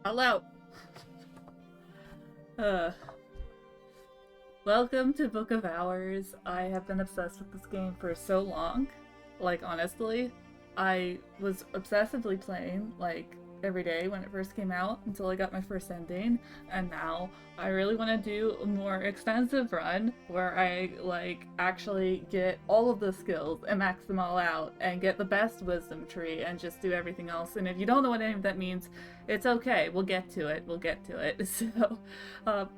Hello. Uh, Welcome to Book of Hours. I have been obsessed with this game for so long. Like, honestly, I was obsessively playing, like, every day when it first came out until I got my first ending, and now I really want to do a more extensive run where I, like, actually get all of the skills and max them all out and get the best wisdom tree and just do everything else. And if you don't know what any of that means, it's okay. We'll get to it. We'll get to it. So,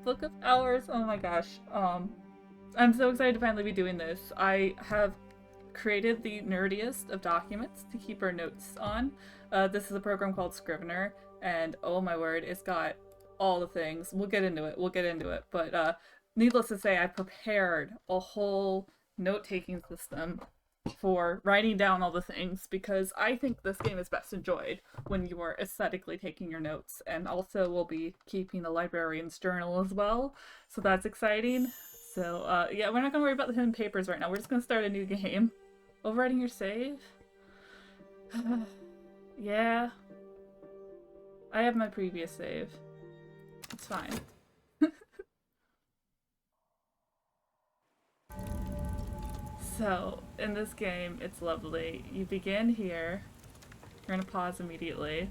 Book of Hours, oh my gosh. I'm so excited to finally be doing this. I have created the nerdiest of documents to keep our notes on. This is a program called Scrivener, and oh my word, it's got all the things. We'll get into it. We'll get into it. But needless to say, I prepared a whole note-taking system for writing down all the things because I think this game is best enjoyed when you are aesthetically taking your notes. And also, we'll be keeping the librarian's journal as well, so that's exciting. So, yeah, we're not gonna worry about the hidden papers right now. We're just gonna start a new game. Overwriting your save? Yeah. I have my previous save. It's fine. So, in this game, it's lovely. You begin here. You're gonna pause immediately.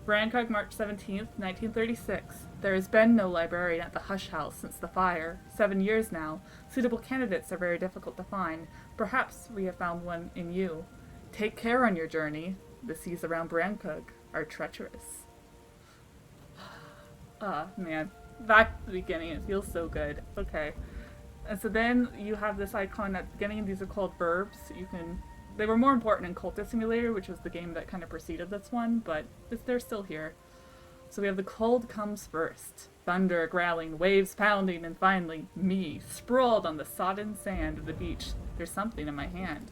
Brancog, March 17th, 1936. There has been no librarian at the Hush House since the fire. 7 years now. Suitable candidates are very difficult to find. Perhaps we have found one in you. Take care on your journey. The seas around Brancog are treacherous. Ah, man. Back to the beginning. It feels so good. Okay. And so then you have this icon at the beginning. These are called verbs. You can. They were more important in Cultist Simulator, which was the game that kind of preceded this one, but they're still here. So we have the cold comes first. Thunder growling, waves pounding, and finally, me, sprawled on the sodden sand of the beach. There's something in my hand.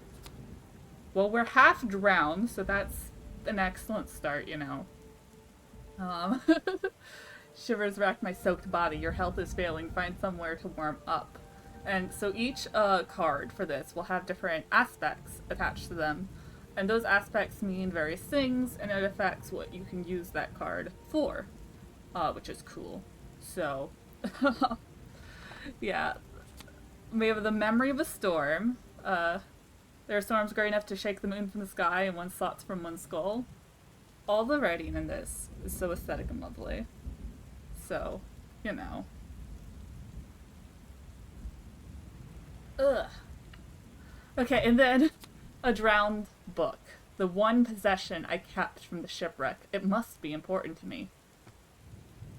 Well, we're half drowned, so that's an excellent start, you know. Um, Shivers rack my soaked body. Your health is failing. Find somewhere to warm up. And so each card for this will have different aspects attached to them. And those aspects mean various things, and it affects what you can use that card for, which is cool. So, yeah. We have the memory of a storm. There are storms great enough to shake the moon from the sky and one slots from one skull. All the writing in this is so aesthetic and lovely. So, you know. Ugh. Okay, and then a drowned book. The one possession I kept from the shipwreck. It must be important to me.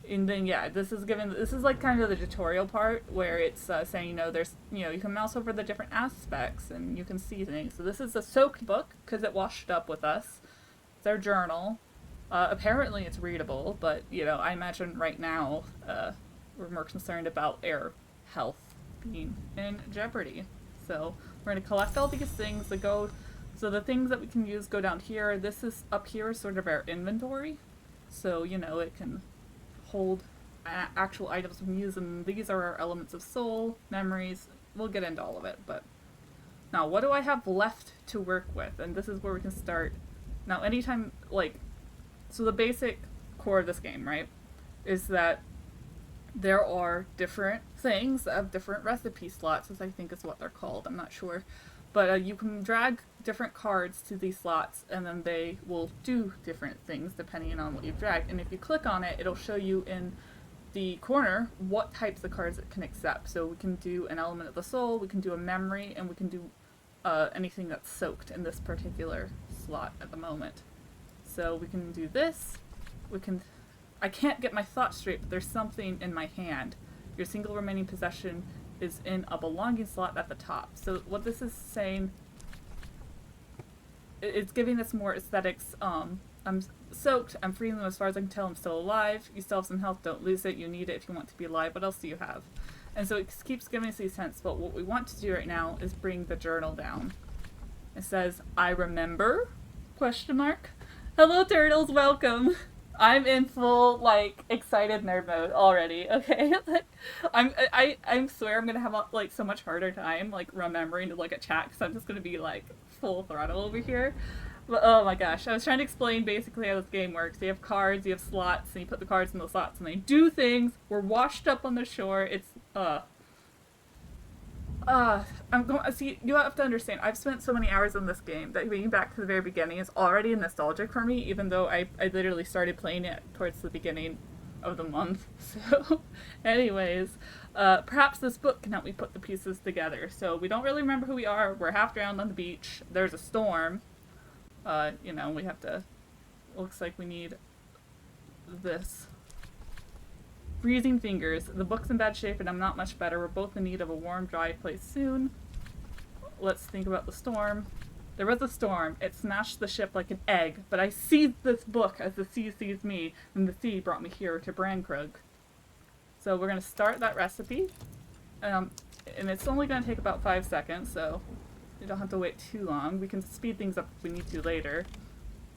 And then yeah, this is like kind of the tutorial part where it's saying, you know, there's, you know, you can mouse over the different aspects and you can see things. So this is a soaked book because it washed up with us. It's our journal. Apparently it's readable, but you know, I imagine right now we're more concerned about air health being in jeopardy. So we're going to collect all these things that go. So the things that we can use go down here. This is up here, sort of our inventory. So you know it can hold actual items we can use, and these are our elements of soul, memories. We'll get into all of it, but now what do I have left to work with? And this is where we can start. Now, anytime like, so the basic core of this game, right, is that there are different things that have different recipe slots, as I think is what they're called. I'm not sure. But you can drag different cards to these slots, and then they will do different things depending on what you've dragged. And if you click on it, it'll show you in the corner what types of cards it can accept. So we can do an element of the soul, we can do a memory, and we can do anything that's soaked in this particular slot at the moment. So we can do this. We can. I can't get my thoughts straight, but there's something in my hand. Your single remaining possession is in a belonging slot at the top. So what this is saying, it's giving us more aesthetics. I'm soaked, I'm freezing as far as I can tell, I'm still alive. You still have some health, don't lose it, you need it if you want to be alive. What else do you have? And so it keeps giving us these hints, but what we want to do right now is bring the journal down. It says, I remember, question mark. Hello turtles, welcome. I'm in full, like, excited nerd mode already, okay? Like, I swear I'm gonna have, like, so much harder time, like, remembering to look at chat, because I'm just gonna be, like, full throttle over here. Oh my gosh, I was trying to explain basically how this game works. You have cards, you have slots, and you put the cards in the slots, and they do things. We're washed up on the shore. It's, I'm going. See, you have to understand. I've spent so many hours in this game that being back to the very beginning is already nostalgic for me. Even though I literally started playing it towards the beginning of the month. So, anyways, perhaps this book can help me put the pieces together. So we don't really remember who we are. We're half drowned on the beach. There's a storm. You know, we have to. Looks like we need this. Freezing fingers. The book's in bad shape and I'm not much better. We're both in need of a warm, dry place soon. Let's think about the storm. There was a storm. It smashed the ship like an egg, but I seized this book as the sea seized me, and the sea brought me here to Brankrug. So we're going to start that recipe. And it's only going to take about 5 seconds, so you don't have to wait too long. We can speed things up if we need to later.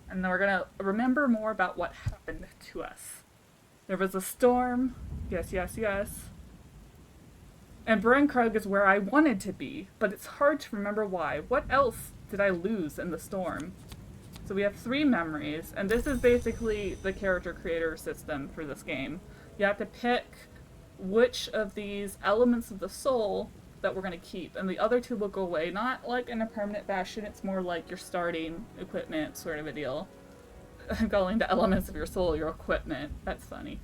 And then we're going to remember more about what happened to us. There was a storm. Yes, yes, yes. And Brankrug is where I wanted to be, but it's hard to remember why. What else did I lose in the storm? So we have 3 memories, and this is basically the character creator system for this game. You have to pick which of these elements of the soul that we're going to keep, and the other 2 will go away. Not like in a permanent fashion, it's more like your starting equipment sort of a deal. I'm calling the elements of your soul your equipment. That's funny.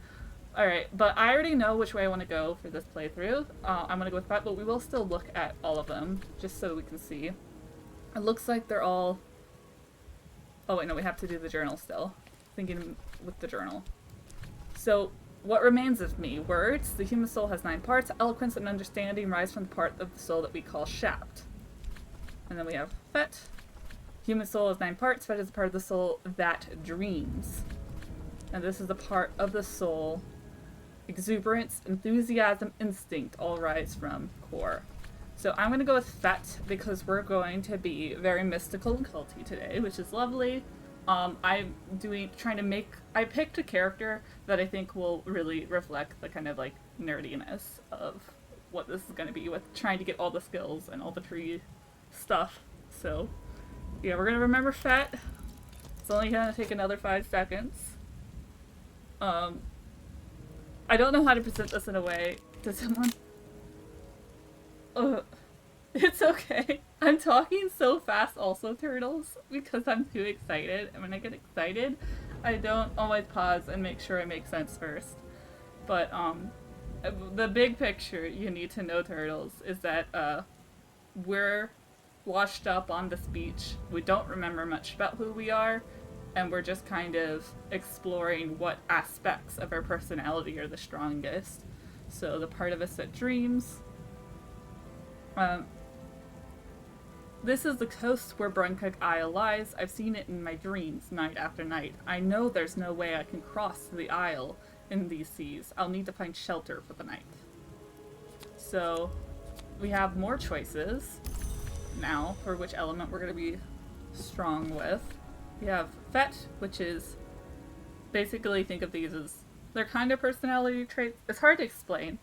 Alright, but I already know which way I want to go for this playthrough. I'm going to go with that, but we will still look at all of them, just so we can see. It looks like they're all... Oh wait, no, we have to do the journal still. Thinking with the journal. So, what remains of me? Words. The human soul has 9 parts. Eloquence and understanding rise from the part of the soul that we call shaft. And then we have fet. Human soul has 9 parts. Fet is a part of the soul that dreams. And this is the part of the soul. Exuberance, enthusiasm, instinct all rise from core. So I'm going to go with fet because we're going to be very mystical and culty today, which is lovely. I picked a character that I think will really reflect the kind of like nerdiness of what this is going to be with trying to get all the skills and all the tree stuff. So yeah, we're going to remember fet. It's only going to take another 5 seconds. I don't know how to present this in a way to someone. It's okay. I'm talking so fast also, turtles, because I'm too excited. And when I get excited, I don't always pause and make sure I make sense first. But, the big picture you need to know, turtles, is that, we're washed up on this beach. We don't remember much about who we are. And we're just kind of exploring what aspects of our personality are the strongest. So the part of us that dreams. This is the coast where Brankrug Isle lies. I've seen it in my dreams, night after night. I know there's no way I can cross the isle in these seas. I'll need to find shelter for the night. So we have more choices now for which element we're going to be strong with. We have fet, which is basically, think of these as they're kind of personality traits. It's hard to explain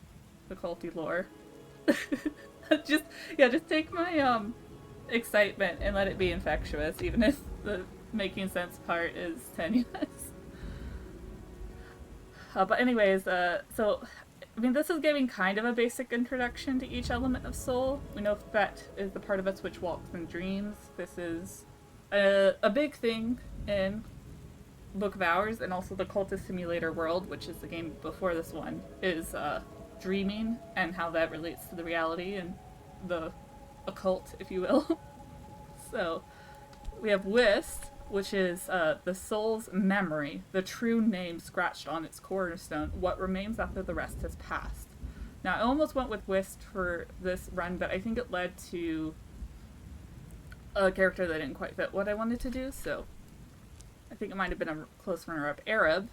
the culty lore. just take my excitement and let it be infectious, even if the making sense part is tenuous. But anyways, so I mean, this is giving kind of a basic introduction to each element of soul. We know fet is the part of us which walks in dreams. This is a big thing in Book of Hours, and also the Cultist Simulator World, which is the game before this one, is dreaming and how that relates to the reality and the occult, if you will. So we have Whist, which is the soul's memory, the true name scratched on its cornerstone, what remains after the rest has passed. Now I almost went with Whist for this run, but I think it led to a character that didn't quite fit what I wanted to do, so I think it might have been a close runner-up. Arab.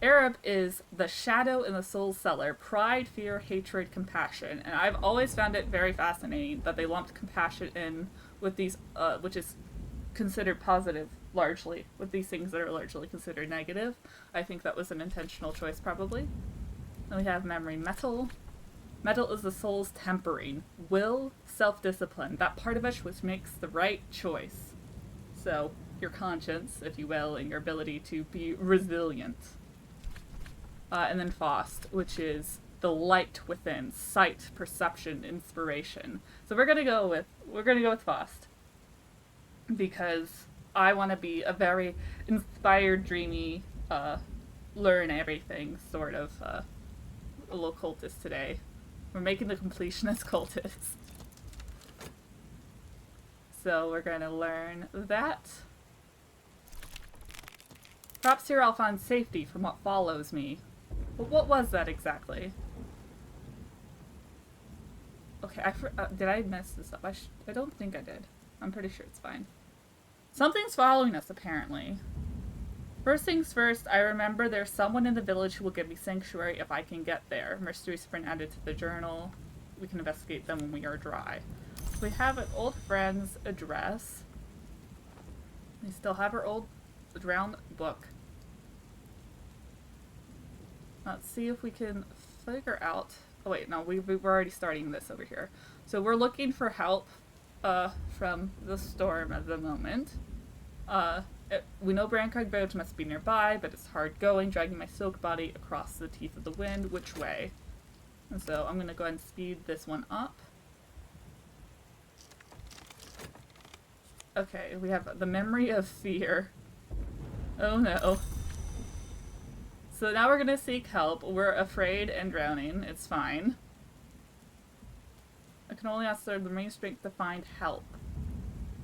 Arab is the shadow in the soul's cellar. Pride, fear, hatred, compassion. And I've always found it very fascinating that they lumped compassion in with these, which is considered positive, largely, with these things that are largely considered negative. I think that was an intentional choice, probably. Then we have memory. Metal. Metal is the soul's tempering. Will, self-discipline. That part of us which makes the right choice. So, your conscience, if you will, and your ability to be resilient. And then Faust, which is the light within, sight, perception, inspiration. So we're gonna go with Faust because I want to be a very inspired, dreamy, learn everything sort of a little cultist today. We're making the completionist cultist. So we're going to learn that. Perhaps here I'll find safety from what follows me. But what was that exactly? Okay, did I mess this up? I don't think I did. I'm pretty sure it's fine. Something's following us, apparently. First things first, I remember there's someone in the village who will give me sanctuary if I can get there. Mysterious friend added to the journal. We can investigate them when we are dry. We have an old friend's address. We still have her old drowned book. Let's see if we can figure out... Oh wait, no, we're already starting this over here. So we're looking for help from the storm at the moment. We know Brancraig Village must be nearby, but it's hard going, dragging my silk body across the teeth of the wind. Which way? And so I'm going to go ahead and speed this one up. Okay, we have the memory of fear. Oh no. So now we're going to seek help. We're afraid and drowning. It's fine. I can only ask the main strength to find help.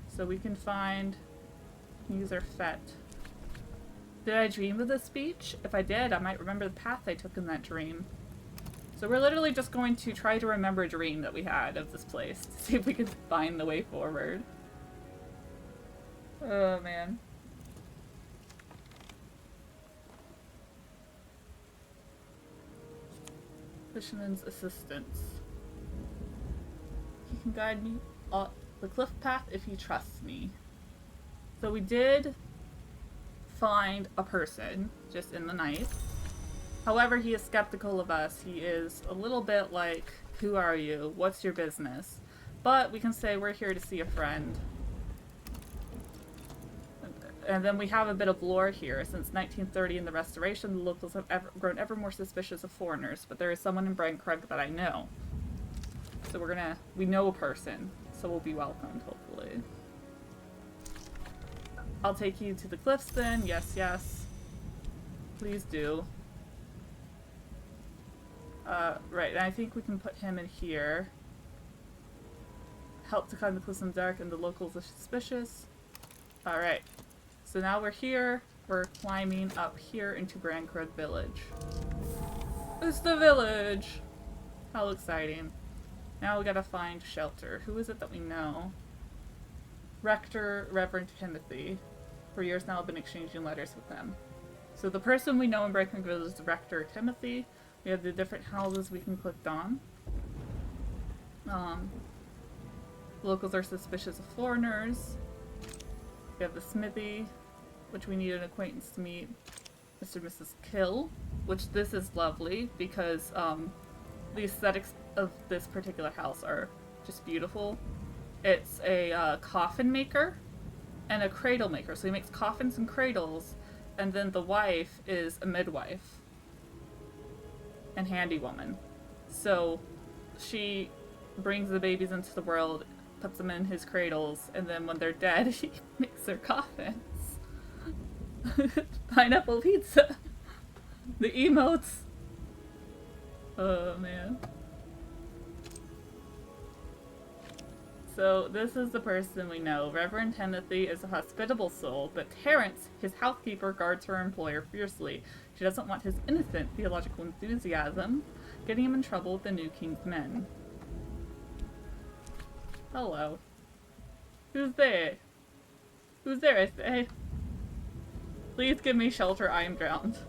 So we can find... User Fet. Did I dream of this speech? If I did, I might remember the path I took in that dream. So we're literally just going to try to remember a dream that we had of this place to see if we can find the way forward. Oh man. Fisherman's assistance. He can guide me up the cliff path if he trusts me. So we did find a person just in the night. However, he is skeptical of us. He is a little bit like, who are you? What's your business? But we can say we're here to see a friend. And then we have a bit of lore here. Since 1930 and the Restoration, the locals have grown ever more suspicious of foreigners, but there is someone in Brancraig that I know. So we know a person, so we'll be welcomed, hopefully. I'll take you to the cliffs then. Yes, yes. Please do. Right, and I think we can put him in here. Help to climb the cliffs in the dark and the locals are suspicious. Alright. So now we're here. We're climbing up here into Brancraig Village. It's the village! How exciting. Now we gotta find shelter. Who is it that we know? Rector Reverend Timothy. For years now I've been exchanging letters with them. So the person we know in Brancraig Village is Rector Timothy. We have the different houses we can click on. Locals are suspicious of foreigners. We have the smithy, which we need an acquaintance to meet. Mr. and Mrs. Kill, which this is lovely because the aesthetics of this particular house are just beautiful. It's a coffin maker and a cradle maker. So he makes coffins and cradles, and then the wife is a midwife and handywoman. So she brings the babies into the world, puts them in his cradles, and then when they're dead, he makes their coffins. Pineapple pizza. The emotes. Oh man. So this is the person we know. Reverend Timothy is a hospitable soul, but Terence, his housekeeper, guards her employer fiercely. She doesn't want his innocent theological enthusiasm getting him in trouble with the new king's men. Hello. Who's there? Who's there, I say? Please give me shelter, I am drowned.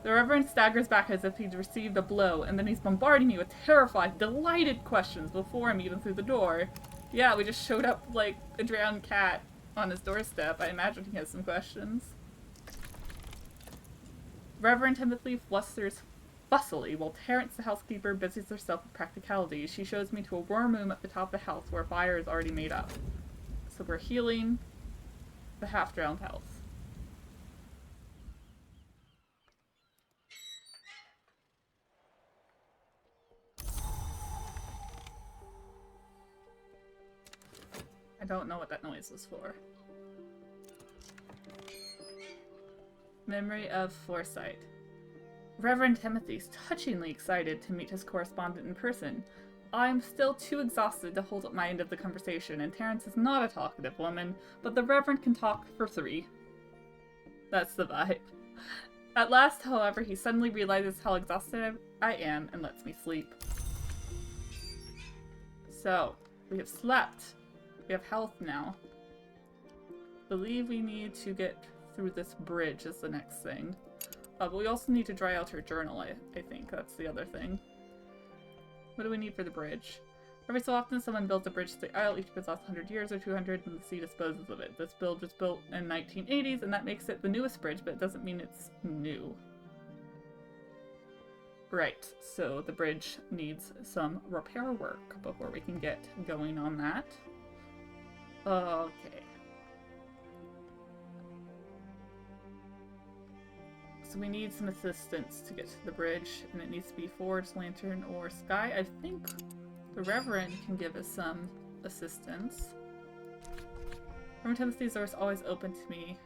The Reverend staggers back as if he'd received a blow, and then he's bombarding me with terrified, delighted questions before I'm even through the door. Yeah, we just showed up like a drowned cat on his doorstep. I imagine he has some questions. Reverend Timothy flusters fussily, while Terence, the housekeeper, busies herself with practicalities. She shows me to a warm room at the top of the house where a fire is already made up. So we're healing. the half-drowned health. I don't know what that noise was for. Memory of foresight. Reverend Timothy's touchingly excited to meet his correspondent in person. I'm still too exhausted to hold up my end of the conversation, and Terrence is not a talkative woman, but the Reverend can talk for 3. That's the vibe. At last, however, he suddenly realizes how exhausted I am and lets me sleep. So, we have slept. We have health now. Believe we need to get through this bridge is the next thing. But we also need to dry out her journal, I think. That's the other thing. What do we need for the bridge? Every so often someone builds a bridge to the Isle. Each bridge lasts 100 years or 200 and the sea disposes of it. This build was built in 1980s and that makes it the newest bridge, but it doesn't mean it's new. Right, so the bridge needs some repair work before we can get going on that. Okay. So we need some assistance to get to the bridge, and it needs to be Forge, Lantern, or Sky. I think the Reverend can give us some assistance. Reverend Timothy's door is always open to me.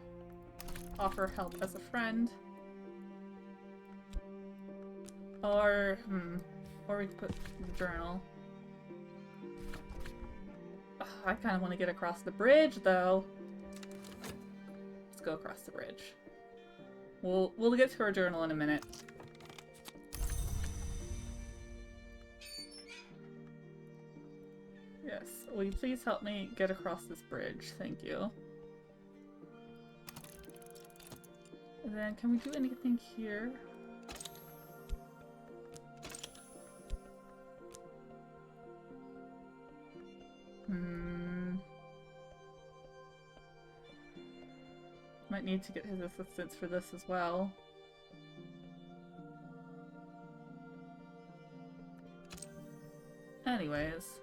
Offer help as a friend. Or we could put the journal. Ugh, I kind of want to get across the bridge, though. Let's go across the bridge. We'll get to our journal in a minute. Yes, will you please help me get across this bridge? Thank you. And then, can we do anything here? Might need to get his assistance for this as well. Anyways.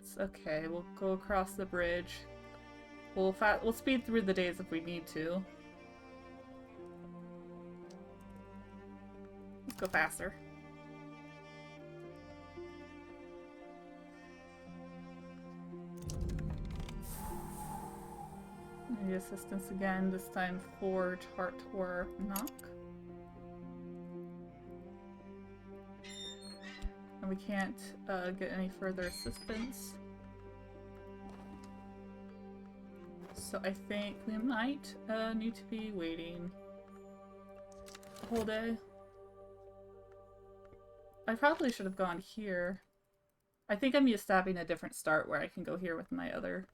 It's okay, we'll go across the bridge. We'll speed through the days if we need to. Let's go faster. Maybe assistance again, this time for Tartor Knock. And we can't get any further assistance. So I think we might need to be waiting the whole day. I probably should have gone here. I think I'm used to having a different start where I can go here with my other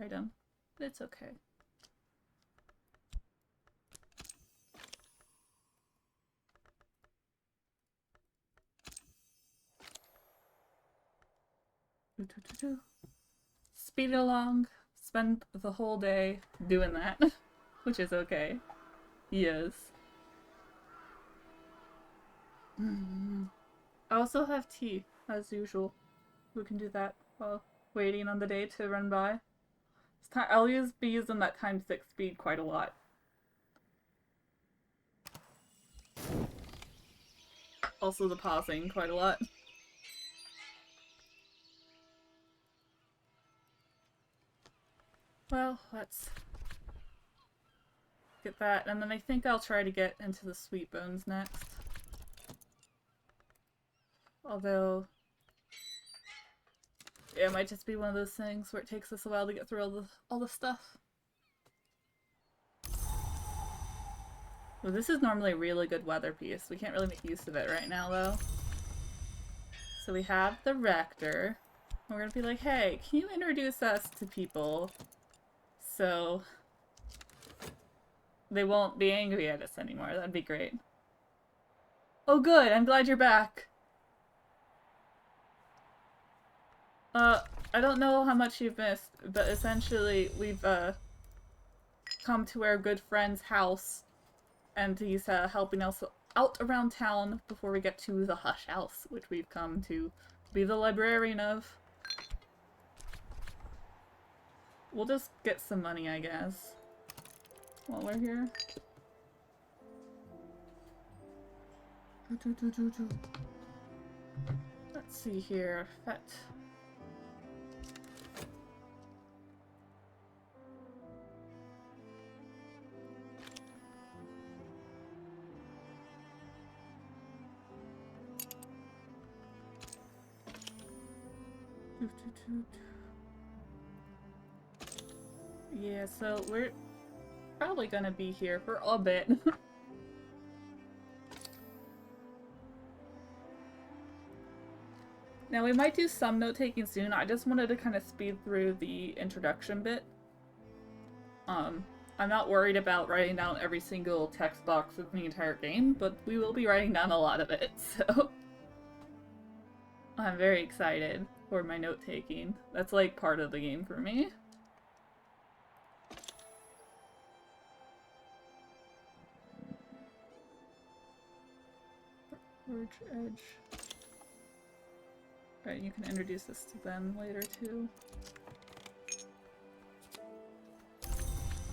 item. But it's okay. Speed it along, spend the whole day doing that, which is okay. Yes. I also have tea, as usual. We can do that while waiting on the day to run by. I'll be using that ×6 speed quite a lot. Also the pausing quite a lot. Well, let's get that, and then I think I'll try to get into the Sweet Bones next. Although, yeah, it might just be one of those things where it takes us a while to get through all the stuff. Well, this is normally a really good weather piece. We can't really make use of it right now, though. So we have the Rector. We're gonna be like, hey, can you introduce us to people so they won't be angry at us anymore? That'd be great. Oh good, I'm glad you're back. I don't know how much you've missed, but essentially we've come to our good friend's house, and he's helping us out around town before we get to the Hush House, which we've come to be the librarian of. we'll just get some money, I guess, while we're here. Let's see here. Fet. Yeah, so we're probably gonna be here for a bit. Now we might do some note-taking soon. I just wanted to kind of speed through the introduction bit. I'm not worried about writing down every single text box of the entire game, but we will be writing down a lot of it, so I'm very excited for my note-taking. That's like part of the game for me. Forge Edge. Right, you can introduce this to them later too.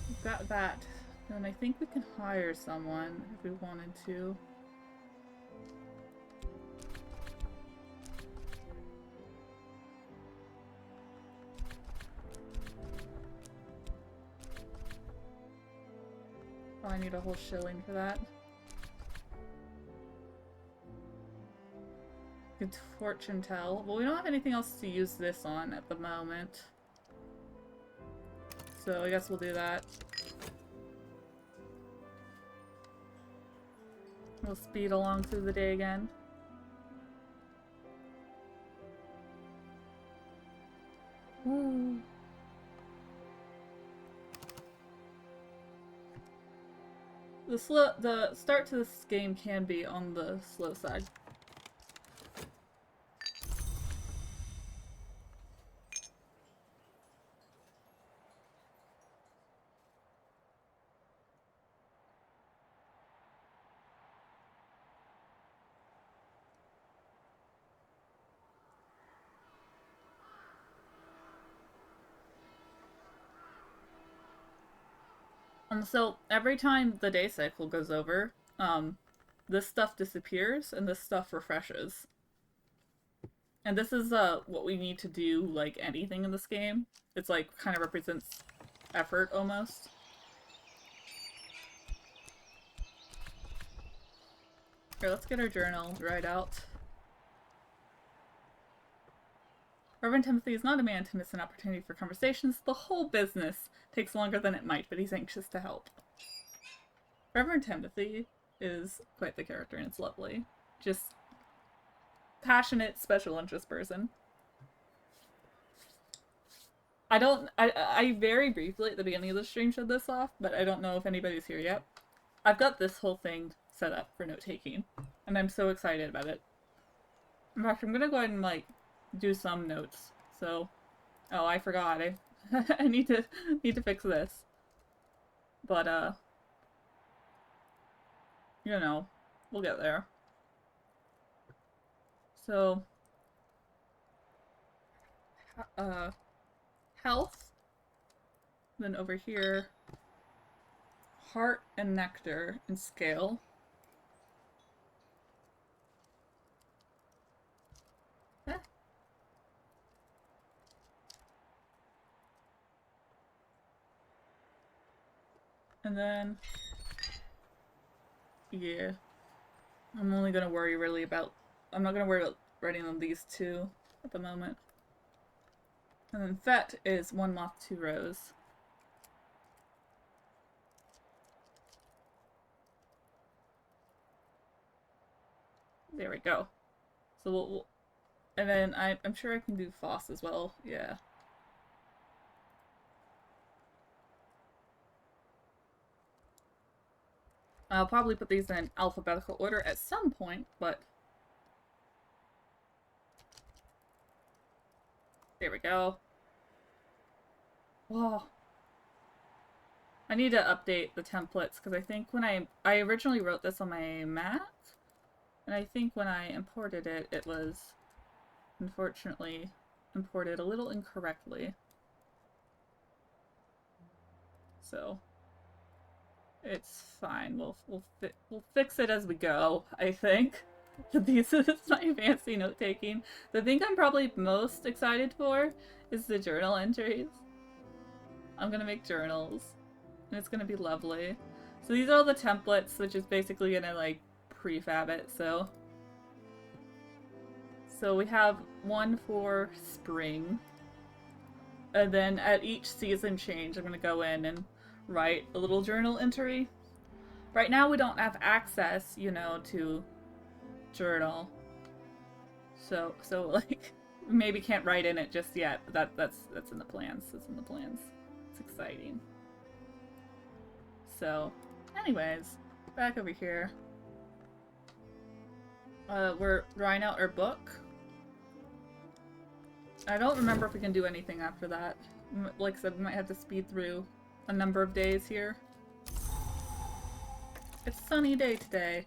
We've got that. And I think we can hire someone if we wanted to. Oh, I need a whole shilling for that. Good fortune tell. Well, we don't have anything else to use this on at the moment. So I guess we'll do that. We'll speed along through the day again. Ooh. The start to this game can be on the slow side. And so every time the day cycle goes over, this stuff disappears and this stuff refreshes. And this is what we need to do, like anything in this game. It's like kind of represents effort almost. Here, let's get our journal right out. Reverend Timothy is not a man to miss an opportunity for conversations. The whole business takes longer than it might, but he's anxious to help. Reverend Timothy is quite the character, and it's lovely. Just passionate, special interest person. I very briefly at the beginning of the stream showed this off, but I don't know if anybody's here yet. I've got this whole thing set up for note-taking, and I'm so excited about it. In fact, I'm gonna go ahead and, like, do some notes. So, oh, I forgot. I need to fix this. But you know, we'll get there. So, health. Then over here, heart and nectar and scale. And then, yeah, I'm only gonna worry really about, I'm not gonna worry about writing on these two at the moment. And then Fet is one moth, two rows. There we go. So we'll and then I'm sure I can do Foss as well, yeah. I'll probably put these in alphabetical order at some point, but there we go. Whoa. I need to update the templates because I think when I originally wrote this on my Mac, and I think when I imported it, it was unfortunately imported a little incorrectly. so it's fine. We'll fix it as we go, I think. This is my fancy note taking. The thing I'm probably most excited for is the journal entries. I'm gonna make journals, and it's gonna be lovely. So these are all the templates, which is basically gonna like prefab it. So we have one for spring, and then at each season change, I'm gonna go in and write a little journal entry. Right now we don't have access, you know, to journal. So like maybe can't write in it just yet, but that's in the plans. That's in the plans. It's exciting. So, anyways, back over here. We're drawing out our book. I don't remember if we can do anything after that. Like I said, we might have to speed through a number of days here. It's a sunny day today.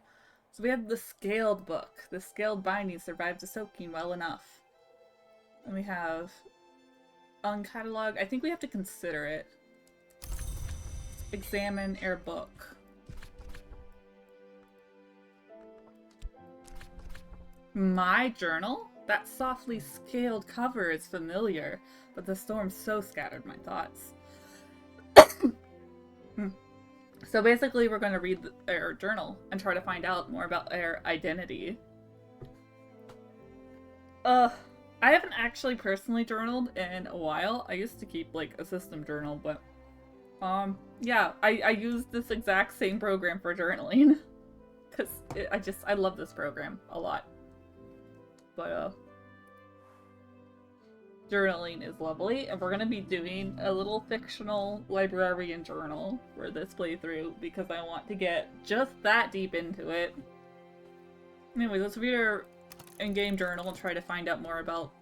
So we have the scaled book. The scaled binding survived the soaking well enough. And we have uncatalog. I think we have to consider it. Examine our book. My journal? That softly scaled cover is familiar, but the storm so scattered my thoughts. So basically we're going to read our journal and try to find out more about our identity. I haven't actually personally journaled in a while. I used to keep like a system journal, but yeah, I use this exact same program for journaling. Because I love this program a lot. But journaling is lovely, and we're going to be doing a little fictional librarian journal for this playthrough because I want to get just that deep into it. Anyway, let's read our in-game journal and try to find out more about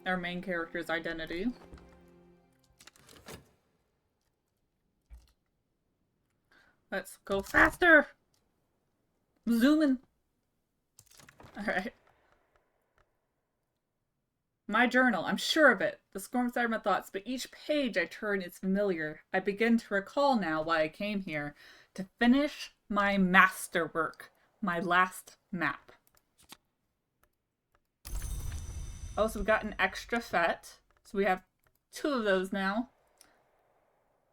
our main character's identity. Let's go faster! I'm zooming! Alright. My journal, I'm sure of it. The storm started my thoughts, but each page I turn is familiar. I begin to recall now why I came here. To finish my masterwork. My last map. Oh, so we got an extra fet. So we have 2 of those now.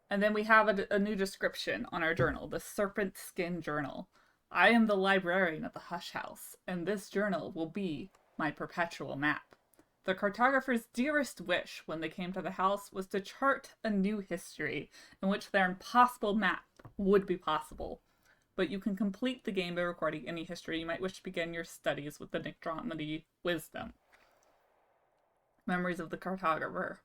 And then we have a new description on our journal. The Serpent Skin Journal. I am the librarian at the Hush House, and this journal will be my perpetual map. The cartographer's dearest wish when they came to the house was to chart a new history in which their impossible map would be possible. But you can complete the game by recording any history you might wish to begin your studies with the Nicdromedy wisdom. Memories of the Cartographer.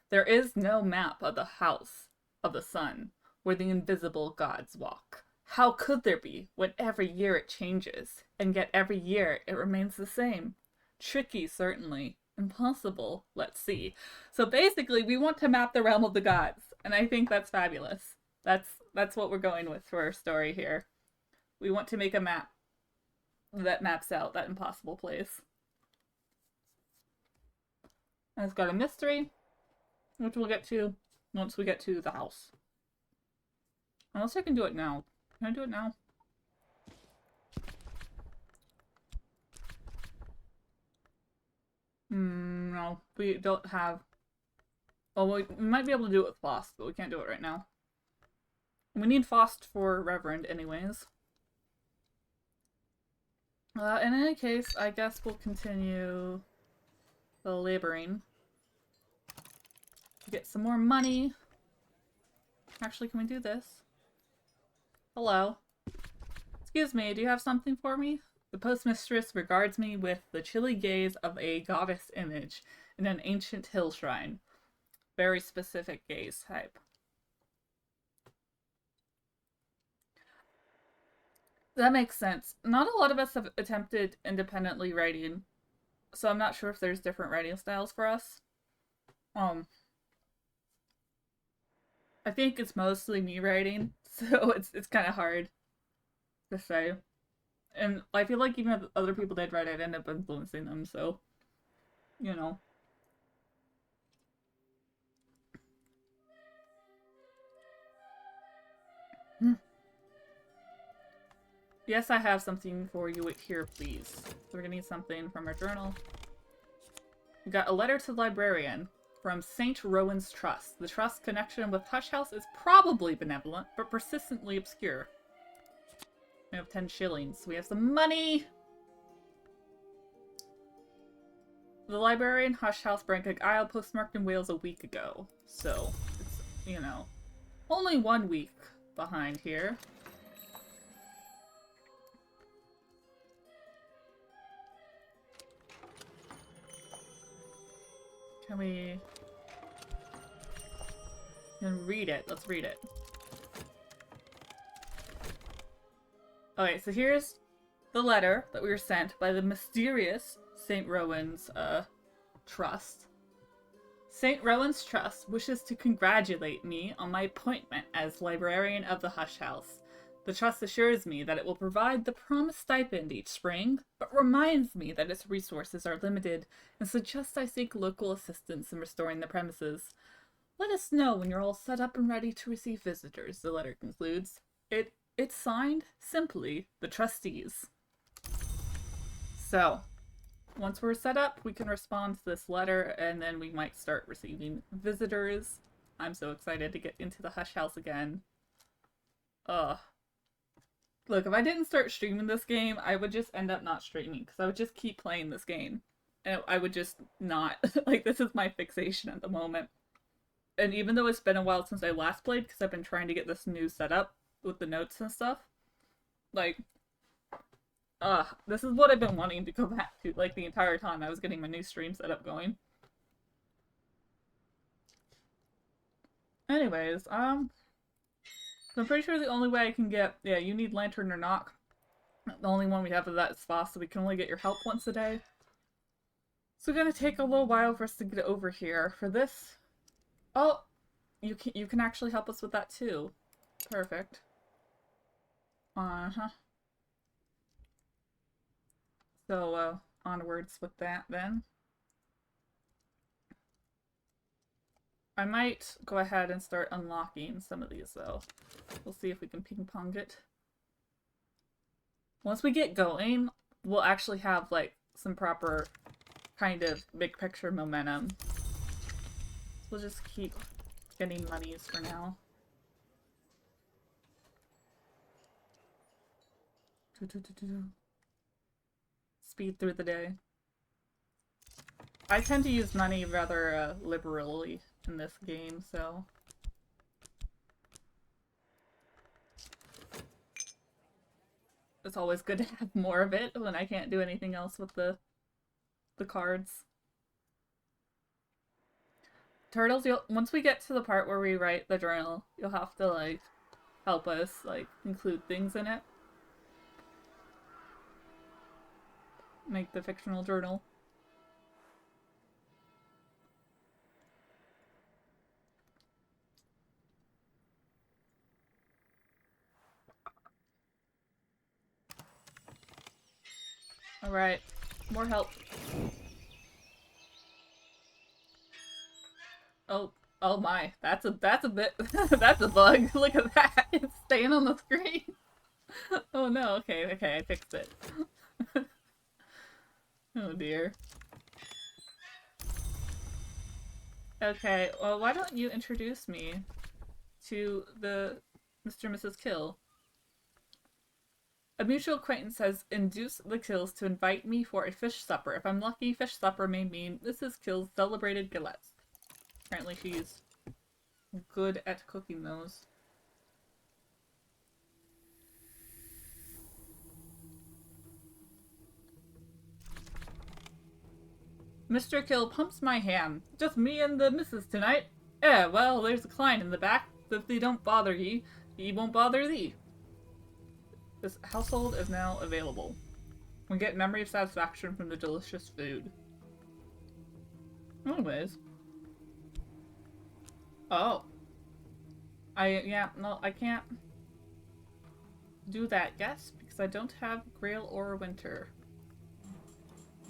There is no map of the house of the sun where the invisible gods walk. How could there be when every year it changes, and yet every year it remains the same? Tricky, certainly. Impossible. Let's see. So basically, we want to map the realm of the gods, and I think that's fabulous. That's what we're going with for our story here. We want to make a map that maps out that impossible place. And it's got a mystery, which we'll get to once we get to the house. Unless I can do it now. Can I do it now? No, we don't have... Well, we might be able to do it with Fost, but we can't do it right now. We need Fost for Reverend anyways. In any case, I guess we'll continue the laboring. Get some more money. Actually, can we do this? Hello. Excuse me, do you have something for me? The postmistress regards me with the chilly gaze of a goddess image in an ancient hill shrine. Very specific gaze type. That makes sense. Not a lot of us have attempted independently writing, so I'm not sure if there's different writing styles for us. I think it's mostly me writing, so it's kind of hard to say. And I feel like even if other people did write, I'd end up influencing them, so, you know. Yes, I have something for you. Wait here, please. So we're gonna need something from our journal. We got a letter to the librarian from St. Rowan's Trust. The Trust's connection with Hush House is probably benevolent, but persistently obscure. We have 10 shillings. We have some money! The librarian Hush House, Brankig Isle, postmarked in Wales a week ago. So, it's, you know, only 1 week behind here. Can we read it? Let's read it. Okay, so here's the letter that we were sent by the mysterious St. Rowan's Trust. St. Rowan's Trust wishes to congratulate me on my appointment as librarian of the Hush House. The Trust assures me that it will provide the promised stipend each spring, but reminds me that its resources are limited and suggests I seek local assistance in restoring the premises. Let us know when you're all set up and ready to receive visitors, the letter concludes. It's signed, simply, the trustees. So, once we're set up, we can respond to this letter, and then we might start receiving visitors. I'm so excited to get into the Hush House again. Ugh. Look, if I didn't start streaming this game, I would just end up not streaming, because I would just keep playing this game. And I would just not. Like, this is my fixation at the moment. And even though it's been a while since I last played, because I've been trying to get this new setup with the notes and stuff, like, this is what I've been wanting to go back to, like, the entire time I was getting my new stream setup going. Anyways, so I'm pretty sure the only way I can get, yeah, you need lantern or knock. The only one we have of that is fast, so we can only get your help once a day. So it's gonna take a little while for us to get over here. For this, oh, you can actually help us with that too. Perfect. So, onwards with that then. I might go ahead and start unlocking some of these though. We'll see if we can ping pong it. Once we get going, we'll actually have like some proper kind of big picture momentum. We'll just keep getting monies for now. Speed through the day. I tend to use money rather liberally in this game, so... It's always good to have more of it when I can't do anything else with the cards. Turtles, once we get to the part where we write the journal, you'll have to, like, help us, like, include things in it. Make the fictional journal. Alright, more help. Oh my, that's a bit, that's a bug. Look at that, it's staying on the screen. Oh no, okay, I fixed it. Oh dear. Okay, well why don't you introduce me to the Mr. and Mrs. Kill. A mutual acquaintance has induced the Kills to invite me for a fish supper. If I'm lucky, fish supper may mean Mrs. Kill's celebrated galettes. Apparently she's good at cooking those. Mr. Kill pumps my ham. Just me and the missus tonight. Well, there's a client in the back. If they don't bother ye, he won't bother thee. This household is now available. We get memory of satisfaction from the delicious food. Anyways. Oh. No, I can't do that, guess, because I don't have Grail or Winter.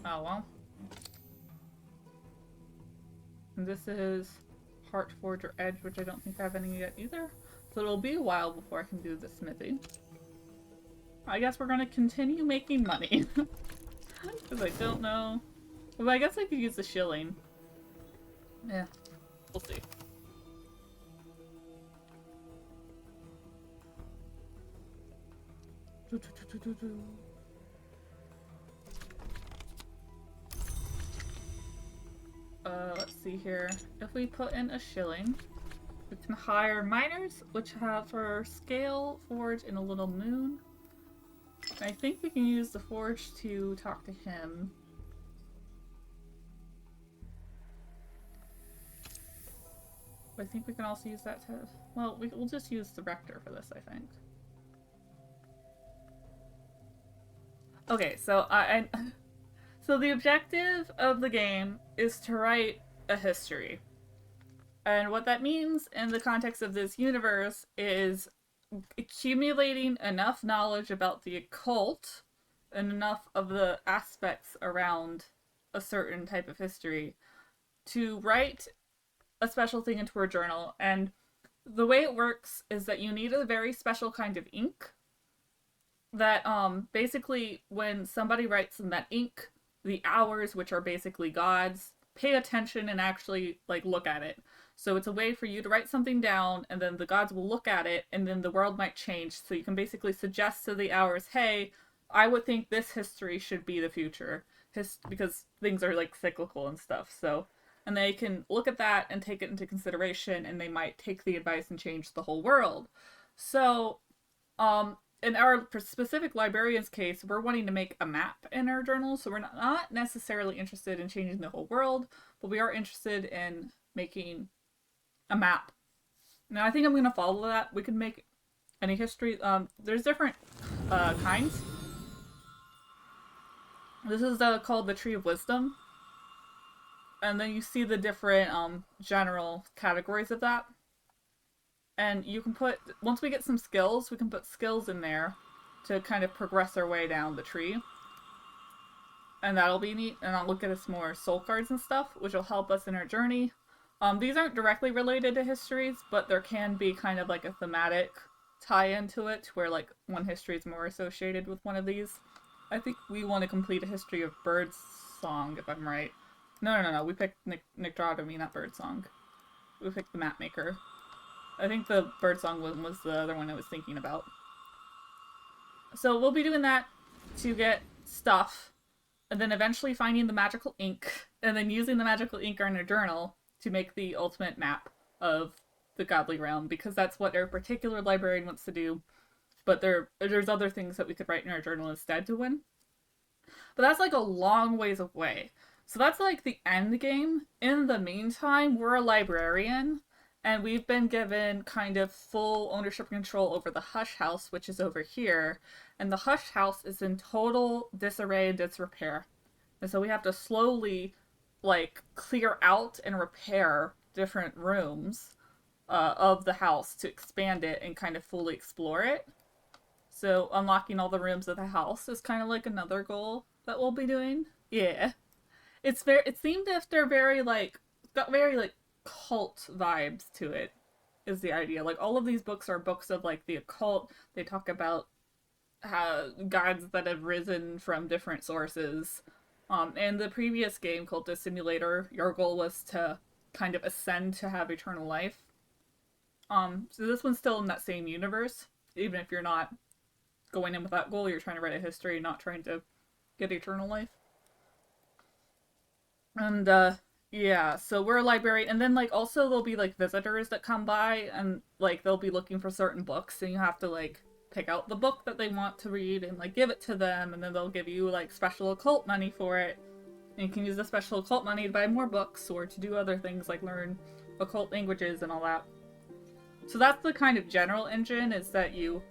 Oh, well. And this is Heartforge or Edge, which I don't think I have any yet either. So it'll be a while before I can do the smithing. I guess we're gonna continue making money. Because I don't know. Well, I guess I could use the shilling. Yeah, we'll see. Let's see here. If we put in a shilling, we can hire miners, which have for scale, forge, and a little moon. I think we can use the forge to talk to him. I think we can also use that to... Well, we'll just use the rector for this, I think. Okay, so so the objective of the game is to write a history. And what that means in the context of this universe is accumulating enough knowledge about the occult and enough of the aspects around a certain type of history to write a special thing into a journal. And the way it works is that you need a very special kind of ink that basically when somebody writes in that ink, the hours, which are basically gods, pay attention and actually like look at it. So it's a way for you to write something down, and then the gods will look at it, and then the world might change. So you can basically suggest to the hours, hey, I would think this history should be the future. Because things are like cyclical and stuff. So, and they can look at that and take it into consideration, and they might take the advice and change the whole world. So, in our specific librarian's case, we're wanting to make a map in our journal, so we're not necessarily interested in changing the whole world, but we are interested in making a map. Now, I think I'm going to follow that. We can make any history. There's different kinds. This is called the Tree of Wisdom. And then you see the different general categories of that. And you can put, once we get some skills, we can put skills in there to kind of progress our way down the tree. And that'll be neat. And I'll look at us more soul cards and stuff, which will help us in our journey. These aren't directly related to histories, but there can be kind of like a thematic tie-in to it, where like one history is more associated with one of these. I think we want to complete a history of Birdsong, if I'm right. No. We picked Nyctotomy, not Birdsong. We picked the Mapmaker. I think the Birdsong one was the other one I was thinking about. So we'll be doing that to get stuff, and then eventually finding the magical ink, and then using the magical ink in our journal to make the ultimate map of the godly realm, because that's what our particular librarian wants to do. But there's other things that we could write in our journal instead to win. But that's like a long ways away. So that's like the end game. In the meantime, we're a librarian, and we've been given kind of full ownership and control over the Hush House, which is over here. And the Hush House is in total disarray and disrepair. And so we have to slowly like clear out and repair different rooms of the house to expand it and kind of fully explore it. So unlocking all the rooms of the house is kind of like another goal that we'll be doing. Yeah. It seemed if they're very like, got very like cult vibes to it, is the idea. Like all of these books are books of like the occult. They talk about gods that have risen from different sources. In the previous game, Cultist Simulator, your goal was to kind of ascend to have eternal life. So this one's still in that same universe, even if you're not going in with that goal, you're trying to write a history, not trying to get eternal life. And, yeah, so we're a librarian, and then, like, also there'll be, like, visitors that come by, and, like, they'll be looking for certain books, and you have to, like, pick out the book that they want to read and, like, give it to them, and then they'll give you, like, special occult money for it. And you can use the special occult money to buy more books, or to do other things, like learn occult languages and all that. So that's the kind of general engine, is that you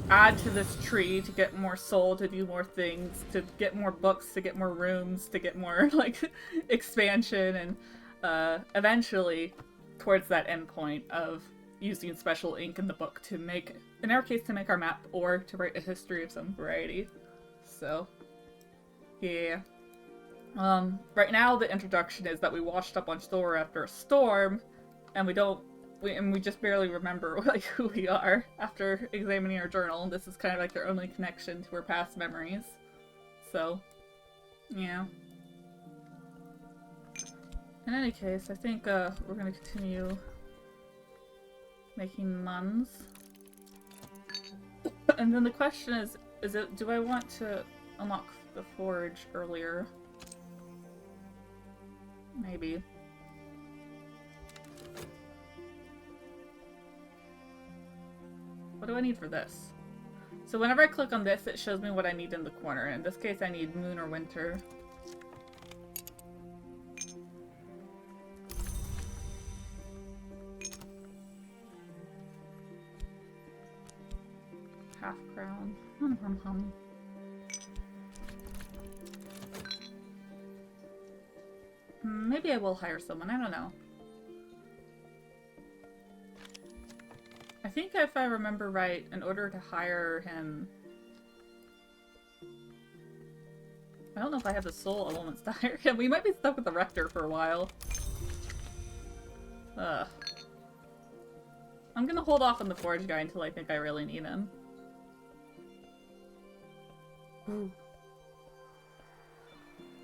add to this tree to get more soul, to do more things, to get more books, to get more rooms, to get more, like, expansion, and eventually towards that end point of using special ink in the book to make, in our case, to make our map, or to write a history of some variety. So, yeah. Right now the introduction is that we washed up on shore after a storm, and we don't we just barely remember like who we are after examining our journal. This is kind of like their only connection to our past memories. So, yeah. In any case, I think we're gonna continue making muns. And then the question is it, do I want to unlock the forge earlier? Maybe. What do I need for this? So whenever I click on this, it shows me what I need in the corner. In this case, I need moon or winter. Half crown. Maybe I will hire someone. I don't know. I think if I remember right, in order to hire him... I don't know if I have the soul elements to hire him. We might be stuck with the rector for a while. Ugh. I'm gonna hold off on the forge guy until I think I really need him. Ooh.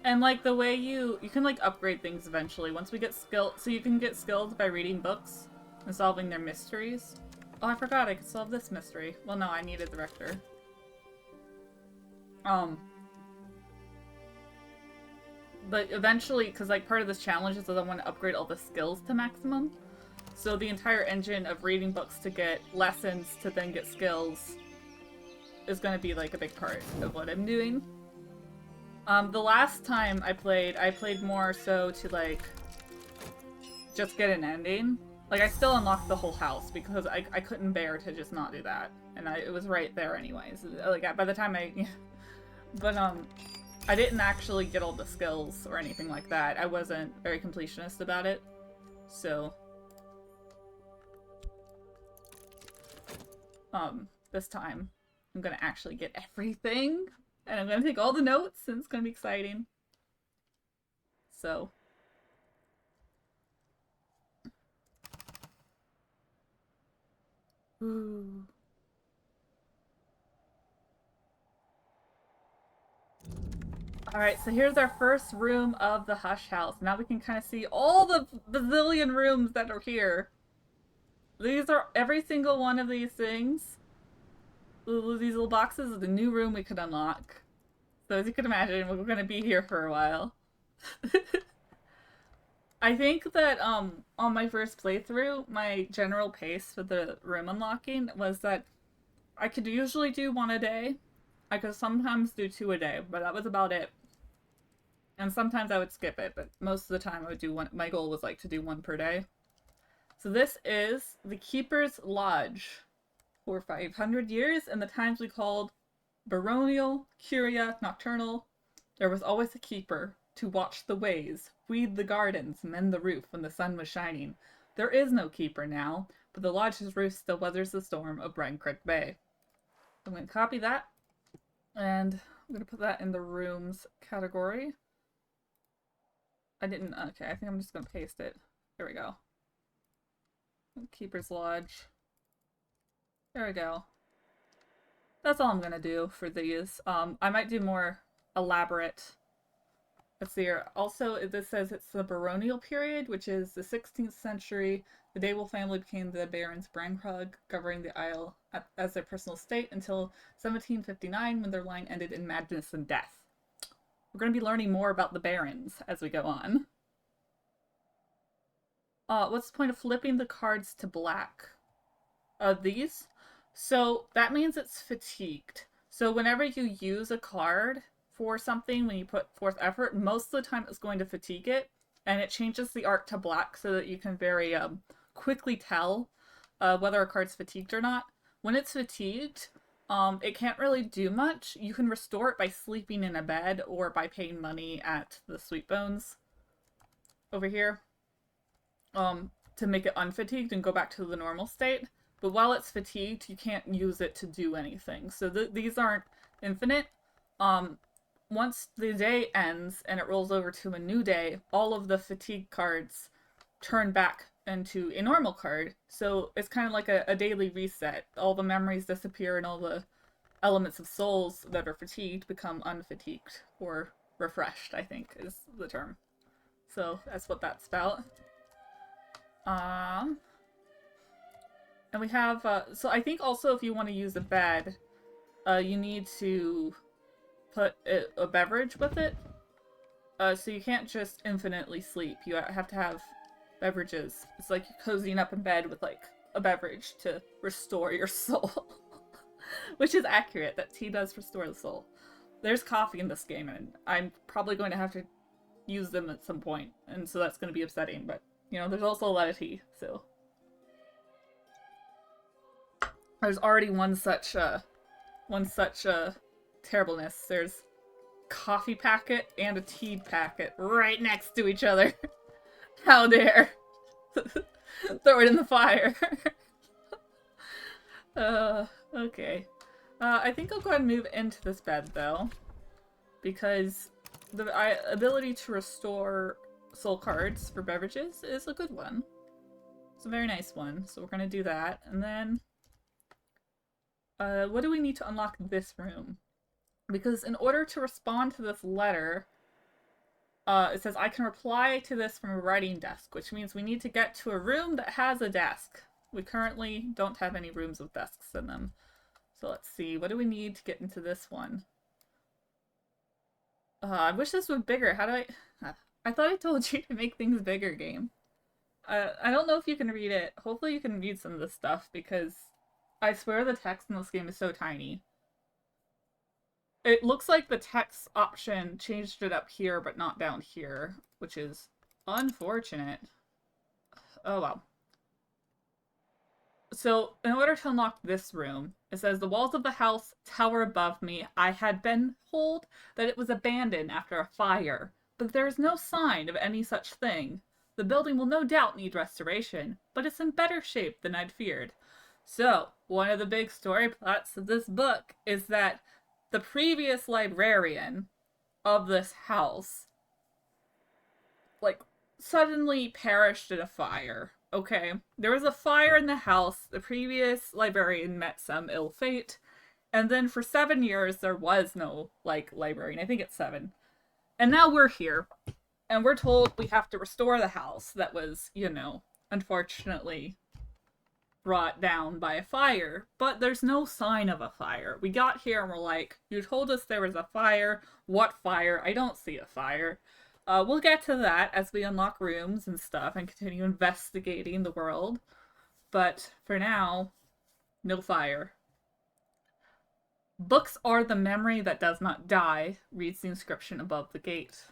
And like the way you can like upgrade things eventually once we get skilled, so you can get skilled by reading books and solving their mysteries. Oh, I forgot I could solve this mystery. Well, no, I needed the rector. But eventually, because like part of this challenge is that I want to upgrade all the skills to maximum. So the entire engine of reading books to get lessons to then get skills is going to be like a big part of what I'm doing. The last time I played more so to like just get an ending. Like I still unlocked the whole house because I couldn't bear to just not do that, and it was right there anyways. Like by the time but I didn't actually get all the skills or anything like that. I wasn't very completionist about it, so this time I'm gonna actually get everything. And I'm gonna take all the notes, and it's gonna be exciting. So. Ooh. Alright, so here's our first room of the Hush House. Now we can kind of see all the bazillion rooms that are here. These are every single one of these things. These little boxes is the new room we could unlock. So as you can imagine, we're going to be here for a while. I think that on my first playthrough, my general pace for the room unlocking was that I could usually do one a day. I could sometimes do 2 a day, but that was about it. And sometimes I would skip it, but most of the time I would do one. My goal was like to do 1 per day. So this is the Keeper's Lodge. For 500 years, in the times we called baronial, curia, nocturnal, there was always a keeper to watch the ways, weed the gardens, mend the roof when the sun was shining. There is no keeper now, but the lodge's roof still weathers the storm of Brine Creek Bay. I'm going to copy that, and I'm going to put that in the rooms category. Okay, I think I'm just going to paste it. There we go. Keeper's Lodge. There we go. That's all I'm gonna do for these. I might do more elaborate. Let's see here. Also, this says it's the baronial period, which is the 16th century. The Dable family became the Barons Brankrug, governing the Isle as their personal state until 1759, when their line ended in madness and death. We're gonna be learning more about the Barons as we go on. What's the point of flipping the cards to black? These? So that means it's fatigued. So whenever you use a card for something, when you put forth effort, most of the time it's going to fatigue it, and it changes the art to black so that you can very quickly tell whether a card's fatigued or not. When it's fatigued, it can't really do much. You can restore it by sleeping in a bed or by paying money at the Sweet Bones over here to make it unfatigued and go back to the normal state. But while it's fatigued, you can't use it to do anything. So these aren't infinite. Once the day ends and it rolls over to a new day, all of the fatigue cards turn back into a normal card. So it's kind of like a daily reset. All the memories disappear and all the elements of souls that are fatigued become unfatigued or refreshed, I think is the term. So that's what that's about. And we have, so I think also if you want to use a bed, you need to put a beverage with it. So you can't just infinitely sleep. You have to have beverages. It's like you're cozying up in bed with like a beverage to restore your soul. Which is accurate, that tea does restore the soul. There's coffee in this game, and I'm probably going to have to use them at some point, and so that's going to be upsetting, but, you know, there's also a lot of tea, so. There's already one such terribleness. There's coffee packet and a tea packet right next to each other. How dare. Throw it in the fire. Okay. I think I'll go ahead and move into this bed, though. Because the ability to restore soul cards for beverages is a good one. It's a very nice one, so we're gonna do that. And then, what do we need to unlock this room? Because in order to respond to this letter, it says, I can reply to this from a writing desk, which means we need to get to a room that has a desk. We currently don't have any rooms with desks in them. So let's see, what do we need to get into this one? I wish this was bigger. How do I thought I told you to make things bigger, game. I don't know if you can read it. Hopefully you can read some of this stuff, because I swear the text in this game is so tiny. It looks like the text option changed it up here, but not down here, which is unfortunate. Oh well. So, in order to unlock this room, it says, the walls of the house tower above me. I had been told that it was abandoned after a fire, but there is no sign of any such thing. The building will no doubt need restoration, but it's in better shape than I'd feared. So, one of the big story plots of this book is that the previous librarian of this house, like, suddenly perished in a fire. Okay, there was a fire in the house, the previous librarian met some ill fate, and then for 7 years there was no, like, librarian. I think it's 7. And now we're here, and we're told we have to restore the house that was, you know, unfortunately brought down by a fire, but there's no sign of a fire. We got here and we're like, you told us there was a fire. What fire? I don't see a fire. We'll get to that as we unlock rooms and stuff and continue investigating the world. But for now, no fire. Books are the memory that does not die, reads the inscription above the gate.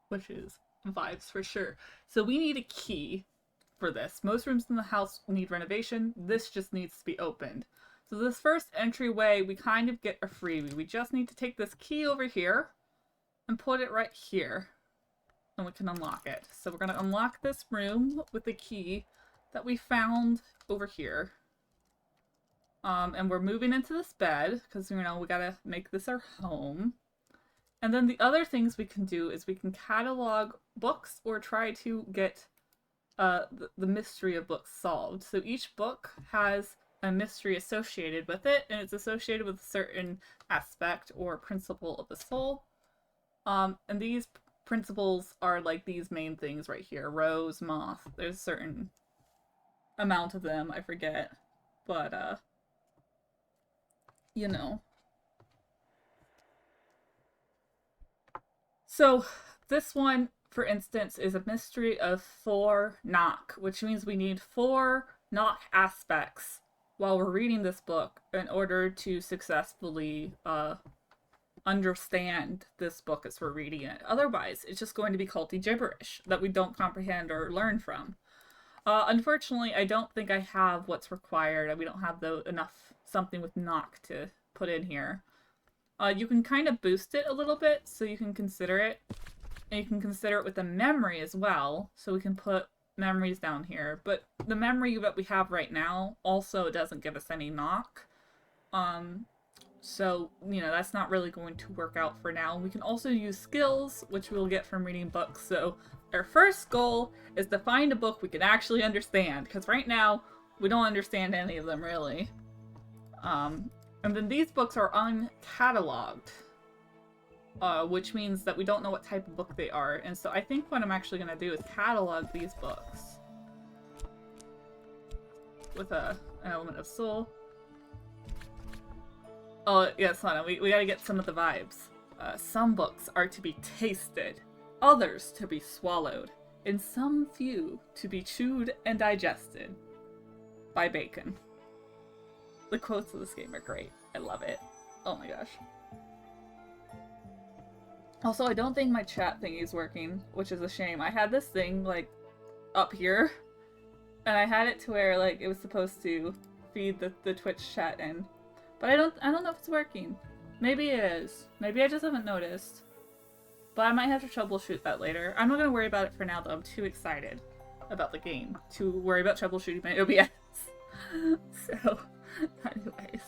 Which is vibes for sure. So we need a key for this. Most rooms in the house need renovation. This just needs to be opened. So this first entryway, we kind of get a freebie. We just need to take this key over here and put it right here. And we can unlock it. So we're going to unlock this room with the key that we found over here. And we're moving into this bed because, you know, we gotta make this our home. And then the other things we can do is we can catalog books or try to get the mystery of books solved. So each book has a mystery associated with it, and it's associated with a certain aspect or principle of the soul. And these principles are like these main things right here. Rose, moth. There's a certain amount of them, I forget. But, you know. So, this one, for instance, is a mystery of 4 knock, which means we need 4 knock aspects while we're reading this book in order to successfully, understand this book as we're reading it. Otherwise, it's just going to be culty gibberish that we don't comprehend or learn from. Unfortunately, I don't think I have what's required. We don't have enough something with knock to put in here. You can kind of boost it a little bit, so you can consider it. And you can consider it with a memory as well, so we can put memories down here. But the memory that we have right now also doesn't give us any knock. So, you know, that's not really going to work out for now. We can also use skills, which we'll get from reading books, so Our first goal is to find a book we can actually understand, because right now, we don't understand any of them, really. And then these books are uncatalogued, which means that we don't know what type of book they are. And so I think what I'm actually going to do is catalog these books with an element of soul. Oh, yes, hold on. We gotta get some of the vibes. Some books are to be tasted, others to be swallowed, and some few to be chewed and digested. By Bacon. The quotes of this game are great. I love it. Oh my gosh. Also, I don't think my chat thingy is working, which is a shame. I had this thing, like, up here, and I had it to where, like, it was supposed to feed the Twitch chat in. But I don't know if it's working. Maybe it is. Maybe I just haven't noticed. But I might have to troubleshoot that later. I'm not gonna worry about it for now, though. I'm too excited about the game to worry about troubleshooting my OBS. So, anyways.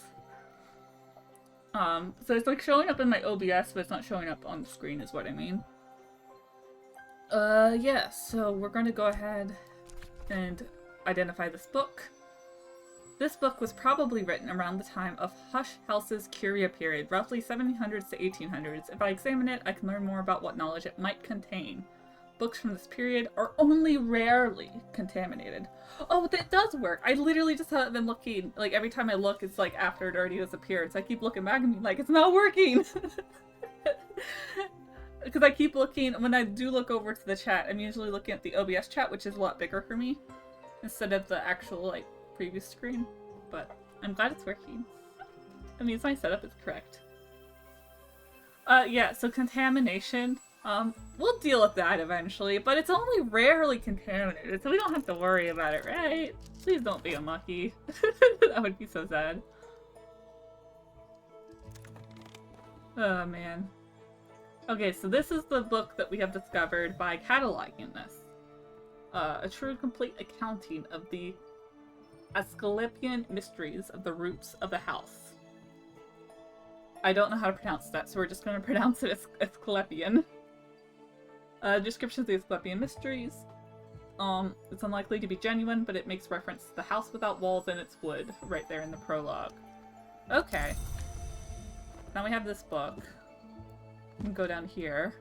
So it's like showing up in my OBS, but it's not showing up on the screen is what I mean. Yeah, so we're gonna go ahead and identify this book. This book was probably written around the time of Hush House's Curia period, roughly 1700s to 1800s. If I examine it, I can learn more about what knowledge it might contain. Books from this period are only rarely contaminated. Oh, that does work! I literally just have been looking, like, every time I look, it's like after it already disappeared, so I keep looking back and being like, it's not working! Because I keep looking, when I do look over to the chat, I'm usually looking at the OBS chat, which is a lot bigger for me, instead of the actual, like, previous screen. But I'm glad it's working. That means my setup is correct. Yeah, so contamination. We'll deal with that eventually, but it's only rarely contaminated, so we don't have to worry about it, right? Please don't be a mucky. That would be so sad. Oh, man. Okay, so this is the book that we have discovered by cataloging this. A true complete accounting of the Asclepian mysteries of the roots of the house. I don't know how to pronounce that, so we're just going to pronounce it as Asclepian. Description of the Asclepian mysteries. It's unlikely to be genuine, but it makes reference to the house without walls and its wood, right there in the prologue. Okay. Now we have this book. We can go down here.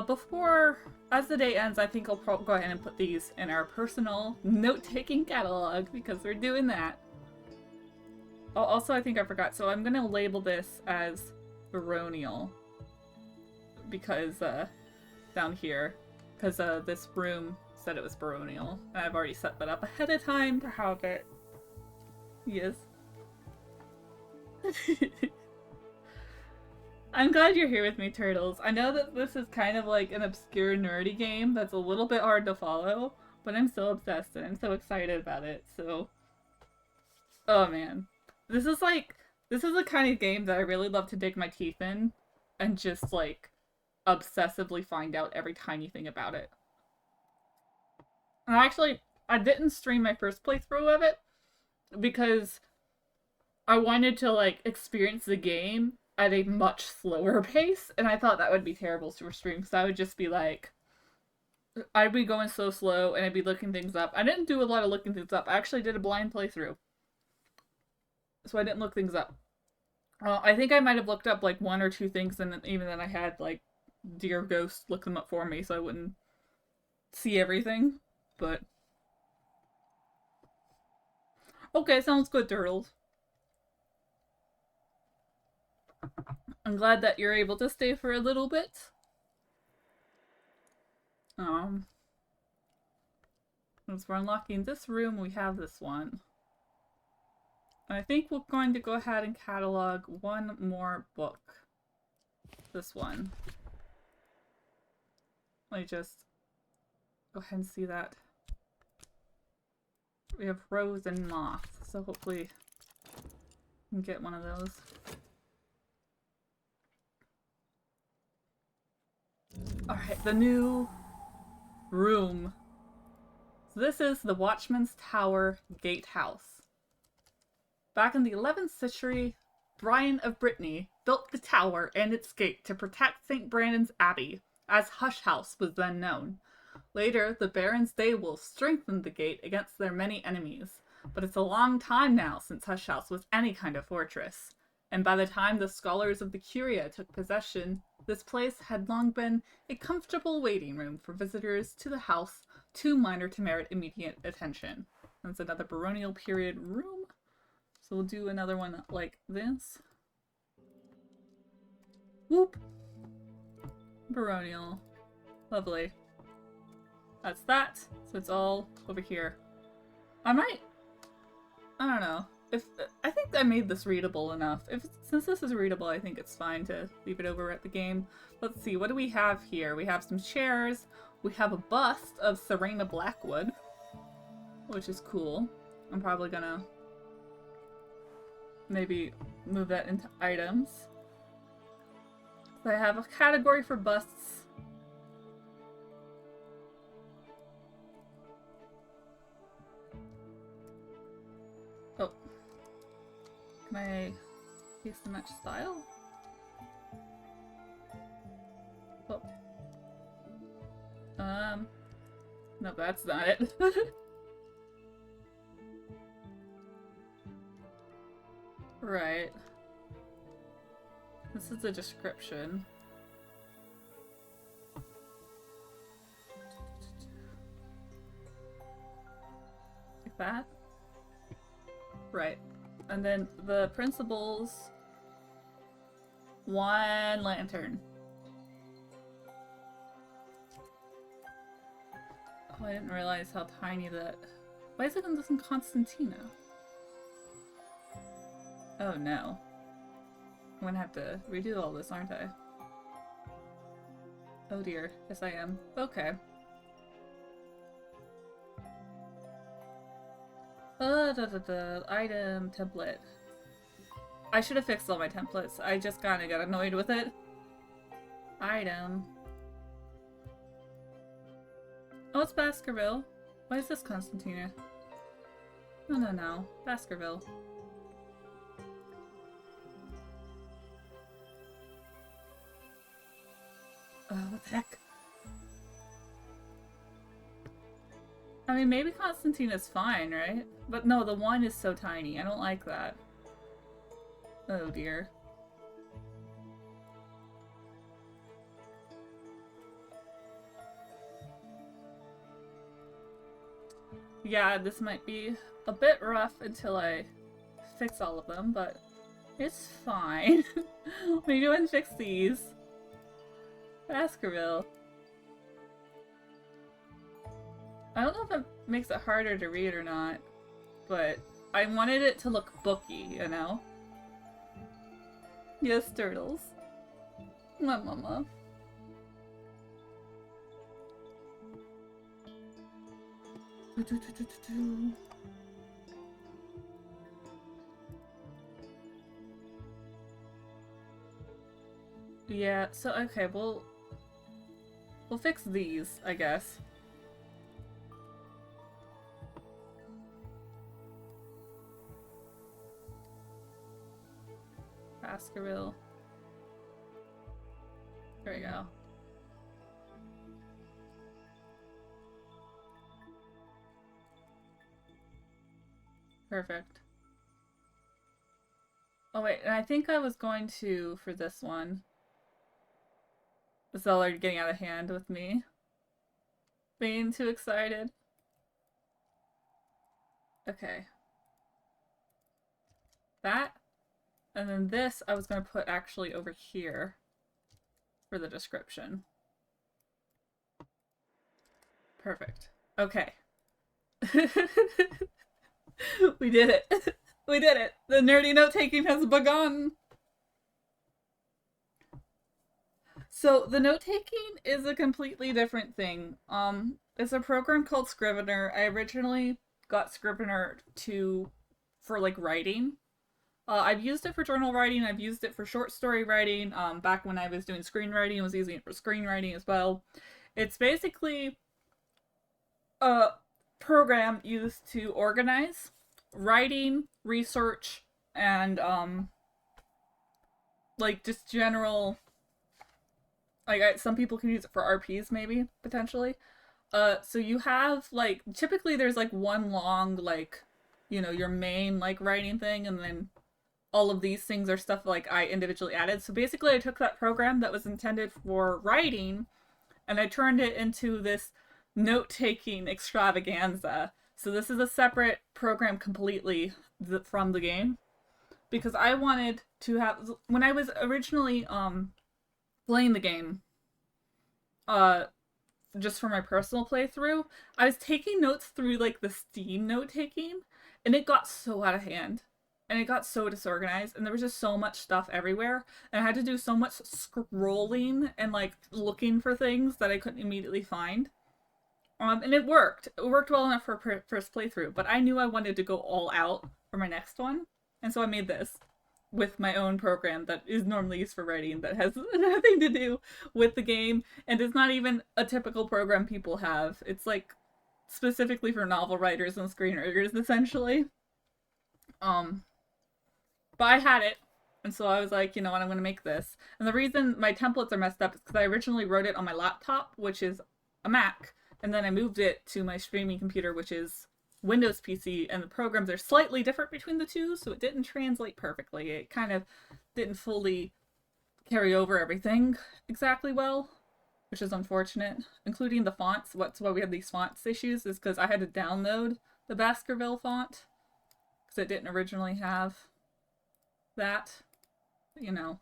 Before, as the day ends, I think I'll go ahead and put these in our personal note-taking catalog, because we're doing that. Oh, also, I think I forgot, so I'm gonna label this as baronial. Because, down here. Because, this room said it was baronial. And I've already set that up ahead of time to have it. Yes. I'm glad you're here with me, Turtles. I know that this is kind of like an obscure, nerdy game that's a little bit hard to follow, but I'm so obsessed and I'm so excited about it, so... Oh, man. This is the kind of game that I really love to dig my teeth in and just, like, obsessively find out every tiny thing about it. And actually, I didn't stream my first playthrough of it because I wanted to, like, experience the game at a much slower pace, and I thought that would be terrible to stream, because I would just be like, I'd be going so slow, and I'd be looking things up. I didn't do a lot of looking things up. I actually did a blind playthrough, so I didn't look things up. I think I might have looked up, like, one or two things, and even then I had, like, Dear Ghost look them up for me, so I wouldn't see everything, but... Okay, sounds good, Turtles. I'm glad that you're able to stay for a little bit. As we're unlocking this room, we have this one. I think we're going to go ahead and catalog one more book. This one. Let me just go ahead and see that. We have Rose and Moth, so hopefully we can get one of those. Alright, the new room. So this is the Watchman's Tower Gatehouse. Back in the 11th century, Brian of Brittany built the tower and its gate to protect St. Brandon's Abbey, as Hush House was then known. Later, the Barons Daywolf strengthened the gate against their many enemies, but it's a long time now since Hush House was any kind of fortress. And by the time the scholars of the Curia took possession, this place had long been a comfortable waiting room for visitors to the house too minor to merit immediate attention. That's another baronial period room. So we'll do another one like this. Whoop! Baronial. Lovely. That's that. So it's all over here. I don't know. I think I made this readable enough. Since this is readable, I think it's fine to leave it over at the game. Let's see, what do we have here? We have some chairs. We have a bust of Serena Blackwood, which is cool. I'm probably gonna maybe move that into items. So I have a category for busts. Oh. Can I paste and match style? Oh. No, that's not it. Right. This is the description. Like that? Right. And then the principals, 1 lantern. Oh, I didn't realize how tiny that... Why is it in this in Constantina? Oh no. I'm gonna have to redo all this, aren't I? Oh dear. Yes I am. Okay. Item template. I should have fixed all my templates. I just kinda got annoyed with it. Item. Oh, it's Baskerville. Why is this Constantina? No. Baskerville. Oh, what the heck? I mean, maybe Constantina's fine, right? But no, the 1 is so tiny. I don't like that. Oh dear. Yeah, this might be a bit rough until I fix all of them, but it's fine. Let me go and fix these. Baskerville. I don't know if it makes it harder to read or not, but I wanted it to look booky, you know? Yes, turtles. My mama. Yeah, so okay, we'll fix these, I guess. Baskerville. There we go. Perfect. Oh wait, and I think I was going to, for this one, the seller getting out of hand with me. Being too excited. Okay. That. And then this I was going to put actually over here for the description. Perfect. Okay. We did it. We did it. The nerdy note-taking has begun. So the note-taking is a completely different thing. It's a program called Scrivener. I originally got Scrivener for like writing. I've used it for journal writing. I've used it for short story writing. Back when I was doing screenwriting, I was using it for screenwriting as well. It's basically a program used to organize writing, research, and like just general Like, some people can use it for RPs, maybe, potentially. So you have, like, typically there's, like, one long, like, you know, your main, like, writing thing, and then all of these things are stuff, like, I individually added. So basically I took that program that was intended for writing, and I turned it into this note-taking extravaganza. So this is a separate program completely from the game, because I wanted to have, when I was originally, playing the game, uh, just for my personal playthrough, I was taking notes through like the Steam note taking, and it got so out of hand. And it got so disorganized, and there was just so much stuff everywhere, and I had to do so much scrolling and like looking for things that I couldn't immediately find. And it worked. It worked well enough for first playthrough, but I knew I wanted to go all out for my next one, and so I made this with my own program that is normally used for writing that has nothing to do with the game, and it's not even a typical program people have. It's like specifically for novel writers and screenwriters, essentially. But I had it, and so I was like, you know what, I'm going to make this. And the reason my templates are messed up is because I originally wrote it on my laptop, which is a Mac, and then I moved it to my streaming computer, which is Windows PC, and the programs are slightly different between the two, so it didn't translate perfectly. It kind of didn't fully carry over everything exactly well, which is unfortunate, including the fonts. That's why we have these fonts issues, is because I had to download the Baskerville font, because it didn't originally have that, you know.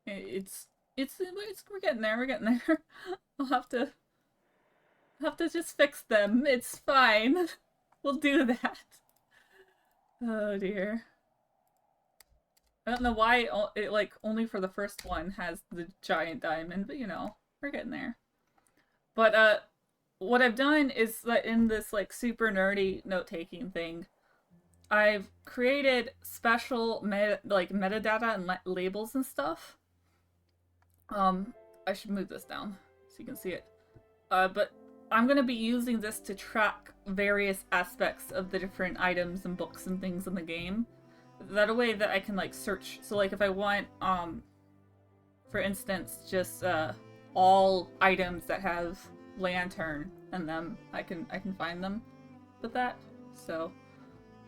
It's we're getting there. We're getting there. I'll have to just fix them. It's fine. We'll do that. Oh dear. I don't know why it like only for the first one has the giant diamond, but you know, we're getting there. But what I've done is that in this like super nerdy note-taking thing, I've created special metadata and labels and stuff. I should move this down so you can see it. But I'm going to be using this to track various aspects of the different items and books and things in the game. That a way that I can like search. So like if I want, for instance, just all items that have lantern in them, I can find them with that. So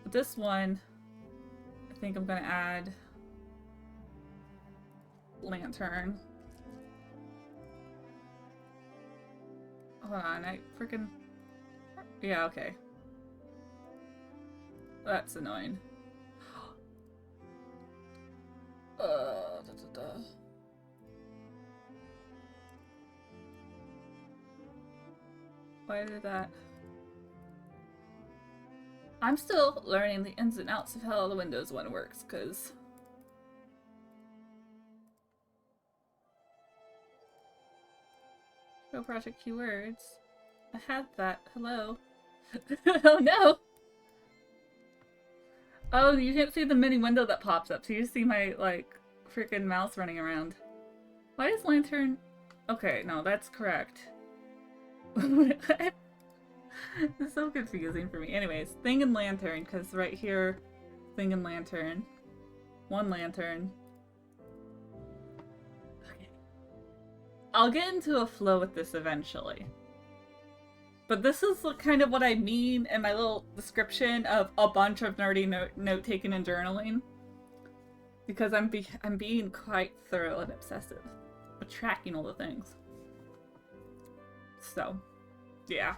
with this one, I think I'm going to add lantern. Hold on, I freaking... Yeah, okay. That's annoying. Why did that... I'm still learning the ins and outs of how the Windows one works, because... Show project keywords. I had that. Hello. Oh no! Oh, you can't see the mini window that pops up, so you see my, like, freaking mouse running around. Why is lantern... Okay, no, that's correct. It's so confusing for me. Anyways, thing and lantern, because right here, thing and lantern. One lantern. I'll get into a flow with this eventually. But this is kind of what I mean in my little description of a bunch of nerdy note-taking and journaling. Because I'm being quite thorough and obsessive with tracking all the things. So, yeah.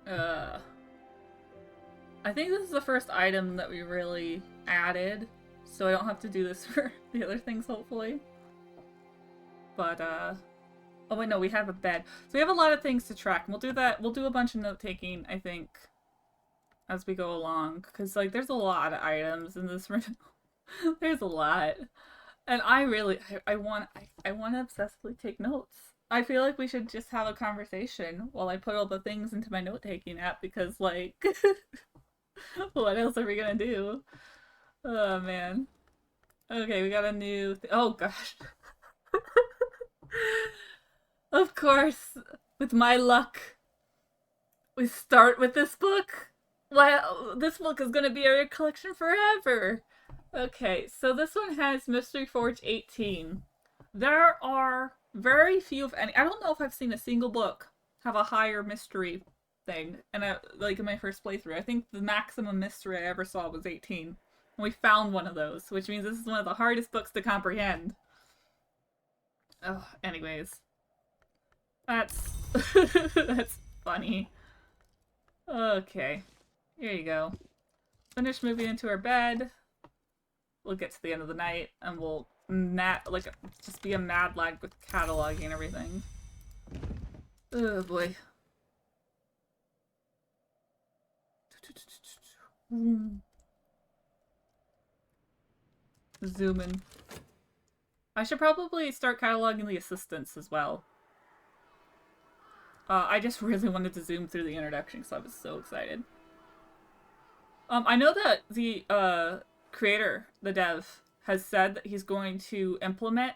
I think this is the first item that we really added. So I don't have to do this for the other things, hopefully. But, oh wait, no, we have a bed. So we have a lot of things to track. And we'll do that. We'll do a bunch of note-taking, I think, as we go along. Because, like, there's a lot of items in this room. There's a lot. And I really, I want to obsessively take notes. I feel like we should just have a conversation while I put all the things into my note-taking app. Because, like, what else are we gonna do? Oh, man. Okay, we got a new... Oh, gosh. Of course, with my luck, we start with this book. Well, this book is going to be our collection forever. Okay, so this one has Mystery Forge 18. There are very few, if any. I don't know if I've seen a single book have a higher mystery thing. And like in my first playthrough, I think the maximum mystery I ever saw was 18. And we found one of those, which means this is one of the hardest books to comprehend. Oh, anyways. That's that's funny. Okay. Here you go. Finish moving into our bed. We'll get to the end of the night and we'll just be a mad lag with cataloging and everything. Oh boy. Zoom in. I should probably start cataloging the assistants as well. I just really wanted to zoom through the introduction because I was so excited. I know that the creator, the dev, has said that he's going to implement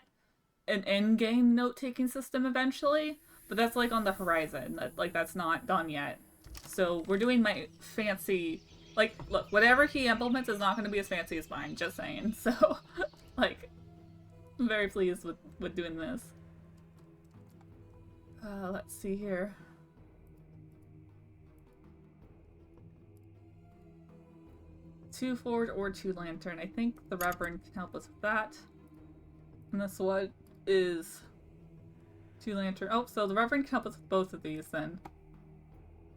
an in-game note-taking system eventually, but that's like on the horizon. That's not done yet. So we're doing my fancy, like, look, whatever he implements is not going to be as fancy as mine, just saying. So, like, I'm very pleased with doing this. Let's see here. Two forward or two lantern. I think the Reverend can help us with that. And this one is two lantern. Oh, so the Reverend can help us with both of these then.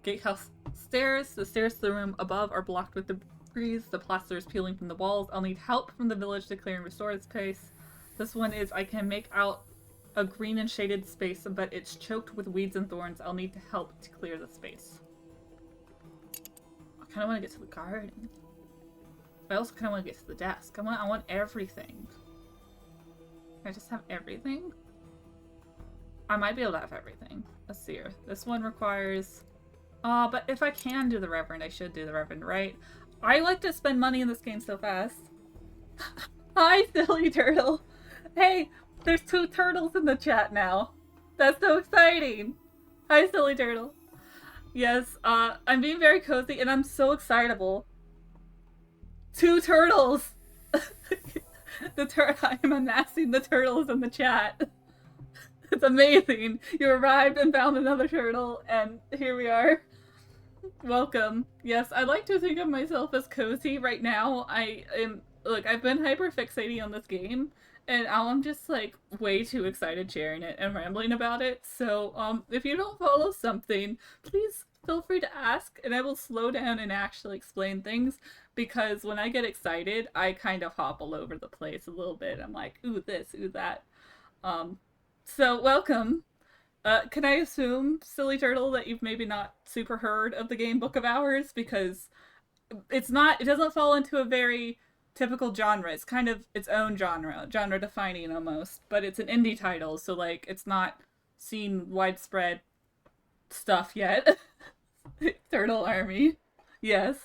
Gatehouse stairs. The stairs to the room above are blocked with debris. The plaster is peeling from the walls. I'll need help from the village to clear and restore this place. This one is I can make out a green and shaded space, but it's choked with weeds and thorns. I'll need to help to clear the space. I kind of want to get to the garden. I also kind of want to get to the desk. I want everything. Can I just have everything? I might be able to have everything. Let's see here. This one requires... but if I can do the Reverend, I should do the Reverend, right? I like to spend money in this game so fast. Hi, silly turtle. Hey, there's 2 turtles in the chat now. That's so exciting. Hi, silly turtle. Yes, I'm being very cozy and I'm so excitable. 2 turtles! I am amassing the turtles in the chat. It's amazing. You arrived and found another turtle, and here we are. Welcome. Yes, I like to think of myself as cozy right now. Look, I've been hyper fixating on this game, and now I'm just, like, way too excited sharing it and rambling about it. So, if you don't follow something, please feel free to ask, and I will slow down and actually explain things, because when I get excited, I kind of hop all over the place a little bit. I'm like, ooh this, ooh that. So welcome. Can I assume, Silly Turtle, that you've maybe not super heard of the game Book of Hours? Because it doesn't fall into a very typical genre. It's kind of its own genre defining almost, but it's an indie title, so like it's not seen widespread stuff yet. Turtle Army. Yes.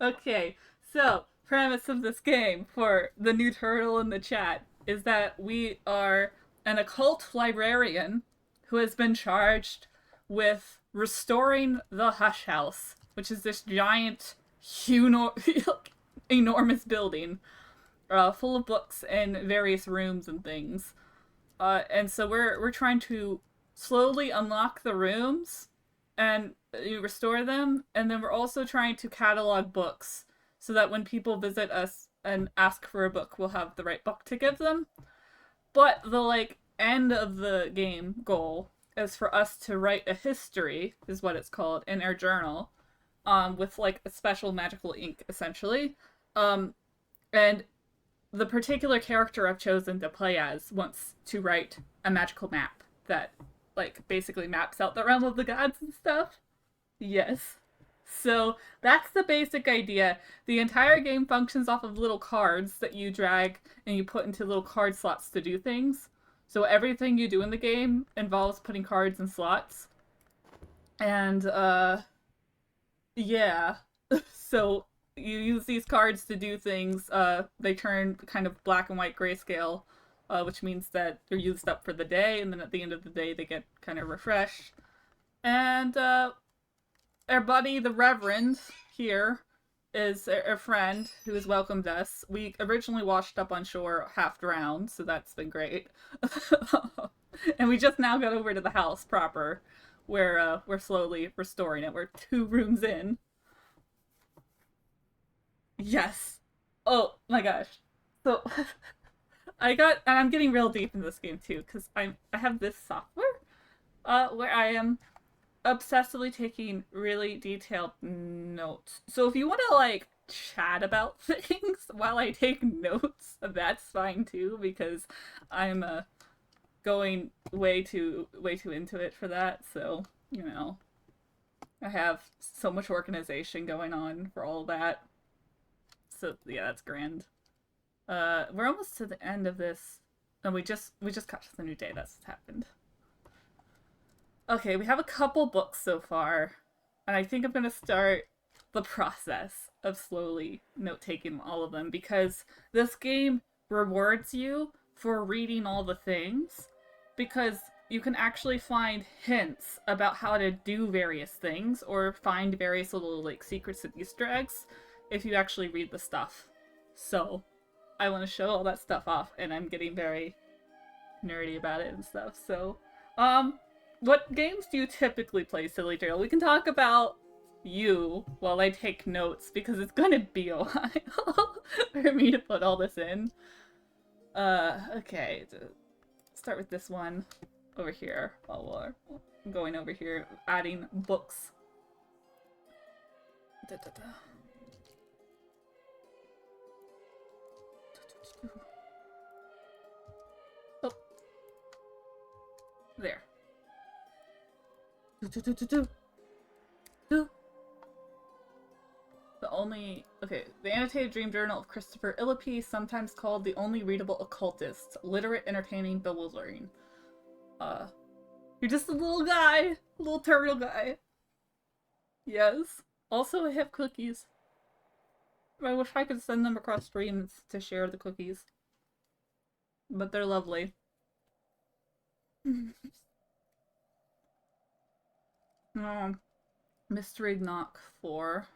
Okay, so premise of this game for the new turtle in the chat is that we are an occult librarian who has been charged with restoring the Hush House, which is this giant, enormous building full of books and various rooms and things. And so we're trying to slowly unlock the rooms and restore them, and then we're also trying to catalog books so that when people visit us and ask for a book, we'll have the right book to give them. But the, like, end of the game goal is for us to write a history, is what it's called, in our journal, with, like, a special magical ink, essentially. And the particular character I've chosen to play as wants to write a magical map that, like, basically maps out the realm of the gods and stuff. Yes. So that's the basic idea. The entire game functions off of little cards that you drag and you put into little card slots to do things. So everything you do in the game involves putting cards in slots. And, yeah. So you use these cards to do things. They turn kind of black and white grayscale, which means that they're used up for the day, and then at the end of the day they get kind of refreshed. And, our buddy, the Reverend, here, is a friend who has welcomed us. We originally washed up on shore half drowned, so that's been great. And we just now got over to the house proper, where we're slowly restoring it. We're 2 rooms in. Yes. Oh my gosh. So and I'm getting real deep in this game too, because I have this software, where I am obsessively taking really detailed notes. So if you want to like chat about things while I take notes, that's fine too, because I'm going way too into it for that. So, you know, I have so much organization going on for all that. So yeah, that's grand. We're almost to the end of this, and we just got to the new day. That's what's happened. Okay, we have a couple books so far, and I think I'm gonna start the process of slowly note taking all of them, because this game rewards you for reading all the things, because you can actually find hints about how to do various things or find various little like secrets and Easter eggs if you actually read the stuff. So I want to show all that stuff off, and I'm getting very nerdy about it and stuff. So, what games do you typically play, Silly Turtle? We can talk about you while I take notes, because it's gonna be a while for me to put all this in. Okay, start with this one over here while we're going over here, adding books. Da, da, da. Oh. There. The Annotated Dream Journal of Christopher Illipy, sometimes called the only readable occultist. Literate, entertaining, bewildering. You're just a little guy. A little turtle guy. Yes. Also, I have cookies. I wish I could send them across streams to share the cookies. But they're lovely. Mystery Knock 4.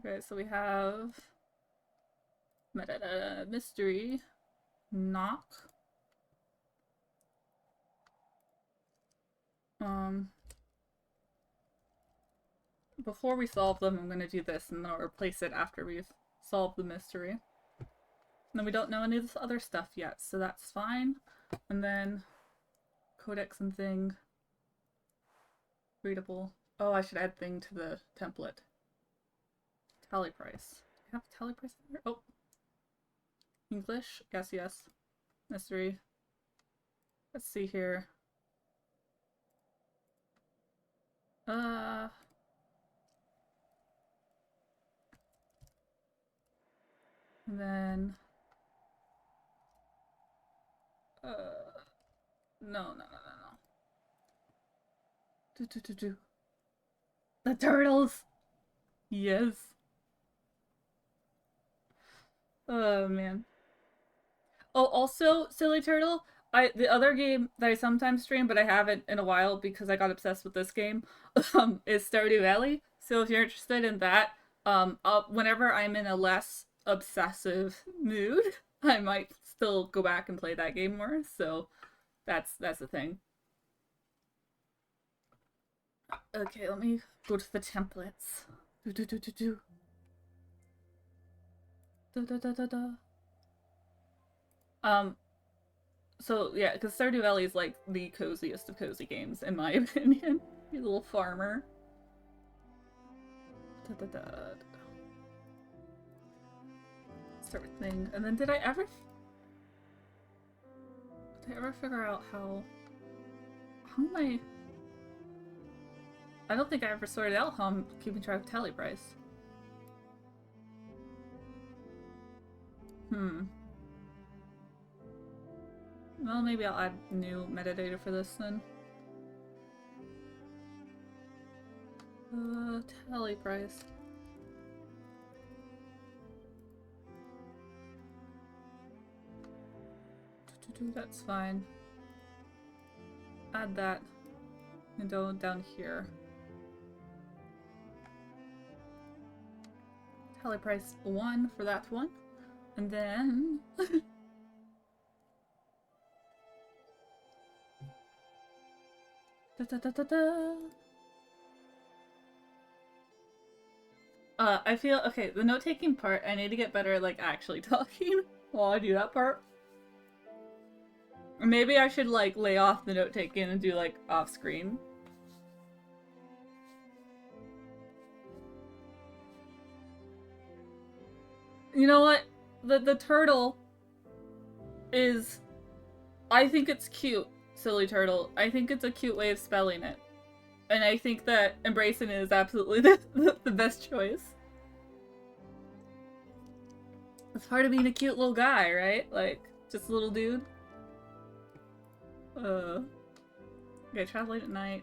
Okay, so we have Mystery Knock. Before we solve them, I'm gonna do this, and then I'll replace it after we've solved the mystery. And then we don't know any of this other stuff yet, so that's fine. And then codex and thing. Readable. Oh, I should add thing to the template. Tally price. Do you have tally price in there? Oh. English? Yes, yes. Mystery. Let's see here. And then... No. The turtles! Yes. Oh, man. Oh, also, Silly Turtle, the other game that I sometimes stream, but I haven't in a while because I got obsessed with this game, is Stardew Valley. So if you're interested in that, whenever I'm in a less obsessive mood, I might still go back and play that game more. So that's the thing. Okay, let me go to the templates. So yeah, because Stardew Valley is like the coziest of cozy games, in my opinion. You little farmer. Start with thing. And then did I ever figure out how am I don't think I ever sorted out how I'm keeping track of tally price. Well, maybe I'll add new metadata for this then. Tally price. That's fine. Add that and go down here. Tally price 1 for that one. And then... da, da, da, da, da. I feel... Okay, the note-taking part, I need to get better at, like, actually talking while I do that part. Or maybe I should, like, lay off the note-taking and do, like, off-screen. You know what? The turtle is... I think it's cute, silly turtle. I think it's a cute way of spelling it. And I think that embracing it is absolutely the best choice. It's part of being a cute little guy, right? Like, just a little dude. Okay, travel late at night.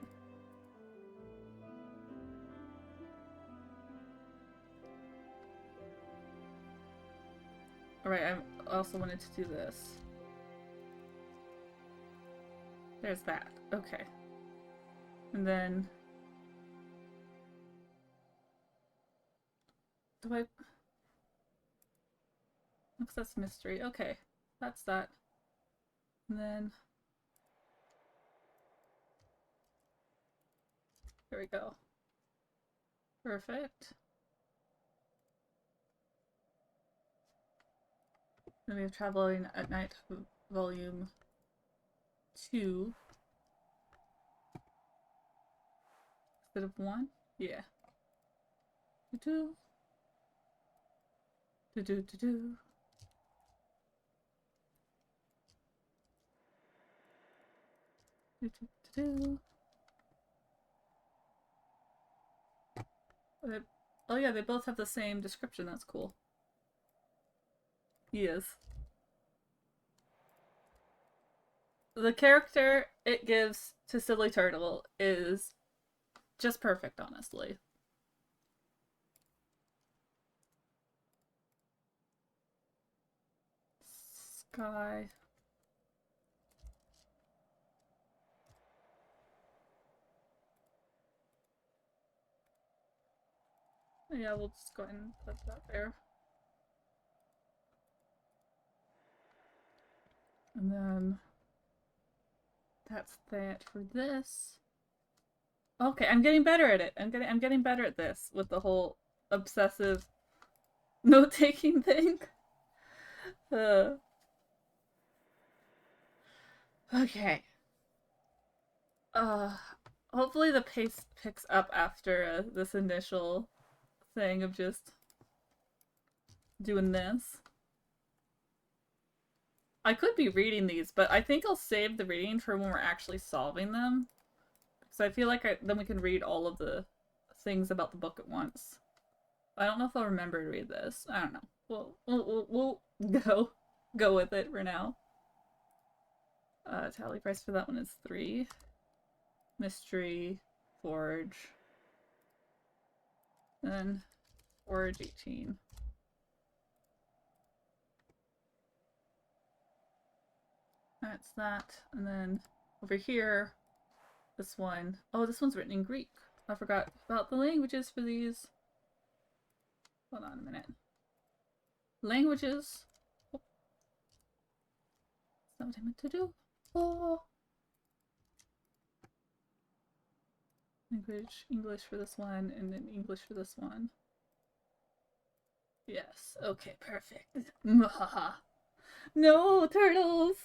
Alright, I also wanted to do this. There's that. Okay. And then... do I... looks that's mystery. Okay. That's that. And then... there we go. Perfect. Then we have Traveling at Night, Volume 2. Instead of 1? Yeah. Do-do. Do-do-do-do. Do-do-do-do. Oh yeah, they both have the same description, that's cool. Yes. The character it gives to Silly Turtle is just perfect, honestly. Sky. Yeah, we'll just go ahead and put that there. And then that's that for this. Okay, I'm getting better at it. I'm getting better at this with the whole obsessive note-taking thing. Okay. Hopefully the pace picks up after this initial thing of just doing this. I could be reading these, but I think I'll save the reading for when we're actually solving them. Because I feel like then we can read all of the things about the book at once. I don't know if I'll remember to read this. I don't know. We'll go with it for now. Tally price for that one is 3. Mystery, Forge. Then Forge 18. That's that. And then over here, this one. Oh, this one's written in Greek. I forgot about the languages for these. Hold on a minute. Languages. Oh. That's not what I meant to do. Oh. Language, English for this one, and then English for this one. Yes. Okay, perfect. No, turtles!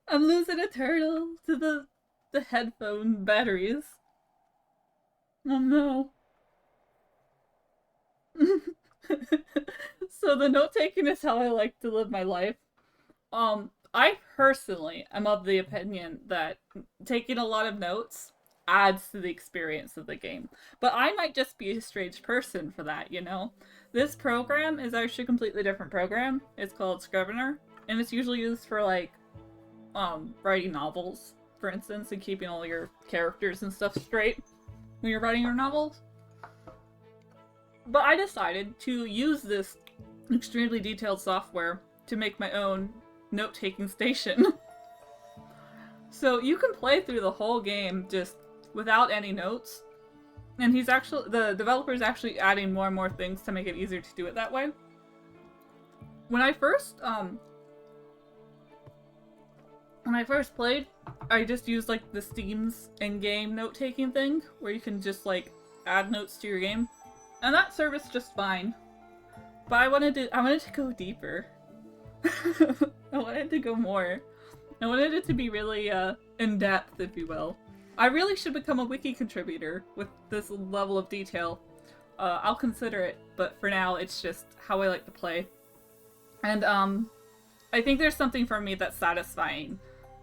I'm losing a turtle to the headphone batteries. Oh no. So the note-taking is how I like to live my life. I personally am of the opinion that taking a lot of notes adds to the experience of the game. But I might just be a strange person for that, you know? This program is actually a completely different program. It's called Scrivener, and it's usually used for, like, writing novels, for instance, and keeping all your characters and stuff straight when you're writing your novels. But I decided to use this extremely detailed software to make my own note-taking station. So you can play through the whole game just without any notes, And he's actually, the developer's actually adding more and more things to make it easier to do it that way. When I first played, I just used like the Steam's in-game note-taking thing, where you can just like add notes to your game. And that served just fine. But I wanted to go deeper. I wanted to go more. I wanted it to be really in-depth, if you will. I really should become a wiki contributor with this level of detail. I'll consider it, but for now it's just how I like to play. And I think there's something for me that's satisfying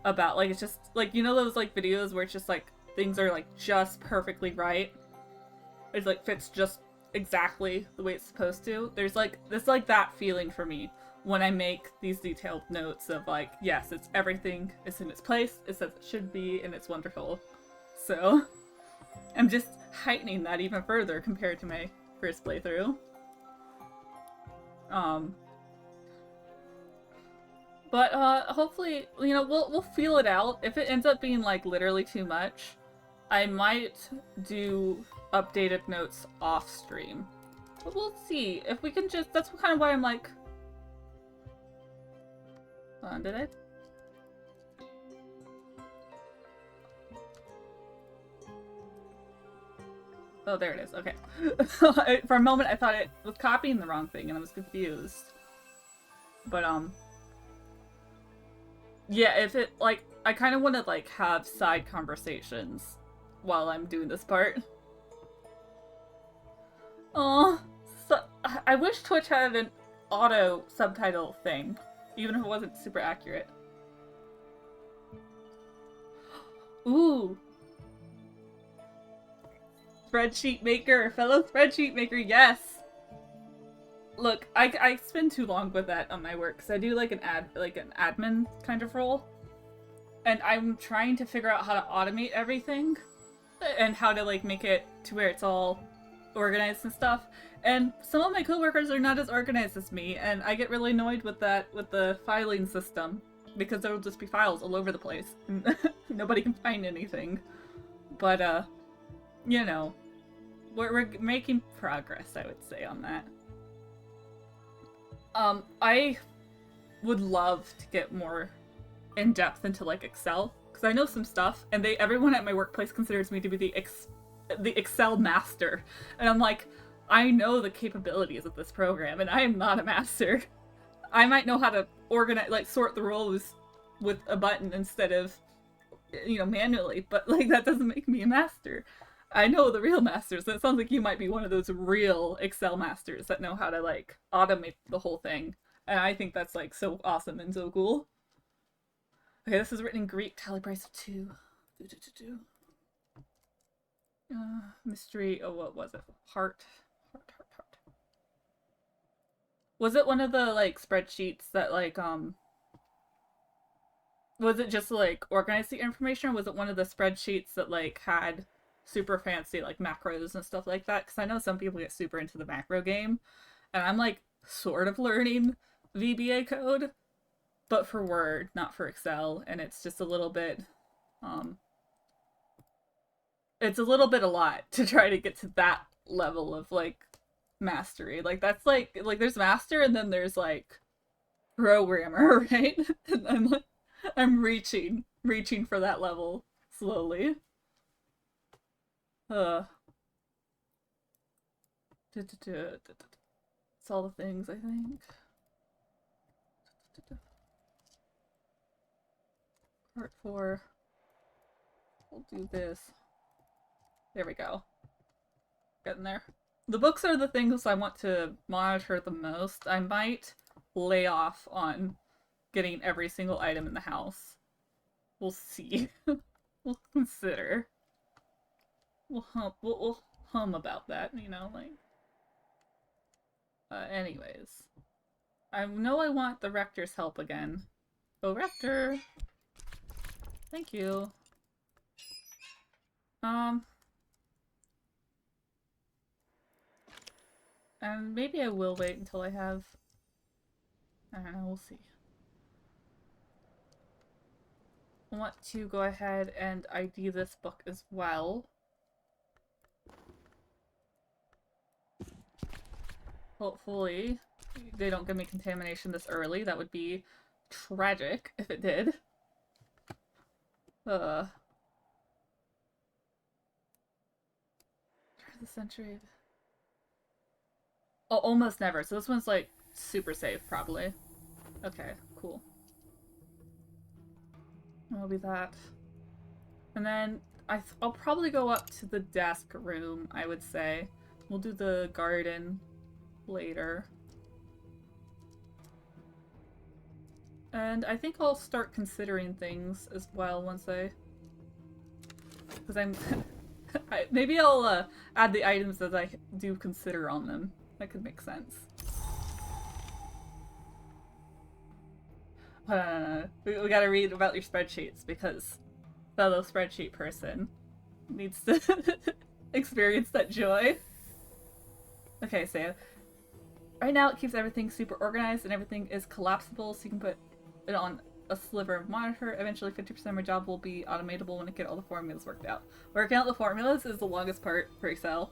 about, like, it's just, like, you know those, like, videos where it's just, like, things are, like, just perfectly right? It, like, fits just exactly the way it's supposed to. There's, like, that feeling for me when I make these detailed notes of, like, yes, it's everything is in its place, it's as it should be, and it's wonderful. So, I'm just heightening that even further compared to my first playthrough. But hopefully, you know, we'll feel it out. If it ends up being like literally too much, I might do updated notes off stream. But we'll see if we can just. That's kind of why I'm like. Hold on, did I? Oh, there it is. Okay. For a moment, I thought it was copying the wrong thing, and I was confused. But yeah, if it, like, I kind of want to, like, have side conversations while I'm doing this part. Oh, so, I wish Twitch had an auto subtitle thing, even if it wasn't super accurate. Ooh. Spreadsheet maker, fellow spreadsheet maker, yes! Look, I spend too long with that on my work, because I do like an admin kind of role. And I'm trying to figure out how to automate everything. And how to like make it to where it's all organized and stuff. And some of my coworkers are not as organized as me, and I get really annoyed with that, with the filing system. Because there will just be files all over the place. Nobody can find anything. But, you know, we're making progress, I would say, on that. I would love to get more in depth into like Excel, because I know some stuff, and everyone at my workplace considers me to be the Excel master, and I'm like, I know the capabilities of this program, and I am not a master. I might know how to organize, like, sort the rows with a button instead of, you know, manually, but like that doesn't make me a master. I know the real masters. It sounds like you might be one of those real Excel masters that know how to, like, automate the whole thing. And I think that's, like, so awesome and so cool. Okay, this is written in Greek, tally price of 2. Mystery, oh, what was it? Heart. Was it one of the, like, spreadsheets that, like, was it just, like, organize the information, or was it one of the spreadsheets that, like, had super fancy, like, macros and stuff like that? Because I know some people get super into the macro game, and I'm, like, sort of learning VBA code, but for Word, not for Excel, and it's just a little bit, it's a little bit a lot to try to get to that level of, like, mastery. Like, that's, like, there's master, and then there's, like, programmer, right? And I'm reaching for that level slowly. It's all the things, I think. Part 4. We'll do this. There we go. Getting there. The books are the things I want to monitor the most. I might lay off on getting every single item in the house. We'll see. We'll consider. We'll hum about that, you know, like. Anyways. I know I want the Rector's help again. Oh, Rector! Thank you. And maybe I will wait until I have... I don't know, we'll see. I want to go ahead and ID this book as well. Hopefully they don't give me contamination this early. That would be tragic if it did. Turn of the century. Oh, almost never. So this one's like super safe, probably. Okay, cool. That'll be that. And then I'll probably go up to the desk room, I would say. We'll do the garden later. And I think I'll start considering things as well once I... Because I'm... maybe I'll add the items that I do consider on them. That could make sense. We gotta read about your spreadsheets because fellow spreadsheet person needs to experience that joy. Okay, so right now it keeps everything super organized and everything is collapsible, so you can put it on a sliver of monitor. Eventually 50% of my job will be automatable when I get all the formulas worked out. Working out the formulas is the longest part for Excel,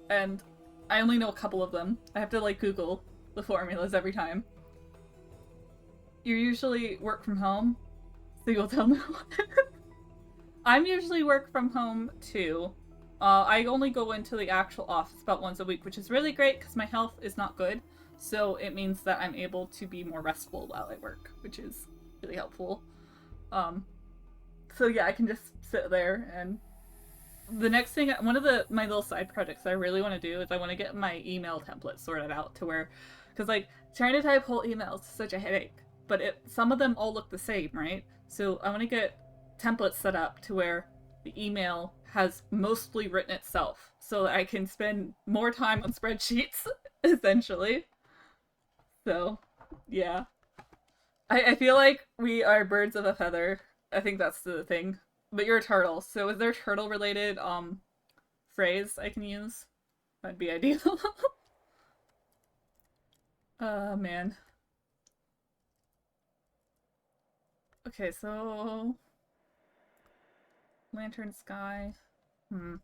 and I only know a couple of them. I have to like Google the formulas every time. You usually work from home, so you'll tell me. I'm usually work from home too. I only go into the actual office about once a week, which is really great because my health is not good. So it means that I'm able to be more restful while I work, which is really helpful. So yeah, I can just sit there, and the next thing, one of my little side projects I really want to do is I want to get my email template sorted out to where, because like trying to type whole emails is such a headache, but some of them all look the same, right? So I want to get templates set up to where the email has mostly written itself so that I can spend more time on spreadsheets, essentially. So, yeah. I feel like we are birds of a feather. I think that's the thing. But you're a turtle, so is there a turtle-related, phrase I can use? That'd be ideal. Man. Okay, so... Lantern sky. How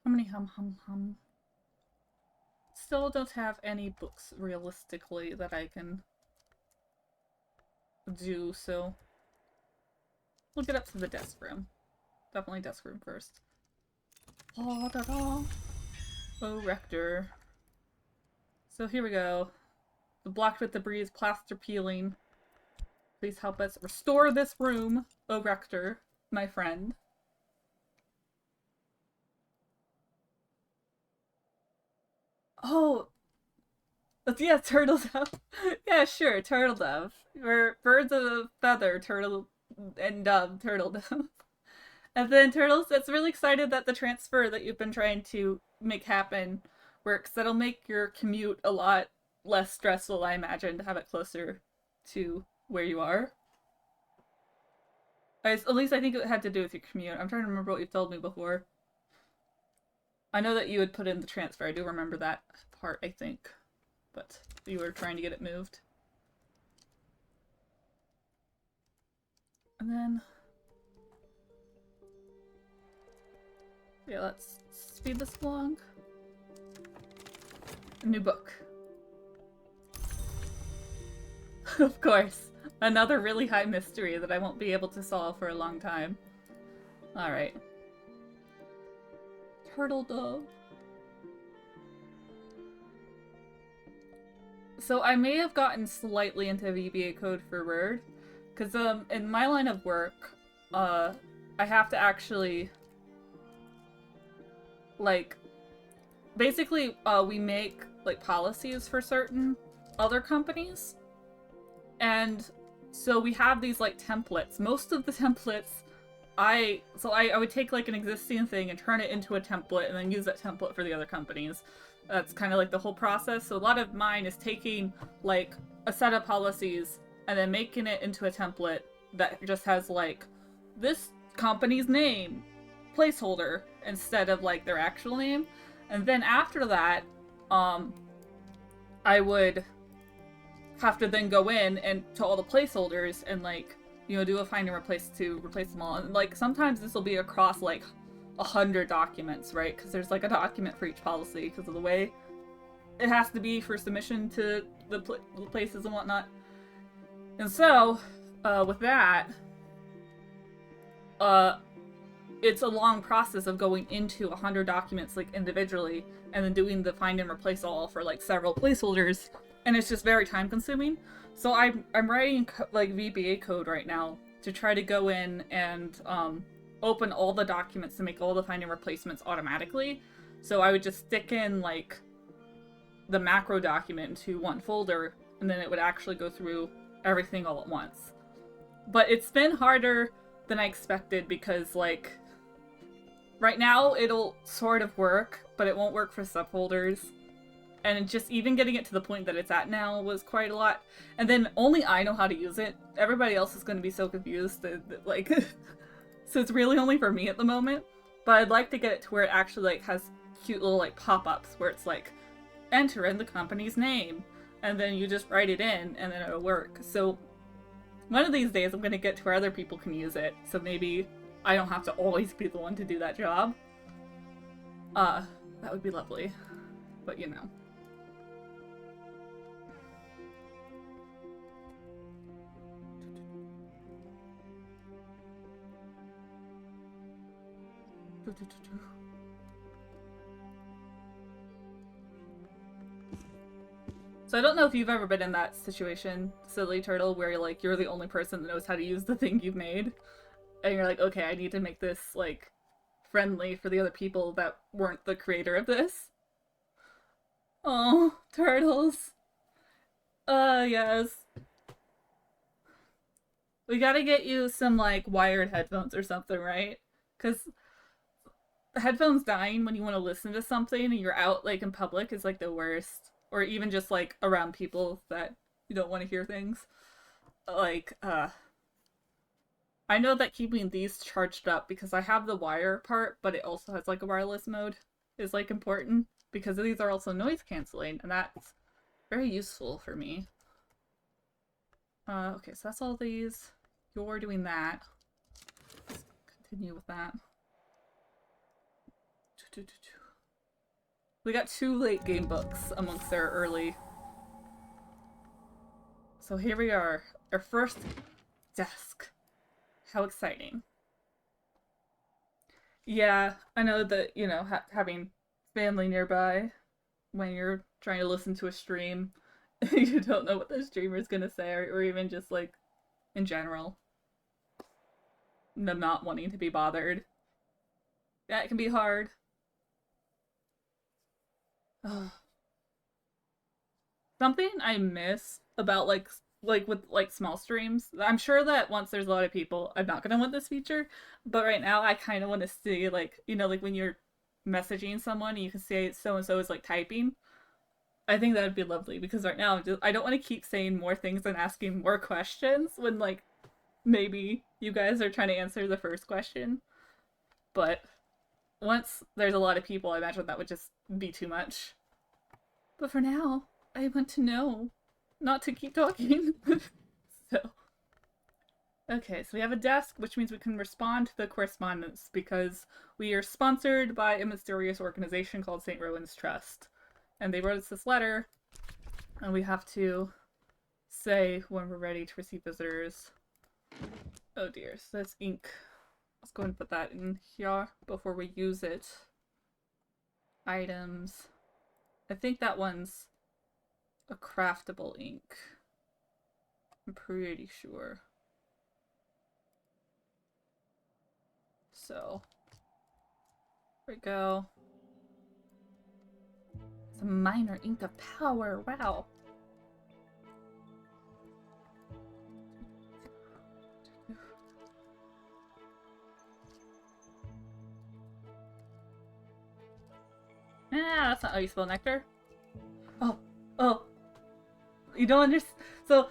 many hum? Still don't have any books, realistically, that I can do, so... We'll get up to the desk room. Definitely desk room first. Oh, da-da. Oh, Rector. So here we go. The blocked with debris is plaster peeling. Please help us restore this room, oh Rector, my friend. Oh! Yeah, turtle dove. Yeah, sure, turtle dove. We're birds of a feather, turtle and dove, turtle dove. And then turtles, it's really excited that the transfer that you've been trying to make happen works. That'll make your commute a lot less stressful, I imagine, to have it closer to where you are. At least I think it had to do with your commute. I'm trying to remember what you've told me before. I know that you had put in the transfer. I do remember that part, I think. But you were trying to get it moved. And then... yeah, let's speed this along. A new book. Of course. Another really high mystery that I won't be able to solve for a long time. Alright. Turtle dove. So I may have gotten slightly into VBA code for Word, because in my line of work, I have to actually, like, basically we make like policies for certain other companies, and so we have these like templates. Most of the templates, I would take like an existing thing and turn it into a template and then use that template for the other companies. That's kind of like the whole process. So a lot of mine is taking like a set of policies and then making it into a template that just has like this company's name, placeholder, instead of like their actual name. And then after that, I would have to then go in and to all the placeholders and like, you know, do a find and replace to replace them all. And like sometimes this will be across like 100 documents, right? Because there's like a document for each policy because of the way it has to be for submission to the places and whatnot. And so, with that, it's a long process of going into 100 documents like individually and then doing the find and replace all for like several placeholders, and it's just very time consuming. So I'm writing like VBA code right now to try to go in and open all the documents to make all the find and replacements automatically. So I would just stick in like the macro document into one folder, and then it would actually go through everything all at once. But it's been harder than I expected because like right now it'll sort of work, but it won't work for subfolders. And just even getting it to the point that it's at now was quite a lot. And then only I know how to use it. Everybody else is going to be so confused that like so it's really only for me at the moment. But I'd like to get it to where it actually like has cute little like pop-ups where it's like enter in the company's name, and then you just write it in and then it'll work. So one of these days I'm going to get to where other people can use it, so maybe I don't have to always be the one to do that job. That would be lovely. But you know. So I don't know if you've ever been in that situation, Silly Turtle, where like you're the only person that knows how to use the thing you've made. And you're like, okay, I need to make this like friendly for the other people that weren't the creator of this. Oh, turtles. Yes. We gotta get you some like wired headphones or something, right? Because the headphones dying when you want to listen to something and you're out like in public is like the worst. Or even just like around people that you don't want to hear things. Like, I know that keeping these charged up, because I have the wire part, but it also has like a wireless mode, is like important. Because these are also noise canceling, and that's very useful for me. Okay, so that's all these. You're doing that. Let's continue with that. We got 2 late game books amongst our early. So here we are, our first desk. How exciting. Yeah, I know that, you know, having family nearby when you're trying to listen to a stream, you don't know what the streamer's gonna say, or even just like in general. Them not wanting to be bothered. That can be hard. Something I miss about like with like small streams. I'm sure that once there's a lot of people, I'm not gonna want this feature. But right now, I kind of want to see like, you know, like when you're messaging someone and you can say so and so is like typing. I think that would be lovely, because right now I don't want to keep saying more things and asking more questions when like maybe you guys are trying to answer the first question. But once there's a lot of people, I imagine that would just be too much. But for now, I want to know, not to keep talking. So, okay, so we have a desk, which means we can respond to the correspondence, because we are sponsored by a mysterious organization called St. Rowan's Trust. And they wrote us this letter, and we have to say when we're ready to receive visitors. Oh dear, so that's ink. Let's go and put that in here before we use it. Items. I think that one's a craftable ink. I'm pretty sure. So, there we go. It's a minor ink of power. Wow. Ah, that's not how you spell nectar. Oh. You don't understand. So,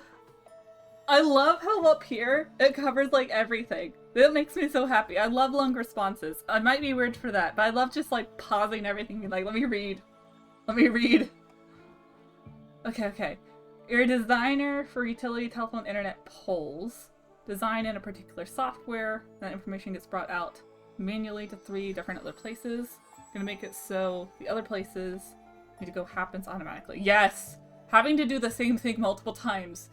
I love how up here it covers like everything. That makes me so happy. I love long responses. I might be weird for that, but I love just like pausing everything and like, let me read. Okay. You're a designer for utility telephone internet poles. Design in a particular software. That information gets brought out manually to 3 different other places. Gonna make it so the other places Need to go happens automatically. Yes! Having to do the same thing multiple times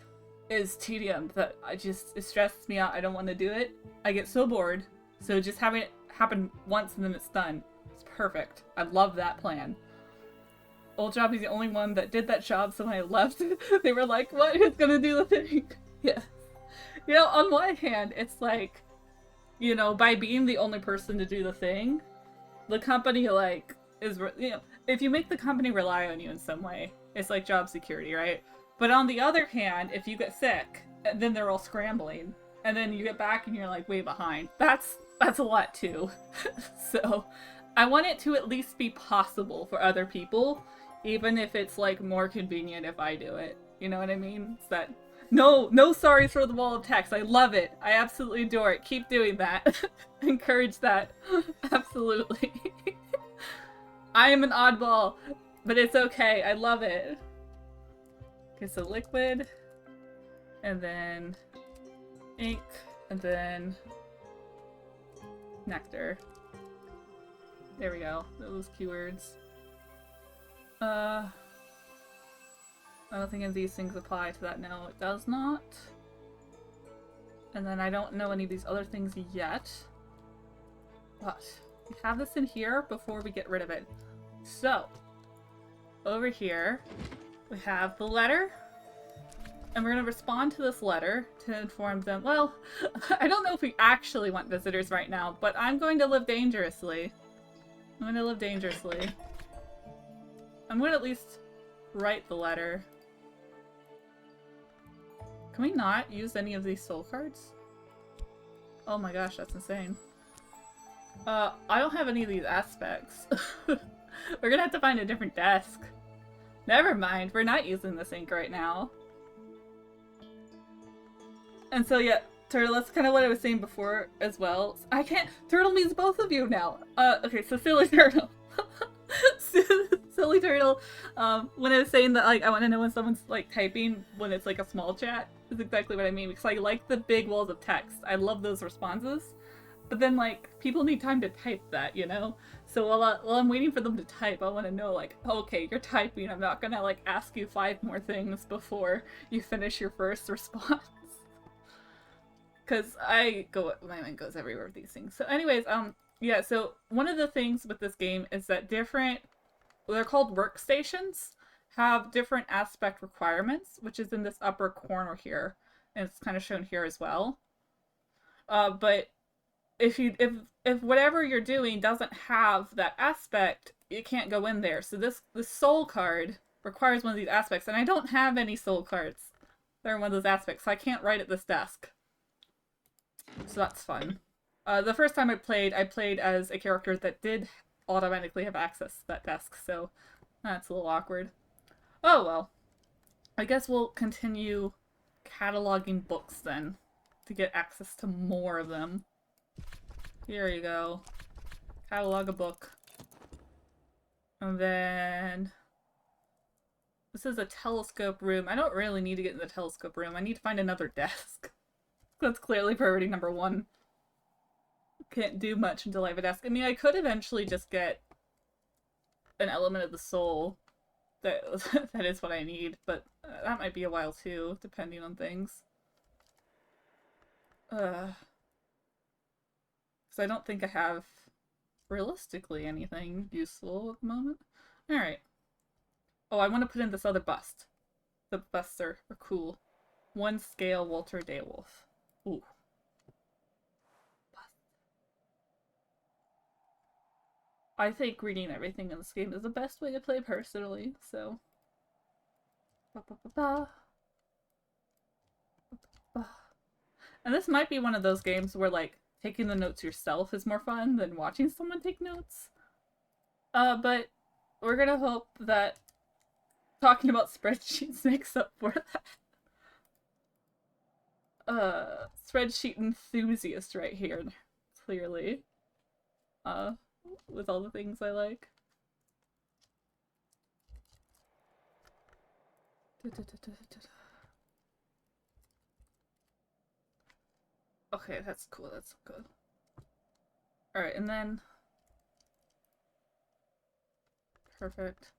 is tedium that it stresses me out. I don't want to do it. I get so bored. So just having it happen once and then it's done. It's perfect. I love that plan. Old job is the only one that did that job, so when I left, they were like, what? Who's gonna do the thing? Yeah. You know, on one hand, it's like, you know, by being the only person to do the thing, the company, like, is, you know, if you make the company rely on you in some way, it's like job security, right? But on the other hand, if you get sick, then they're all scrambling, and then you get back and you're like way behind. That's a lot too. So I want it to at least be possible for other people, even if it's like more convenient if I do it. You know what I mean? It's that no sorry for the wall of text. I love it. I absolutely adore it. Keep doing that. Encourage that. Absolutely. I am an oddball, but it's okay. I love it. Okay, so liquid, and then ink, and then nectar. There we go. Those keywords. I don't think any of these things apply to that. No, it does not. And then I don't know any of these other things yet. But we have this in here before we get rid of it. So, over here, we have the letter. And we're going to respond to this letter to inform them. Well, I don't know if we actually want visitors right now, but I'm going to live dangerously. I'm going to live dangerously. I'm going to at least write the letter. Can we not use any of these soul cards? Oh my gosh, that's insane. I don't have any of these aspects. We're gonna have to find a different desk. Never mind, we're not using this ink right now. And so yeah, Turtle, that's kind of what I was saying before as well. I can't- Turtle means both of you now! Okay, so Silly Turtle. Silly Turtle, when I was saying that, like, I want to know when someone's, like, typing when it's, like, a small chat, is exactly what I mean, because I like the big walls of text. I love those responses. But then, like, people need time to type that, you know? So while I'm waiting for them to type, I want to know, like, okay, you're typing, I'm not gonna, like, ask you 5 more things before you finish your first response. Because my mind goes everywhere with these things. So anyways, yeah, so one of the things with this game is that they're called workstations, have different aspect requirements, which is in this upper corner here, and it's kind of shown here as well. But if whatever you're doing doesn't have that aspect, it can't go in there. So this soul card requires one of these aspects, and I don't have any soul cards that are one of those aspects, so I can't write at this desk. So that's fun. The first time I played as a character that did automatically have access to that desk, so that's a little awkward. Oh well. I guess we'll continue cataloging books then, to get access to more of them. Here you go. Catalog a book. And then... this is a telescope room. I don't really need to get in the telescope room. I need to find another desk. That's clearly priority number 1. Can't do much until I have a desk. I mean, I could eventually just get an element of the soul. That is what I need, but that might be a while too, depending on things. Because I don't think I have, realistically, anything useful at the moment. Alright. Oh, I want to put in this other bust. The busts are cool. 1 scale Walter Daywolf. Ooh. I think reading everything in this game is the best way to play personally, so... And this might be one of those games where, like, taking the notes yourself is more fun than watching someone take notes. But we're gonna hope that talking about spreadsheets makes up for that. Spreadsheet enthusiast right here, clearly. With all the things I like. Okay, that's cool, that's good. Alright, and then... perfect.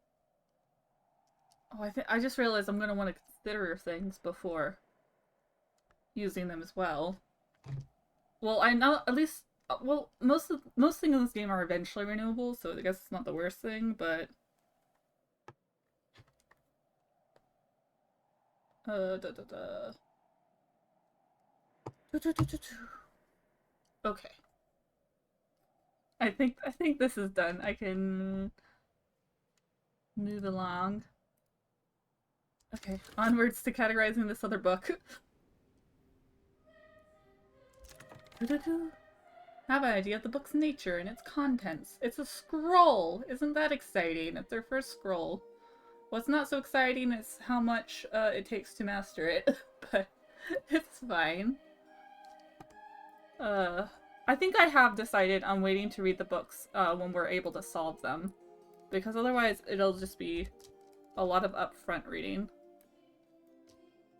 Oh, I just realized I'm gonna want to consider things before using them as well. Well, I know at least. Well, most things in this game are eventually renewable, so I guess it's not the worst thing. But da, da, da. Okay. I think this is done. I can move along. Okay, onwards to categorizing this other book. Have an idea of the book's nature and its contents. It's a scroll! Isn't that exciting? It's their first scroll. What's not so exciting is how much it takes to master it, but it's fine. I think I have decided on waiting to read the books when we're able to solve them, because otherwise it'll just be a lot of upfront reading.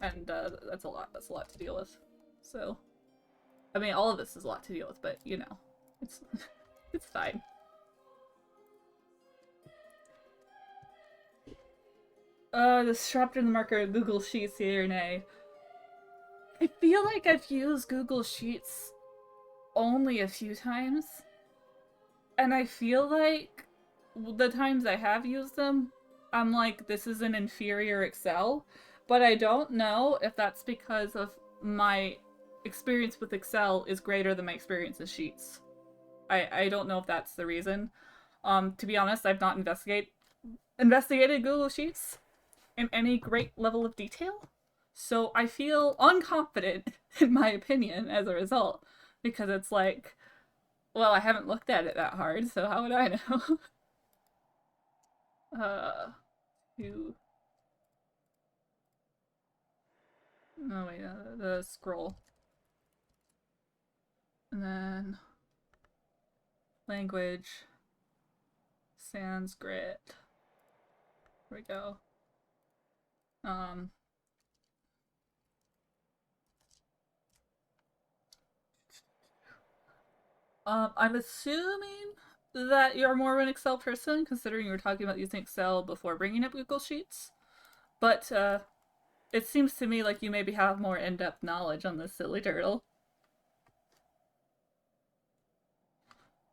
And that's a lot. That's a lot to deal with. So, I mean, all of this is a lot to deal with, but you know, it's it's fine. This chapter in the marker Google Sheets here, nay. I feel like I've used Google Sheets only a few times, and I feel like the times I have used them, I'm like, this is an inferior Excel, but I don't know if that's because of my experience with Excel is greater than my experience with Sheets. I don't know if that's the reason. To be honest, I've not investigated Google Sheets in any great level of detail, so I feel unconfident in my opinion as a result, because it's like, well, I haven't looked at it that hard, so how would I know? You. No, wait, the scroll. And then language, Sanskrit. Here we go. I'm assuming that you're more of an Excel person, considering you were talking about using Excel before bringing up Google Sheets. But, it seems to me like you maybe have more in-depth knowledge on this silly turtle.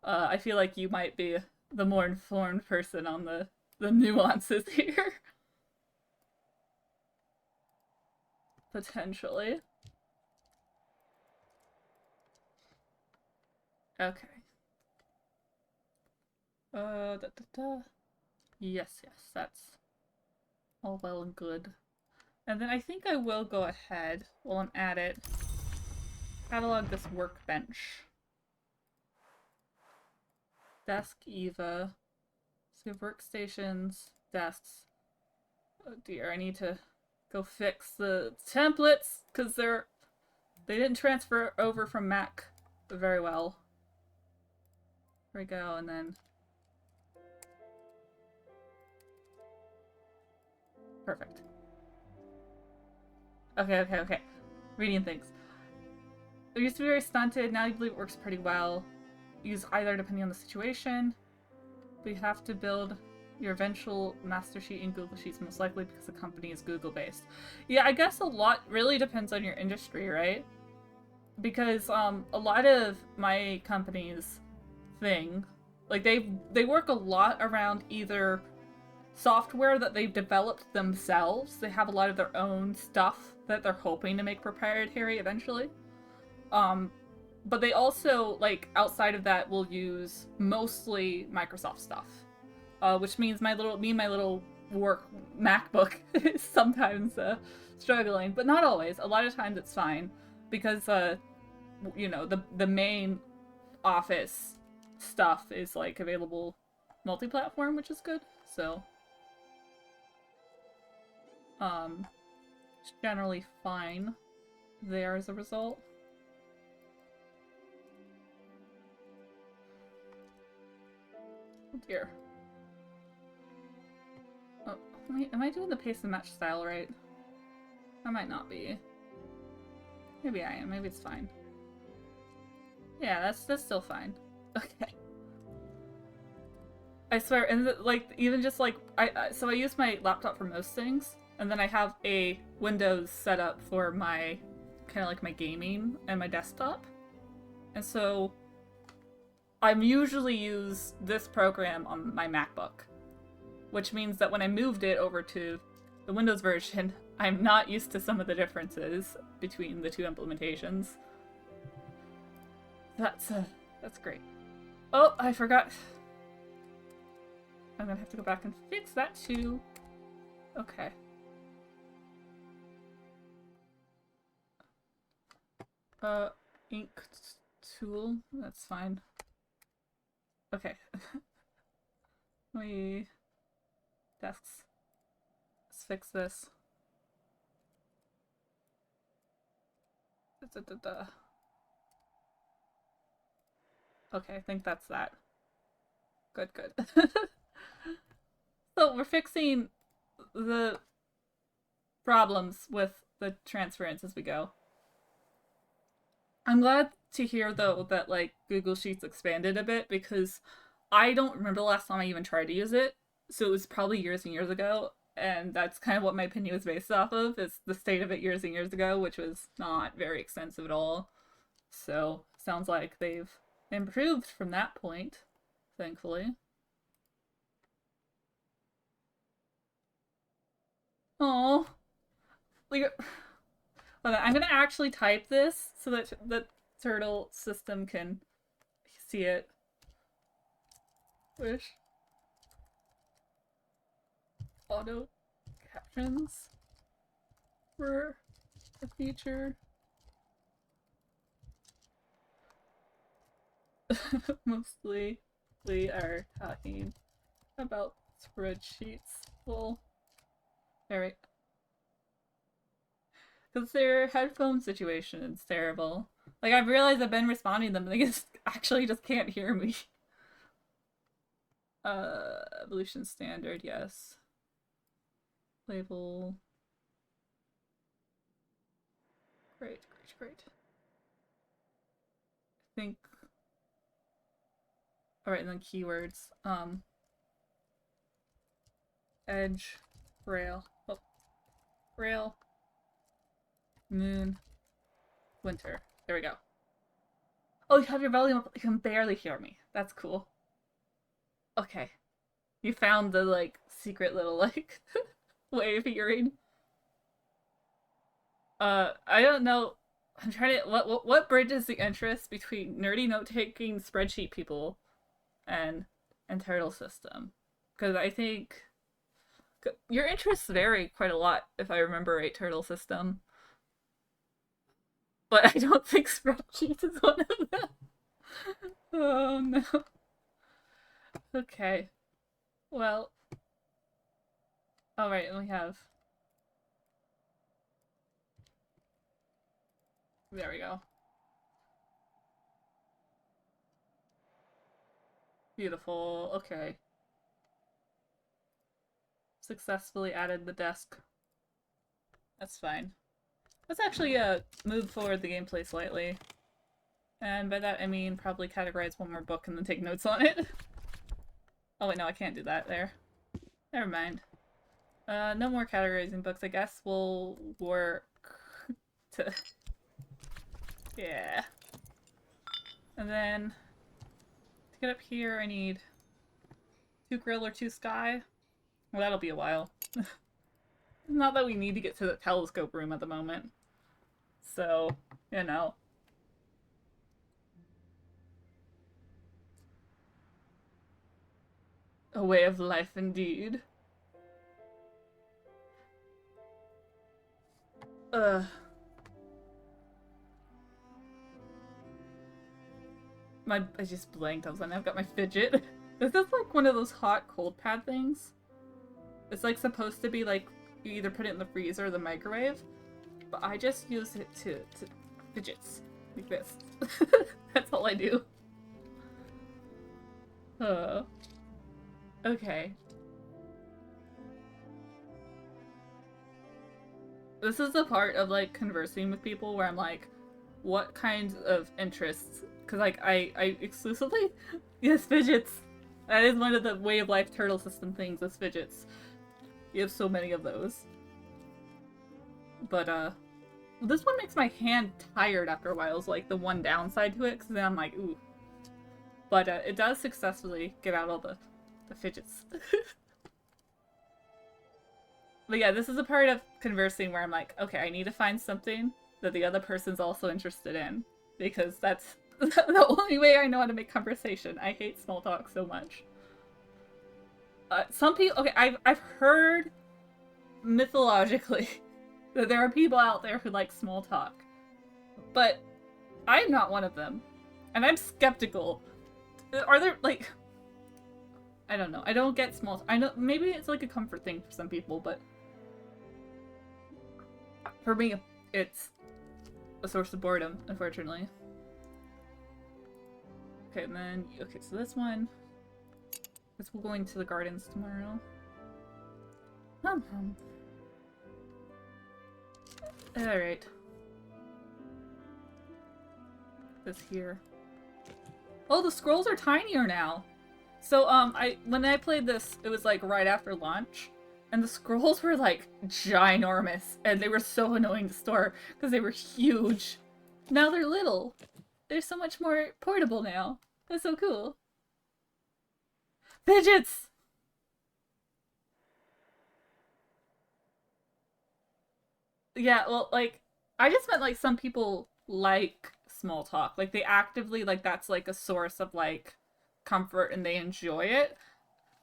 I feel like you might be the more informed person on the nuances here. Potentially. Okay. Da, da, da. Yes, that's all well and good. And then I think I will go ahead while I'm at it, catalog this workbench. Desk Eva. So we have workstations, desks. Oh dear, I need to go fix the templates because they didn't transfer over from Mac very well. Here we go, and then perfect. Okay. Reading things. It used to be very stunted, now you believe it works pretty well. Use either depending on the situation. But you have to build your eventual master sheet in Google Sheets, most likely because the company is Google based. Yeah, I guess a lot really depends on your industry, right? Because a lot of my company's thing, like they work a lot around either software that they've developed themselves. They have a lot of their own stuff that they're hoping to make proprietary eventually. But they also, like, outside of that, will use mostly Microsoft stuff. Which means my little work MacBook is sometimes struggling, but not always. A lot of times it's fine because you know, the main Office stuff is like available multi-platform, which is good. So it's generally fine there as a result. Oh dear. Oh, am I doing the paste and match style right? I might not be. Maybe I am. Maybe it's fine. Yeah, that's still fine. Okay. I swear, and like even just like so I use my laptop for most things, and then I have a Windows setup for my kind of like my gaming and my desktop, and so I usually use this program on my MacBook, which means that when I moved it over to the Windows version, I'm not used to some of the differences between the two implementations. That's great. Oh, I forgot. I'm gonna have to go back and fix that too. Okay. Ink tool. That's fine. Okay. Desks. Let's fix this. Okay, I think that's that. Good, good. So we're fixing the problems with the transference as we go. I'm glad to hear though that like Google Sheets expanded a bit, because I don't remember the last time I even tried to use it. So it was probably years and years ago, and that's kind of what my opinion was based off of, is the state of it years and years ago, which was not very extensive at all. So sounds like they've improved from that point, thankfully. Oh, like, I'm gonna actually type this so that the turtle system can see it. Wish auto captions were a feature. Mostly we are talking about spreadsheets. Well, alright. Because their headphone situation is terrible. Like, I've realized I've been responding to them, and they actually just can't hear me. Evolution standard, yes. Label. Great, great, great. I think. Alright, and then keywords. Edge, rail. Oh. Rail. Moon. Winter. There we go. Oh, you have your volume up. You can barely hear me. That's cool. Okay. You found the, like, secret little, like, way of hearing. I don't know. I'm trying to... What bridges the interest between nerdy note-taking spreadsheet people and turtle system? Because I think... Your interests vary quite a lot, if I remember right, turtle system. But I don't think spreadsheets is one of them. Oh no. Okay. Well. Alright, we have... There we go. Beautiful. Okay. Successfully added the desk. That's fine. Let's actually move forward the gameplay slightly. And by that I mean probably categorize one more book and then take notes on it. Oh wait, no, I can't do that there. Never mind. No more categorizing books. I guess we'll work to... Yeah. And then to get up here I need 2 grill or 2 sky. Well, that'll be a while. Not that we need to get to the telescope room at the moment. So, you know. A way of life indeed. I just blanked. I was like, I've got my fidget. Is this like one of those hot cold pad things? It's like supposed to be like, you either put it in the freezer or the microwave. But I just use it to fidgets. Like this. That's all I do. Okay. This is the part of like conversing with people where I'm like, what kinds of interests? Because like I exclusively yes, fidgets. That is one of the way of life turtle system things with fidgets. You have so many of those. But, this one makes my hand tired after a while, is like the one downside to it, because then I'm like, ooh. But, it does successfully get out all the fidgets. But yeah, this is a part of conversing where I'm like, okay, I need to find something that the other person's also interested in. Because that's the only way I know how to make conversation. I hate small talk so much. Some people, okay, I've heard mythologically that there are people out there who like small talk. But I'm not one of them. And I'm skeptical. Are there, like, I don't know. I don't get small talk. I know, maybe it's like a comfort thing for some people, but for me, it's a source of boredom, unfortunately. Okay, and then, okay, so this one, this will go into the gardens tomorrow. Alright. This here. Oh, the scrolls are tinier now! So, when I played this, it was like right after launch, and the scrolls were like ginormous, and they were so annoying to store because they were huge. Now they're little. They're so much more portable now. That's so cool. Fidgets! Yeah, well, like, I just meant like some people like small talk. Like, they actively, like, that's like a source of like comfort and they enjoy it.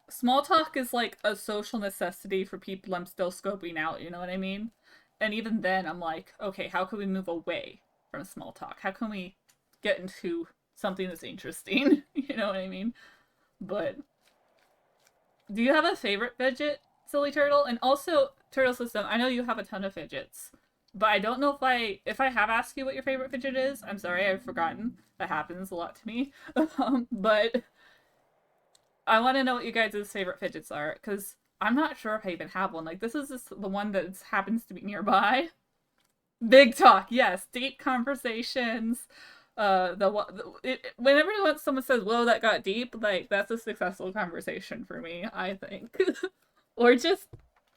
Small talk is like a social necessity for people I'm still scoping out, you know what I mean? And even then, I'm like, okay, how can we move away from small talk? How can we get into something that's interesting? You know what I mean? But do you have a favorite fidget, Silly Turtle? And also, Turtle System, I know you have a ton of fidgets, but I don't know if I have asked you what your favorite fidget is. I'm sorry, I've forgotten. That happens a lot to me. But I want to know what you guys' favorite fidgets are, because I'm not sure if I even have one. Like, this is just the one that happens to be nearby. Big talk, yes. Deep conversations. Whenever someone says, whoa, that got deep, like, that's a successful conversation for me, I think. Or just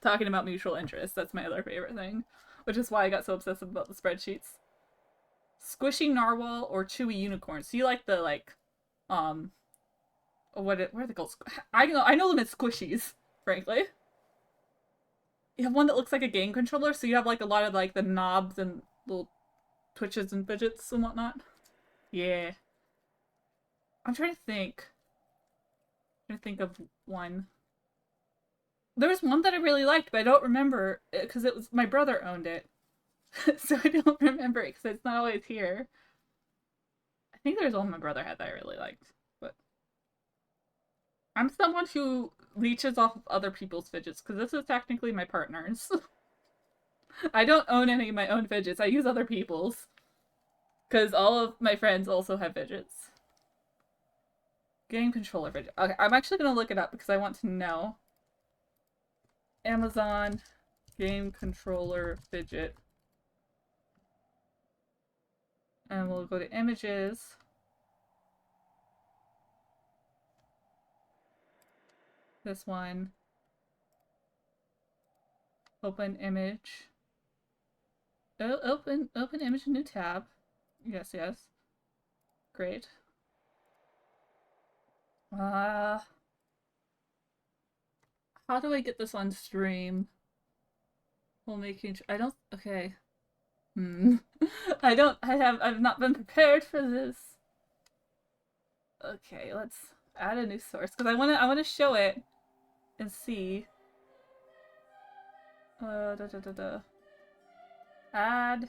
talking about mutual interests. That's my other favorite thing. Which is why I got so obsessive about the spreadsheets. Squishy narwhal or chewy unicorn. So you like the, like, what are they called? I know them as squishies, frankly. You have one that looks like a game controller, so you have like a lot of like the knobs and little twitches and fidgets and whatnot. Yeah. I'm trying to think. Of one. There was one that I really liked, but I don't remember because it was my brother owned it. So I don't remember it because it's not always here. I think there's one my brother had that I really liked, but I'm someone who leeches off of other people's fidgets because this is technically my partner's. I don't own any of my own fidgets. I use other people's because all of my friends also have fidgets. Game controller fidget. Okay, I'm actually gonna look it up because I want to know. Amazon game controller fidget. And we'll go to images. This one. Open image. Oh, open image, new tab. Yes, yes. Great. How do I get this on stream? While making I don't, okay. I've not been prepared for this. Okay, let's add a new source, because I wanna show it and see. Add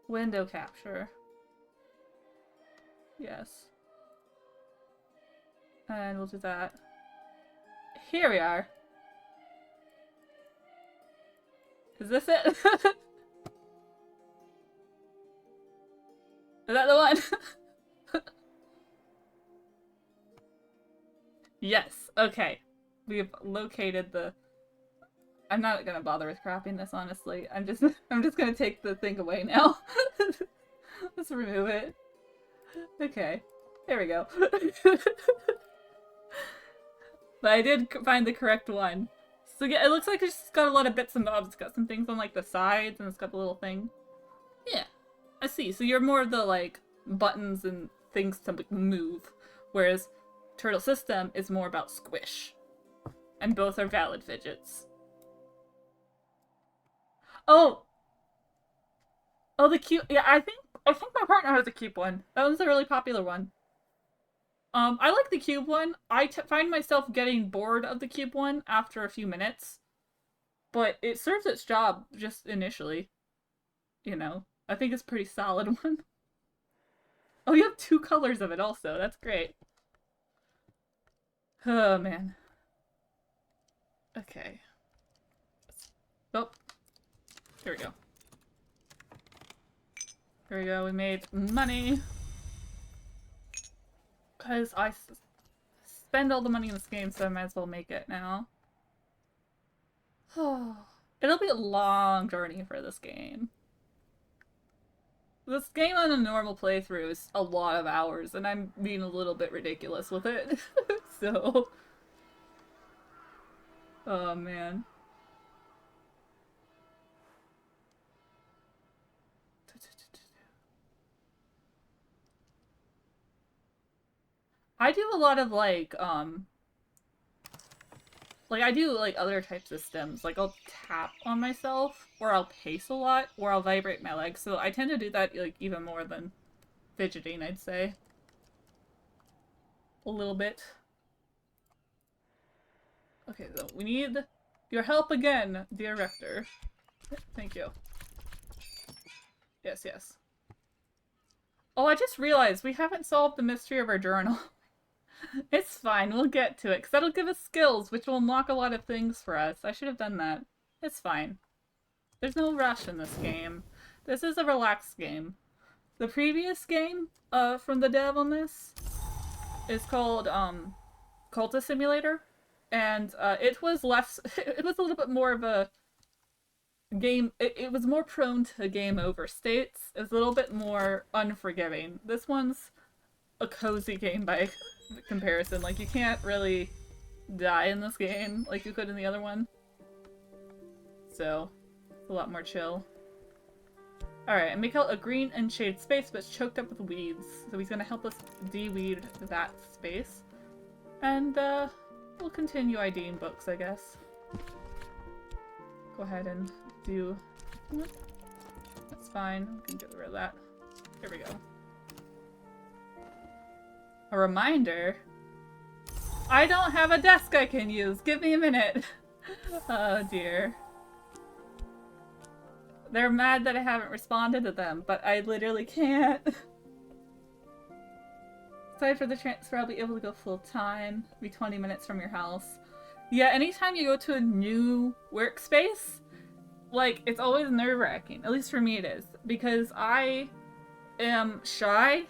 window capture. Yes. And we'll do that. Here we are. Is this it? Is that the one? Yes. Okay. We've located the... I'm not gonna bother with cropping this, honestly. I'm just gonna take the thing away now. Let's remove it. Okay. There we go. But I did find the correct one. So yeah, it looks like it's got a lot of bits and bobs. It's got some things on like the sides, and it's got the little thing. Yeah, I see. So you're more of the like buttons and things to move, whereas Turtle System is more about squish. And both are valid fidgets. Oh! Oh, the cube. Yeah, I think my partner has a cube one. That one's a really popular one. I like the cube one. I find myself getting bored of the cube one after a few minutes. But it serves its job just initially. You know. I think it's a pretty solid one. Oh, you have 2 colors of it also. That's great. Oh, man. Okay. Oh. Here we go. Here we go. We made money. Because I spend all the money in this game, so I might as well make it now. It'll be a long journey for this game. This game on a normal playthrough is a lot of hours, and I'm being a little bit ridiculous with it. So... Oh, man. I do a lot of, like, I do, like, other type systems. Like, I'll tap on myself, or I'll pace a lot, or I'll vibrate my legs. So I tend to do that, like, even more than fidgeting, I'd say. A little bit. Okay, so we need your help again, dear Rector. Thank you. Yes, yes. Oh, I just realized we haven't solved the mystery of our journal. It's fine, we'll get to it, because that'll give us skills, which will unlock a lot of things for us. I should have done that. It's fine. There's no rush in this game. This is a relaxed game. The previous game, from the dev on this, is called, Cultist Simulator, and, it was less, it was a little bit more of a game, it was more prone to game over states. It was a little bit more unforgiving. This one's a cozy game by comparison. Like, you can't really die in this game like you could in the other one. So, it's a lot more chill. Alright, and make out a green and shaded space, but it's choked up with weeds. So he's gonna help us de-weed that space. And, we'll continue IDing books, I guess. Go ahead and do... That's fine. We can get rid of that. There we go. A reminder. I don't have a desk I can use. Give me a minute. Oh dear. They're mad that I haven't responded to them, but I literally can't. Aside for the transfer, I'll be able to go full time. Be 20 minutes from your house. Yeah, anytime you go to a new workspace, like, it's always nerve-wracking. At least for me it is. Because I am shy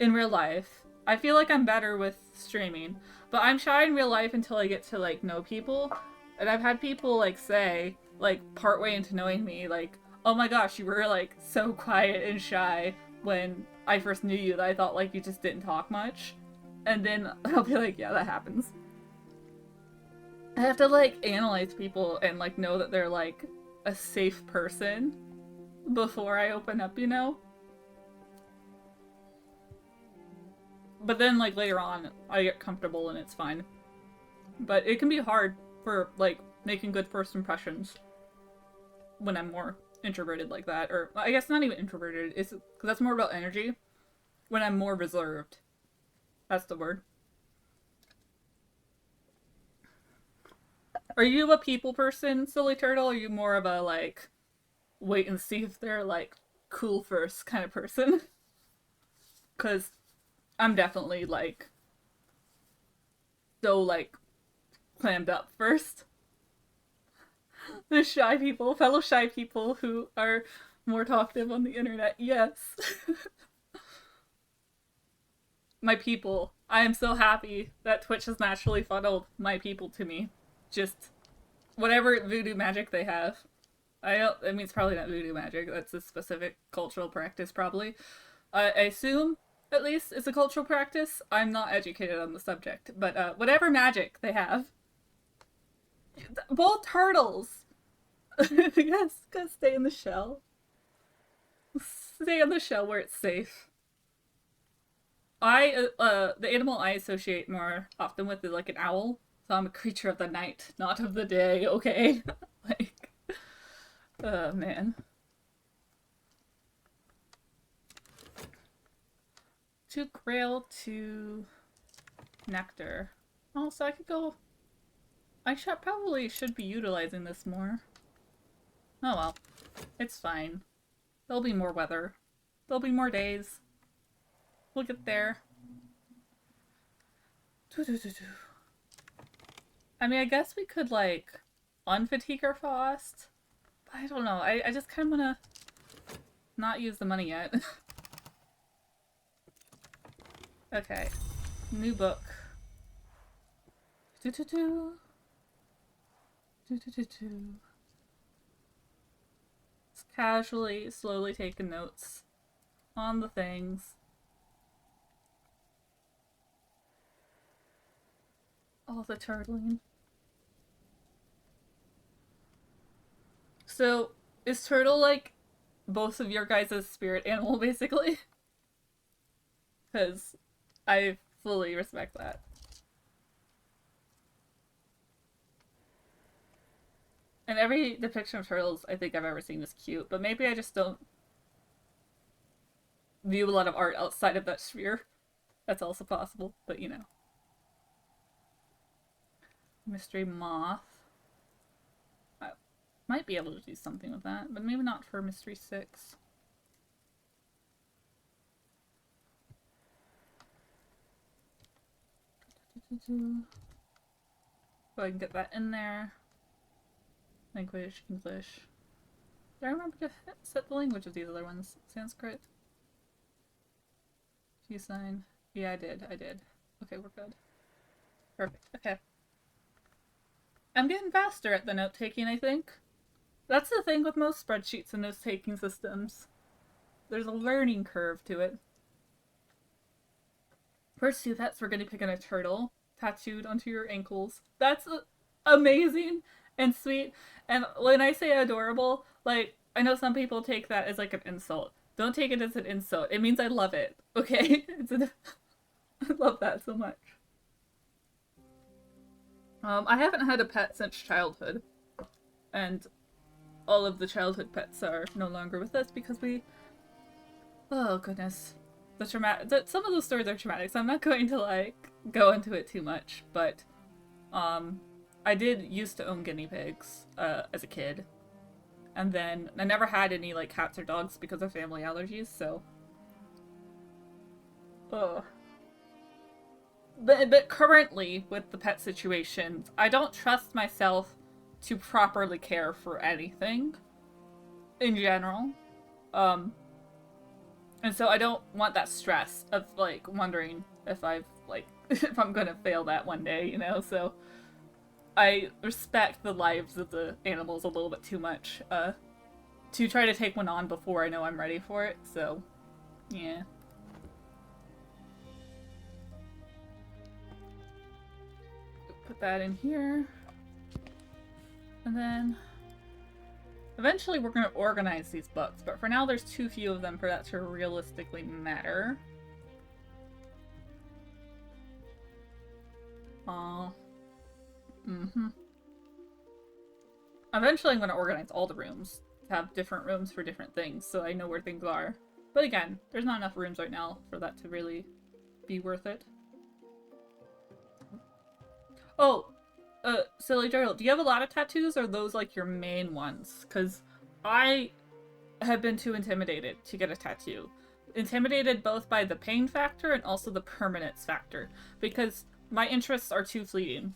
in real life. I feel like I'm better with streaming, but I'm shy in real life until I get to, like, know people. And I've had people, like, say, like, partway into knowing me, like, oh my gosh, you were, like, so quiet and shy when I first knew you that I thought, like, you just didn't talk much. And then I'll be like, yeah, that happens. I have to, like, analyze people and, like, know that they're, like, a safe person before I open up, you know? But then, like, later on, I get comfortable and it's fine. But it can be hard for, like, making good first impressions when I'm more introverted like that. Or, I guess not even introverted, it's because that's more about energy. When I'm more reserved. That's the word. Are you a people person, Silly Turtle? Or are you more of a, like, wait and see if they're, like, cool first kind of person? Because I'm definitely, like, so, like, clammed up first. The shy people, fellow shy people who are more talkative on the internet, yes. My people. I am so happy that Twitch has naturally funneled my people to me. Just whatever voodoo magic they have. I mean, it's probably not voodoo magic, that's a specific cultural practice, probably. I assume At least it's a cultural practice. I'm not educated on the subject, but whatever magic they have, both turtles. Yes, gotta stay in the shell. Stay in the shell where it's safe. The animal I associate more often with is like an owl. So I'm a creature of the night, not of the day. Okay, like, oh man. To Grail to Nectar. Oh, so I could go. Probably should be utilizing this more. Oh well, it's fine. There'll be more weather. There'll be more days. We'll get there. I mean, I guess we could, like, unfatigue our fast. But I don't know. I just kind of want to not use the money yet. Okay. New book. Just casually, slowly taking notes on the things. Oh, the turtling. So, is turtle like both of your guys' spirit animal, basically? Because I fully respect that. And every depiction of turtles I think I've ever seen is cute, but maybe I just don't view a lot of art outside of that sphere. That's also possible, but you know. Mystery Moth. I might be able to do something with that, but maybe not for Mystery 6. So I can get that in there. Language, English. Do I remember to set the language of these other ones? Sanskrit? G-sign. Yeah, I did. Okay, we're good. Perfect. Okay. I'm getting faster at the note-taking, I think. That's the thing with most spreadsheets and note-taking systems. There's a learning curve to it. First two pets, we're going to pick on a turtle tattooed onto your ankles. That's amazing and sweet. And when I say adorable, like, I know some people take that as like an insult. Don't take it as an insult. It means I love it. Okay? I love that so much. I haven't had a pet since childhood. And all of the childhood pets are no longer with us because we... Oh, goodness. Some of those stories are traumatic, so I'm not going to, like, go into it too much, but, I did used to own guinea pigs, as a kid. And then I never had any, like, cats or dogs because of family allergies, so... Ugh. But currently, with the pet situation, I don't trust myself to properly care for anything. In general. And so I don't want that stress of, like, wondering if if I'm gonna fail that one day, you know? So I respect the lives of the animals a little bit too much, to try to take one on before I know I'm ready for it, so, yeah. Put that in here. And then... Eventually we're going to organize these books, but for now there's too few of them for that to realistically matter. Eventually I'm going to organize all the rooms, to have different rooms for different things, so I know where things are. But again, there's not enough rooms right now for that to really be worth it. Oh, Silly Gerald, do you have a lot of tattoos, or are those, like, your main ones? Because I have been too intimidated to get a tattoo. Intimidated both by the pain factor and also the permanence factor, because my interests are too fleeting.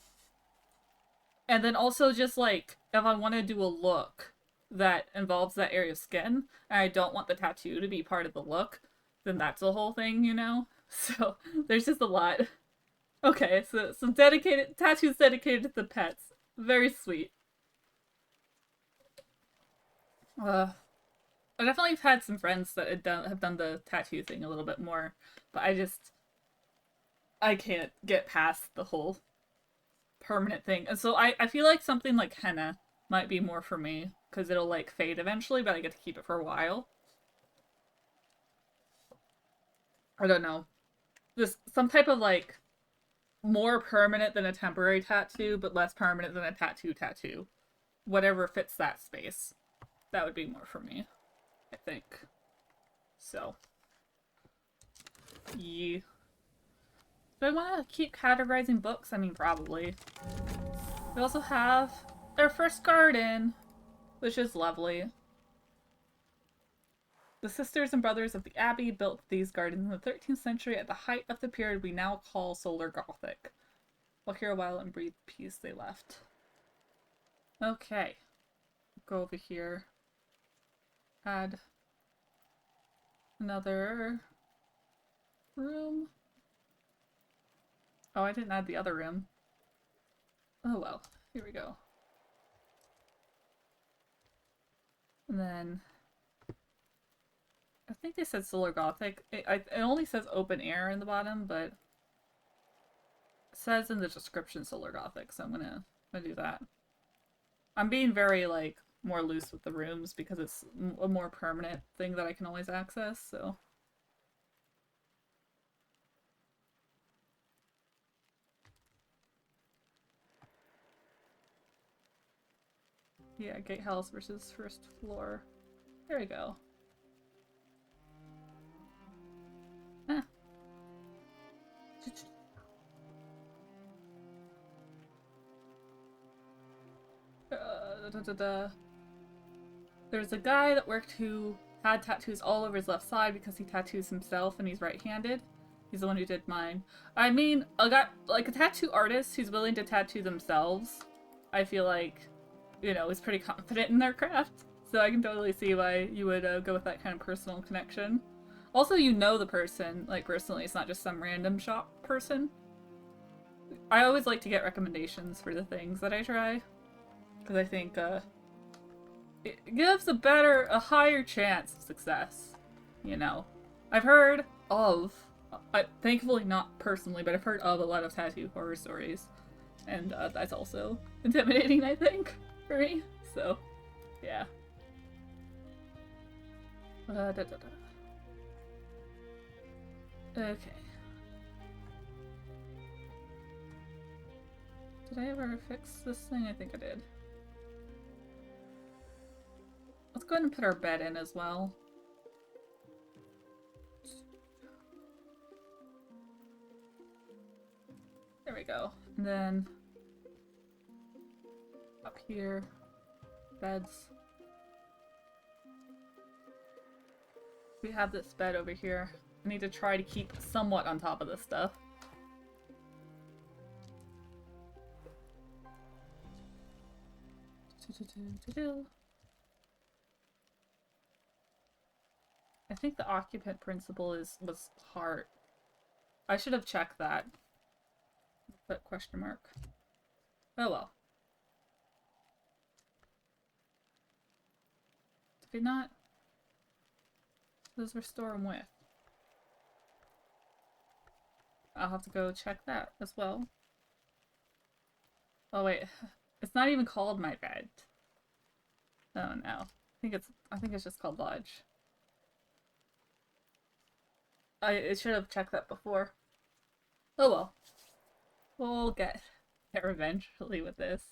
And then also just, like, if I want to do a look that involves that area of skin, and I don't want the tattoo to be part of the look, then that's the whole thing, you know? So, there's just a lot. Okay, so some tattoos dedicated to the pets. Very sweet. I definitely have had some friends that have done the tattoo thing a little bit more, but I can't get past the whole permanent thing. And so I feel like something like henna might be more for me, because it'll like fade eventually, but I get to keep it for a while. I don't know. Just some type of like more permanent than a temporary tattoo, but less permanent than a tattoo. Whatever fits that space. That would be more for me, I think. So, yeah. Do I want to keep categorizing books? I mean, probably. We also have our first garden, which is lovely. The sisters and brothers of the Abbey built these gardens in the 13th century at the height of the period we now call Solar Gothic. While here a while and breathe peace, they left. Okay. Go over here. Add another room. Oh, I didn't add the other room. Oh well. Here we go. And then I think they said Solar Gothic. It only says open air in the bottom, but it says in the description Solar Gothic, so I'm gonna do that. I'm being very, like, more loose with the rooms because it's a more permanent thing that I can always access, so. Yeah, gatehouse versus first floor. There we go. Ah. There's a guy that worked who had tattoos all over his left side because he tattoos himself and he's right-handed. He's the one who did mine. I mean, like a tattoo artist who's willing to tattoo themselves, I feel like, you know, is pretty confident in their craft. So I can totally see why you would go with that kind of personal connection. Also, you know the person, like, personally. It's not just some random shop person. I always like to get recommendations for the things that I try. Because I think, it gives a higher chance of success. You know. I've heard of, thankfully not personally, but I've heard of a lot of tattoo horror stories. And that's also intimidating, I think, for me. So, yeah. Okay. Did I ever fix this thing? I think I did. Let's go ahead and put our bed in as well. There we go. And then up here, beds. We have this bed over here. I need to try to keep somewhat on top of this stuff. I think the occupant principle was heart. I should have checked that. Put question mark. Oh well. Did we not? What does restore them with? I'll have to go check that as well. Oh wait, it's not even called my bed. Oh no, I think it's just called lodge. I should have checked that before. Oh well, we'll get there eventually with this.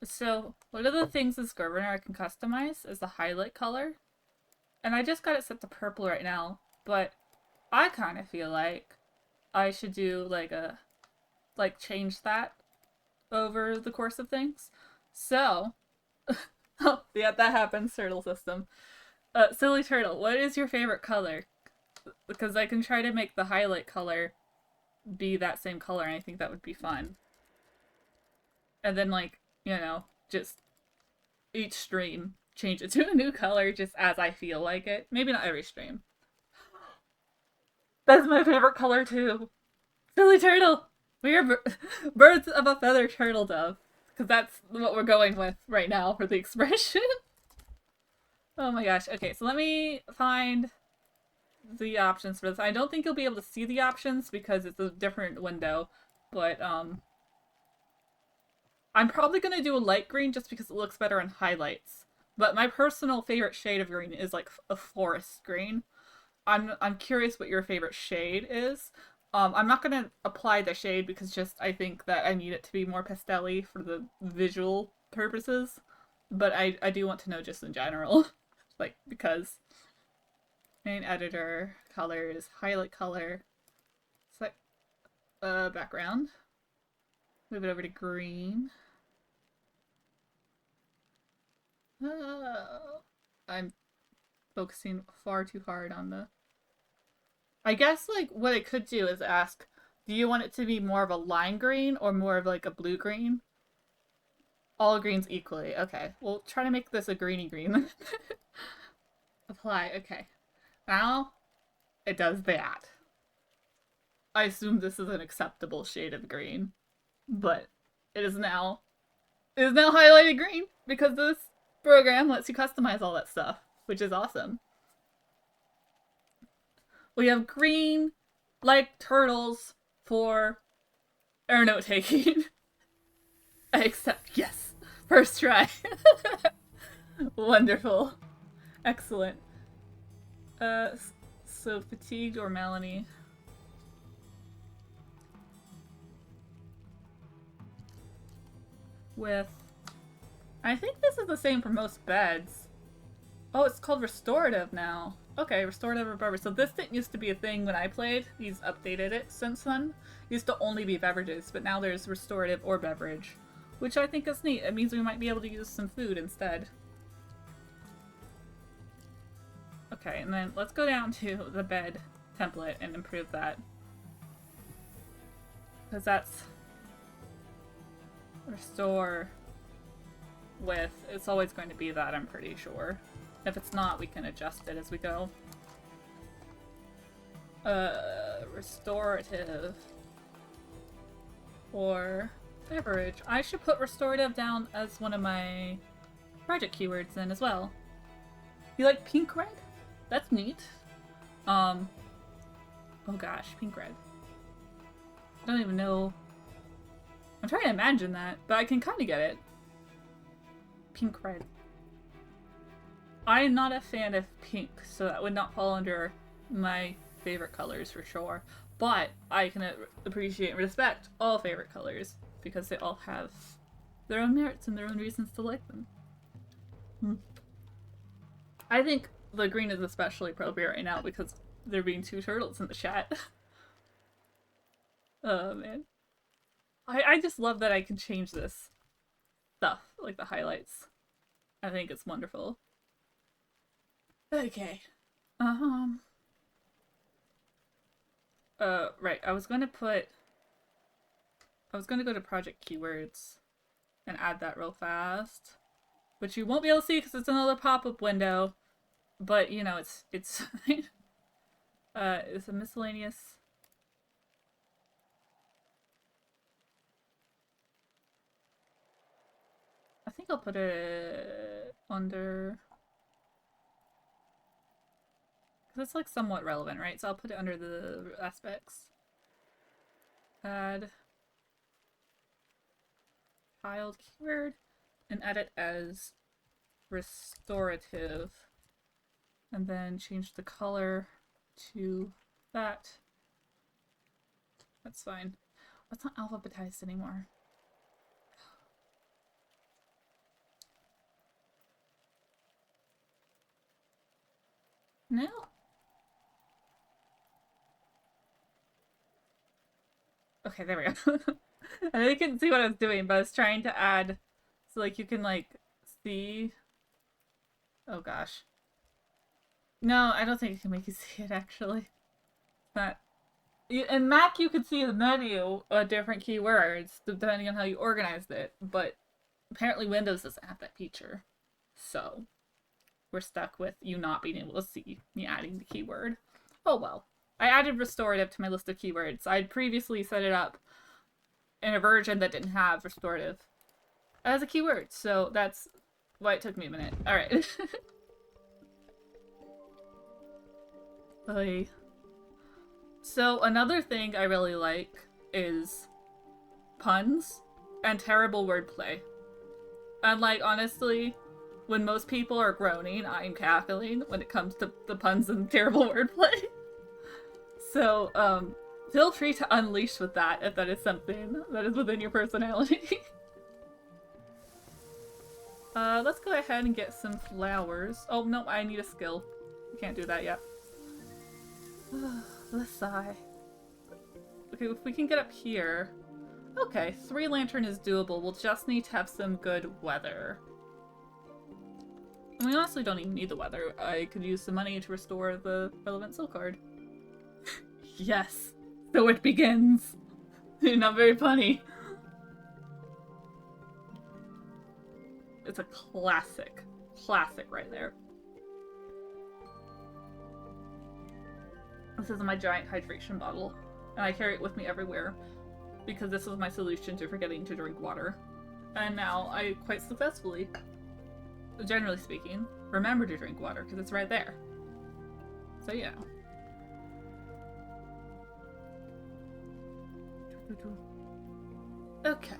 So one of the things this governor I can customize is the highlight color. And I just got it set to purple right now, but I kind of feel like I should do like change that over the course of things. So, oh, yeah, that happens, turtle system. Silly Turtle, what is your favorite color? Because I can try to make the highlight color be that same color, and I think that would be fun. And then, like, you know, just each stream change it to a new color just as I feel like it. Maybe not every stream. That's my favorite color too. Silly Turtle! We are birds of a feather turtle dove. Because that's what we're going with right now for the expression. Oh my gosh. Okay, so let me find the options for this. I don't think you'll be able to see the options because it's a different window, but I'm probably gonna do a light green just because it looks better in highlights. But my personal favorite shade of green is like a forest green. I'm curious what your favorite shade is. I'm not gonna apply the shade because just I think that I need it to be more pastel-y for the visual purposes. But I do want to know just in general. Like, because main editor, colors, highlight color, select background. Move it over to green. I'm focusing far too hard on the... I guess, like, what I could do is ask, do you want it to be more of a lime green or more of, like, a blue green? All greens equally. Okay. We'll try to make this a greeny green. Apply. Okay. Now, it does that. I assume this is an acceptable shade of green. But it is now highlighted green because this program lets you customize all that stuff, which is awesome. We have green, like turtles, for air note taking. I accept. Yes. First try. Wonderful. Excellent. So fatigued or Melanie? With... I think this is the same for most beds. Oh, it's called restorative now. Okay, restorative or beverage. So this didn't used to be a thing when I played. He's updated it since then. It used to only be beverages, but now there's restorative or beverage. Which I think is neat. It means we might be able to use some food instead. Okay, and then let's go down to the bed template and improve that. Because that's... Restore with... It's always going to be that, I'm pretty sure. If it's not, we can adjust it as we go. Restorative. Or beverage. I should put restorative down as one of my project keywords then as well. You like pink red? That's neat. Oh gosh, pink red. I don't even know. I'm trying to imagine that, but I can kind of get it. Pink red. I am not a fan of pink, so that would not fall under my favorite colors for sure. But I can appreciate and respect all favorite colors because they all have their own merits and their own reasons to like them. I think the green is especially appropriate right now because there being two turtles in the chat. Oh man. I just love that I can change this stuff, like the highlights. I think it's wonderful. Okay. Right, I was gonna go to project keywords and add that real fast. Which you won't be able to see because it's another pop-up window. But, you know, it's fine. It's a miscellaneous... I think I'll put it under... Because it's like somewhat relevant, right? So I'll put it under the aspects. Add child keyword and add it as restorative. And then change the color to that. That's fine. It's not alphabetized anymore. No? Okay, there we go. I know you couldn't see what I was doing, but I was trying to add so like you can like see. Oh gosh. No, I don't think it can make you see it actually. But in Mac you could see the menu of different keywords depending on how you organized it, but apparently Windows doesn't have that feature. So we're stuck with you not being able to see me adding the keyword. Oh well. I added restorative to my list of keywords. I'd previously set it up in a version that didn't have restorative. as a keyword, so that's why it took me a minute. Alright. Oy. So another thing I really like is puns and terrible wordplay. And like, honestly, when most people are groaning, I'm cackling when it comes to the puns and terrible wordplay. So, feel free to unleash with that if that is something that is within your personality. Let's go ahead and get some flowers. Oh, no, I need a skill. I can't do that yet. The sigh. Okay, if we can get up here. Okay, 3 lantern is doable. We'll just need to have some good weather. And we honestly don't even need the weather. I could use some money to restore the relevant soul card. Yes, so it begins. Not very funny. It's a classic. Classic right there. This is my giant hydration bottle, and I carry it with me everywhere because this was my solution to forgetting to drink water. And now I quite successfully, generally speaking, remember to drink water because it's right there. So yeah. Okay.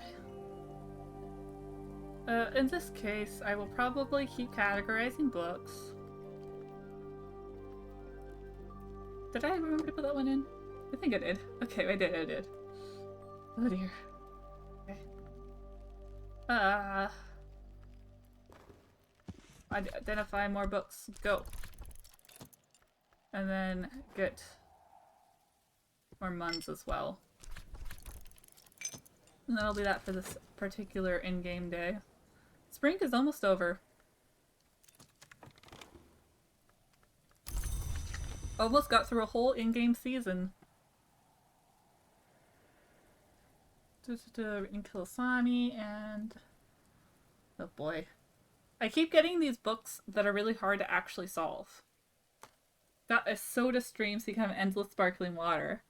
In this case, I will probably keep categorizing books. Did I remember to put that one in? I think I did. Okay, I did. Oh dear. Okay. Identify more books. Go. And then get more muns as well. And that'll be that for this particular in-game day. Spring is almost over. Almost got through a whole in-game season. In Kilisani and... oh boy. I keep getting these books that are really hard to actually solve. Got a soda stream so you can have endless sparkling water.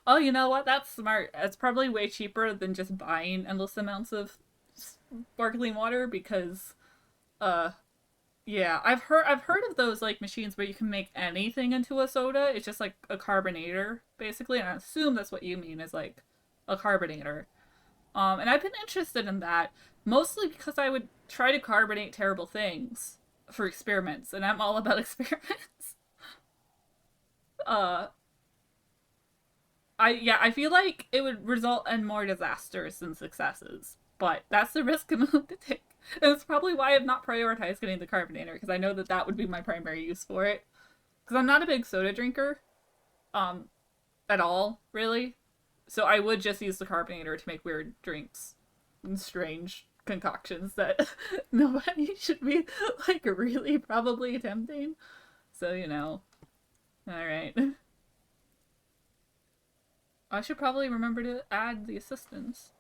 Oh, you know what? That's smart. It's probably way cheaper than just buying endless amounts of sparkling water because, yeah, I've heard of those like machines where you can make anything into a soda. It's just like a carbonator, basically, and I assume that's what you mean is like a carbonator. And I've been interested in that mostly because I would try to carbonate terrible things for experiments, and I'm all about experiments. I feel like it would result in more disasters than successes, but that's the risk I'm willing to take. And it's probably why I've not prioritized getting the carbonator, because I know that that would be my primary use for it. Because I'm not a big soda drinker, at all, really. So I would just use the carbonator to make weird drinks and strange concoctions that nobody should be, like, really probably attempting. So, you know. Alright. I should probably remember to add the assistants.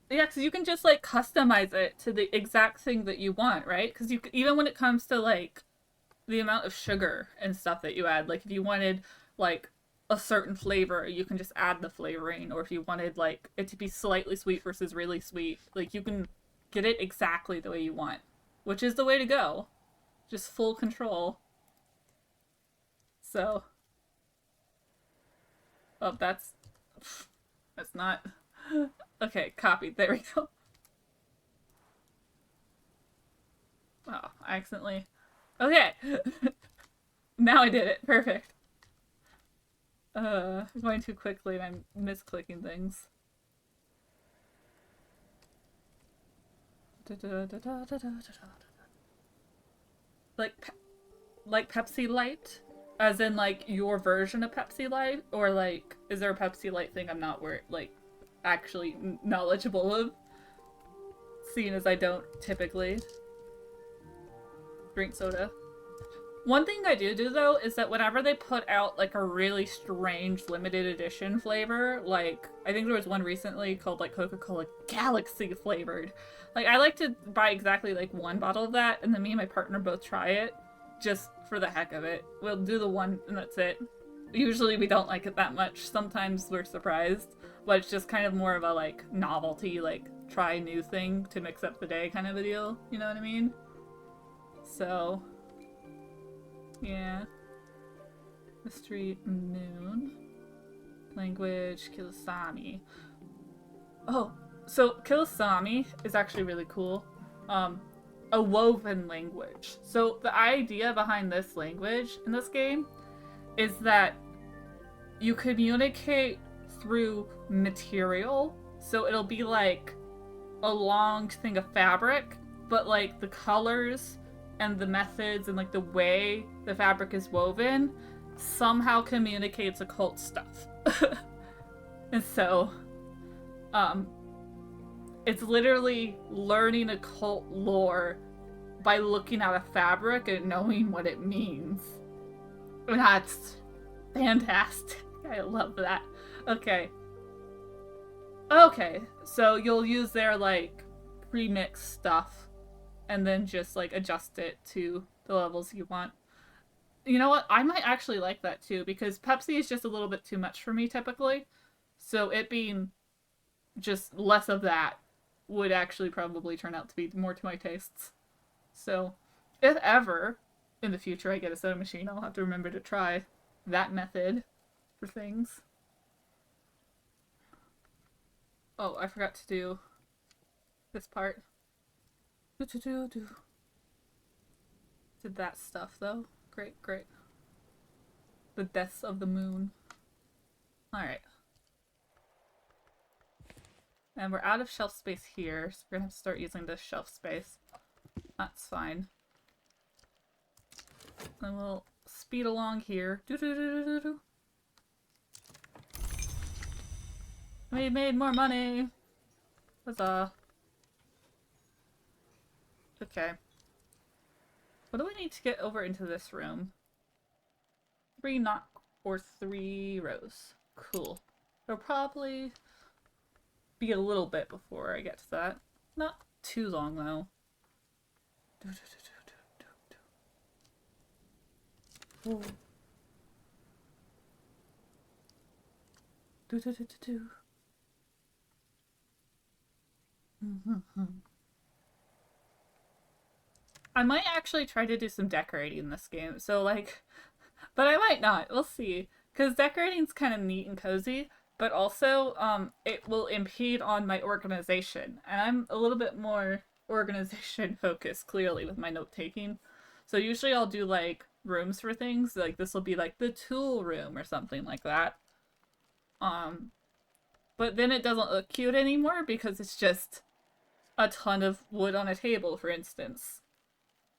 Yeah, because you can just, like, customize it to the exact thing that you want, right? Because you even when it comes to, like, the amount of sugar and stuff that you add, like, if you wanted, like, a certain flavor, you can just add the flavoring, or if you wanted, like, it to be slightly sweet versus really sweet, like, you can get it exactly the way you want, which is the way to go. Just full control. So... oh, that's not... okay, copied. There we go. Oh, I accidentally... okay! Now I did it. Perfect. Going too quickly and I'm misclicking things. Like Pepsi Light? As in, like, your version of Pepsi Light? Or, like, is there a Pepsi Light thing I'm not, like, actually knowledgeable of? Seeing as I don't typically drink soda. One thing I do though, is that whenever they put out, like, a really strange limited edition flavor, like, I think there was one recently called, like, Coca-Cola Galaxy flavored. Like, I like to buy exactly, like, one bottle of that, and then me and my partner both try it, just for the heck of it. We'll do the one, and that's it. Usually we don't like it that much. Sometimes we're surprised, but it's just kind of more of a like novelty, like try new thing to mix up the day kind of a deal. You know what I mean? So, yeah. Mystery Moon. Language Kilisami. Oh, so Kilisami is actually really cool. A woven language. So the idea behind this language in this game is that you communicate through material. So it'll be like a long thing of fabric, but like the colors and the methods and like the way the fabric is woven somehow communicates occult stuff. And so, it's literally learning occult lore by looking at a fabric and knowing what it means. And that's fantastic. I love that. Okay. Okay, so you'll use their, like, pre-mixed stuff and then just, like, adjust it to the levels you want. You know what? I might actually like that, too, because Pepsi is just a little bit too much for me, typically. So it being just less of that would actually probably turn out to be more to my tastes. So, if ever in the future I get a soda machine, I'll have to remember to try that method for things. Oh, I forgot to do this part. Did that stuff, though. Great, great. The deaths of the moon. Alright. And we're out of shelf space here, so we're gonna have to start using this shelf space. That's fine. Then we'll speed along here. We made more money! Huzzah. Okay. What do we need to get over into this room? 3 knock or 3 rows. Cool. It'll probably be a little bit before I get to that. Not too long, though. Ooh. I might actually try to do some decorating in this game, so like, but I might not, we'll see. Because decorating's kind of neat and cozy, but also, it will impede on my organization. And I'm a little bit more organization focused, clearly, with my note-taking. So usually I'll do, like, rooms for things. Like, this will be, like, the tool room or something like that. But then it doesn't look cute anymore because it's just a ton of wood on a table, for instance.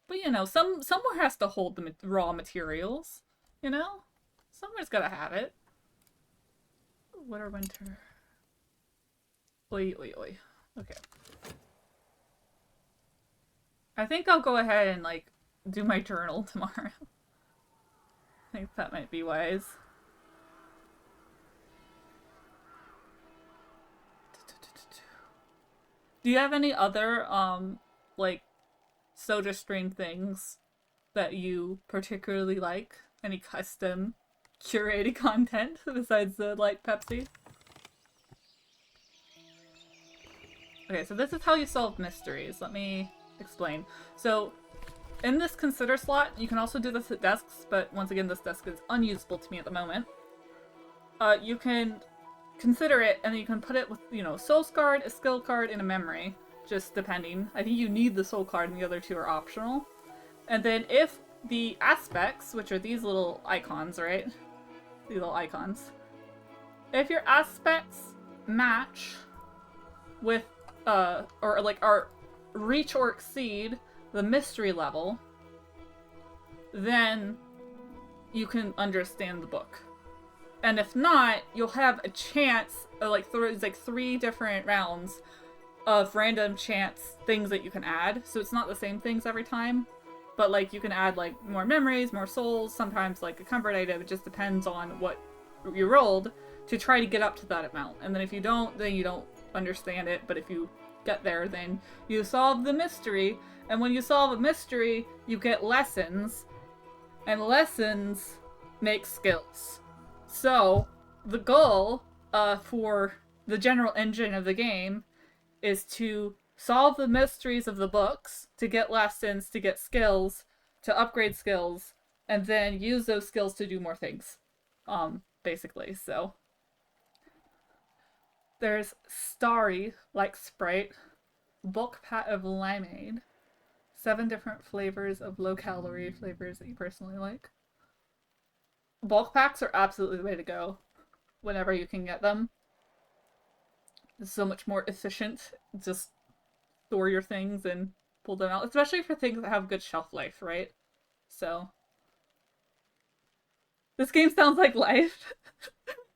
But, you know, somewhere has to hold the raw materials, you know? Somewhere's gotta have it. Winter, winter. Oi, oi, oi. Okay. I think I'll go ahead and, like, do my journal tomorrow. I think that might be wise. Do you have any other, like, SodaStream things that you particularly like? Any custom curated content besides the, like, Pepsi? Okay, so this is how you solve mysteries. Let me explain. So, in this consider slot, you can also do this at desks, but once again, this desk is unusable to me at the moment. You can consider it, and then you can put it with, you know, a souls card, a skill card, and a memory, just depending. I think you need the soul card, and the other two are optional. And then if the aspects, which are these little icons, right? These little icons. If your aspects match with, or like are reach or exceed the mystery level, then you can understand the book. And if not, you'll have a chance, like, there's like 3 different rounds of random chance things that you can add. So it's not the same things every time, but like you can add like more memories, more souls, sometimes like a comfort item. It just depends on what you rolled to try to get up to that amount. And then if you don't, then you don't understand it. But if you get there, then you solve the mystery. And when you solve a mystery, you get lessons. And lessons make skills. So, the goal for the general engine of the game is to solve the mysteries of the books, to get lessons, to get skills, to upgrade skills, and then use those skills to do more things. Basically. So there's Starry, like Sprite, bulk pack of limeade, 7 different flavors of low-calorie flavors that you personally like. Bulk packs are absolutely the way to go whenever you can get them. It's so much more efficient. Just store your things and pull them out, especially for things that have good shelf life, right? So this game sounds like life.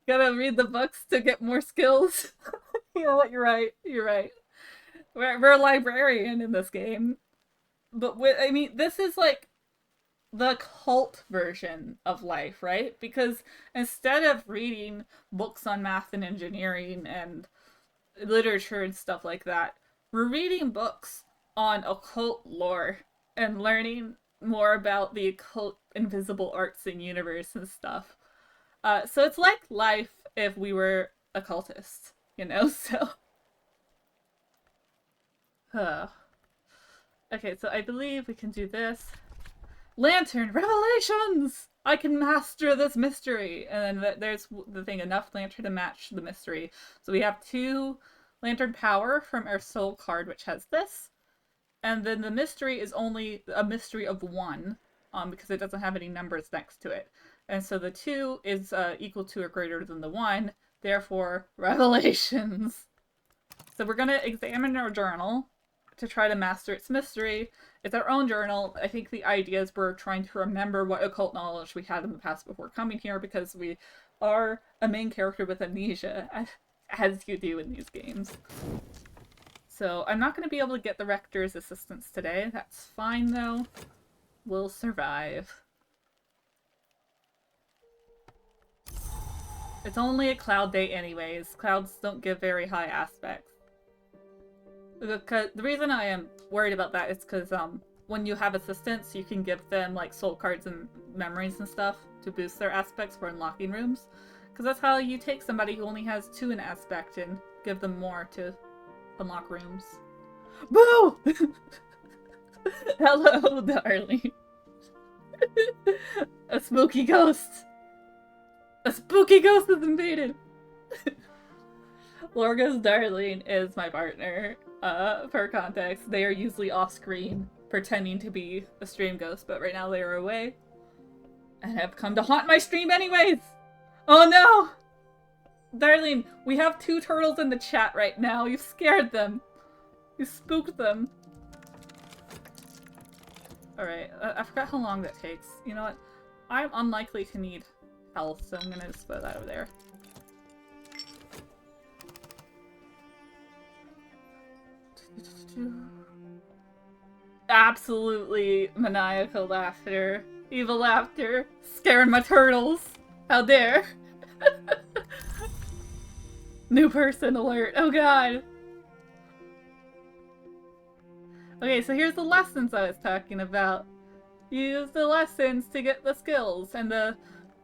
Gotta read the books to get more skills. You know what? You're right. You're right. We're a librarian in this game, but I mean, this is like the cult version of life, right? Because instead of reading books on math and engineering and literature and stuff like that, we're reading books on occult lore and learning more about the occult invisible arts and universe and stuff. So it's like life if we were occultists, you know? So. Okay, so I believe we can do this. Lantern revelations! I can master this mystery! And then there's the thing, enough lantern to match the mystery. So we have 2 lantern power from our soul card, which has this. And then the mystery is only a mystery of 1, because it doesn't have any numbers next to it. And so the 2 is equal to or greater than the 1, therefore, revelations. So we're gonna examine our journal to try to master its mystery. It's our own journal. I think the idea is we're trying to remember what occult knowledge we had in the past before coming here, because we are a main character with amnesia, as you do in these games. So I'm not going to be able to get the rector's assistance today. That's fine, though. We'll survive. It's only a cloud day anyways. Clouds don't give very high aspects. The reason I am worried about that is because when you have assistants, you can give them like soul cards and memories and stuff to boost their aspects for unlocking rooms. Because that's how you take somebody who only has 2 in aspect and give them more to unlock rooms. Boo! Hello, darling. A spooky ghost. A spooky ghost has invaded. Lorga's darling is my partner. For context, they are usually off-screen, pretending to be a stream ghost, but right now they are away. And have come to haunt my stream anyways! Oh no! Darling, we have 2 turtles in the chat right now. You've scared them. You spooked them. Alright, I forgot how long that takes. You know what? I'm unlikely to need health, so I'm gonna just put that over there. Absolutely maniacal laughter. Evil laughter. Scaring my turtles. How dare. New person alert. Oh god. Okay, so here's the lessons I was talking about. Use the lessons to get the skills. And the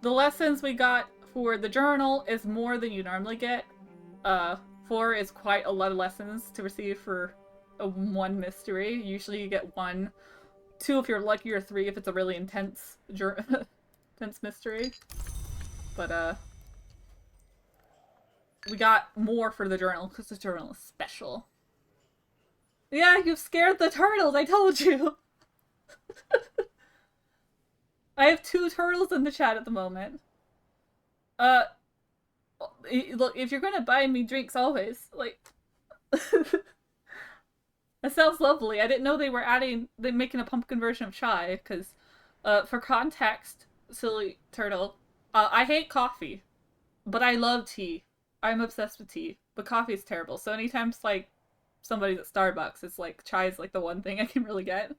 lessons we got for the journal is more than you normally get. 4 is quite a lot of lessons to receive for one mystery. Usually you get 1. 2 if you're lucky, or 3 if it's a really intense intense mystery. But we got more for the journal because the journal is special. Yeah, you've scared the turtles, I told you! I have 2 turtles in the chat at the moment. Look, if you're gonna buy me drinks always, like... That sounds lovely. I didn't know they were making a pumpkin version of chai, because, for context, silly turtle, I hate coffee, but I love tea. I'm obsessed with tea, but coffee is terrible. So anytime it's like somebody's at Starbucks, it's like chai is like the one thing I can really get.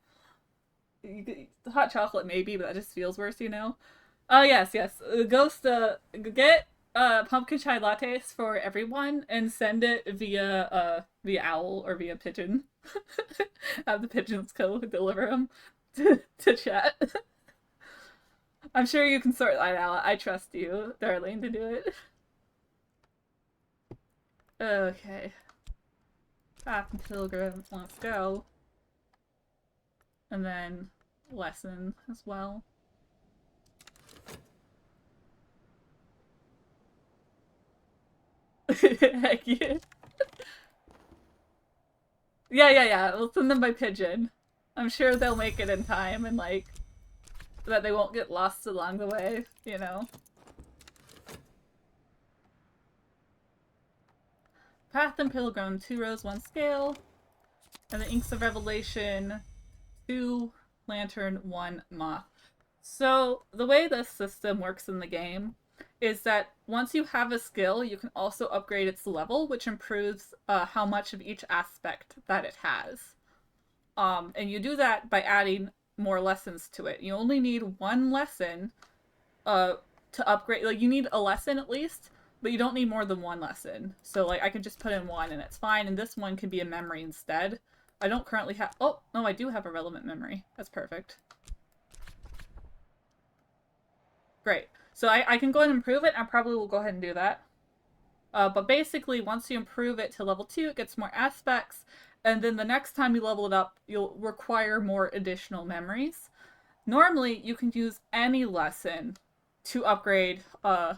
Hot chocolate maybe, but that just feels worse, you know? Oh yes, yes. Ghost, get pumpkin chai lattes for everyone and send it via owl or via pigeon. Have the pigeons go deliver them to chat. I'm sure you can sort that out. I trust you, darling, to do it. Okay. Path and Pilgrim, let's go. And then lesson as well. Heck yeah. Yeah. We'll send them by pigeon. I'm sure they'll make it in time and, like, that they won't get lost along the way, you know? Path and Pilgrim, 2 rows, 1 scale. And the Inks of Revelation, 2 lantern, 1 moth. So, the way this system works in the game is that once you have a skill, you can also upgrade its level, which improves how much of each aspect that it has. And you do that by adding more lessons to it. You only need 1 lesson to upgrade. Like, you need a lesson at least, but you don't need more than 1 lesson. So, like, I can just put in 1 and it's fine, and this one can be a memory instead. I don't currently have... Oh, no, I do have a relevant memory. That's perfect. Great. So I can go ahead and improve it. I probably will go ahead and do that. But basically, once you improve it to level 2, it gets more aspects. And then the next time you level it up, you'll require more additional memories. Normally, you can use any lesson to upgrade the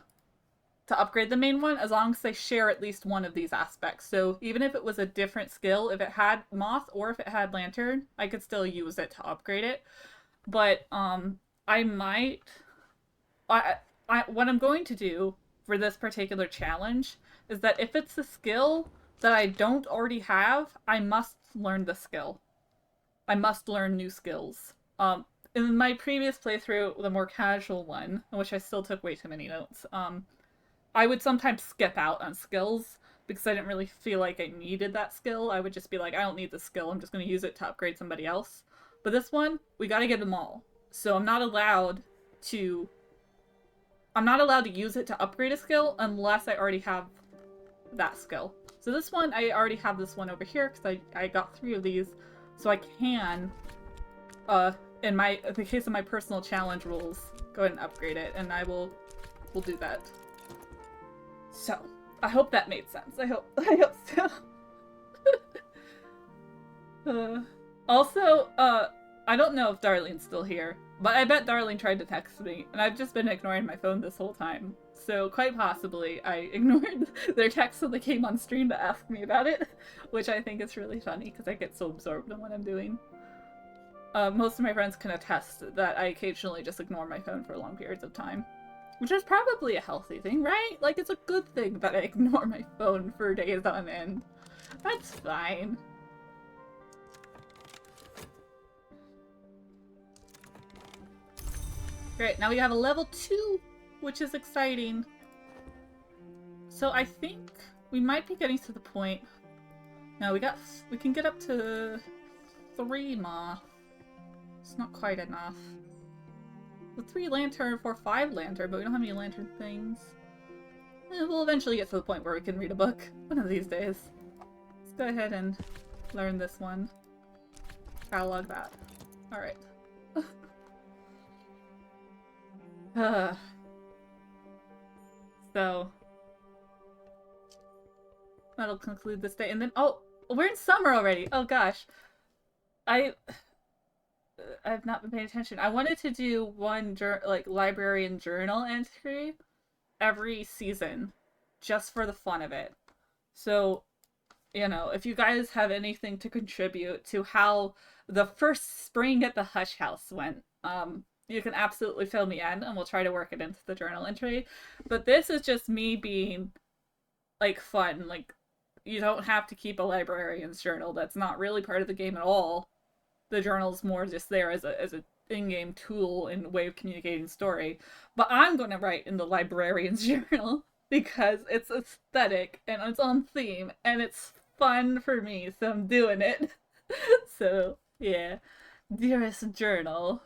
main one, as long as they share at least one of these aspects. So even if it was a different skill, if it had moth or if it had lantern, I could still use it to upgrade it. But I might... what I'm going to do for this particular challenge is that if it's a skill that I don't already have, I must learn the skill. I must learn new skills. In my previous playthrough, the more casual one, in which I still took way too many notes, I would sometimes skip out on skills because I didn't really feel like I needed that skill. I would just be like, I don't need the skill, I'm just going to use it to upgrade somebody else. But this one, we gotta get them all. So I'm not allowed to use it to upgrade a skill unless I already have that skill. So this one, I already have this one over here because I got 3 of these. So I can, in the case of my personal challenge rules, go ahead and upgrade it, and we'll do that. So, I hope that made sense. I hope so. Also, I don't know if Darlene's still here, but I bet Darlene tried to text me, and I've just been ignoring my phone this whole time. So quite possibly I ignored their text when they came on stream to ask me about it, which I think is really funny because I get so absorbed in what I'm doing. Most of my friends can attest that I occasionally just ignore my phone for long periods of time. Which is probably a healthy thing, right? Like, it's a good thing that I ignore my phone for days on end. That's fine. Great, now we have a level 2, which is exciting. So I think we might be getting to the point... No, we can get up to 3 moth. It's not quite enough. With 3 lantern for 5 lantern, but we don't have any lantern things. We'll eventually get to the point where we can read a book one of these days. Let's go ahead and learn this one. Catalog that. Alright. So that'll conclude this day, and then we're in summer already. Oh gosh, I've not been paying attention. I wanted to do one librarian journal entry every season, just for the fun of it. So, you know, if you guys have anything to contribute to how the first spring at the Hush House went, you can absolutely fill me in, and we'll try to work it into the journal entry. But this is just me being, like, fun. Like, you don't have to keep a librarian's journal. That's not really part of the game at all. The journal's more just there as a in-game tool and way of communicating story. But I'm going to write in the librarian's journal because it's aesthetic and it's on theme and it's fun for me, so I'm doing it. So, yeah. Dearest journal.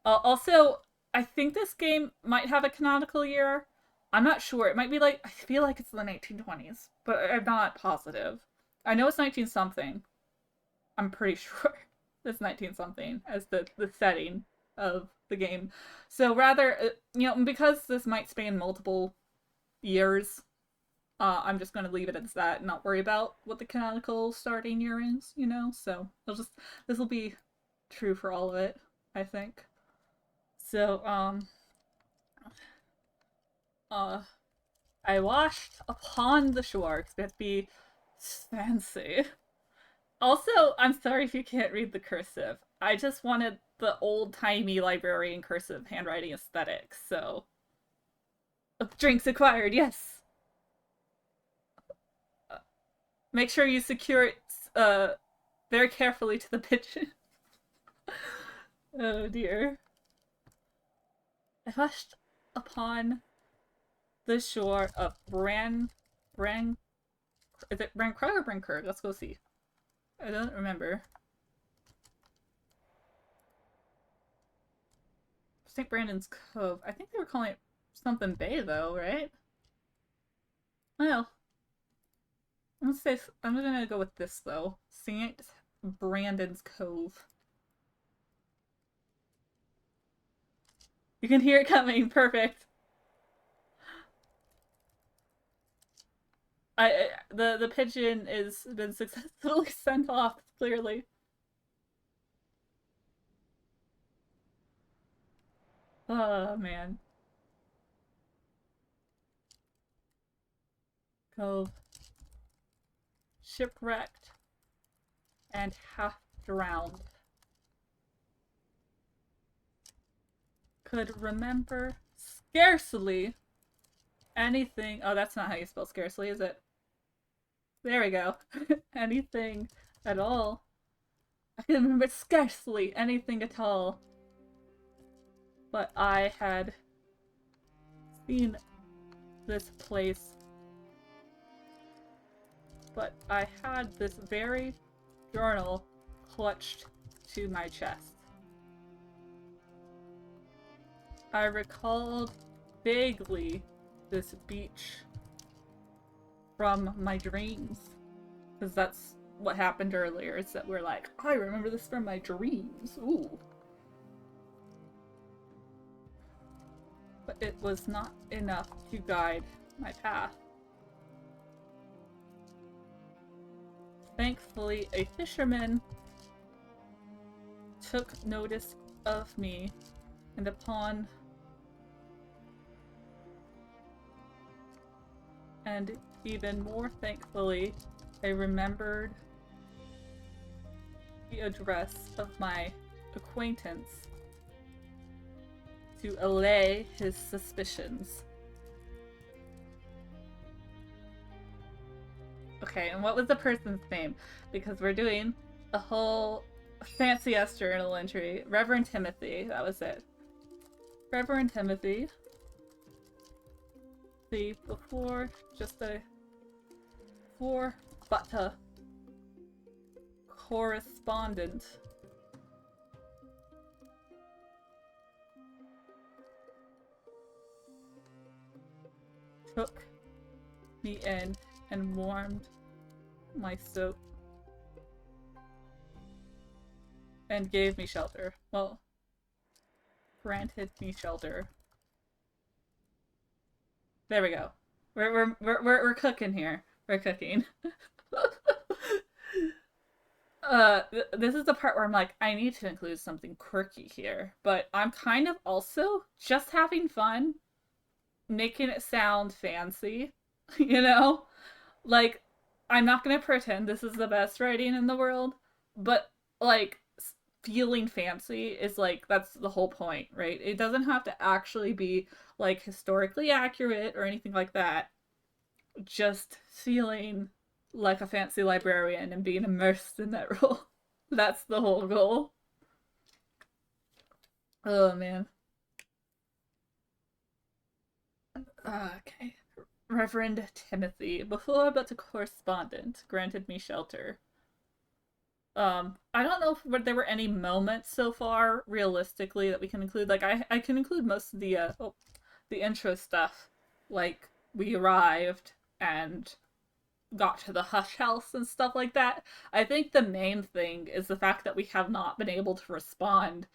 Also, I think this game might have a canonical year. I'm not sure. It might be I feel like it's the 1920s, but I'm not positive. I know it's 19-something. I'm pretty sure it's 19-something as the setting of the game. So rather, because this might span multiple years, I'm just going to leave it as that and not worry about what the canonical starting year is, So this will be true for all of it, I think. So, uh, I washed upon the shore, because we have to be fancy. Also, I'm sorry if you can't read the cursive. I just wanted the old-timey librarian cursive handwriting aesthetic, so... Drinks acquired, yes! Make sure you secure it, very carefully to the pigeon. Oh dear. I washed upon the shore of is it Brancrug or Brancurg? Let's go see. I don't remember. St. Brandon's Cove. I think they were calling it something Bay, though, right? Well, I'm gonna go with this, though. St. Brandon's Cove. You can hear it coming. Perfect. The pigeon is been successfully sent off, clearly. Oh man. Cove. Shipwrecked and half drowned. Could remember scarcely anything. Oh, that's not how you spell scarcely, is it? There we go. Anything at all. I can remember scarcely anything at all. But I had seen this place. But I had this very journal clutched to my chest. I recalled vaguely this beach from my dreams. Because that's what happened earlier, is that we're like, I remember this from my dreams. Ooh. But it was not enough to guide my path. Thankfully, a fisherman took notice of me, and upon and even more thankfully, I remembered the address of my acquaintance to allay his suspicions. Okay, and what was the person's name? Because we're doing a whole fancy-ass journal entry. Reverend Timothy, that was it. Reverend Timothy. See, before but a correspondent. Took me in and warmed my soap and gave me shelter. Well, granted me shelter. There we go. We're cooking here. We're cooking. This is the part where I'm like, I need to include something quirky here, but I'm kind of also just having fun, making it sound fancy, you know? Like, I'm not gonna pretend this is the best writing in the world, but, like, feeling fancy is, like, that's the whole point, right? It doesn't have to actually be, like, historically accurate or anything like that. Just feeling like a fancy librarian and being immersed in that role. That's the whole goal. Oh, man. Okay. Reverend Timothy, before but a correspondent, granted me shelter. I don't know if there were any moments so far, realistically, that we can include. Like, I can include most of the intro stuff. Like, we arrived and got to the Hush House and stuff like that. I think the main thing is the fact that we have not been able to respond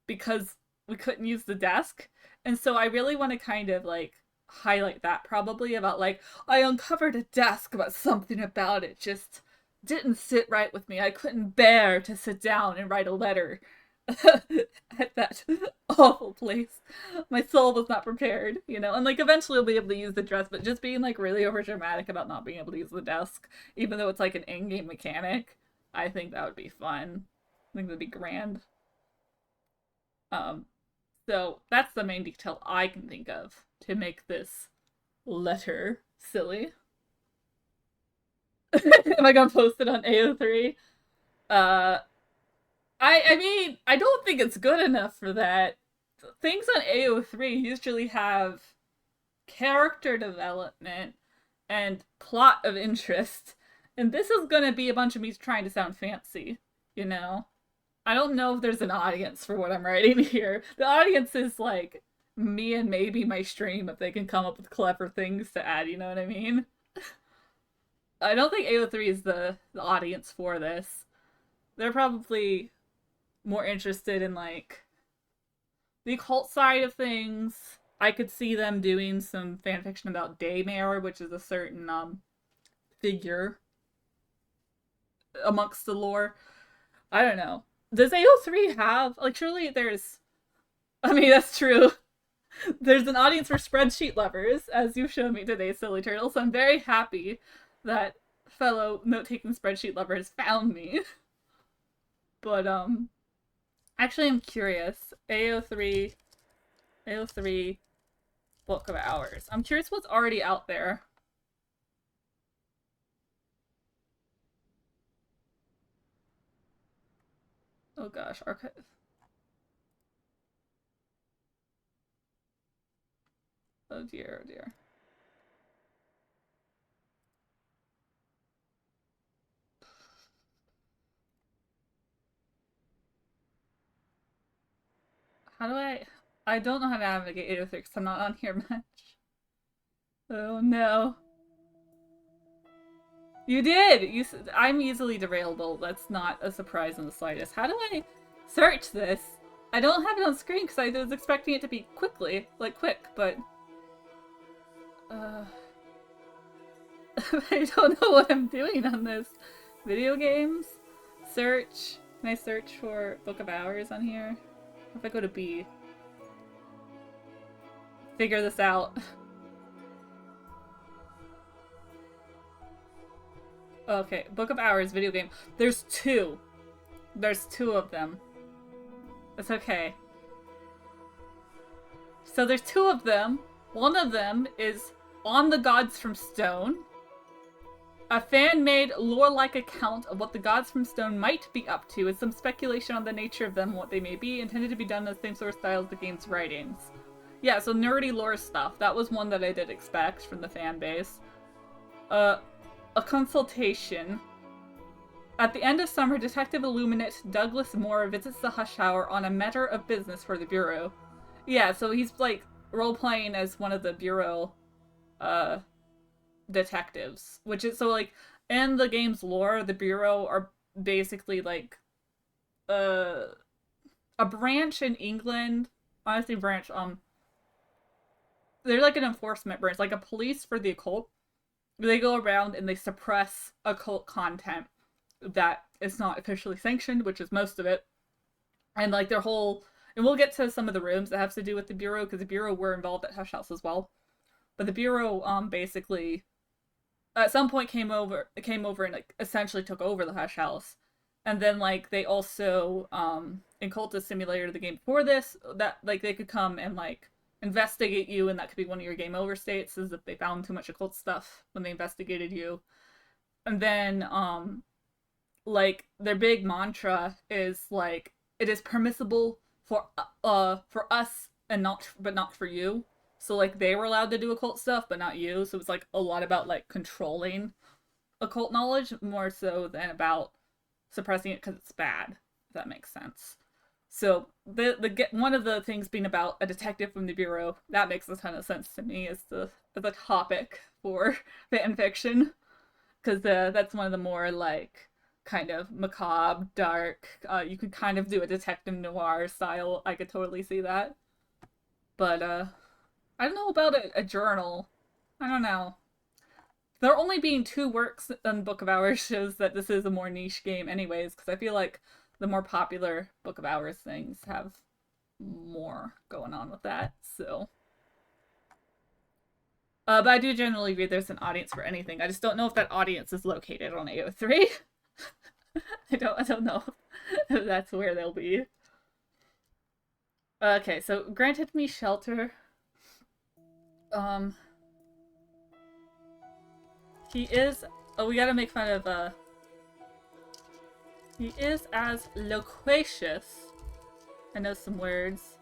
because we couldn't use the desk. And so I really want to kind of like highlight that probably about like I uncovered a desk but something about it just didn't sit right with me. I couldn't bear to sit down and write a letter at that awful place. My soul was not prepared, you know. And like eventually we'll be able to use the dress, but just being like really over dramatic about not being able to use the desk, even though it's like an in-game mechanic, I think that would be fun. I think that'd be grand. Um, so that's the main detail I can think of to make this letter silly. Am I gonna post it on AO3? Uh, I mean, I don't think it's good enough for that. Things on AO3 usually have character development and plot of interest, and this is gonna be a bunch of me trying to sound fancy, you know? I don't know if there's an audience for what I'm writing here. The audience is like me and maybe my stream if they can come up with clever things to add, you know what I mean? I don't think AO3 is the audience for this. They're probably more interested in like the occult side of things. I could see them doing some fanfiction about Daymare, which is a certain figure amongst the lore. I don't know. Does AO3 have like surely there's I mean that's true. There's an audience for spreadsheet lovers, as you showed me today, Silly Turtle, so I'm very happy that fellow note-taking spreadsheet lovers found me. But actually I'm curious. AO3 Book of Hours. I'm curious what's already out there. Oh gosh, archive. Oh dear, oh dear. How do I don't know how to navigate 806. I'm not on here much. Oh no. You did! I'm easily derailable. That's not a surprise in the slightest. How do I search this? I don't have it on screen because I was expecting it to be quick, but... I don't know what I'm doing on this. Video games? Search. Can I search for Book of Hours on here? If I go to B. Figure this out. Okay, Book of Hours video game. There's two. There's two of them. It's okay. So there's two of them. One of them is On the Gods from Stone. A fan-made, lore-like account of what the gods from Stone might be up to, with some speculation on the nature of them and what they may be, intended to be done in the same sort of style as the game's writings. Yeah, so nerdy lore stuff. That was one that I did expect from the fan base. A consultation. At the end of summer, Detective Illuminate Douglas Moore visits the Hush Tower on a matter of business for the Bureau. Yeah, so he's, like, role-playing as one of the Bureau, detectives. Which is, so, like, in the game's lore, the Bureau are basically, like, a branch in England. Honestly, branch, they're like an enforcement branch, like a police for the occult. They go around and they suppress occult content that is not officially sanctioned, which is most of it. And like their whole, and we'll get to some of the rooms that have to do with the Bureau, because the Bureau were involved at Hush House as well. But the Bureau basically at some point came over and like essentially took over the Hush House. And then like they also in Cultist Simulator, the game before this, that like they could come and like investigate you, and that could be one of your game over states, is if they found too much occult stuff when they investigated you. And then like their big mantra is like it is permissible for us and not for you. So like they were allowed to do occult stuff but not you. So it's like a lot about like controlling occult knowledge more so than about suppressing it because it's bad, if that makes sense. So the one of the things being about a detective from the Bureau, that makes a ton of sense to me as the topic for fan fiction, because that's one of the more like kind of macabre, dark. You could kind of do a detective noir style. I could totally see that. But I don't know about a journal. I don't know. There only being 2 works on Book of Hours shows that this is a more niche game anyways, because I feel like the more popular Book of Hours things have more going on with that, so. But I do generally read there's an audience for anything. I just don't know if that audience is located on AO3. I don't know if that's where they'll be. Okay, so granted me shelter. He is. Oh, we gotta make fun of. He is as loquacious. I know some words.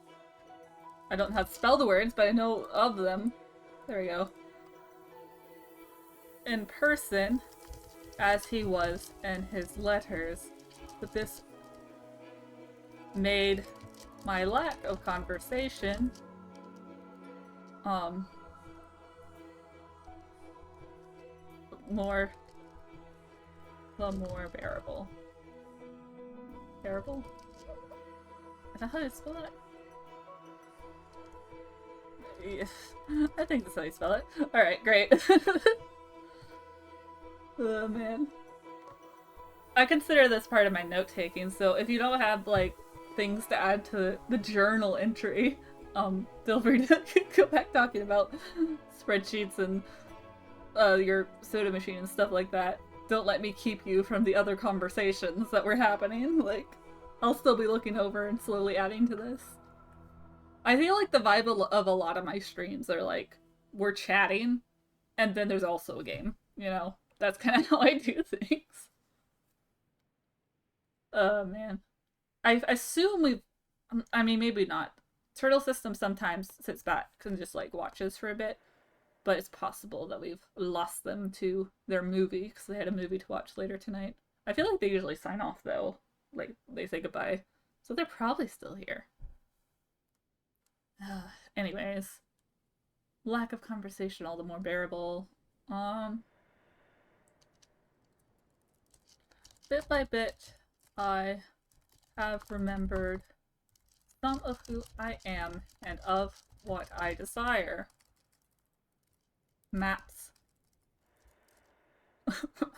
I don't know how to spell the words, but I know of them. There we go. In person, as he was in his letters, but this made my lack of conversation more bearable. Bearable? I don't know how to spell it. Yes. I think that's how you spell it. Alright, great. Oh man. I consider this part of my note-taking, so if you don't have, like, things to add to the journal entry, feel free to go back talking about spreadsheets and your soda machine and stuff like that. Don't let me keep you from the other conversations that were happening. Like, I'll still be looking over and slowly adding to this. I feel like the vibe of a lot of my streams are like, we're chatting, and then there's also a game, you know? That's kind of how I do things. Oh, man. I assume we've... I mean, maybe not. Turtle System sometimes sits back and just, like, watches for a bit. But it's possible that we've lost them to their movie, because they had a movie to watch later tonight. I feel like they usually sign off, though. Like, they say goodbye. So they're probably still here. Anyways. Lack of conversation, all the more bearable. Bit by bit, I have remembered some of who I am and of what I desire. Maps.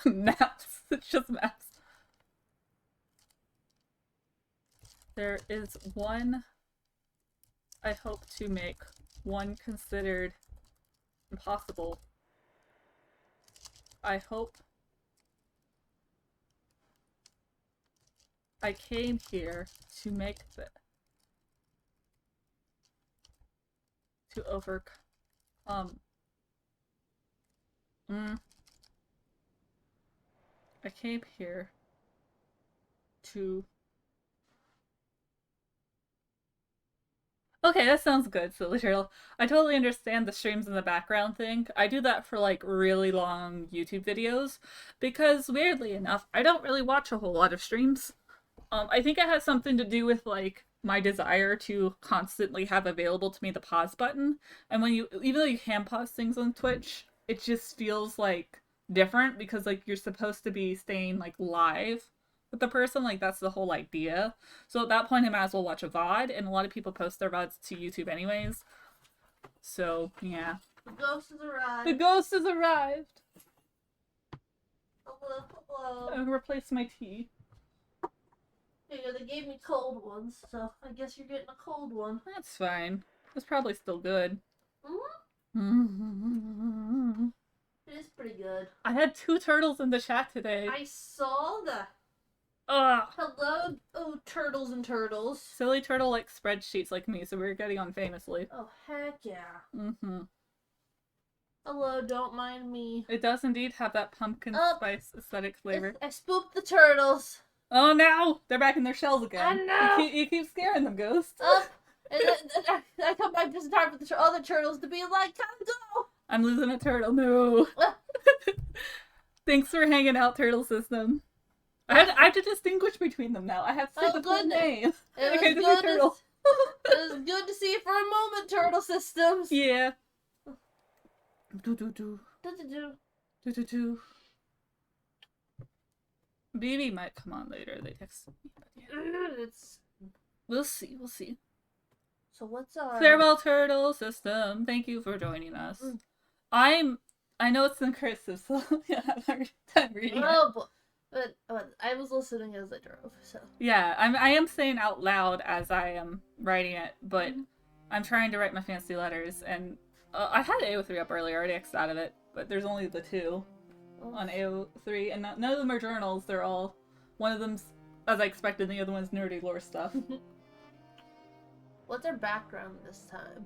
Maps. It's just maps. There is one I hope to make, one considered impossible. I hope I came here to make to overcome. I came here to... Okay, that sounds good, Silly Turtle. I totally understand the streams in the background thing. I do that for, like, really long YouTube videos, because, weirdly enough, I don't really watch a whole lot of streams. I think it has something to do with, like, my desire to constantly have available to me the pause button. And when even though you can pause things on Twitch, it just feels, like, different, because, like, you're supposed to be staying, like, live with the person. Like, that's the whole idea. So at that point, I might as well watch a VOD, and a lot of people post their VODs to YouTube anyways. So, yeah. The ghost has arrived. The ghost has arrived! Hello, hello. I'm gonna replace my tea. Yeah, they gave me cold ones, so I guess you're getting a cold one. That's fine. It's probably still good. Mm-hmm. It is pretty good. I had 2 turtles in the chat today. I saw that. Ugh. Hello, oh, turtles and turtles. Silly Turtle likes spreadsheets like me, so we're getting on famously. Oh, heck yeah. Mm-hmm. Hello, don't mind me. It does indeed have that pumpkin spice aesthetic flavor. I spooked the turtles. Oh no! They're back in their shells again. I know! You keep scaring them, Ghost. And then I come back just in time for the other turtles to be like, come go! I'm losing a turtle, no. Thanks for hanging out, Turtle System. I have to distinguish between them now. I have to say the full name. It was good to see you for a moment, Turtle Systems. Yeah. Do do do. Do do do. Do do do. BB might come on later. They texted me. But yeah. It's We'll see. We'll see. so what's our Farewell, Turtle System. Thank you for joining us. I know it's in cursive, so yeah, I'm hard time reading it. But I was listening as I drove, so Yeah, I am saying out loud as I am writing it, but I'm trying to write my fancy letters, and I had AO3 up earlier, I already X'd out of it, but there's only the 2 on AO3, and none of them are journals. They're all, one of them's as I expected, the other one's nerdy lore stuff. What's our background this time?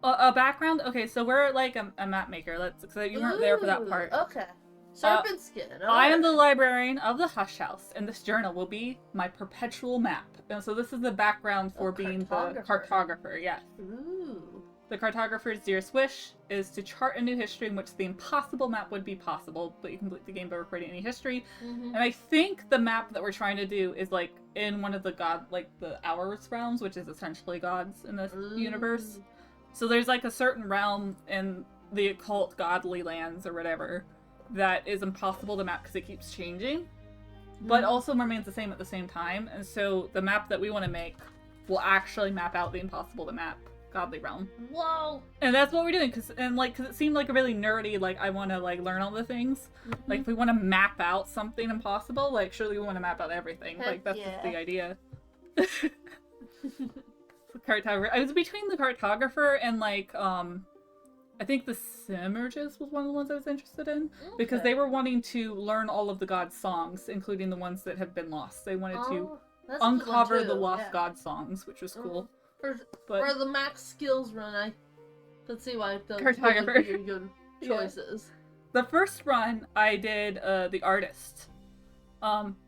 A background? Okay, so we're like a map maker. So you weren't there for that part. Okay. Serpent skin. I am the librarian of the Hush House, and this journal will be my perpetual map. And so this is the background for being the cartographer. Yes. Ooh. The cartographer's dearest wish is to chart a new history in which the impossible map would be possible, but you complete the game by recording any history. And I think the map that we're trying to do is like in one of the the Hours realms, which is essentially gods in this universe. So there's like a certain realm in the occult godly lands or whatever that is impossible to map because it keeps changing, but also remains the same at the same time. And so the map that we want to make will actually map out the impossible to map godly realm. Whoa! And that's what we're doing, because it seemed like a really nerdy, like, I want to, like, learn all the ththings. Like, if we want to map out something impossible, like, surely we want to map out everything. Like, that's just the idea. The cartographer. I was between the cartographer and, like, I think the Simurges was one of the ones I was interested in. Because they were wanting to learn all of the gods' songs, including the ones that have been lost. They wanted to uncover the lost god songs, which was cool. For the max skills run, I could see why the cartographer would be good choices. The first run, I did the artist,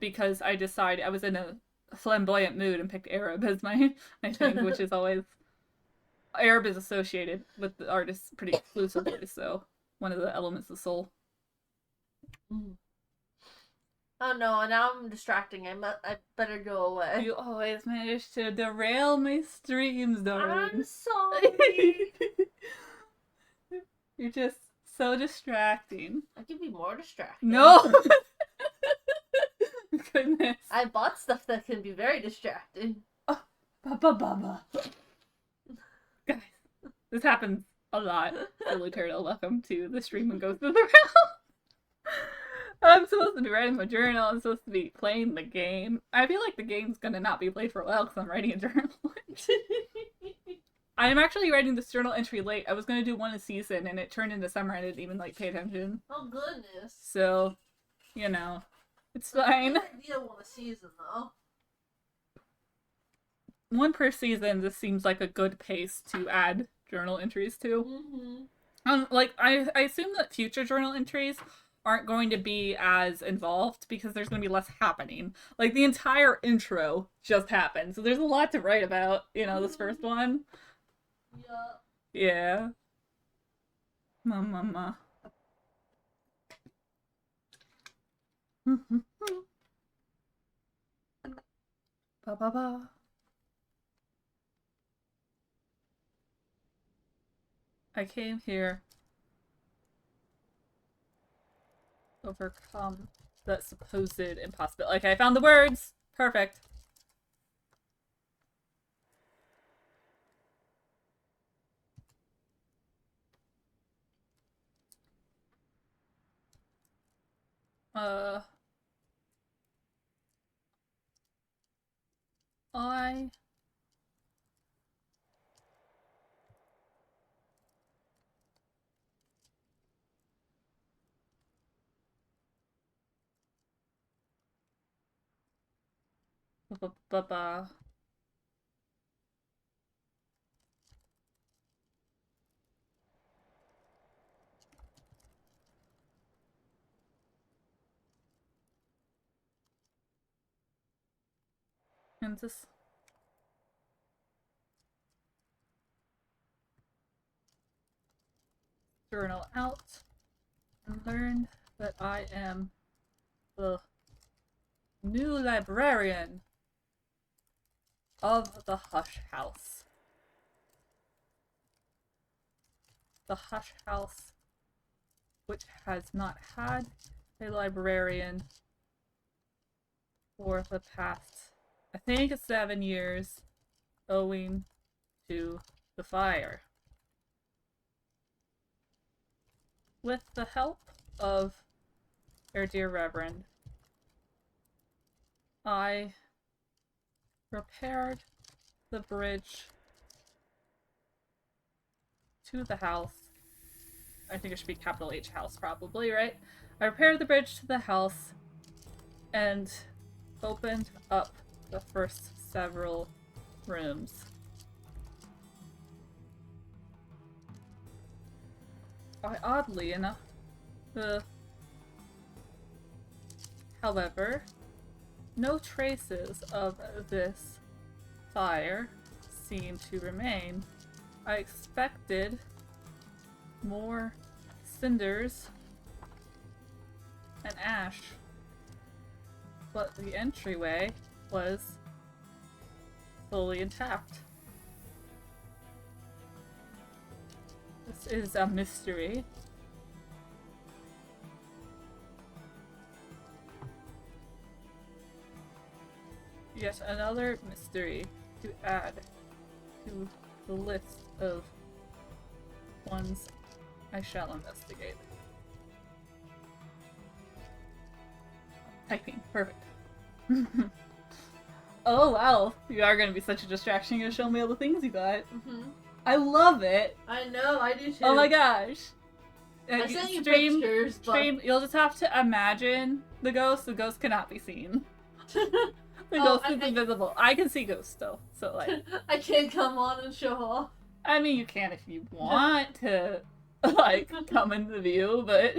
because I decided I was in a flamboyant mood and picked Arab as my thing, which is always Arab is associated with the artist pretty exclusively, so one of the elements of soul. Oh no, now I'm distracting. I better go away. You always manage to derail my streams, darling. I'm sorry. You're just so distracting. I can be more distracting. No! Goodness. I bought stuff that can be very distracting. Oh, Baba. Guys, this happens a lot. Silly Turtle, welcome to the stream and goes to the realm. I'm supposed to be writing my journal. I'm supposed to be playing the game. I feel like the game's gonna not be played for a while because I'm writing a journal. I'm actually writing this journal entry late. I was gonna do one a season, and it turned into summer. I didn't even like pay attention. Oh goodness. So, you know, it's fine. You don't want a season though. One per season. This seems like a good pace to add journal entries to. Like I assume that future journal entries aren't going to be as involved because there's going to be less happening. Like, the entire intro just happened, so there's a lot to write about, you know, this first one. Yeah. Mama. Ba. I came here overcome that supposed impossibility. Okay, I found the words! Perfect. I Ba. And this journal out and learned that I am the new librarian of the Hush House. The Hush House, which has not had a librarian for the past, I think, 7 years, owing to the fire. With the help of our dear Reverend, I repaired the bridge to the house. I think it should be capital H house, probably, right? I repaired the bridge to the house and opened up the first several rooms. Oddly enough, however, no traces of this fire seem to remain. I expected more cinders and ash, but the entryway was fully intact. This is a mystery. Yet another mystery to add to the list of ones I shall investigate. Typing. Perfect. Oh wow, you are gonna be such a distraction. You're gonna show me all the things you got. Mm-hmm. I love it. I know, I do too. Oh my gosh. I sent you pictures, but... Stream, you'll just have to imagine the ghost. The ghost cannot be seen. The ghost is invisible. I can see ghosts though, so like... I can't come on and show off. I mean, you can if you want to, like, come into view, but...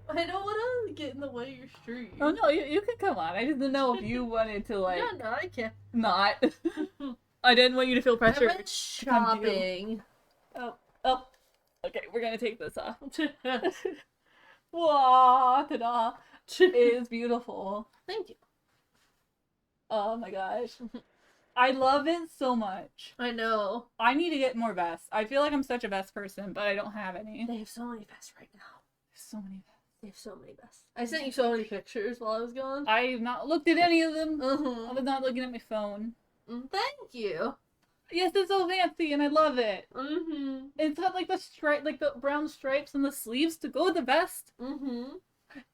I don't want to get in the way of your stream. Oh no, you can come on. I just didn't know if you wanted to, like... No, I can't. Not. I didn't want you to feel pressure. I went shopping. Oh. Okay, we're gonna take this off. Whoa, ta-da. It is beautiful. Thank you. Oh my gosh. I love it so much. I know. I need to get more vests. I feel like I'm such a vest person, but I don't have any. They have so many vests right now. There's so many vests. They have so many vests. I sent you so many pictures while I was gone. I've not looked at any of them. Uh-huh. I was not looking at my phone. Thank you. Yes, it's so fancy and I love it. Mm-hmm. It's got like the stripe, like the brown stripes on the sleeves to go with the vest. Mm-hmm.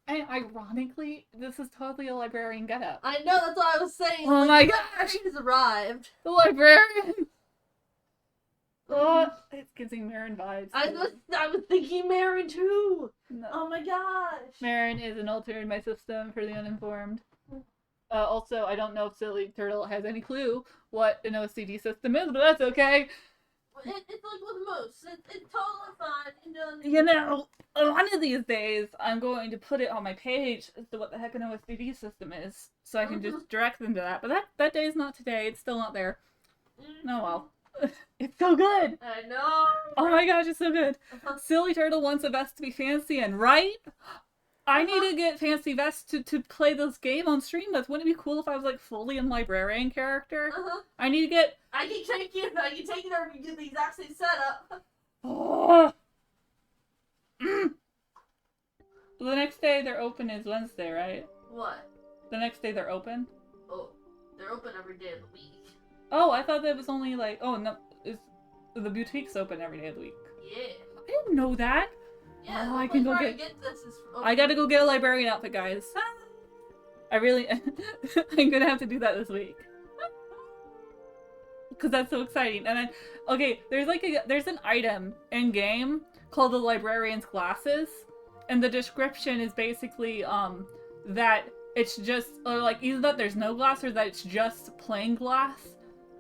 And ironically, this is totally a librarian getup. I know, that's what I was saying. Oh my gosh! She's arrived. The librarian! Oh, it gives me Marin vibes. I was thinking Marin too. No. Oh my gosh. Marin is an alter in my system for the uninformed. Also, I don't know if Silly Turtle has any clue what an OCD system is, but that's okay. It's like with most. It's totally fine. You know, one of these days, I'm going to put it on my page as to what the heck an OCD system is, so I can just direct them to that. But that day is not today. It's still not there. Oh well. It's so good! I know! Oh my gosh, it's so good! Silly Turtle wants a vest to be fancy and right? I need to get fancy vests to play this game on stream. Wouldn't it be cool if I was like fully in librarian character? I need to get... I can take you there and get the exact same setup. Oh. The next day they're open is Wednesday, right? What? The next day they're open? Oh, they're open every day of the week. Oh, I thought that was only like... Oh, no. The boutique's open every day of the week. Yeah. I didn't know that. Yeah, I can go get this is I gotta go get a librarian outfit, guys. I really... I'm gonna have to do that this week. Because that's so exciting. And then, okay, there's an item in game called the librarian's glasses, and the description is basically that it's just like either that there's no glass or that it's just plain glass,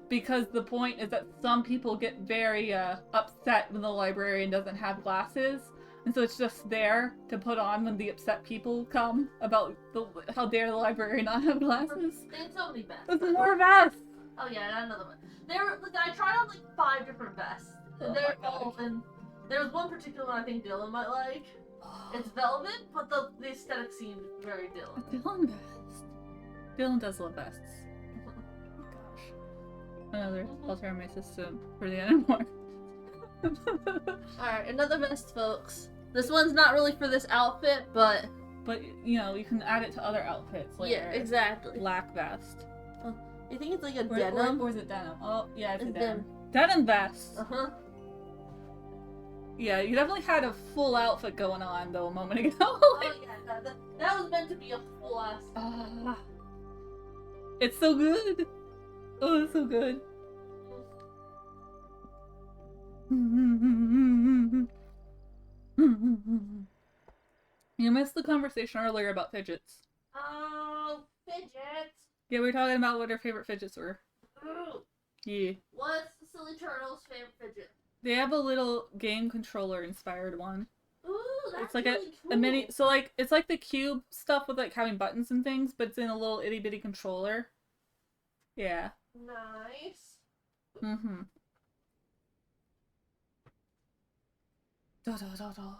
because the point is that some people get very upset when the librarian doesn't have glasses, and so it's just there to put on when the upset people come about how dare the librarian not have glasses. They had so many vests. There's more vests. Oh yeah, I got another one. I tried on like 5 different vests. And they're all in. There was one particular one I think Dylan might like. It's velvet, but the aesthetic seemed very Dylan. A Dylan vest. Dylan does love vests. Oh gosh. Another alter in my system for the uninformed. Alright, another vest, folks. This one's not really for this outfit, but But, you know, you can add it to other outfits later. Yeah, exactly. Black vest. You think it's like a Or, denim? or is it denim? Oh, yeah, it's a It's denim. Denim vest. Uh-huh. Yeah, you definitely had a full outfit going on, though, a moment ago. Oh, yeah, that was meant to be a full ass. It's so good. Oh, it's so good. You missed the conversation earlier about fidgets. Oh, fidgets. Yeah, we were talking about what our favorite fidgets were. Ooh. Yeah. What's the Silly Turtle's favorite fidget? They have a little game controller inspired one. Ooh, that's It's like really cool. a mini, so like, it's like the cube stuff with like having buttons and things, but it's in a little itty bitty controller. Yeah. Nice. Mm-hmm. Da da da da.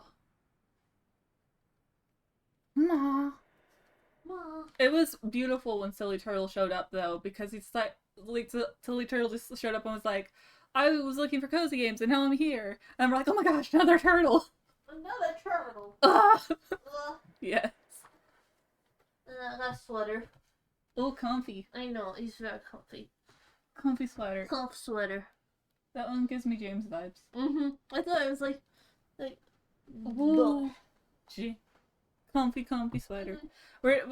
Ma. It was beautiful when Silly Turtle showed up, though, because he's like Silly Turtle just showed up and was like, I was looking for cozy games, and now I'm here. And we're like, oh my gosh, another turtle. Another turtle. Yes. That sweater. Oh, comfy. I know, he's very comfy. Comfy sweater. Comfy sweater. That one gives me James vibes. Mm-hmm. I thought it was like Ooh. Gee. Comfy sweater.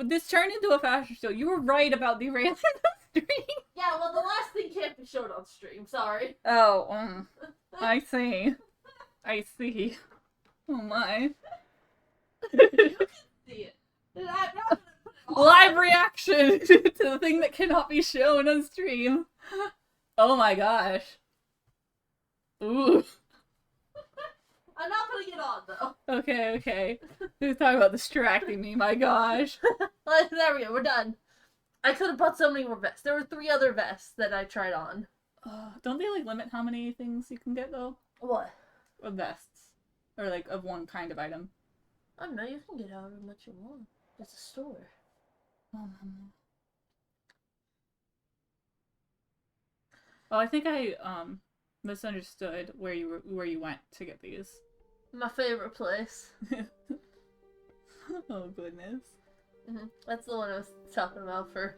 This turned into a fashion show. You were right about derailing the stream. Yeah, well, the last thing can't be showed on stream. Sorry. Oh, I see. I see. Oh my. You can see it. I'm not gonna put it on. Live reaction to the thing that cannot be shown on stream. Oh my gosh. Ooh. I'm not putting it on, though. Okay. Who's talking about distracting me? My gosh. There we go. We're done. I could have bought so many more vests. There were 3 other vests that I tried on. Don't they like limit how many things you can get though? What? Of vests, or like of one kind of item. Oh no, you can get however much you want. It's a store. Oh, I think I misunderstood where you went to get these. My favorite place. Oh goodness. That's the one I was talking about for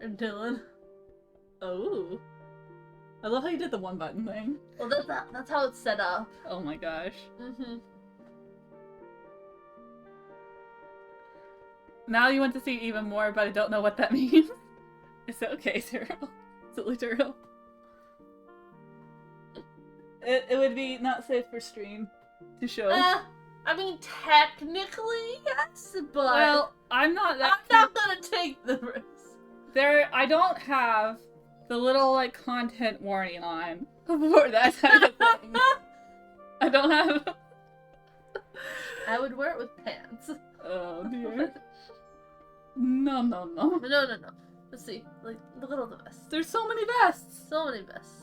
Dylan. Oh. I love how you did the one button thing. Well, that's how it's set up. Oh my gosh. Now you want to see even more, but I don't know what that means. Is it okay, Turtle? Silly Turtle? It would be not safe for stream to show. I mean, technically, yes, but... Well, I'm not gonna take the risk. I don't have the little, like, content warning on for that type of thing. I don't have... I would wear it with pants. Oh, dear. No. No. Let's see. Like, look at all the vests. There's so many vests! So many vests.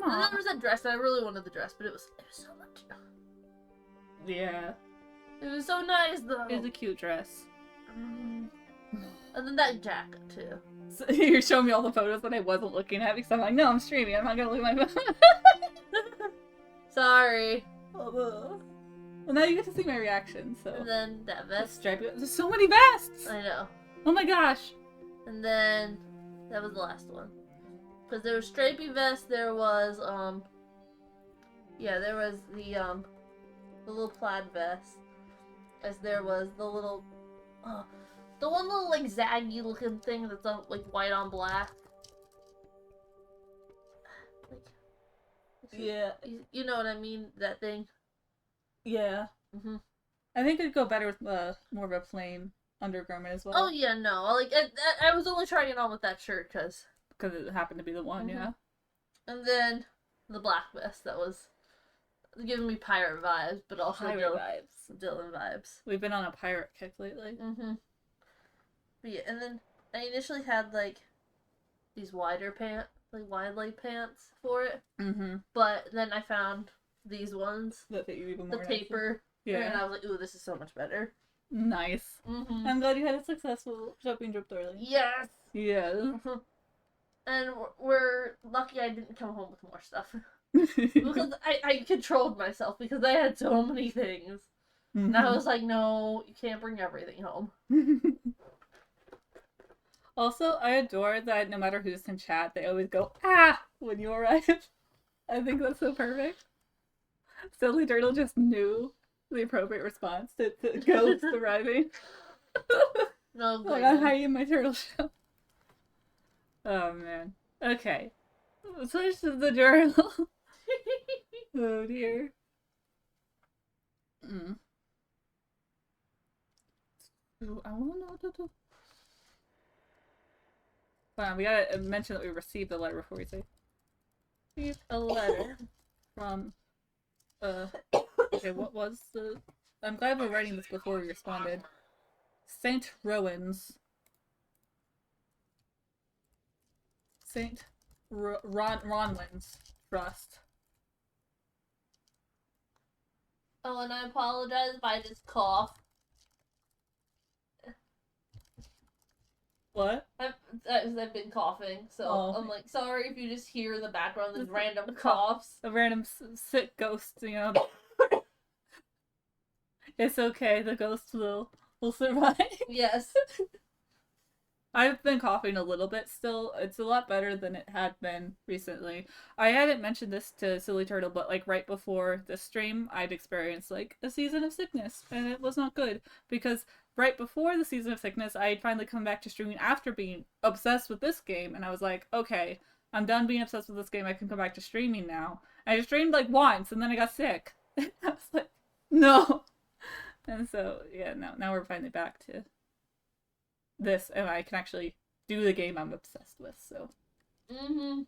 Aww. And then there was that dress, and I really wanted the dress, but it was so much. Yeah. It was so nice, though. It's a cute dress. And then that jacket, too. So you're showing me all the photos that I wasn't looking at because I'm like, no, I'm streaming. I'm not gonna look at my phone. Sorry. Well, now you get to see my reaction, so. And then that vest. Stripey. There's so many vests! I know. Oh my gosh. And then that was the last one. Because there was stripy vest, there was, there was the little plaid vest. As there was the little, the one little, like, zaggy looking thing that's, like, white on black. Yeah. You know what I mean? That thing. Yeah. I think it'd go better with more of a plain undergarment as well. Oh, yeah, no. Like, I was only trying it on with that shirt, because it happened to be the one, yeah. And then the black vest that was giving me pirate vibes, but also Dylan vibes. We've been on a pirate kick lately. But yeah, and then I initially had, like, these wider pants, like, wide leg pants for it. But then I found these ones. That fit you even more. The taper. Yeah. And I was like, ooh, this is so much better. Nice. I'm glad you had a successful shopping trip, darling. Yes! Yes. And we're lucky I didn't come home with more stuff. Because I controlled myself because I had so many things. And I was like, no, you can't bring everything home. Also, I adore that no matter who's in chat, they always go, ah, when you arrive. I think that's so perfect. Silly Turtle just knew the appropriate response to Ghost arriving. No, Like, I'm hiding in my turtle shell. Oh, man. Okay. Switch to the journal. Oh, dear. Ooh, I want to know what to do. Wow, we gotta mention that we received a letter before we say. Received a letter from, okay, what was the... I'm glad we're writing this before we responded. St. Rowan's. St. Ronwin's Trust. Oh, and I apologize if I just cough. What? I've been coughing, so I'm like, sorry if you just hear in the background these random coughs. A random sick ghost, you know. It's okay, the ghost will survive. Yes. I've been coughing a little bit still. It's a lot better than it had been recently. I hadn't mentioned this to Silly Turtle, but like right before the stream, I'd experienced like a season of sickness, and it was not good because right before the season of sickness, I had finally come back to streaming after being obsessed with this game, and I was like, okay, I'm done being obsessed with this game. I can come back to streaming now. I streamed like once, and then I got sick. I was like, no. And so yeah, now we're finally back to this, and I can actually do the game I'm obsessed with, so. No,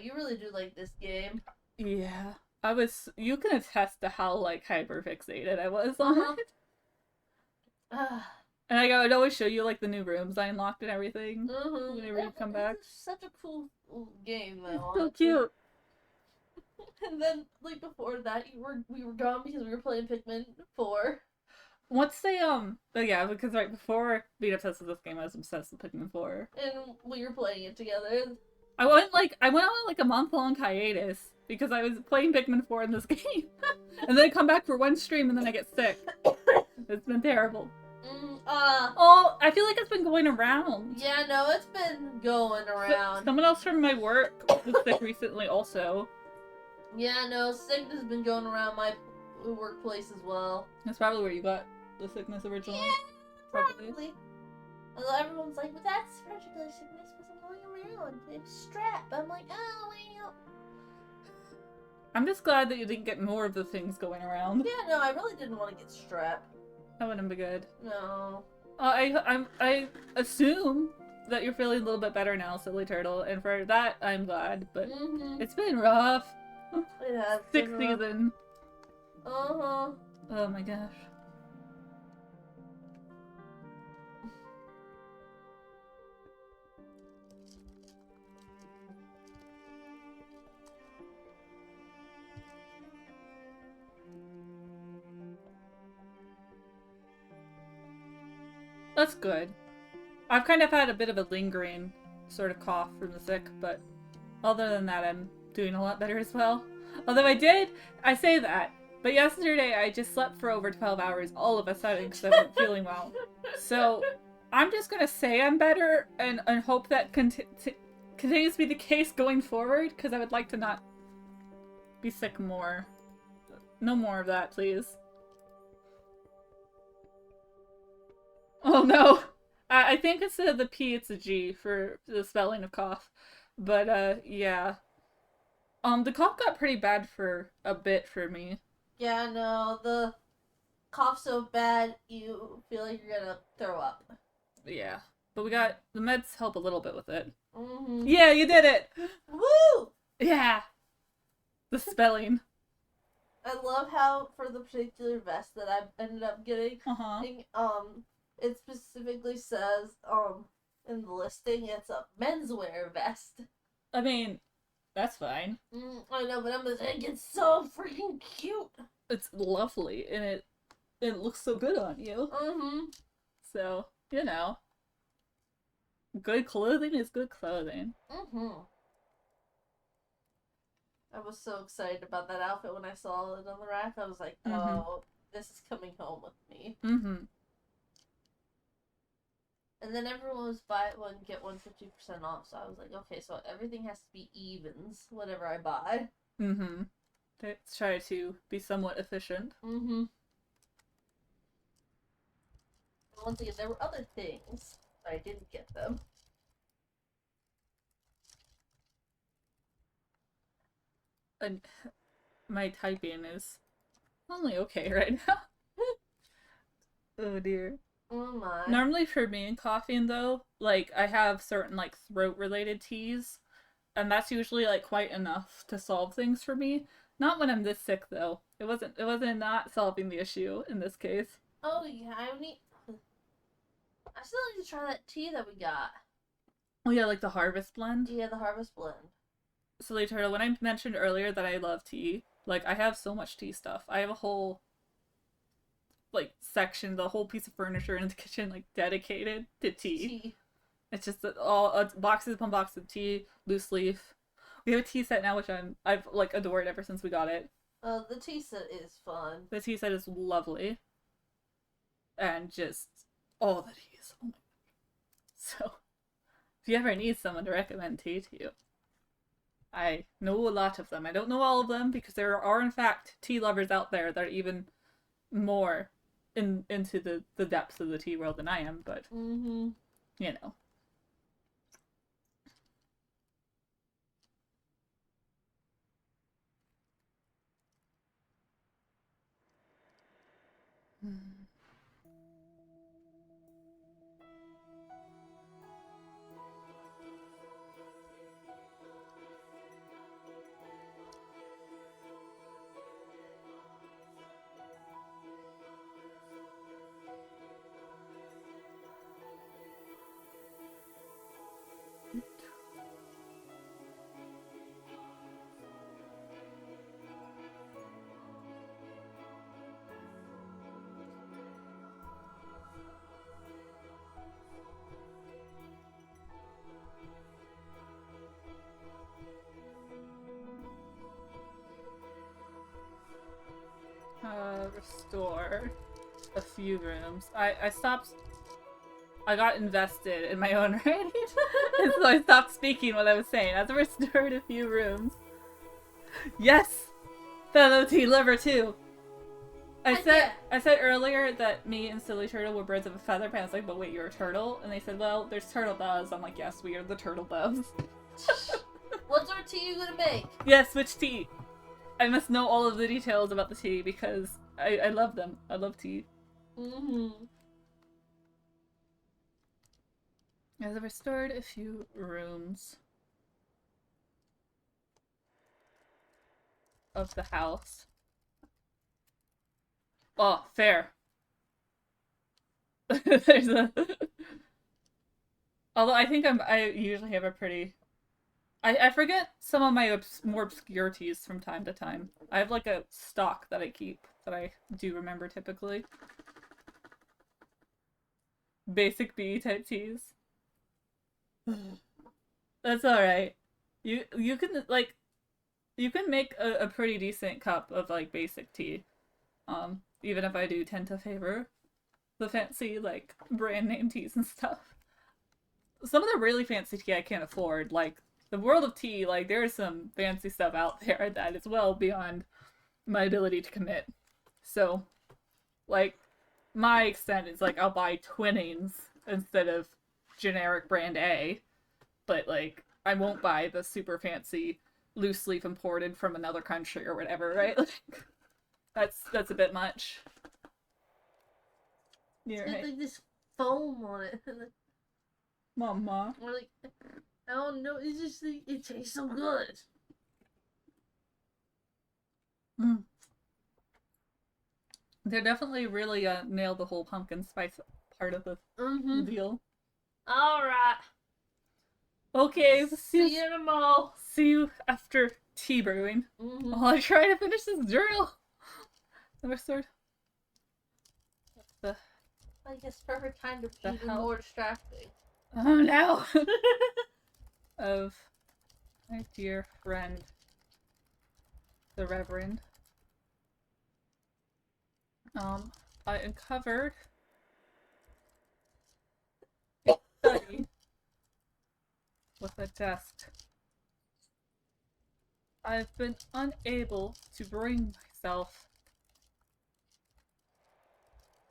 you really do like this game. Yeah. You can attest to how, like, hyper-fixated I was on it. And I'd always show you, like, the new rooms I unlocked and everything whenever you come back. It's such a cool game, though. It's so cute. And then, like, before that, we were gone because we were playing Pikmin 4. Once they, but yeah, because right before being obsessed with this game, I was obsessed with Pikmin 4. And we were playing it together. I went on, like, a month-long hiatus because I was playing Pikmin 4 in this game. And then I come back for one stream and then I get sick. It's been terrible. I feel like it's been going around. Yeah, no, it's been going around. Someone else from my work was sick recently also. Yeah, no, sickness has been going around my workplace as well. That's probably where you got the sickness originally. Yeah, probably. Although everyone's like, but that's particular sickness wasn't going around. It's strep. I'm like, oh, well. I'm just glad that you didn't get more of the things going around. Yeah, no, I really didn't want to get strep. That wouldn't be good. No. I assume that you're feeling a little bit better now, Silly Turtle, and for that I'm glad. But it's been rough. It has. Sick season. Oh my gosh. That's good. I've kind of had a bit of a lingering sort of cough from the sick, but other than that, I'm doing a lot better as well. Although I say that, but yesterday I just slept for over 12 hours all of a sudden because I wasn't feeling well. So I'm just gonna say I'm better and hope that continues to be the case going forward, because I would like to not be sick more. No more of that, please. Oh no! I think instead of the P, it's a G for the spelling of cough. But, yeah. The cough got pretty bad for a bit for me. Yeah, no, the cough so bad you feel like you're gonna throw up. Yeah. But the meds help a little bit with it. Mm-hmm. Yeah, you did it! Woo! Yeah! The spelling. I love how, for the particular vest that I ended up getting, it specifically says, in the listing, it's a menswear vest. I mean, that's fine. I know, but I'm just like, it's so freaking cute. It's lovely, and it looks so good on you. So, you know. Good clothing is good clothing. I was so excited about that outfit when I saw it on the rack. I was like, Mhm. oh, this is coming home with me. Mm-hmm. And then everyone was buy one, get one 50% off. So I was like, okay, so everything has to be evens, whatever I buy. Mm-hmm. Let's try to be somewhat efficient. Mm-hmm. Once again, there were other things, but I didn't get them. And my typing is only okay right now. Oh dear. Oh my. Normally for me and coughing though, like I have certain like throat related teas, and that's usually like quite enough to solve things for me. Not when I'm this sick though. It wasn't not solving the issue in this case. Oh yeah, I still need to try that tea that we got. Oh yeah, like the harvest blend. Yeah, the harvest blend. Silly Turtle, when I mentioned earlier that I love tea, like I have so much tea stuff. I have a whole like section, the whole piece of furniture in the kitchen like dedicated to tea. It's just all boxes upon boxes of tea, loose leaf. We have a tea set now, which I've like adored ever since we got it. The tea set is fun. The tea set is lovely, and just all the teas. Oh my god! So, if you ever need someone to recommend tea to you, I know a lot of them. I don't know all of them because there are in fact tea lovers out there that are even more into the depths of the tea world than I am. But you know. Restore a few rooms. I stopped. I got invested in my own writing, and so I stopped speaking what I was saying. I've restored a few rooms. Yes, fellow tea lover too. I said earlier that me and Silly Turtle were birds of a feather, but I was like, but wait, you're a turtle? And they said, well, there's turtle doves. I'm like, yes, we are the turtle doves. What sort of tea are you gonna make? Yes, which tea? I must know all of the details about the tea because I love them. I love tea. I've restored a few rooms of the house. Oh, fair. There's a... Although I think I usually have a pretty... I forget some of my more obscure teas from time to time. I have like a stock that I keep that I do remember typically. Basic B type teas. That's alright. You can like you can make a pretty decent cup of like basic tea. Even if I do tend to favor the fancy like brand name teas and stuff. Some of the really fancy tea I can't afford, like the world of tea, like there's some fancy stuff out there that is well beyond my ability to commit. So, like, my extent is like I'll buy Twinnings instead of generic brand A, but like I won't buy the super fancy loose leaf imported from another country or whatever, right? Like, that's a bit much. Yeah, it's got like this foam on it. Mama. Or like, I don't know. It's just like, it tastes so good. They definitely really nailed the whole pumpkin spice part of the deal. All right. Okay, see you in a mall. See you after tea brewing. While I try to finish this journal. Number sword. I guess perfect time to be even more distracting. Oh no! Of my dear friend the Reverend. I uncovered a study with a desk. I've been unable to bring myself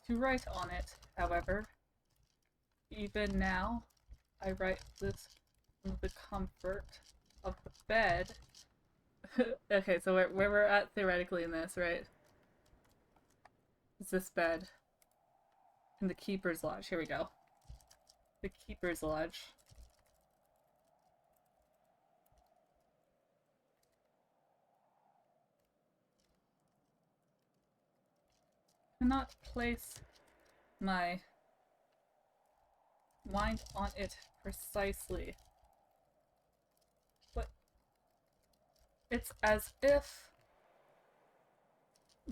to write on it, however. Even now, I write this from the comfort of the bed. Okay, so where we're at theoretically in this, right? Is this bed. In the Keeper's Lodge. Here we go. The Keeper's Lodge. Cannot place my mind on it precisely. But it's as if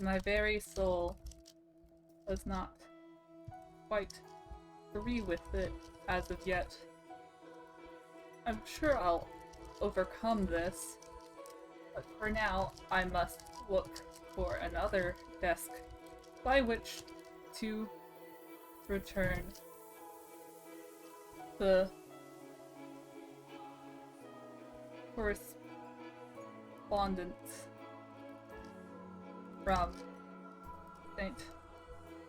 my very soul does not quite agree with it as of yet. I'm sure I'll overcome this, but for now I must look for another desk by which to return the correspondence from St.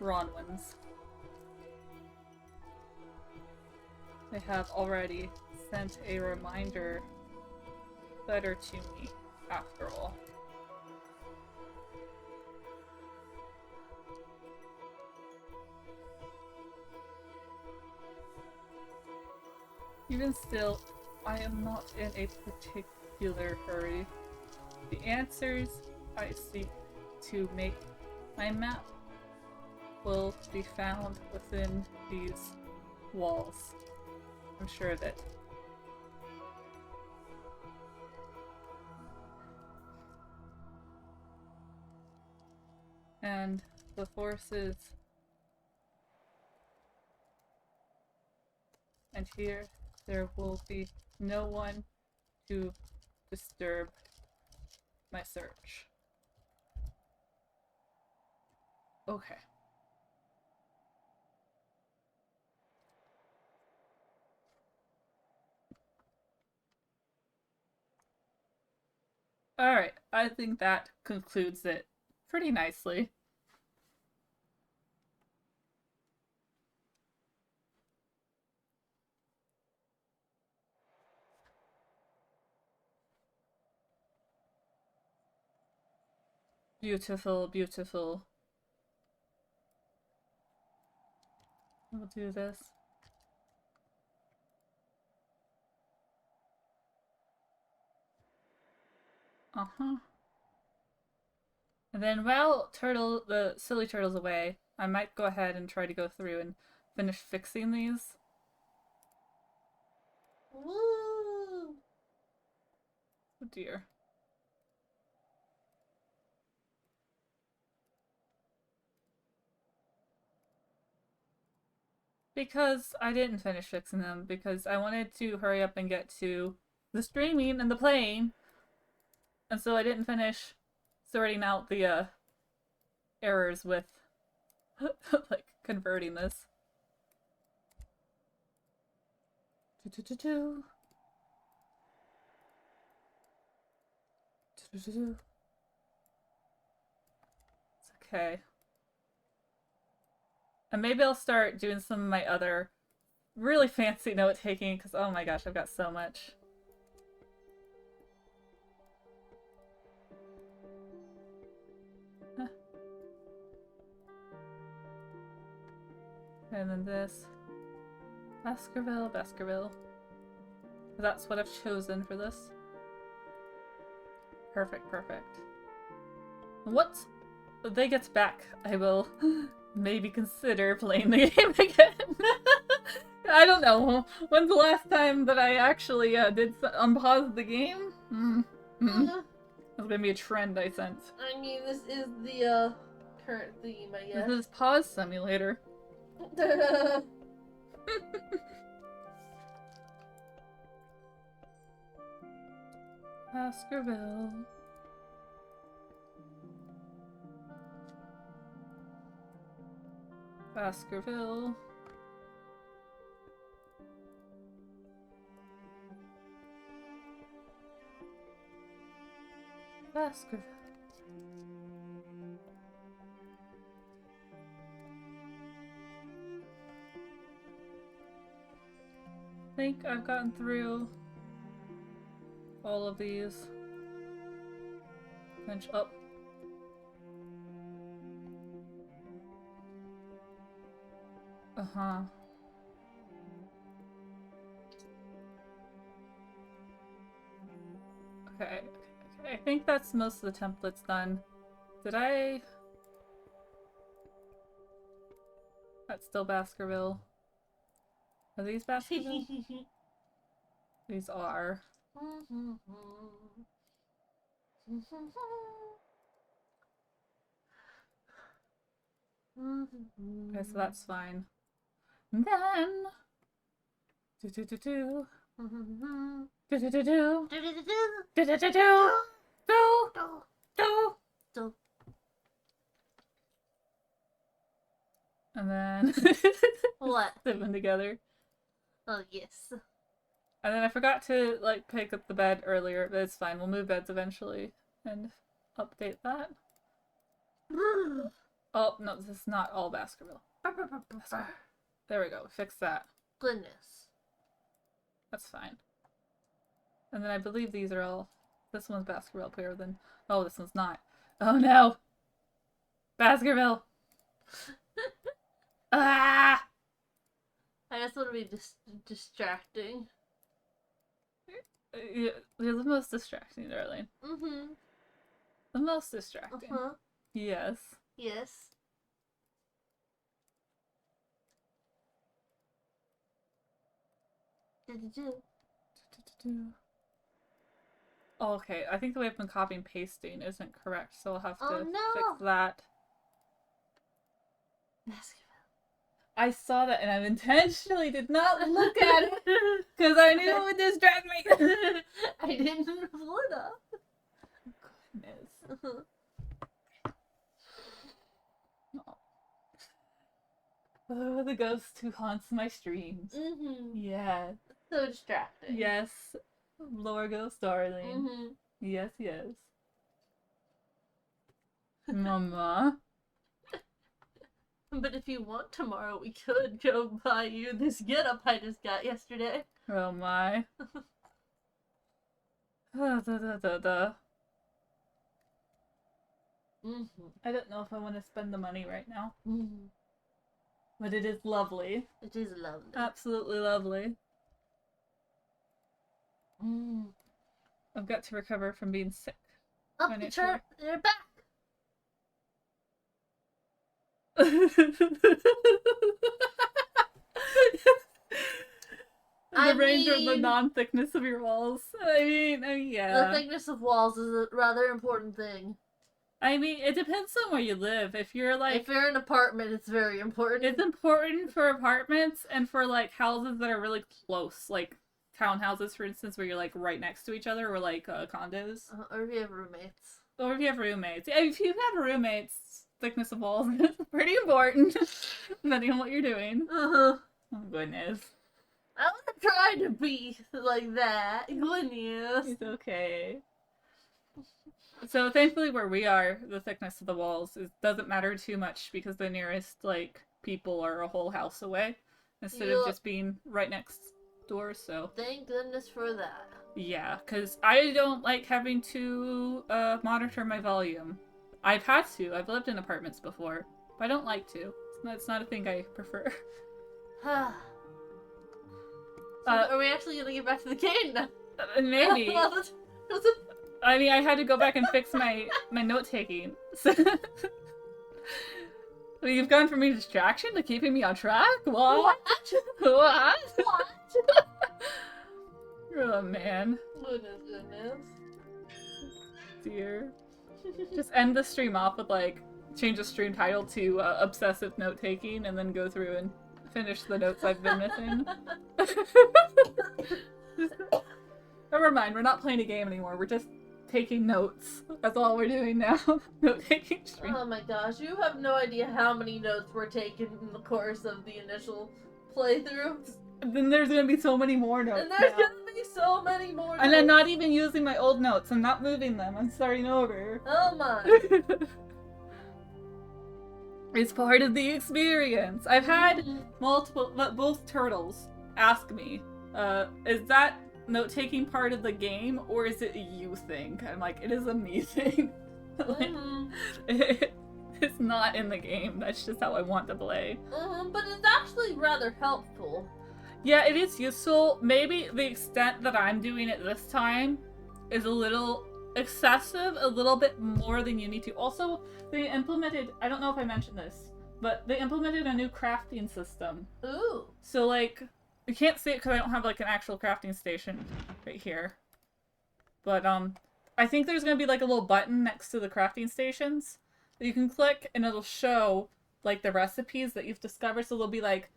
Bronwyn's. They have already sent a reminder letter to me, after all. Even still, I am not in a particular hurry. The answers I seek to make my map will be found within these walls. I'm sure of it. And the forces, and here there will be no one to disturb my search. Okay. Alright, I think that concludes it pretty nicely. Beautiful, beautiful. We'll do this. Uh-huh. And then while the silly turtle's away, I might go ahead and try to go through and finish fixing these. Woo! Oh dear. Because I didn't finish fixing them, because I wanted to hurry up and get to the streaming and the playing, and so I didn't finish sorting out the errors with like converting this. It's okay. And maybe I'll start doing some of my other really fancy note taking, because oh my gosh, I've got so much. And then this. Baskerville, Baskerville. That's what I've chosen for this. Perfect, perfect. Once they get back, I will maybe consider playing the game again. I don't know. When's the last time that I actually did unpause the game? That's gonna be a trend I sense. I mean, this is the current theme, I guess. This is Pause Simulator. Baskerville. Baskerville. Baskerville. I think I've gotten through all of these. Finish up. Uh-huh. Okay. I think that's most of the templates done. Did I... That's still Baskerville. Are these Baskerville? These are. Okay, so that's fine. And then... Do-do-do-do. Do-do-do-do. Do-do-do-do. Do. And then... What? Put them together. Oh, yes. And then I forgot to, like, pick up the bed earlier, but it's fine. We'll move beds eventually and update that. Oh, no, this is not all Baskerville. There we go. Fix that. Goodness. That's fine. And then I believe these are all... This one's Baskerville pair, then... Oh, this one's not. Oh, no! Baskerville! Ah! I just want to be distracting. You're the most distracting, darling. Mm-hmm. The most distracting. Uh-huh. Yes. Yes. Oh, okay, I think the way I've been copying pasting isn't correct, so I'll have to Oh, no! fix that. Baskerville. I saw that and I intentionally did not look at it because I knew it would distract me. I didn't pull it up. Goodness. Oh, the ghost who haunts my streams. Mm-hmm. Yeah. So distracting. Yes. Lore ghost darling. Mm-hmm. Yes, yes. Mama. But if you want tomorrow, we could go buy you this getup I just got yesterday. Oh my. Mm-hmm. I don't know if I want to spend the money right now. Mm-hmm. But it is lovely. It is lovely. Absolutely lovely. Mm. I've got to recover from being sick. Up When the it's chart, they're back. The range of the non-thickness of your walls. I mean, yeah. The thickness of walls is a rather important thing. I mean, it depends on where you live. If you're like... If you're in an apartment, it's very important. It's important for apartments and for like houses that are really close. Like townhouses, for instance, where you're like right next to each other, or like condos. Or if you have roommates. Or if you have roommates. Yeah, if you have roommates, thickness of walls is pretty important, depending on what you're doing. Uh-huh. Oh, goodness. I want to try to be like that. Goodness. It's okay. So thankfully where we are, the thickness of the walls doesn't matter too much because the nearest, like, people are a whole house away instead of just being right next door, so... Thank goodness for that. Yeah, because I don't like having to monitor my volume. I've had to. I've lived in apartments before, but I don't like to. It's not a thing I prefer. So are we actually going to get back to the game now? Maybe. I mean, I had to go back and fix my note-taking. So you've gone from a distraction to keeping me on track? What? What? Oh, man. Goodness. Dear. Just end the stream off with, like, change the stream title to obsessive note-taking and then go through and finish the notes I've been missing. Never mind, we're not playing a game anymore. We're just taking notes. That's all we're doing now. Note-taking stream. Oh my gosh, you have no idea how many notes were taken in the course of the initial playthrough. And then there's gonna be so many more notes. And there's now. gonna be so many more notes. And I'm not even using my old notes. I'm not moving them. I'm starting over. Oh my. It's part of the experience. I've had both turtles ask me, is that note-taking part of the game, or is it a you thing? I'm like, it is a me thing. Like, it's not in the game. That's just how I want to play. But it's actually rather helpful. Yeah, it is useful. Maybe the extent that I'm doing it this time is a little excessive, a little bit more than you need to. Also, they implemented, I don't know if I mentioned this, but they implemented a new crafting system. Ooh. So, like, you can't see it because I don't have, like, an actual crafting station right here. But, I think there's going to be, like, a little button next to the crafting stations that you can click, and it'll show, like, the recipes that you've discovered. So there'll be, like,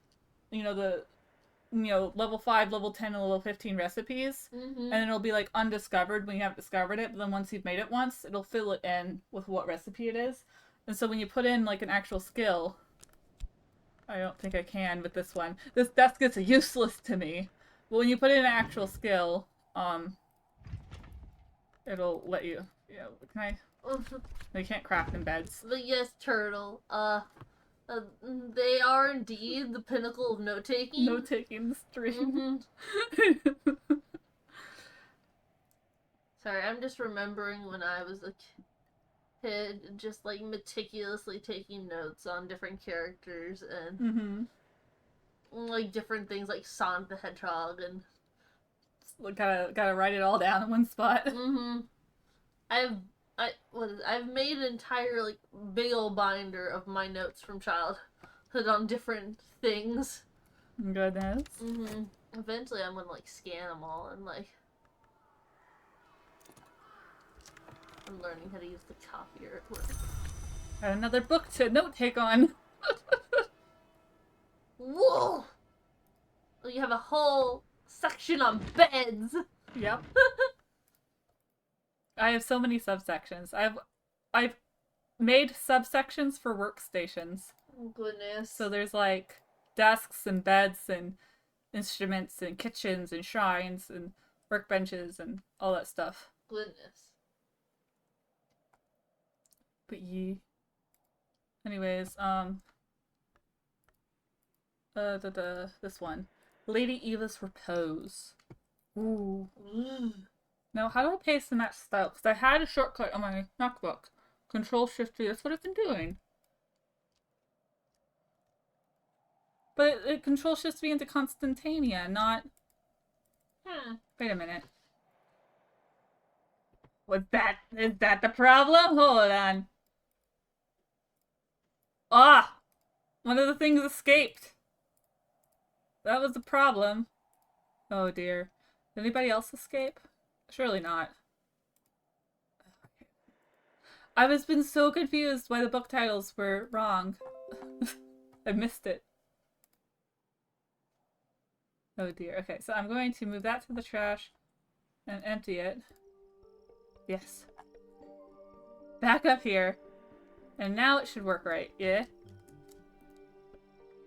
you know, level 5, level 10, and level 15 recipes. And then it'll be, like, undiscovered when you haven't discovered it. But then once you've made it once, it'll fill it in with what recipe it is. And so when you put in, like, an actual skill... I don't think I can with this one. This desk gets useless to me. But when you put in an actual skill, it'll let you... Yeah, can I... They can't craft in beds. But yes, Turtle, they are indeed the pinnacle of note-taking. Note-taking stream. Sorry, I'm just remembering when I was a kid, just, like, meticulously taking notes on different characters and, like, different things like Sonic the Hedgehog and... Gotta write it all down in one spot. I've made an entire, like, big old binder of my notes from childhood on different things. Goodness. Eventually I'm gonna, like, scan them all and, like... I'm learning how to use the copier at work. Got another book to note-take on. Whoa! Well, you have a whole section on beds! Yep. I have so many subsections. I've made subsections for workstations. Oh, goodness. So there's like desks and beds and instruments and kitchens and shrines and workbenches and all that stuff. Goodness. But anyways, this one. Lady Eva's Repose. Ooh. Now, how do I paste the match style? Because I had a shortcut on my MacBook. Control-Shift-V, that's what I've been doing. But it Control-Shifts me into Constantania, not... Wait a minute. Is that the problem? Hold on. Ah! One of the things escaped. That was the problem. Oh dear. Did anybody else escape? Surely not. I was been so confused why the book titles were wrong. I missed it. Oh dear. Okay, so I'm going to move that to the trash and empty it. Yes. Back up here. And now it should work right. Yeah?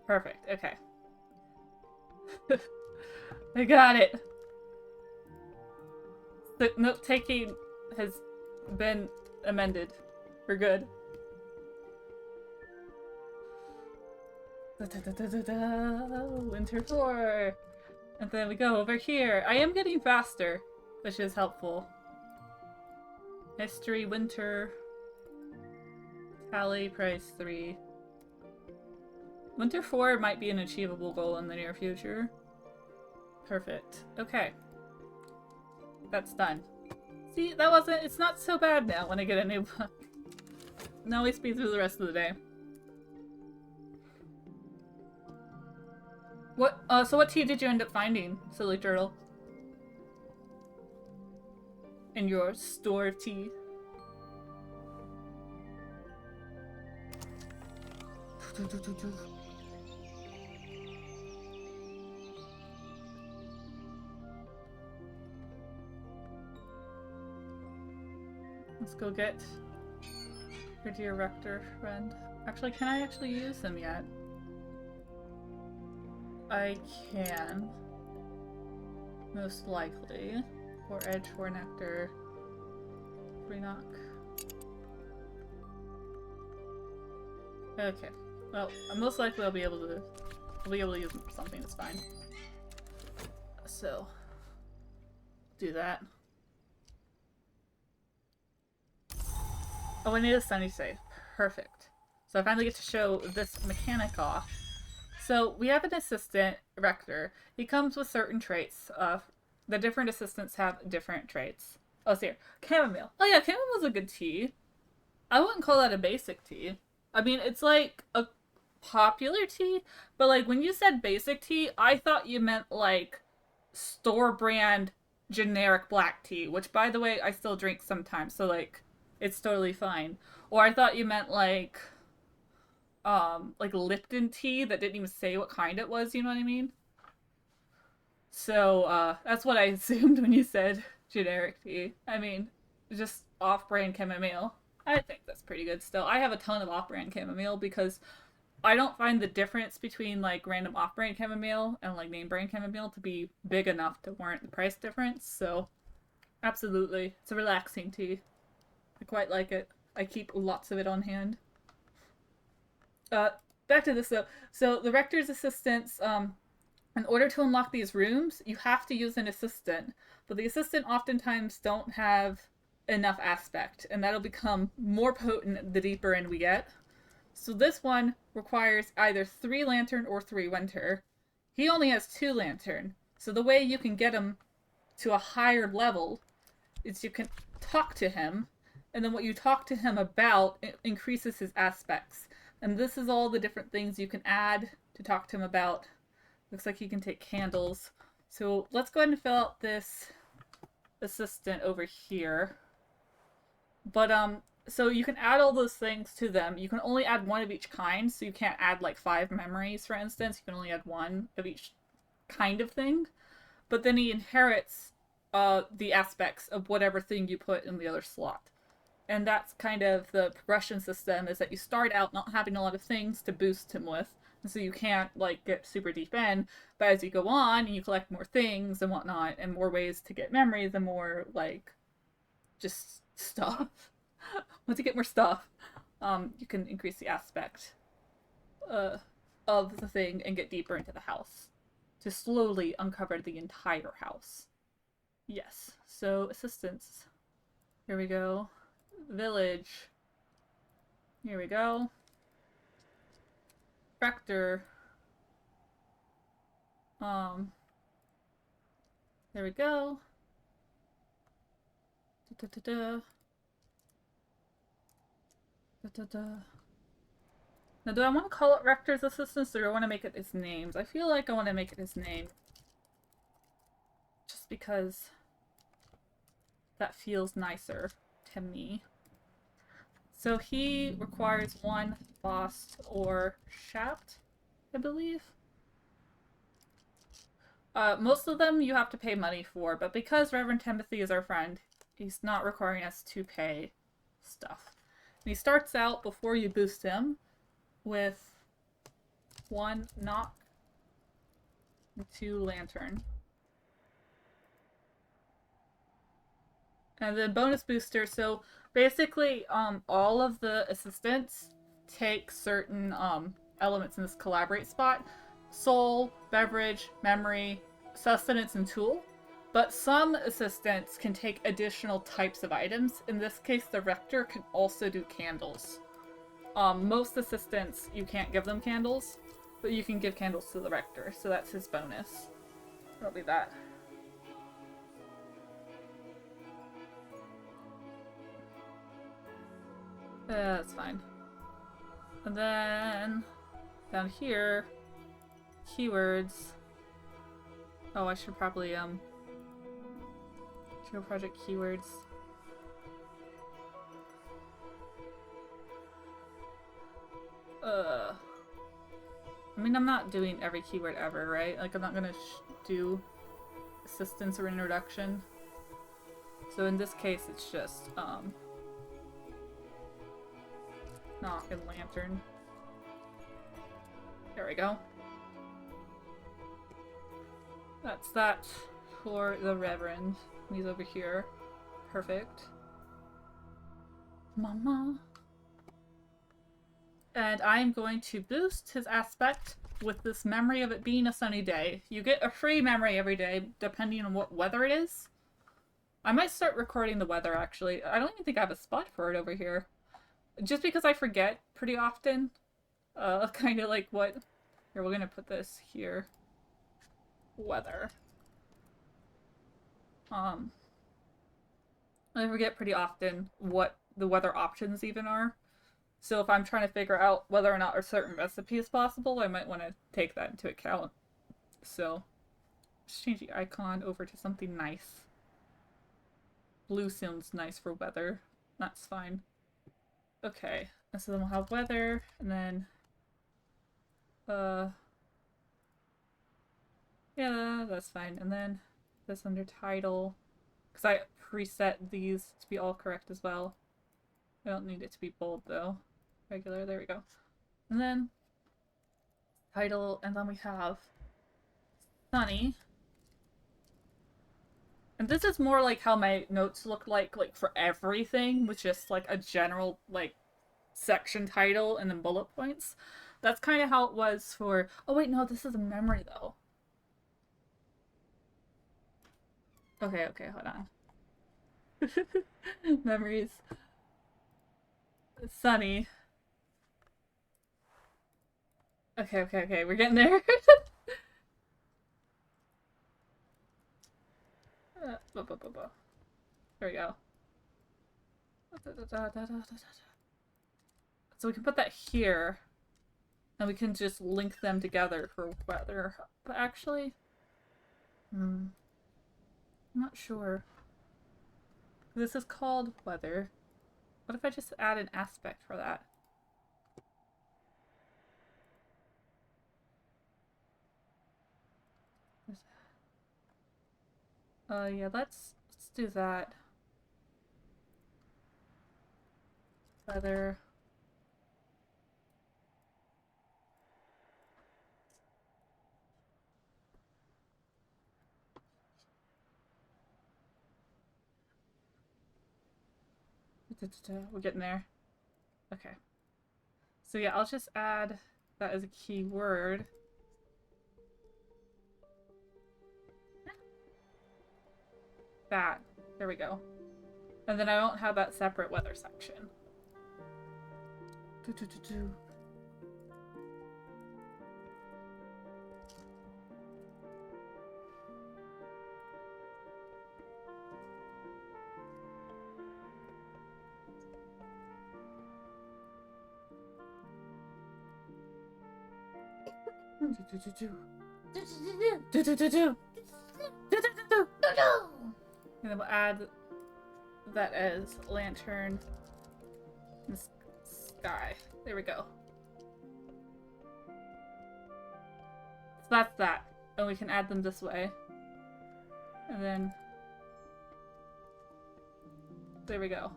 Perfect. Okay. I got it. The note-taking has been amended. We're good. Winter 4. And then we go over here. I am getting faster, which is helpful. History, winter. Tally, price 3. Winter 4 might be an achievable goal in the near future. Perfect. Okay. That's done. See, it's not so bad now when I get a new book. Now we speed through the rest of the day. So what tea did you end up finding, Silly Turtle? In your store of tea? Let's go get your dear rector friend. Actually, can I actually use him yet? I can. Most likely. 4 edge, 4 nectar, 3 knock. Okay. Well, most likely I'll be able to use them for something that's fine. So do that. Oh, I need a sunny save. Perfect. So I finally get to show this mechanic off. So we have an assistant, Rector. He comes with certain traits. The different assistants have different traits. Oh, it's here. Chamomile. Oh yeah, chamomile is a good tea. I wouldn't call that a basic tea. I mean, it's like a popular tea, but like when you said basic tea, I thought you meant like store brand generic black tea, which by the way, I still drink sometimes, so like it's totally fine. Or I thought you meant like Lipton tea that didn't even say what kind it was, you know what I mean? So, that's what I assumed when you said generic tea. I mean, just off-brand chamomile. I think that's pretty good still. I have a ton of off-brand chamomile because I don't find the difference between, like, random off-brand chamomile and, like, name-brand chamomile to be big enough to warrant the price difference, so absolutely. It's a relaxing tea. I quite like it. I keep lots of it on hand. Back to this, though. So, the Rector's assistants, in order to unlock these rooms, you have to use an assistant, but the assistant oftentimes don't have enough aspect, and that'll become more potent the deeper in we get. So this one requires either 3 lantern or 3 winter. He only has 2 lantern, so the way you can get him to a higher level is you can talk to him, and then what you talk to him about increases his aspects. And this is all the different things you can add to talk to him about. Looks like he can take candles. So let's go ahead and fill out this assistant over here. But, so you can add all those things to them. You can only add 1 of each kind, so you can't add like 5 memories, for instance. You can only add 1 of each kind of thing. But then he inherits the aspects of whatever thing you put in the other slot. And that's kind of the progression system, is that you start out not having a lot of things to boost him with. And so you can't, like, get super deep in. But as you go on, and you collect more things and whatnot, and more ways to get memories, and more, like, just stuff. Once you get more stuff, you can increase the aspect of the thing and get deeper into the house. To slowly uncover the entire house. Yes. So, assistants. Here we go. Village. Here we go. Rector. There we go. Da-da-da-da. Da-da-da. Now, do I want to call it Rector's assistants, or do I want to make it his names? I feel like I want to make it his name. Just because that feels nicer to me. So he requires 1 Boss or Shaft, I believe. Most of them you have to pay money for, but because Reverend Timothy is our friend, he's not requiring us to pay stuff. And he starts out, before you boost him, with 1 knock and 2 lantern. And then bonus booster, so basically all of the assistants take certain elements in this collaborate spot. Soul, beverage, memory, sustenance, and tool. But some assistants can take additional types of items. In this case, the Rector can also do candles. Most assistants, you can't give them candles, but you can give candles to the Rector, so that's his bonus. That'll be that. That's fine. And then, down here, keywords. Oh, I should probably, show project keywords. I mean, I'm not doing every keyword ever, right? Like, I'm not gonna do assistance or introduction. So in this case, it's just, knock and lantern. There we go. That's that for the Reverend. He's over here. Perfect. Mama. And I'm going to boost his aspect with this memory of it being a sunny day. You get a free memory every day, depending on what weather it is. I might start recording the weather, actually. I don't even think I have a spot for it over here. Just because I forget pretty often. Kind of like what... Here, we're gonna put this here. Weather. I forget pretty often what the weather options even are. So if I'm trying to figure out whether or not a certain recipe is possible, I might want to take that into account. So, just change the icon over to something nice. Blue sounds nice for weather. That's fine. Okay, so then we'll have weather, and then... yeah, that's fine. And then this under title, because I preset these to be all correct as well. I don't need it to be bold though. Regular, there we go. And then title, and then we have sunny. And this is more like how my notes look like for everything, with just like a general like section title and then bullet points. That's kind of how it was for... Oh wait, no, this is a memory though. Okay, hold on. Memories. Sunny. Okay, we're getting there. There we go. So we can put that here, and we can just link them together for weather. But actually, I'm not sure. This is called weather. What if I just add an aspect for that? Yeah, let's do that. Weather. We're getting there. Okay. So yeah, I'll just add that as a keyword. That. There we go. And then I won't have that separate weather section. And then we'll add that as lantern and sky. There we go. So that's that. And we can add them this way. And then... there we go.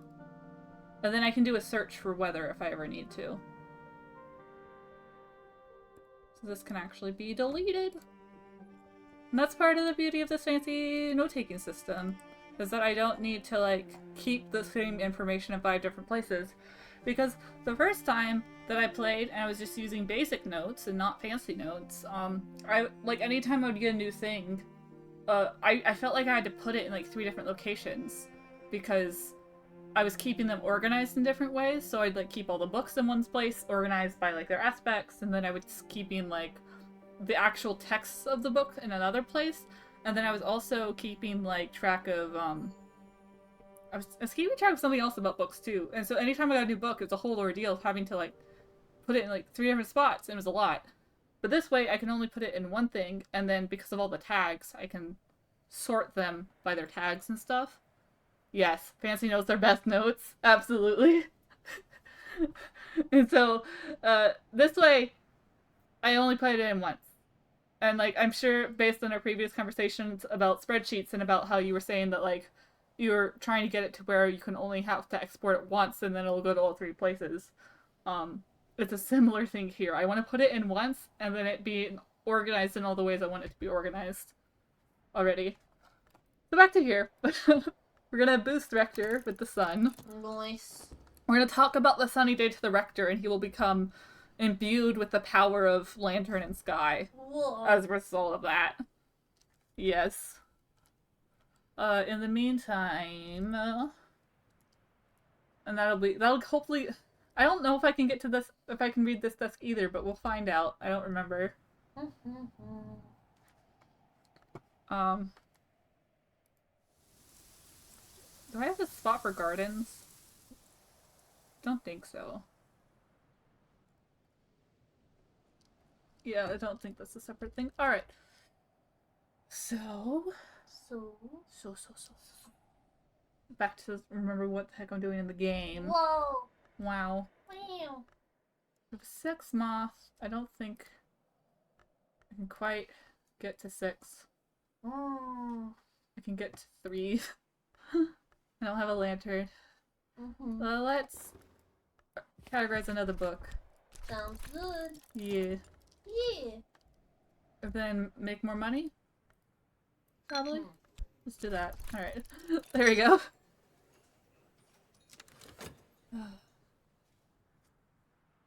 And then I can do a search for weather if I ever need to. So this can actually be deleted. And that's part of the beauty of this fancy note-taking system, is that I don't need to, like, keep the same information in 5 different places. Because the first time that I played, and I was just using basic notes and not fancy notes, anytime I would get a new thing, I felt like I had to put it in, like, 3 different locations, because I was keeping them organized in different ways. So I'd, like, keep all the books in one place, organized by, like, their aspects, and then I would keeping, like, the actual texts of the book in another place. And then I was also keeping, like, track of, I was keeping track of something else about books, too. And so anytime I got a new book, it was a whole ordeal of having to, like, put it in, like, 3 different spots, and it was a lot. But this way, I can only put it in one thing, and then because of all the tags, I can sort them by their tags and stuff. Yes, Fancy knows their best notes. Absolutely. And so, this way, I only put it in once. And, like, I'm sure based on our previous conversations about spreadsheets and about how you were saying that, like, you were trying to get it to where you can only have to export it once and then it'll go to all 3 places. It's a similar thing here. I want to put it in once, and then it be organized in all the ways I want it to be organized already. So back to here. We're gonna boost Rector with the sun. Nice. We're gonna talk about the sunny day to the Rector, and he will become imbued with the power of Lantern and Sky. Whoa. As a result of that. Yes. In the meantime, and that'll hopefully, I don't know if I can get to this, if I can read this desk either, but we'll find out. I don't remember. Do I have a spot for gardens? Don't think so. Yeah, I don't think that's a separate thing. Alright. So. Back to remember what the heck I'm doing in the game. Whoa. Wow. Wow. With 6 moths, I don't think I can quite get to 6. Mm. I can get to 3. I don't have a lantern. Let's categorize another book. Sounds good. Yeah. Yeah. And then make more money? Probably. Let's do that. Alright. There we go.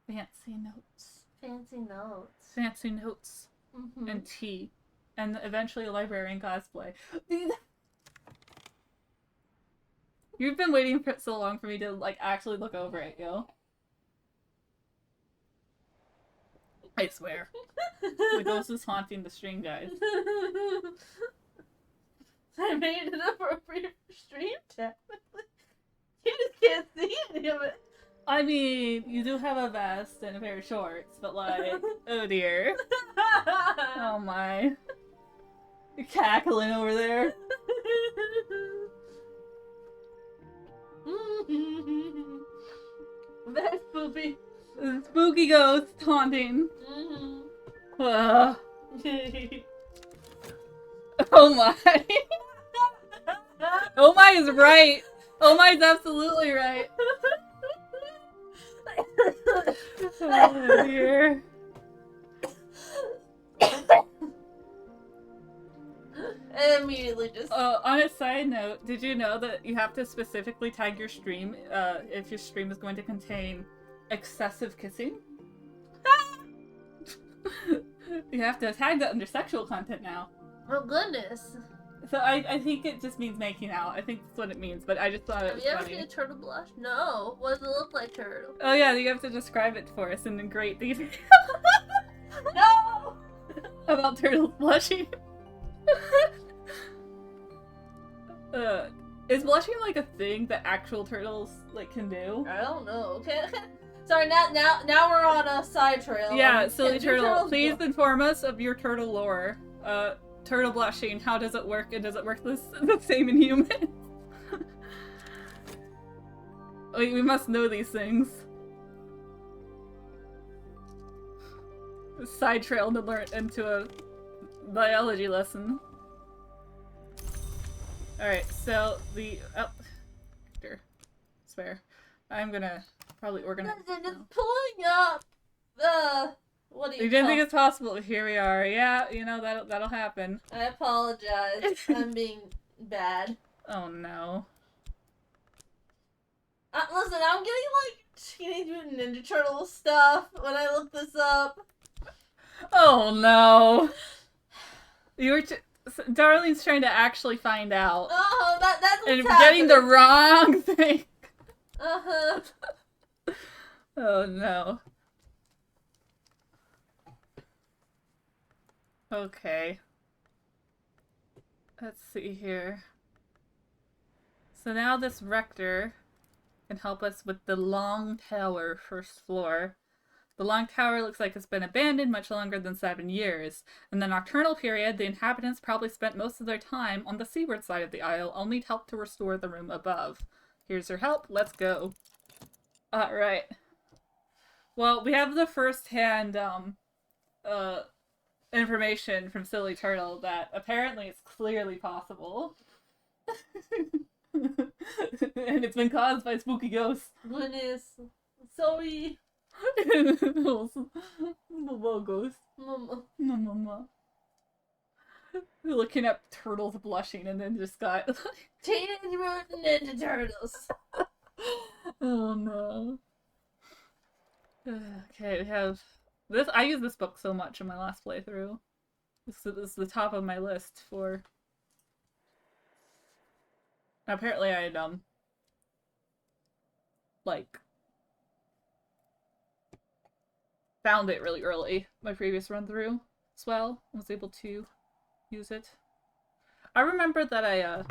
Fancy notes. Fancy notes. Fancy notes. And tea. And eventually a librarian cosplay. You've been waiting for so long for me to, like, actually look over it, yo. I swear. The ghost is haunting the stream, guys. I made it appropriate for stream, technically. You just can't see any of it. I mean, you do have a vest and a pair of shorts, but like, oh dear. Oh my. You're cackling over there. Very spooky. Spooky ghost haunting. Oh my. Oh my is right. Oh my is absolutely right. Oh dear. And immediately just... On a side note, did you know that you have to specifically tag your stream if your stream is going to contain excessive kissing? You have to tag that under sexual content now. Oh goodness. So I think it just means making out. I think that's what it means, but I just thought it was Have you ever funny. seen a turtle blush? No. What does it look like, turtle? Oh yeah, you have to describe it for us in great detail. No! About turtles blushing. Is blushing like a thing that actual turtles like can do? I don't know. Okay. Sorry, now we're on a side trail. Yeah, silly Do turtle. turtles Please blush? inform us of your turtle lore. Turtle blushing. How does it work? And does it work the same in humans? We must know these things. Side trail to learn into a biology lesson. Alright, so the swear. I'm gonna probably organize. They're just pulling up the... What do you You didn't call- think it's possible, but here we are. Yeah, you know, that'll happen. I apologize. I'm being bad. Oh no. Listen, I'm getting like Teenage Mutant Ninja Turtle stuff when I look this up. Oh no. You were Darlene's trying to actually find out. Oh, that's what's And happening. getting the wrong thing. Uh-huh. Oh no. Okay. Let's see here. So now this rector can help us with the long tower, first floor. The long tower looks like it's been abandoned much longer than 7 years. In the nocturnal period, the inhabitants probably spent most of their time on the seaward side of the isle, only to help to restore the room above. Here's your help. Let's go. Alright. Well, we have the first-hand, information from Silly Turtle that apparently it's clearly possible. And it's been caused by spooky ghosts. Goodness. Sorry. Little logos. Mama. Mama. Looking at turtles blushing and then just got Teenage Mutant Ninja Turtles. oh no. Okay, we have this. I used this book so much in my last playthrough. This is the top of my list for. Apparently, I had like found it really early. My previous run through as well. I was able to use it. I remember that I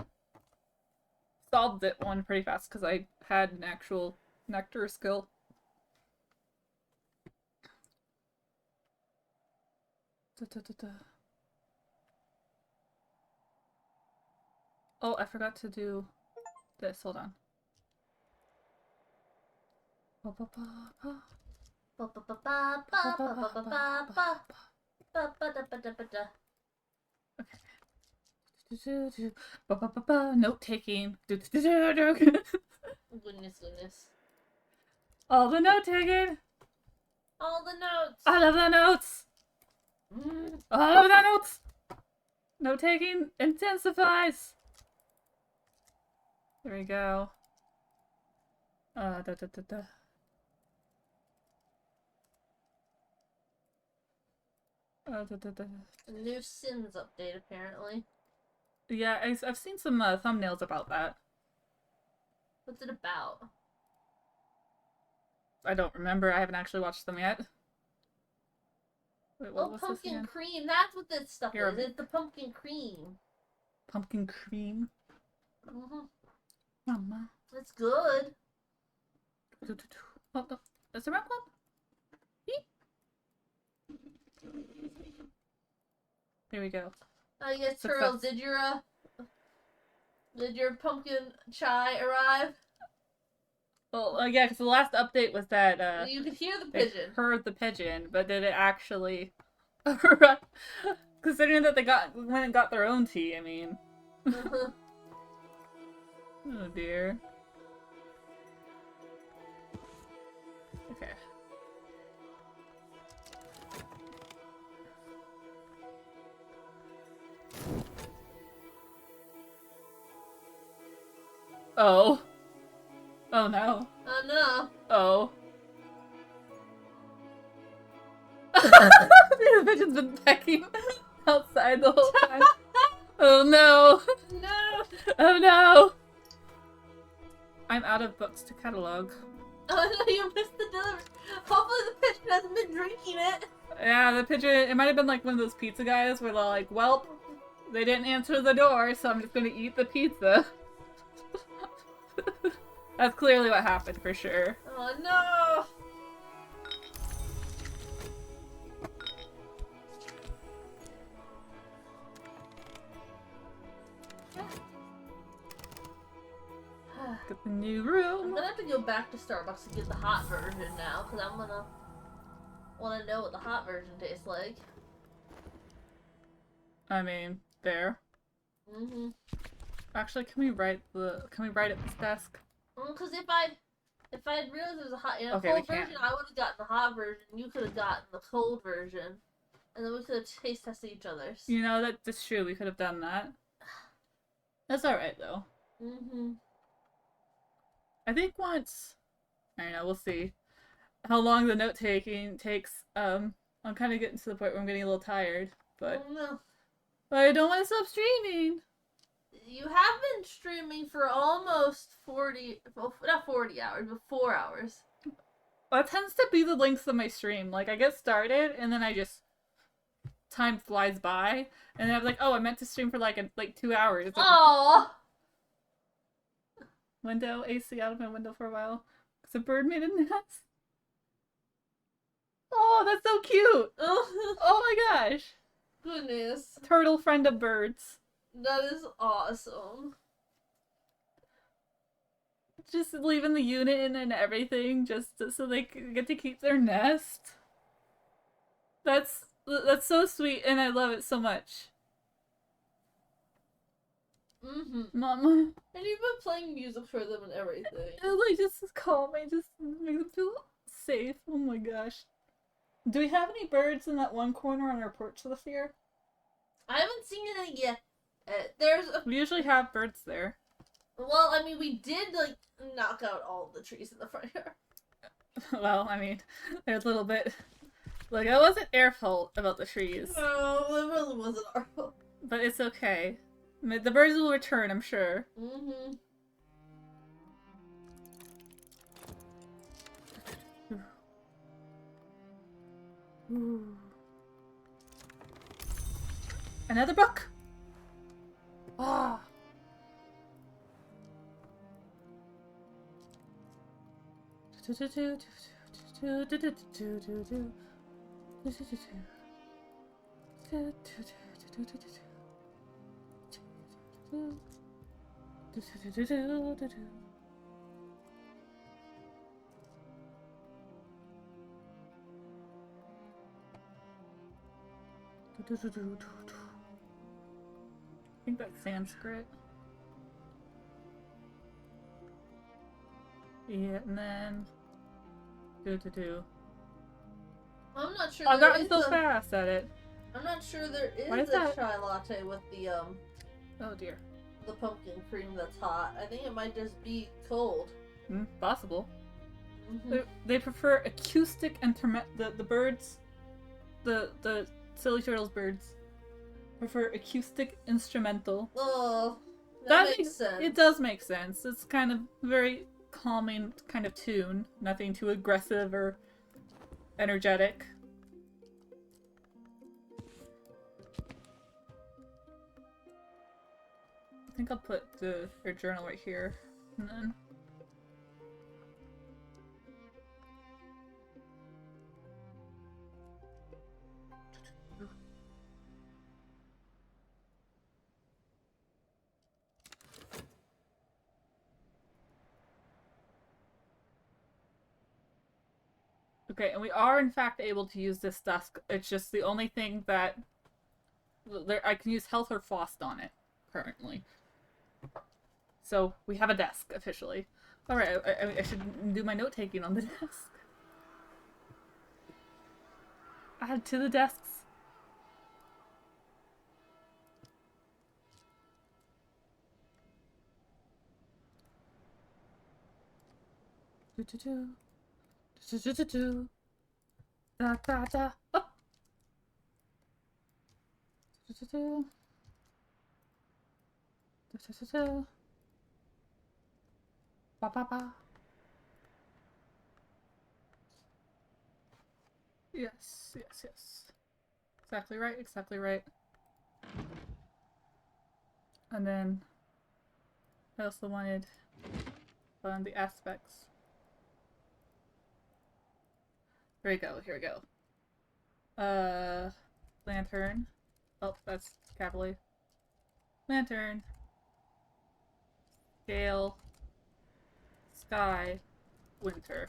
solved it one pretty fast because I had an actual nectar skill. Oh, I forgot to do this. Hold on. Note taking. Goodness. All the note taking. All the notes. I love the notes. I love the notes. Note taking intensifies. There we go. Da. A new Sims update, apparently. Yeah, I've seen some thumbnails about that. What's it about? I don't remember. I haven't actually watched them yet. Wait, Oh, pumpkin cream. That's what this stuff is. It's the pumpkin cream. Pumpkin cream? Mama. It's good. Oh, that's the wrong one? There we go. I guess, Turtles, did your pumpkin chai arrive? Well, yeah, because the last update was that you could hear the pigeon. Heard the pigeon, but did it actually arrive? Considering that they went and got their own tea, I mean. Oh dear. Okay. Oh. Oh no. Oh no. Oh. The pigeon's been pecking outside the whole time. Oh no. No. Oh no. I'm out of books to catalog. Oh no, you missed the delivery. Hopefully the pigeon hasn't been drinking it. Yeah, the pigeon, it might have been like one of those pizza guys where they're like, well, they didn't answer the door, so I'm just gonna eat the pizza. That's clearly what happened for sure. Oh no! Get the new room. I'm gonna have to go back to Starbucks and get the hot version now, because I'm gonna want to know what the hot version tastes like. I mean, there. Actually, can we write at this desk? Because if I'd realized there was a hot, Okay, cold version, I would have gotten the hot version. You could have gotten the cold version, and then we could have taste tested each other's. You know, that's true. We could have done that. That's all right though. I think once, I don't know. We'll see how long the note taking takes. I'm kind of getting to the point where I'm getting a little tired, but I don't want to stop streaming. You have been streaming for almost not 40 hours, but 4 hours. That tends to be the length of my stream. Like, I get started, and then time flies by, and then I'm like, oh, I meant to stream for like 2 hours. Aww! Window, AC out of my window for a while. Because a bird made a nest. Oh, that's so cute! Oh my gosh! Goodness. Turtle friend of birds. That is awesome. Just leaving the unit in and everything, just so they get to keep their nest. That's so sweet, and I love it so much. Mama. And you've been playing music for them and everything. It's like just calming, just make them feel safe. Oh my gosh. Do we have any birds in that one corner on our porch this year? I haven't seen any yet. There's a... We usually have birds there. Well, I mean, we did, like, knock out all of the trees in the front yard. Well, I mean, there's a little bit... Like, it wasn't our fault about the trees. No, it really wasn't our fault. But it's okay. I mean, the birds will return, I'm sure. Mm-hmm. Ooh. Another book? Ah. I think that's Sanskrit. Yeah, and then I'm not sure. I've there gotten is so a- fast at it. I'm not sure there is Why is a that? chai latte with Oh dear. the pumpkin cream that's hot. I think it might just be cold. Possible. Mm-hmm. They prefer acoustic and the birds, the silly turtles birds, prefer acoustic instrumental. Oh, that makes makes sense. It does make sense. It's kind of very calming kind of tune. Nothing too aggressive or energetic. I think I'll put her journal right here, and then. Okay, and we are in fact able to use this desk. It's just the only thing that I can use health or frost on it currently. So we have a desk officially. All right, I should do my note taking on the desk. Add to the desks. Da da da. Oh. Ba ba ba. Yes, yes, yes. Exactly right, exactly right. And then I also wanted the aspects. Here we go, here we go. Lantern. Oh, that's capitally. Lantern. Scale. Sky. Winter.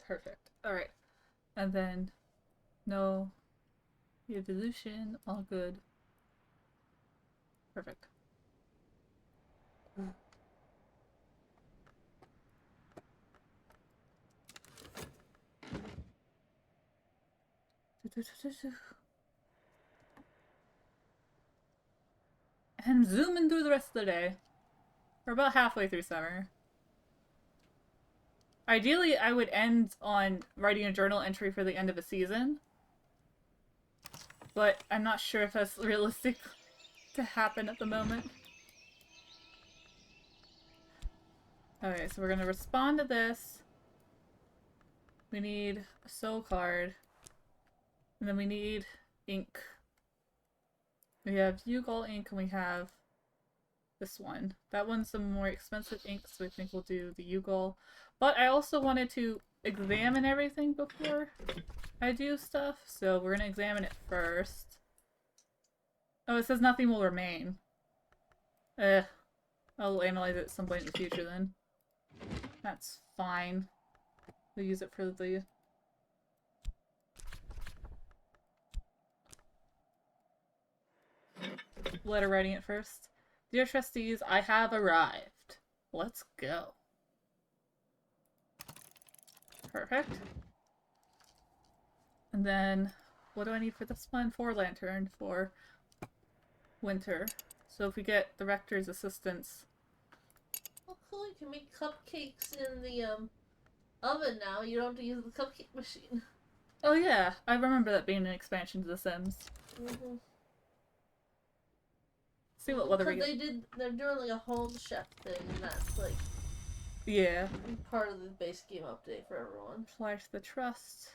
Perfect. Alright. And then no evolution. All good. Perfect. And zooming through the rest of the day. We're about halfway through summer. Ideally, I would end on writing a journal entry for the end of a season. But I'm not sure if that's realistic to happen at the moment. Okay, so we're gonna respond to this. We need a soul card. And then we need ink. We have Ugol ink and we have this one. That one's the more expensive ink, so I think we'll do the Ugol. But I also wanted to examine everything before I do stuff, so we're gonna examine it first. Oh, it says nothing will remain. I'll analyze it at some point in the future then. That's fine. We'll use it for the... letter writing it first. Dear trustees, I have arrived. Let's go. Perfect. And then, what do I need for this one? 4 lantern for winter. So if we get the rector's assistance... Oh, cool, you can make cupcakes in the, oven now. You don't have to use the cupcake machine. Oh yeah, I remember that being an expansion to The Sims. Mm-hmm. See what weather we Because get. they're doing like a home chef thing, and that's like Yeah. part of the base game update for everyone. Apply to the trust.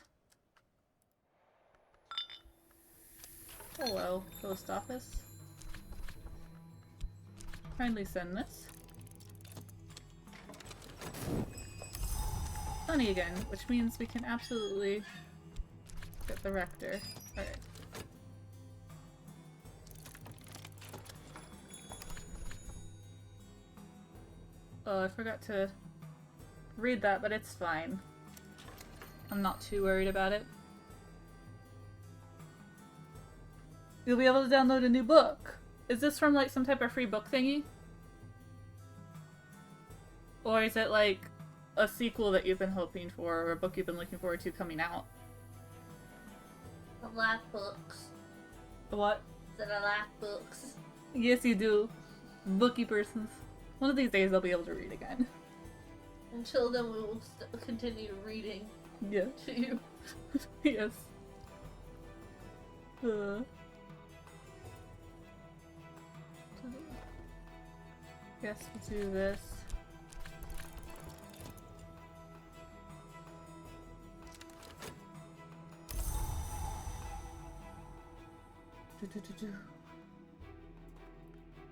Hello, post office. Kindly send this. Sunny again, which means we can absolutely get the rector. Alright. Oh, I forgot to read that, but it's fine. I'm not too worried about it. You'll be able to download a new book. Is this from like some type of free book thingy? Or is it like a sequel that you've been hoping for, or a book you've been looking forward to coming out? I like books. What? Said I like books. Yes, you do. Booky persons. One of these days I'll be able to read again. Until then, we will continue reading Yeah. to you. Yes. Guess we'll do this.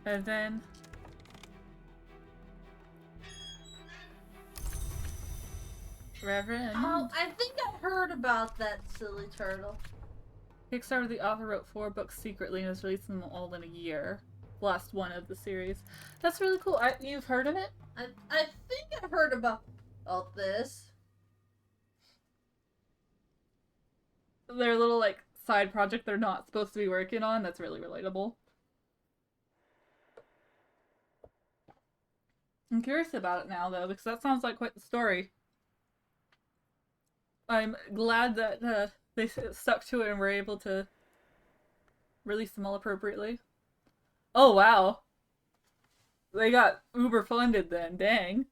And then Reverend. Oh, I think I heard about that silly turtle. Kickstarter, the author wrote 4 books secretly and is releasing them all in a year. Last one of the series. That's really cool. You've heard of it? I think I heard about this. Their little like side project they're not supposed to be working on. That's really relatable. I'm curious about it now though, because that sounds like quite the story. I'm glad that they stuck to it and were able to release them all appropriately. Oh wow. They got uber funded then, dang.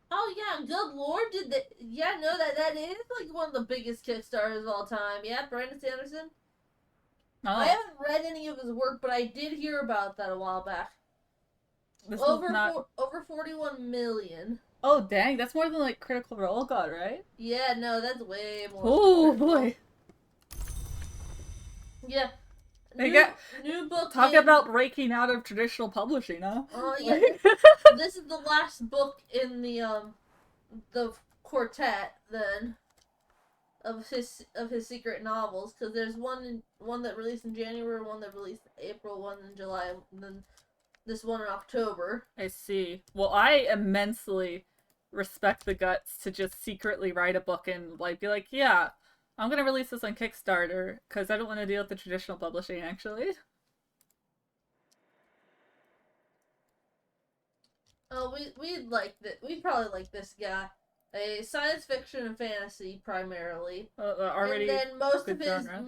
Oh yeah, good lord, did they? Yeah, no, that is like one of the biggest Kickstarters of all time. Yeah, Brandon Sanderson. Oh. I haven't read any of his work, but I did hear about that a while back. This Over not... over 41 million. Oh dang, that's more than like Critical Role got, right? Yeah, no, that's way more. Oh boy. Yeah. New book. Talk about breaking out of traditional publishing, huh? Yeah. This is the last book in the quartet then of his secret novels, because there's one that released in January, one that released in April, one in July, and then this one in October. I see. Well, I immensely respect the guts to just secretly write a book and like be like, yeah, I'm gonna release this on Kickstarter because I don't want to deal with the traditional publishing, actually. Oh, we'd probably like this guy. A science fiction and fantasy primarily. Already. And then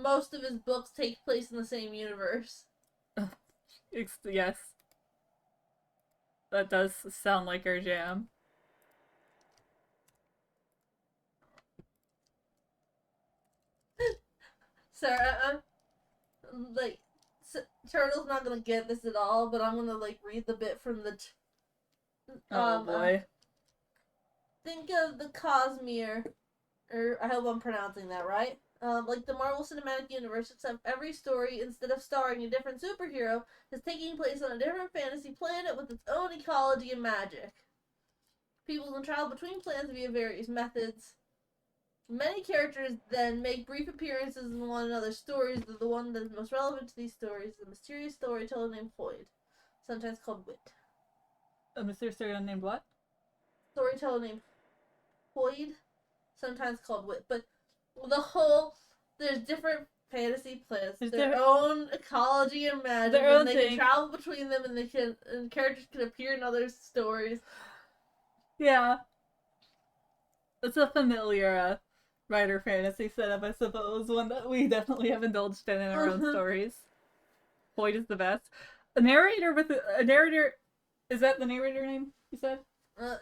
most of his books take place in the same universe. Yes. That does sound like our jam. Sarah, Turtle's not gonna get this at all, but I'm gonna like read the bit from the. Oh boy. Think of the Cosmere, or I hope I'm pronouncing that right. Like the Marvel Cinematic Universe, except every story, instead of starring a different superhero, is taking place on a different fantasy planet with its own ecology and magic. People can travel between planets via various methods. Many characters then make brief appearances in one another's stories, though the one that is most relevant to these stories is a mysterious storyteller named Floyd, sometimes called Wit. A mysterious storyteller named what? Storyteller named Floyd, sometimes called Wit. But there's different fantasy plants There's their own ecology and magic, their own and they thing. can travel between them, and characters can appear in other stories. Yeah. It's a familiar writer fantasy setup, I suppose. One that we definitely have indulged in our own stories. Boyd is the best. A narrator with a narrator. Is that the narrator name you said?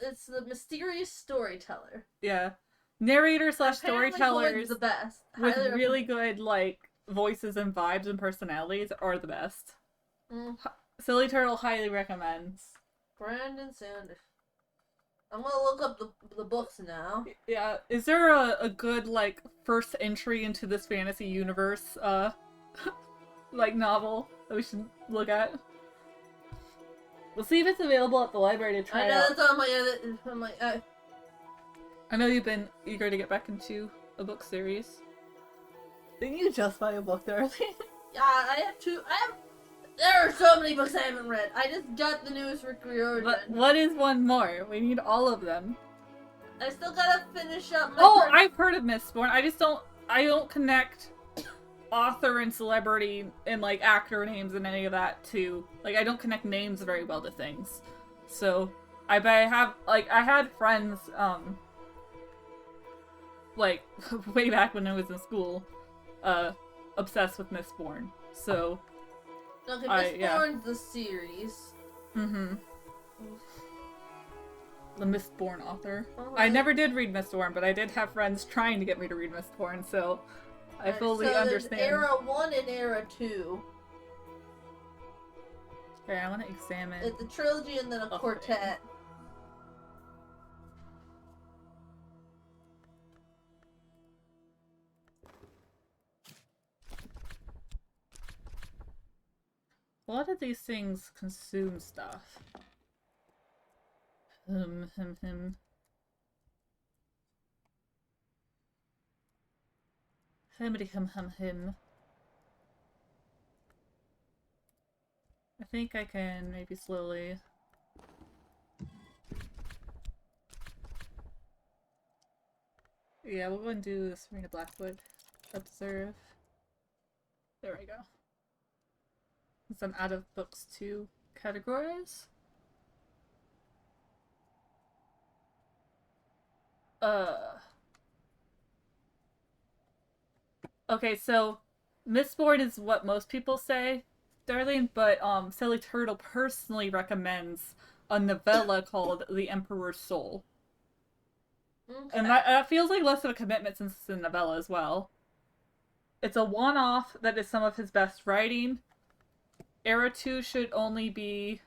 It's the mysterious storyteller. Yeah. Narrator / Apparently storytellers Boyd's the best. with Highly really good like voices and vibes and personalities are the best. Silly Turtle highly recommends. Brandon Sanders. I'm gonna look up the books now. Yeah. Is there a good like first entry into this fantasy universe like novel that we should look at? We'll see if it's available at the library to try I know out. that's on my I know you've been eager to get back into a book series. Didn't you just buy a book, Dorothy? Yeah, I have two. There are so many books I haven't read. I just got the newest Rick Riordan. But what is one more? We need all of them. I still gotta finish up my Oh, I've heard of Mistborn. I don't connect author and celebrity and like actor names and any of that to like I don't connect names very well to things. So I had friends like way back when I was in school obsessed with Mistborn. So Okay, Mistborn's the series. Mm-hmm. The Mistborn author. Uh-huh. I never did read Mistborn, but I did have friends trying to get me to read Mistborn, so I fully understand. Era 1 and Era 2. Okay, I want to examine. It's a trilogy and then a quartet. A lot of these things consume stuff. Him. I think I can maybe slowly. Yeah, we'll go and do the Serena Blackwood. Observe. There we go. Since I'm out of books to categorize. Okay, so Mistborn is what most people say, Darlene, but Silly Turtle personally recommends a novella called The Emperor's Soul. Okay. And that feels like less of a commitment since it's a novella as well. It's a one-off that is some of his best writing. Era 2 should only be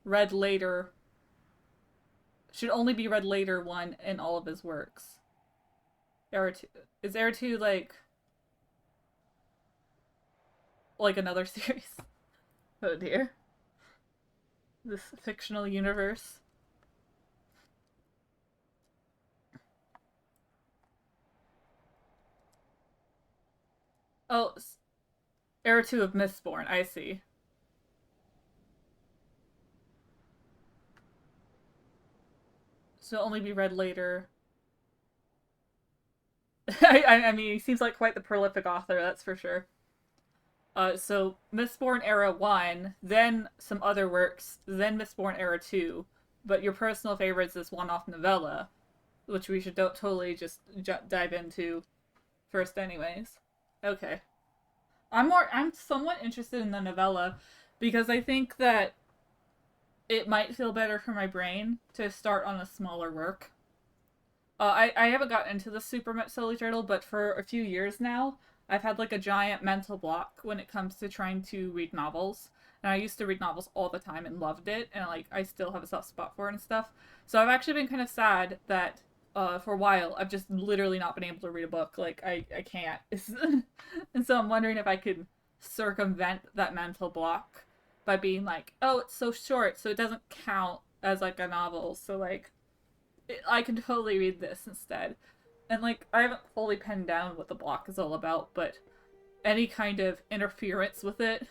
read later. Should only be read later one in all of his works. Era 2 is Era 2 like another series? Oh dear. This fictional universe. Oh, Era 2 of Mistborn, I see. So only be read later. I mean, he seems like quite the prolific author, that's for sure. So Mistborn Era 1, then some other works, then Mistborn Era 2, but your personal favorite is this one-off novella, which we should totally just dive into first anyways. Okay. I'm somewhat interested in the novella because I think that it might feel better for my brain to start on a smaller work. I haven't gotten into the super much Silly Turtle, but for a few years now, I've had like a giant mental block when it comes to trying to read novels. And I used to read novels all the time and loved it, and like I still have a soft spot for it and stuff. So I've actually been kind of sad that for a while I've just literally not been able to read a book. Like I can't. And so I'm wondering if I could circumvent that mental block by being like, oh, it's so short, so it doesn't count as like a novel. So like I can totally read this instead. And like I haven't fully penned down what the block is all about, but any kind of interference with it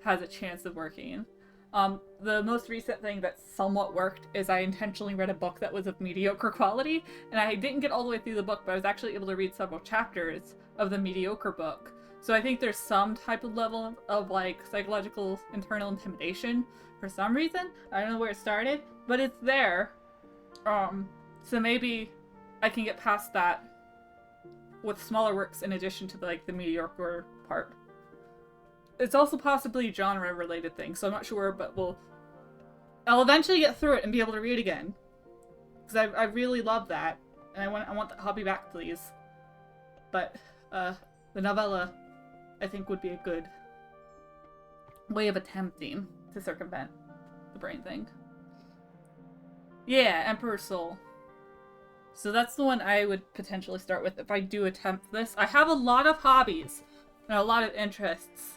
has a chance of working. The most recent thing that somewhat worked is I intentionally read a book that was of mediocre quality, and I didn't get all the way through the book, but I was actually able to read several chapters of the mediocre book. So I think there's some type of level of like psychological internal intimidation for some reason. I don't know where it started, but it's there. So maybe I can get past that with smaller works in addition to like the mediocre part. It's also possibly genre related thing, so I'm not sure, but I'll eventually get through it and be able to read again. Because I really love that. And I want that hobby back, please. But, the novella, I think, would be a good way of attempting to circumvent the brain thing. Yeah, Emperor's Soul. So that's the one I would potentially start with if I do attempt this. I have a lot of hobbies and a lot of interests.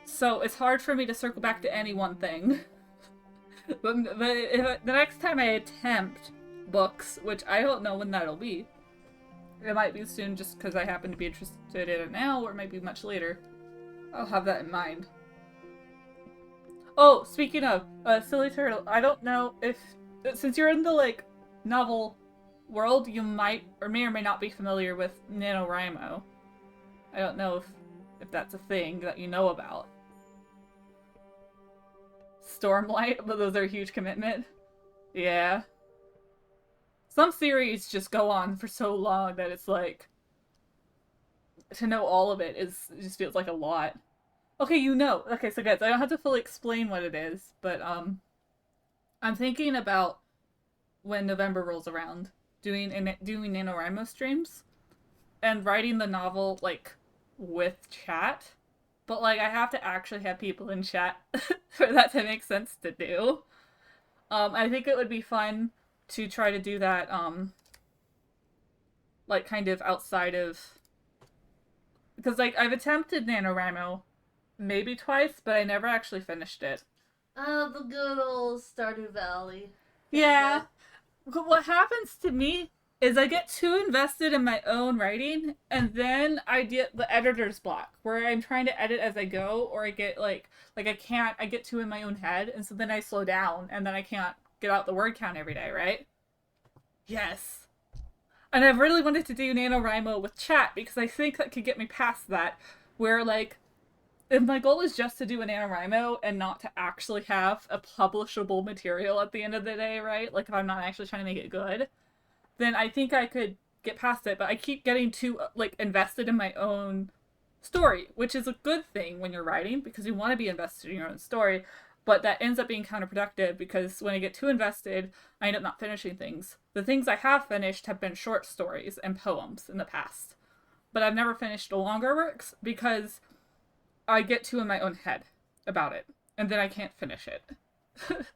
So it's hard for me to circle back to any one thing. but if the next time I attempt books, which I don't know when that'll be, it might be soon just because I happen to be interested in it now, or it might be much later. I'll have that in mind. Oh, speaking of, Silly Turtle, I don't know if, since you're in the, like, novel world, you might, or may not be familiar with NaNoWriMo. I don't know if that's a thing that you know about. Stormlight, but those are a huge commitment. Yeah. Some series just go on for so long that it's like, to know all of it just feels like a lot. Okay, you know. Okay, so guys, I don't have to fully explain what it is, but I'm thinking about when November rolls around, doing NaNoWriMo streams and writing the novel like with chat. But like I have to actually have people in chat for that to make sense to do. I think it would be fun to try to do that like kind of outside of, because like I've attempted NaNoWriMo maybe twice, but I never actually finished it. The good old Stardew Valley. Yeah. What happens to me is I get too invested in my own writing, and then I get the editor's block, where I'm trying to edit as I go, or I get like I get too in my own head, and so then I slow down, and then I can't get out the word count every day, right? Yes. And I've really wanted to do NaNoWriMo with chat, because I think that could get me past that, where like, if my goal is just to do a NaNoWriMo and not to actually have a publishable material at the end of the day, right? Like if I'm not actually trying to make it good, then I think I could get past it. But I keep getting too like invested in my own story, which is a good thing when you're writing because you want to be invested in your own story. But that ends up being counterproductive because when I get too invested, I end up not finishing things. The things I have finished have been short stories and poems in the past. But I've never finished longer works because I get too in my own head about it, and then I can't finish it.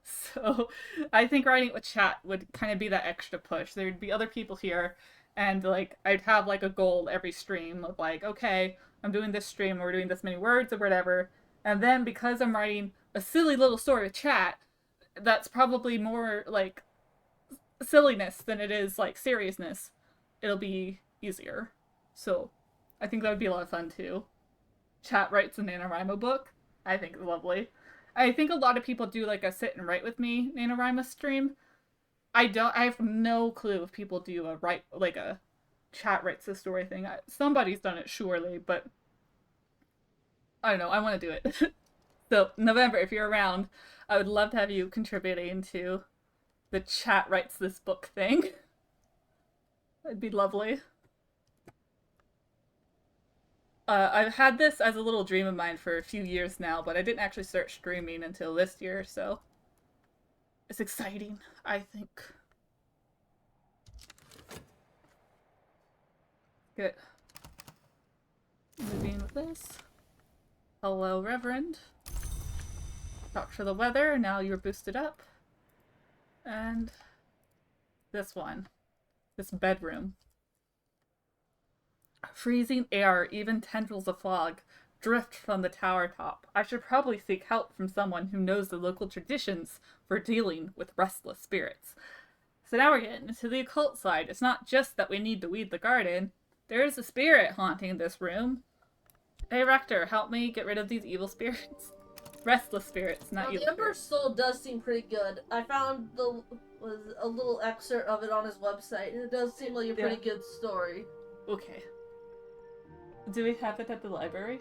So I think writing with chat would kind of be that extra push. There'd be other people here, and like I'd have like a goal every stream of like, okay, I'm doing this stream, we're doing this many words or whatever, and then because I'm writing a silly little story with chat, that's probably more like silliness than it is like seriousness. It'll be easier. So I think that would be a lot of fun too. Chat writes a NaNoWriMo book. I think it's lovely. I think a lot of people do like a sit and write with me NaNoWriMo stream. I have no clue if people do a write, like a chat writes a story thing. Somebody's done it surely, but I don't know. I want to do it. So November, if you're around, I would love to have you contributing to the chat writes this book thing. That'd be lovely. I've had this as a little dream of mine for a few years now, but I didn't actually start streaming until this year, so it's exciting, I think. Good. Moving with this. Hello, Reverend. Talk for the weather, now you're boosted up. And this one. This bedroom. Freezing air, even tendrils of fog, drift from the tower top. I should probably seek help from someone who knows the local traditions for dealing with restless spirits. So now we're getting into the occult side. It's not just that we need to weed the garden. There is a spirit haunting this room. Hey, Rector, help me get rid of these evil spirits. Restless spirits, not Now, evil the Emperor's spirits. Soul does seem pretty good. I found was a little excerpt of it on his website, and it does seem like a pretty good story. Okay. Do we have it at the library?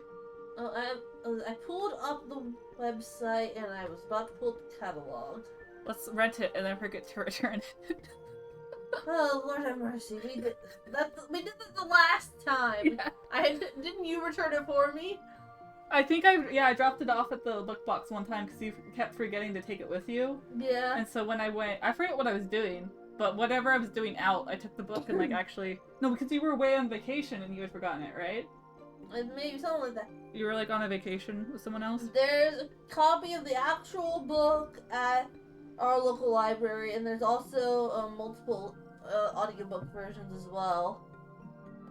I pulled up the website, and I was about to pull up the catalog. Let's rent it and then forget to return it. Oh, Lord have mercy. We did that the last time. Yeah. Didn't you return it for me? I think I dropped it off at the look box one time because you kept forgetting to take it with you. Yeah. And so when I went, I forget what I was doing, but whatever I was doing out, I took the book and actually, no, because you were away on vacation and you had forgotten it, right? Maybe something like that. You were on a vacation with someone else? There's a copy of the actual book at our local library, and there's also multiple audiobook versions as well.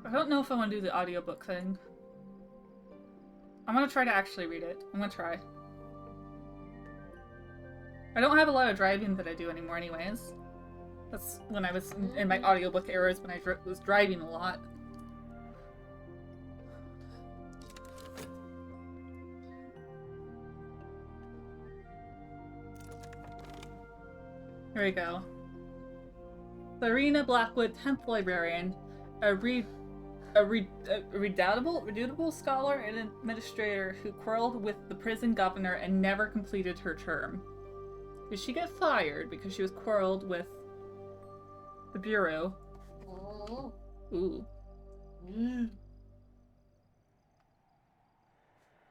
I don't know if I want to do the audiobook thing. I'm gonna try to actually read it. I'm gonna try. I don't have a lot of driving that I do anymore anyways. That's when I was in my audiobook eras when I was driving a lot. Here we go. Serena Blackwood, 10th librarian, a redoubtable scholar and administrator who quarreled with the prison governor and never completed her term. Did she get fired because she was quarreled with the bureau? Ooh.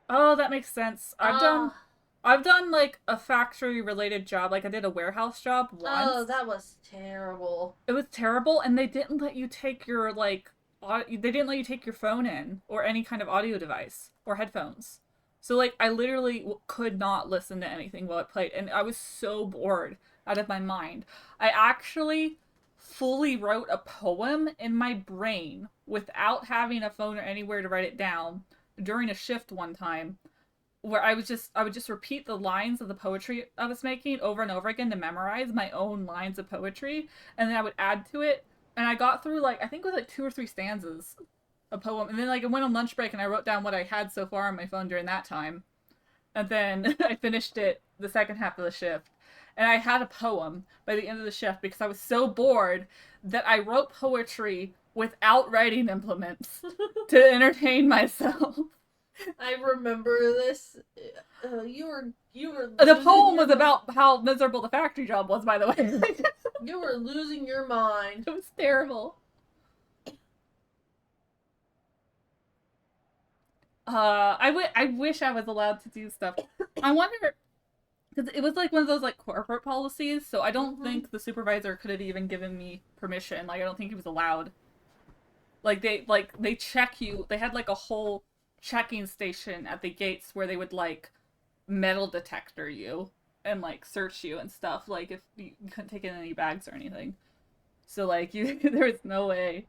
Oh, that makes sense. I've done a factory related job. I did a warehouse job once. Oh, that was terrible. It was terrible, and they didn't let you take your they didn't let you take your phone in or any kind of audio device or headphones. So I literally could not listen to anything while it played, and I was so bored out of my mind. I actually fully wrote a poem in my brain without having a phone or anywhere to write it down during a shift one time, where I would just repeat the lines of the poetry I was making over and over again to memorize my own lines of poetry, and then I would add to it, and I got through I think it was 2 or 3 stanzas of poem, and then I went on lunch break and I wrote down what I had so far on my phone during that time, and then I finished it the second half of the shift, and I had a poem by the end of the shift because I was so bored that I wrote poetry without writing implements to entertain myself. I remember this. You were. The poem was about how miserable the factory job was, by the way. You were losing your mind. It was terrible. I wish I was allowed to do stuff. I wonder, because it was one of those corporate policies, so I don't think the supervisor could have even given me permission. I don't think he was allowed. They check you. They had a whole checking station at the gates where they would metal detector you and search you and stuff, if you couldn't take in any bags or anything. So there was no way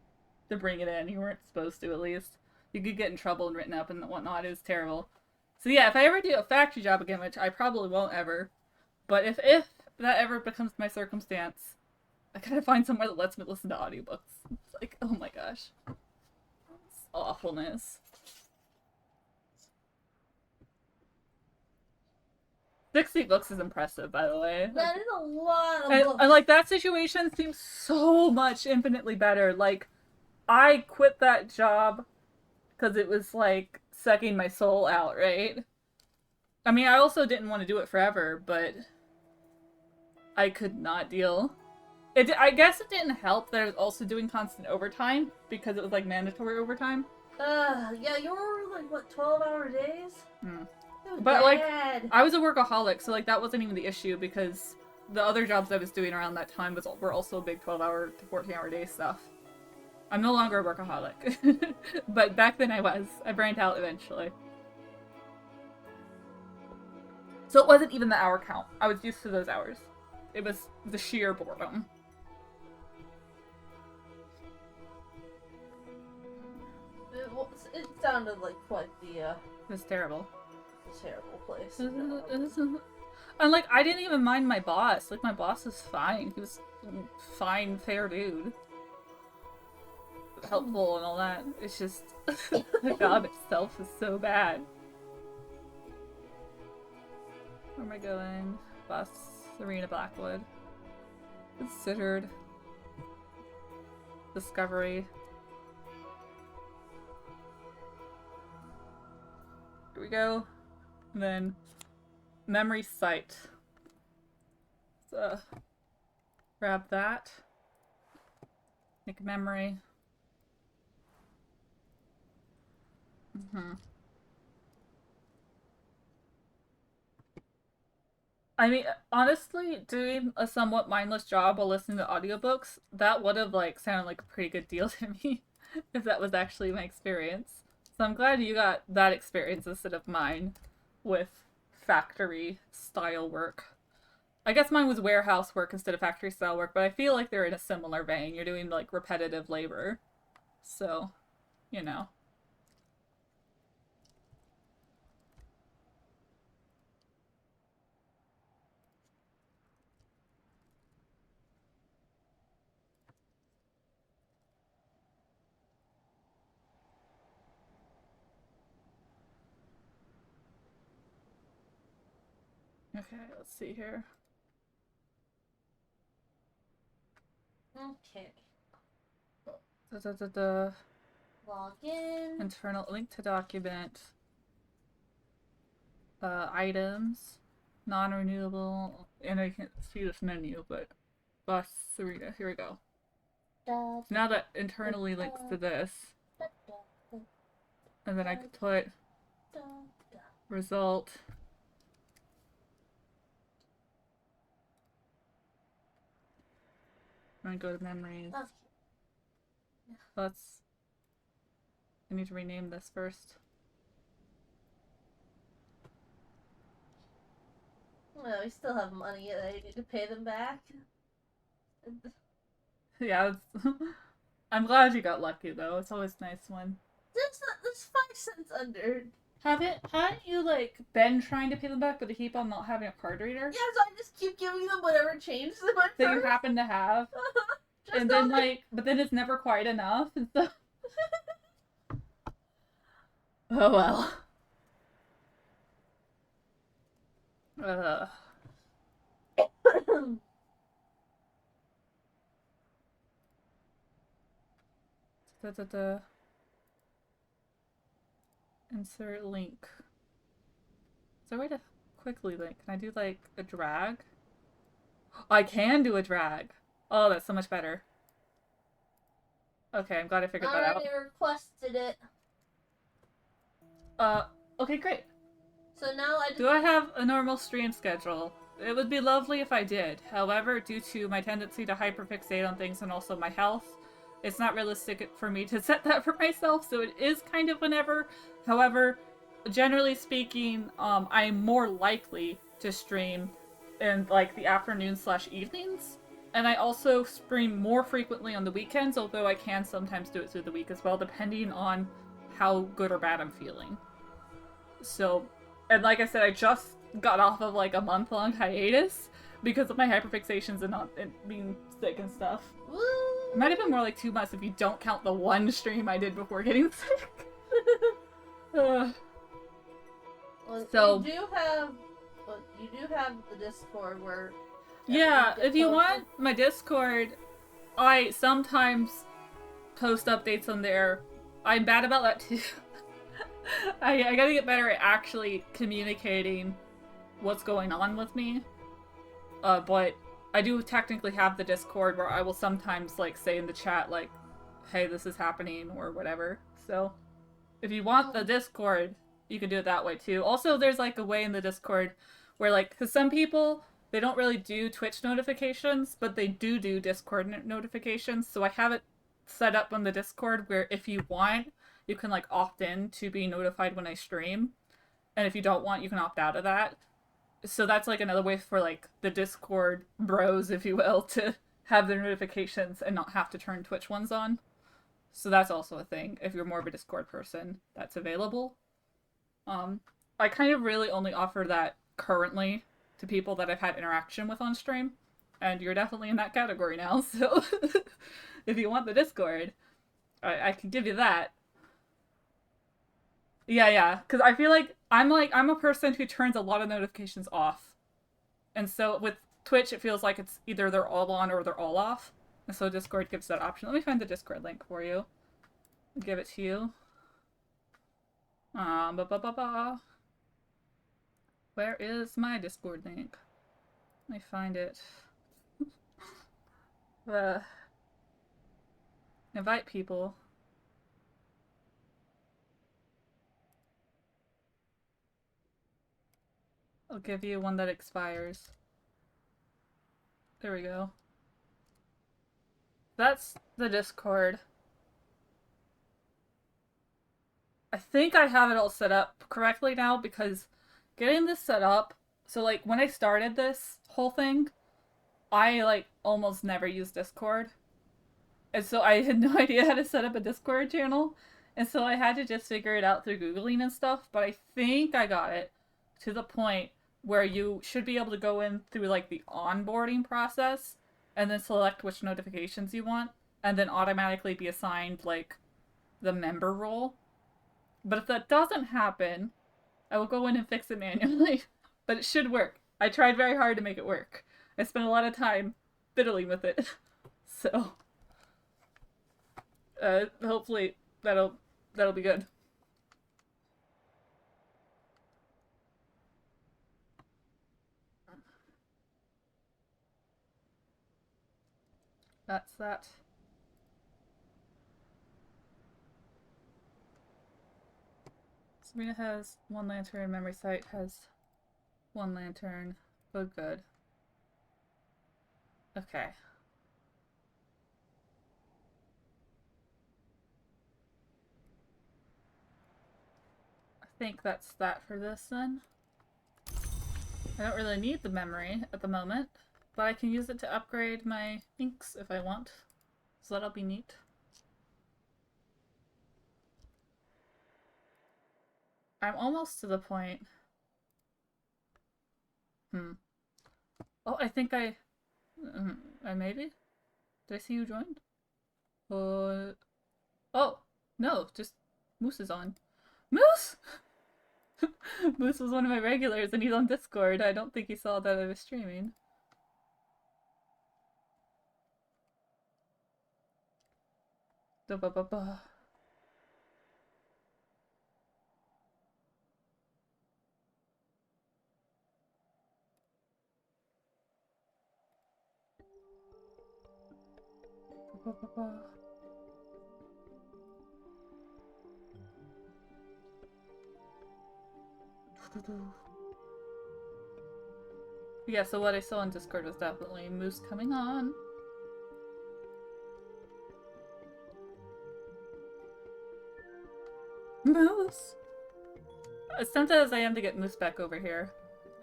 to bring it in. You weren't supposed to, at least. You could get in trouble and written up and whatnot. It was terrible. So yeah, if I ever do a factory job again, which I probably won't ever, but if that ever becomes my circumstance, I gotta find somewhere that lets me listen to audiobooks. It's oh my gosh. It's awfulness. 60 books is impressive, by the way. That is a lot of books. And that situation seems so much infinitely better. I quit that job because it was sucking my soul out, right? I mean, I also didn't want to do it forever, but I could not deal. I guess it didn't help that I was also doing constant overtime because it was mandatory overtime. Yeah, you were 12-hour days? But I was a workaholic, so that wasn't even the issue because the other jobs I was doing around that time were also big 12-hour to 14-hour day stuff. I'm no longer a workaholic, but back then I was. I burned out eventually. So it wasn't even the hour count. I was used to those hours. It was the sheer boredom. It sounded quite the It was terrible. Terrible place. And I didn't even mind my boss. My boss was fine. He was a fine, fair dude. Helpful and all that. It's just the job itself is so bad. Where am I going? Bus. Serena Blackwood. Considered. Discovery. Here we go. And then memory site. So grab that. Make a memory. I mean, honestly, doing a somewhat mindless job while listening to audiobooks, that would have, like, sounded like a pretty good deal to me if that was actually my experience. So I'm glad you got that experience instead of mine with factory style work. I guess mine was warehouse work instead of factory style work, but I feel like they're in a similar vein. You're doing, like, repetitive labor. So, you know. Okay, let's see here. Okay. Da-da-da-da. Log in. Internal link to document. Items. Non-renewable. And I can't see this menu, but bus Serena. Here we go. So now that internally links to this. And then I could put result. And go to memories. Let's. I need to rename this first. Well, we still have money that I need to pay them back. Yeah, I'm glad you got lucky though. It's always nice when. That's 5 cents under. Haven't you like been trying to pay them back, but they keep on not having a card reader? Yeah, so I just keep giving them whatever change in my That purse. you happen to have. And then but then it's never quite enough, and so. Oh well. Da-da-da. Insert link. Is there a way to quickly link? Can I do like a drag? I can do a drag. Oh, that's so much better. Okay, I'm glad I figured that out. I already requested it. Okay, great. So now I just... Do I have a normal stream schedule? It would be lovely if I did. However, due to my tendency to hyperfixate on things and also my health, it's not realistic for me to set that for myself, so it is kind of whenever. However, generally speaking, I'm more likely to stream in like the afternoon/evenings. And I also stream more frequently on the weekends, although I can sometimes do it through the week as well, depending on how good or bad I'm feeling. So, and like I said, I just got off of like a month-long hiatus because of my hyperfixations and being sick and stuff. Woo! It might have been more like 2 months if you don't count the one stream I did before getting sick. Well, So you do have the Discord where... Yeah, if you want my Discord, I sometimes post updates on there. I'm bad about that too. I gotta get better at actually communicating what's going on with me. But I do technically have the Discord where I will sometimes like say in the chat like, hey, this is happening or whatever. So if you want the Discord, you can do it that way too. Also, there's like a way in the Discord where like, because some people, they don't really do Twitch notifications, but they do Discord notifications. So I have it set up on the Discord where if you want, you can like opt in to be notified when I stream. And if you don't want, you can opt out of that. So that's like another way for like the Discord bros, if you will, to have their notifications and not have to turn Twitch ones on. So that's also a thing. If you're more of a Discord person, that's available. I kind of really only offer that currently to people that I've had interaction with on stream. And you're definitely in that category now, so if you want the Discord, I can give you that. Yeah, because I feel like I'm a person who turns a lot of notifications off And so with Twitch, it feels like it's either they're all on or they're all off. And so Discord gives that option. Let me find the Discord link for you. I'll give it to you. Where is my Discord link? Let me find it. Invite people. I'll give you one that expires. There we go. That's the Discord. I think I have it all set up correctly now because getting this set up, so like when I started this whole thing, I like almost never used Discord. And so I had no idea how to set up a Discord channel. And so I had to just figure it out through Googling and stuff. But I think I got it to the point where you should be able to go in through like the onboarding process and then select which notifications you want and then automatically be assigned like the member role. But if that doesn't happen, I will go in and fix it manually. But it should work. I tried very hard to make it work. I spent a lot of time fiddling with it. So hopefully that'll be good. That's that. Sabrina has one lantern, memory site has one lantern. Good. Okay. I think that's that for this then. I don't really need the memory at the moment, but I can use it to upgrade my inks if I want. So that'll be neat. I'm almost to the point. Oh, I think I maybe? Did I see you joined? Oh, no, just Moose is on. Moose! Moose was one of my regulars and he's on Discord. I don't think he saw that I was streaming. Da-ba-ba-ba. Da-ba-ba-ba. Yeah, so what I saw on Discord was definitely Moose coming on. Moose! As tempted as I am to get Moose back over here,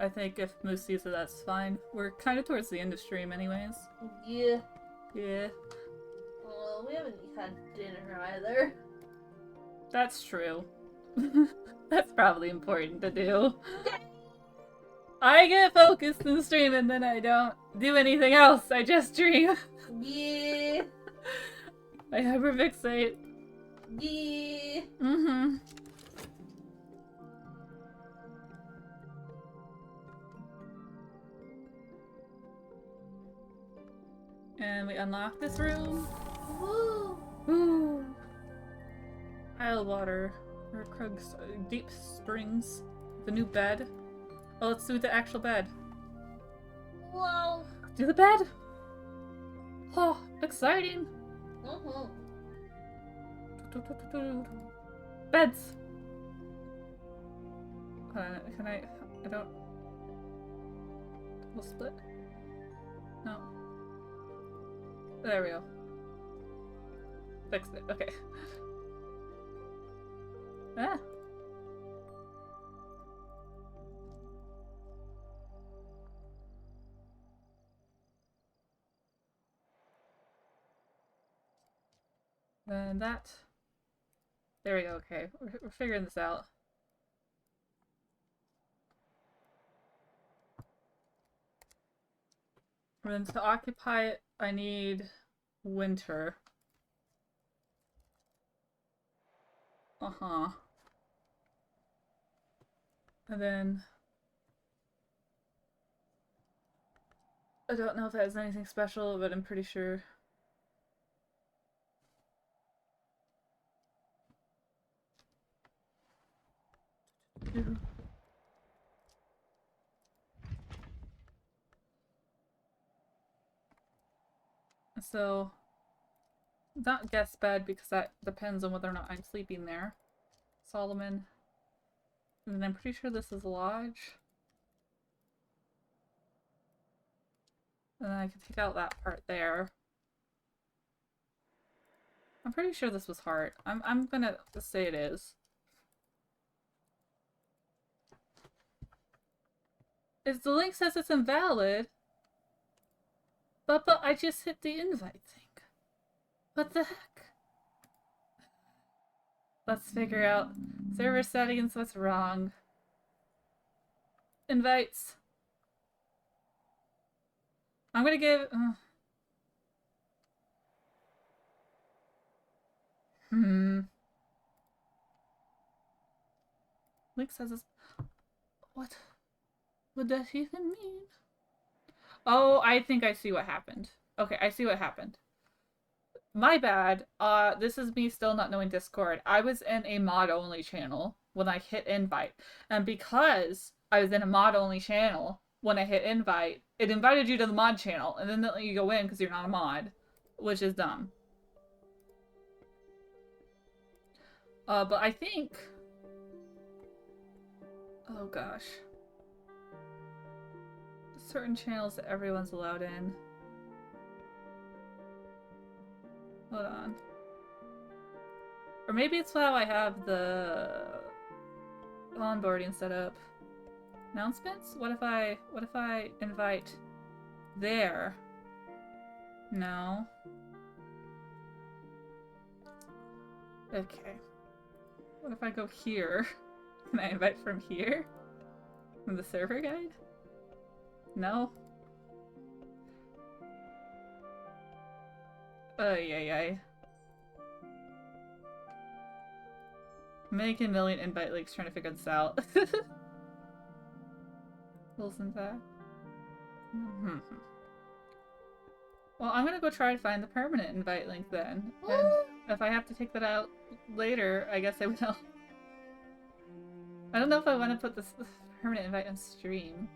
I think if Moose sees it, that's fine. We're kind of towards the end of stream anyways. Yeah. Yeah. Well, we haven't had dinner either. That's true. That's probably important to do. I get focused in stream and then I don't do anything else. I just stream. Yeah. I hyperfixate. Yeah. Mm-hmm. And we unlock this room. Woo. Ooh. Isle water. Or Krug's deep springs. The new bed. Oh, let's do the actual bed. Whoa. Do the bed! Oh, exciting! Beds! Can I don't... We'll split? No. There we go. Fixed it, okay. Ah! And that. There we go, okay. We're figuring this out. And then to occupy it, I need winter. Uh-huh. And then I don't know if it has anything special, but I'm pretty sure. So, not guest bed because that depends on whether or not I'm sleeping there. Solomon. And I'm pretty sure this is lodge. And then I can take out that part there. I'm pretty sure this was heart. I'm gonna say it is. If the link says it's invalid, but I just hit the invite thing. What the heck? Let's figure out server settings, what's wrong. Invites. I'm gonna give... Link says it's... What would that even mean? Oh, I think I see what happened. Okay, I see what happened. My bad. This is me still not knowing Discord. I was in a mod-only channel when I hit invite. And because I was in a mod-only channel, when I hit invite, it invited you to the mod channel, and then they let you go in because you're not a mod, which is dumb. But I think... Oh gosh. Certain channels that everyone's allowed in. Hold on. Or maybe it's how I have the onboarding set up. Announcements? What if I invite there? No. Okay. What if I go here? Can I invite from here? From the server guide? No? Ay. Making a million invite links trying to figure this out. Wilson's that. Well, I'm gonna go try to find the permanent invite link then. And if I have to take that out later, I guess I will. I don't know if I want to put this permanent invite on stream.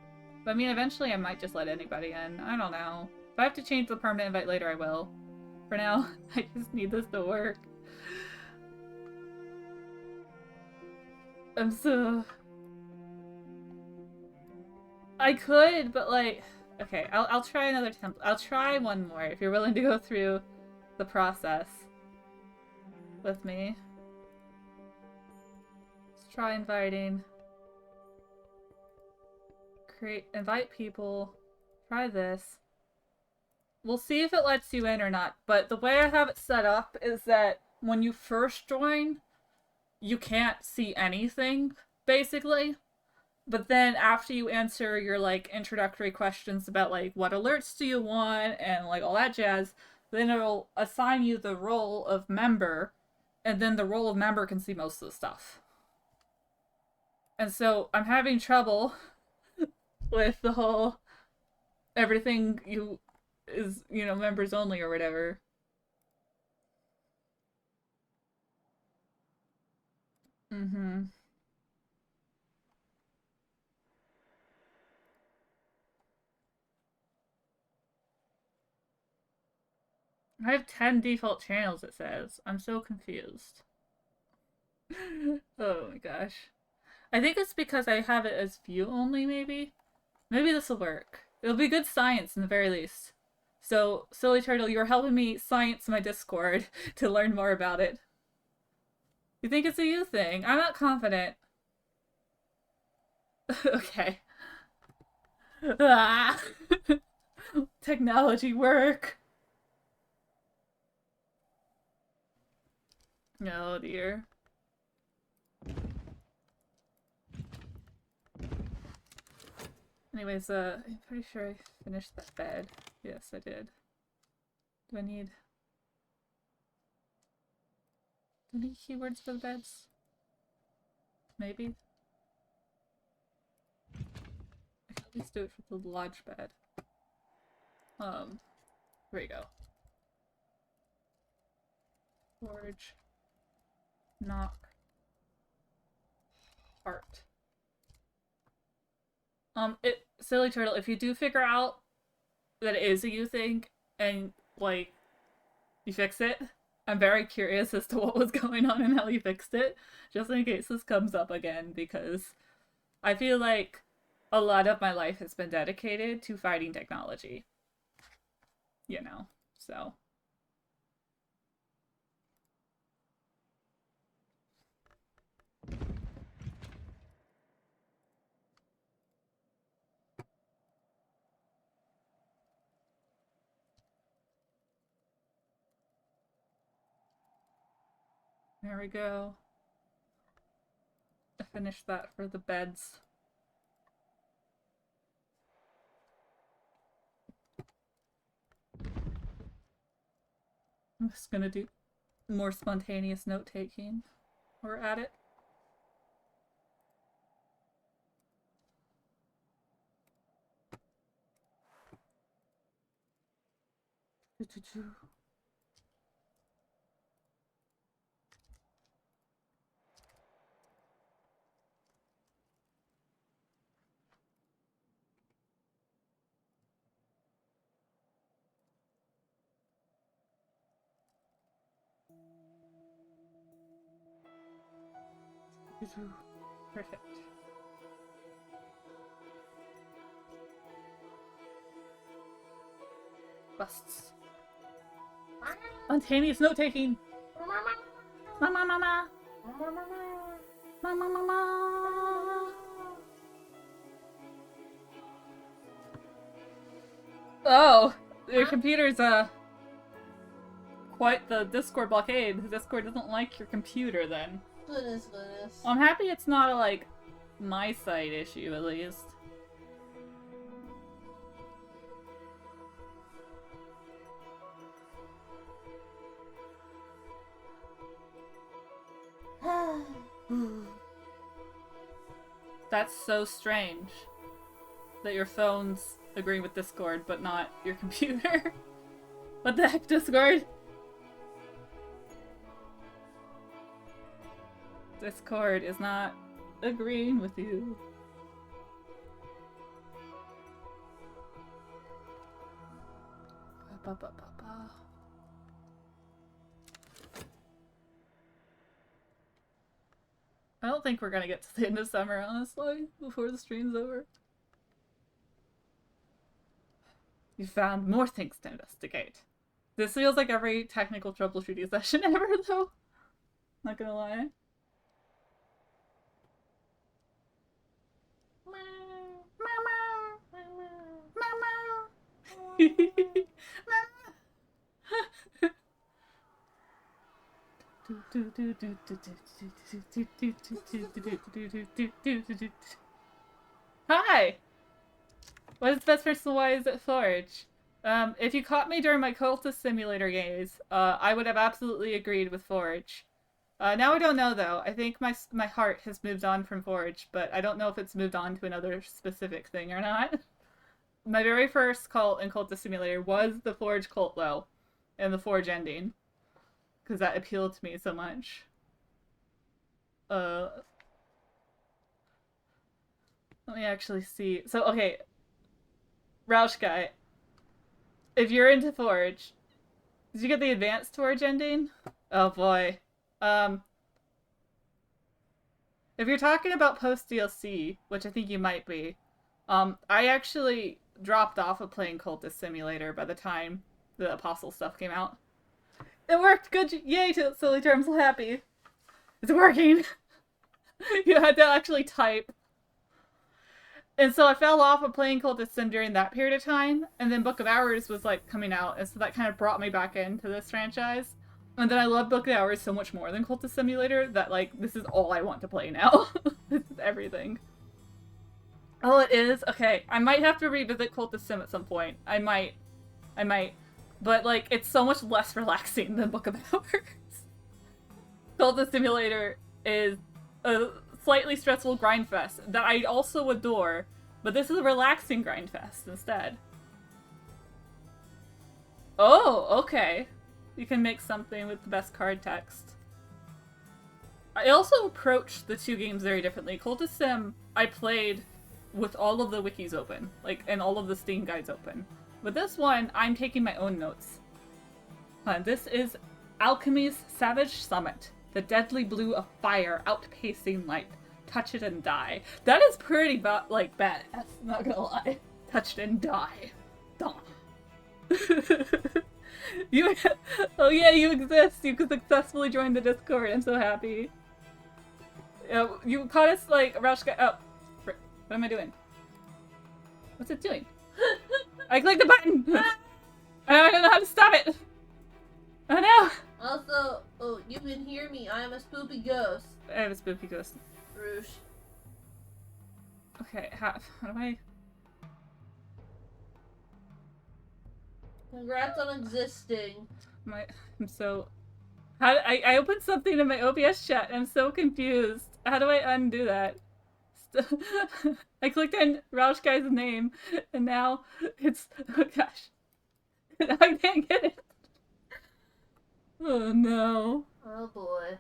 But I mean, eventually I might just let anybody in. I don't know. If I have to change the permanent invite later, I will. For now, I just need this to work. I'm so... I could, but like... Okay, I'll try another template. I'll try one more if you're willing to go through the process with me. Let's try inviting. Invite people. Try this. We'll see if it lets you in or not, but the way I have it set up is that when you first join, you can't see anything, basically. But then after you answer your, like, introductory questions about, like, what alerts do you want and, like, all that jazz, then it'll assign you the role of member, and then the role of member can see most of the stuff. And so I'm having trouble with the whole everything you is, you know, members only or whatever. I have 10 default channels, it says. I'm so confused. Oh my gosh. I think it's because I have it as view only, maybe? Maybe this will work. It'll be good science in the very least. So, Silly Turtle, you're helping me science my Discord to learn more about it. You think it's a you thing? I'm not confident. Okay. Ah. Technology work. Oh dear. Anyways, I'm pretty sure I finished that bed. Yes, I did. Do I need keywords for the beds? Maybe? I can at least do it for the lodge bed. Here we go. Forge. Knock. Heart. Silly Turtle, if you do figure out that it is a you thing, and, like, you fix it, I'm very curious as to what was going on and how you fixed it, just in case this comes up again, because I feel like a lot of my life has been dedicated to fighting technology. You know, so. There we go. I finished that for the beds. I'm just gonna do more spontaneous note-taking. We're at it. Perfect. Busts. Spontaneous note-taking! Mama, mama! Mama, mama! Oh! Your computer's, quite the Discord blockade. Discord doesn't like your computer, then. Goodness. Well, I'm happy it's not a, like, my side issue, at least. That's so strange. That your phone's agreeing with Discord, but not your computer. What the heck, Discord? Discord is not agreeing with you. I don't think we're gonna get to the end of summer, honestly, before the stream's over. You found more things to investigate. This feels like every technical troubleshooting session ever, though. Not gonna lie. Hi! What is best personal wise at Forge? If you caught me during my cultist simulator gaze, I would have absolutely agreed with Forge. Now I don't know though. I think my heart has moved on from Forge, but I don't know if it's moved on to another specific thing or not. My very first cult in Cultist Simulator was the Forge cult though, and the Forge ending. Because that appealed to me so much. Let me actually see. So, okay. Roush guy. If you're into Forge, did you get the advanced Forge ending? Oh boy. If you're talking about post DLC, which I think you might be, I actually dropped off of playing Cultist Simulator by the time the Apostle stuff came out. It worked! Good! Yay, Silly Term, I'm so happy. It's working! You had to actually type. And so I fell off of playing Cultist Sim during that period of time, and then Book of Hours was, like, coming out, and so that kind of brought me back into this franchise. And then I love Book of Hours so much more than Cultist Simulator that, like, this is all I want to play now. This is everything. Oh, it is? Okay, I might have to revisit Cultist Sim at some point. I might. But, like, it's so much less relaxing than Book of Hours. Cultist Simulator is a slightly stressful grindfest that I also adore, but this is a relaxing grindfest instead. Oh, okay. You can make something with the best card text. I also approached the two games very differently. Cultist Sim, I played with all of the wikis open, like, and all of the Steam guides open. With this one, I'm taking my own notes. This is Alchemy's Savage Summit. The deadly blue of fire outpacing light. Touch it and die. That is pretty like badass, not gonna lie. Touch it and die. Duh. Oh yeah, you exist. You could successfully join the Discord. I'm so happy. You caught us like Rauschka. Oh, frick. What am I doing? What's it doing? I clicked the button. I don't know how to stop it. Oh no. Also, oh, you can hear me. I am a spoopy ghost. I have a spooky ghost. Roosh. Okay, how do I? Congrats on existing. I'm so. I opened something in my OBS chat. I'm so confused. How do I undo that? I clicked on Roush Guy's name, and now it's. Oh gosh. I can't get it. Oh no. Oh boy.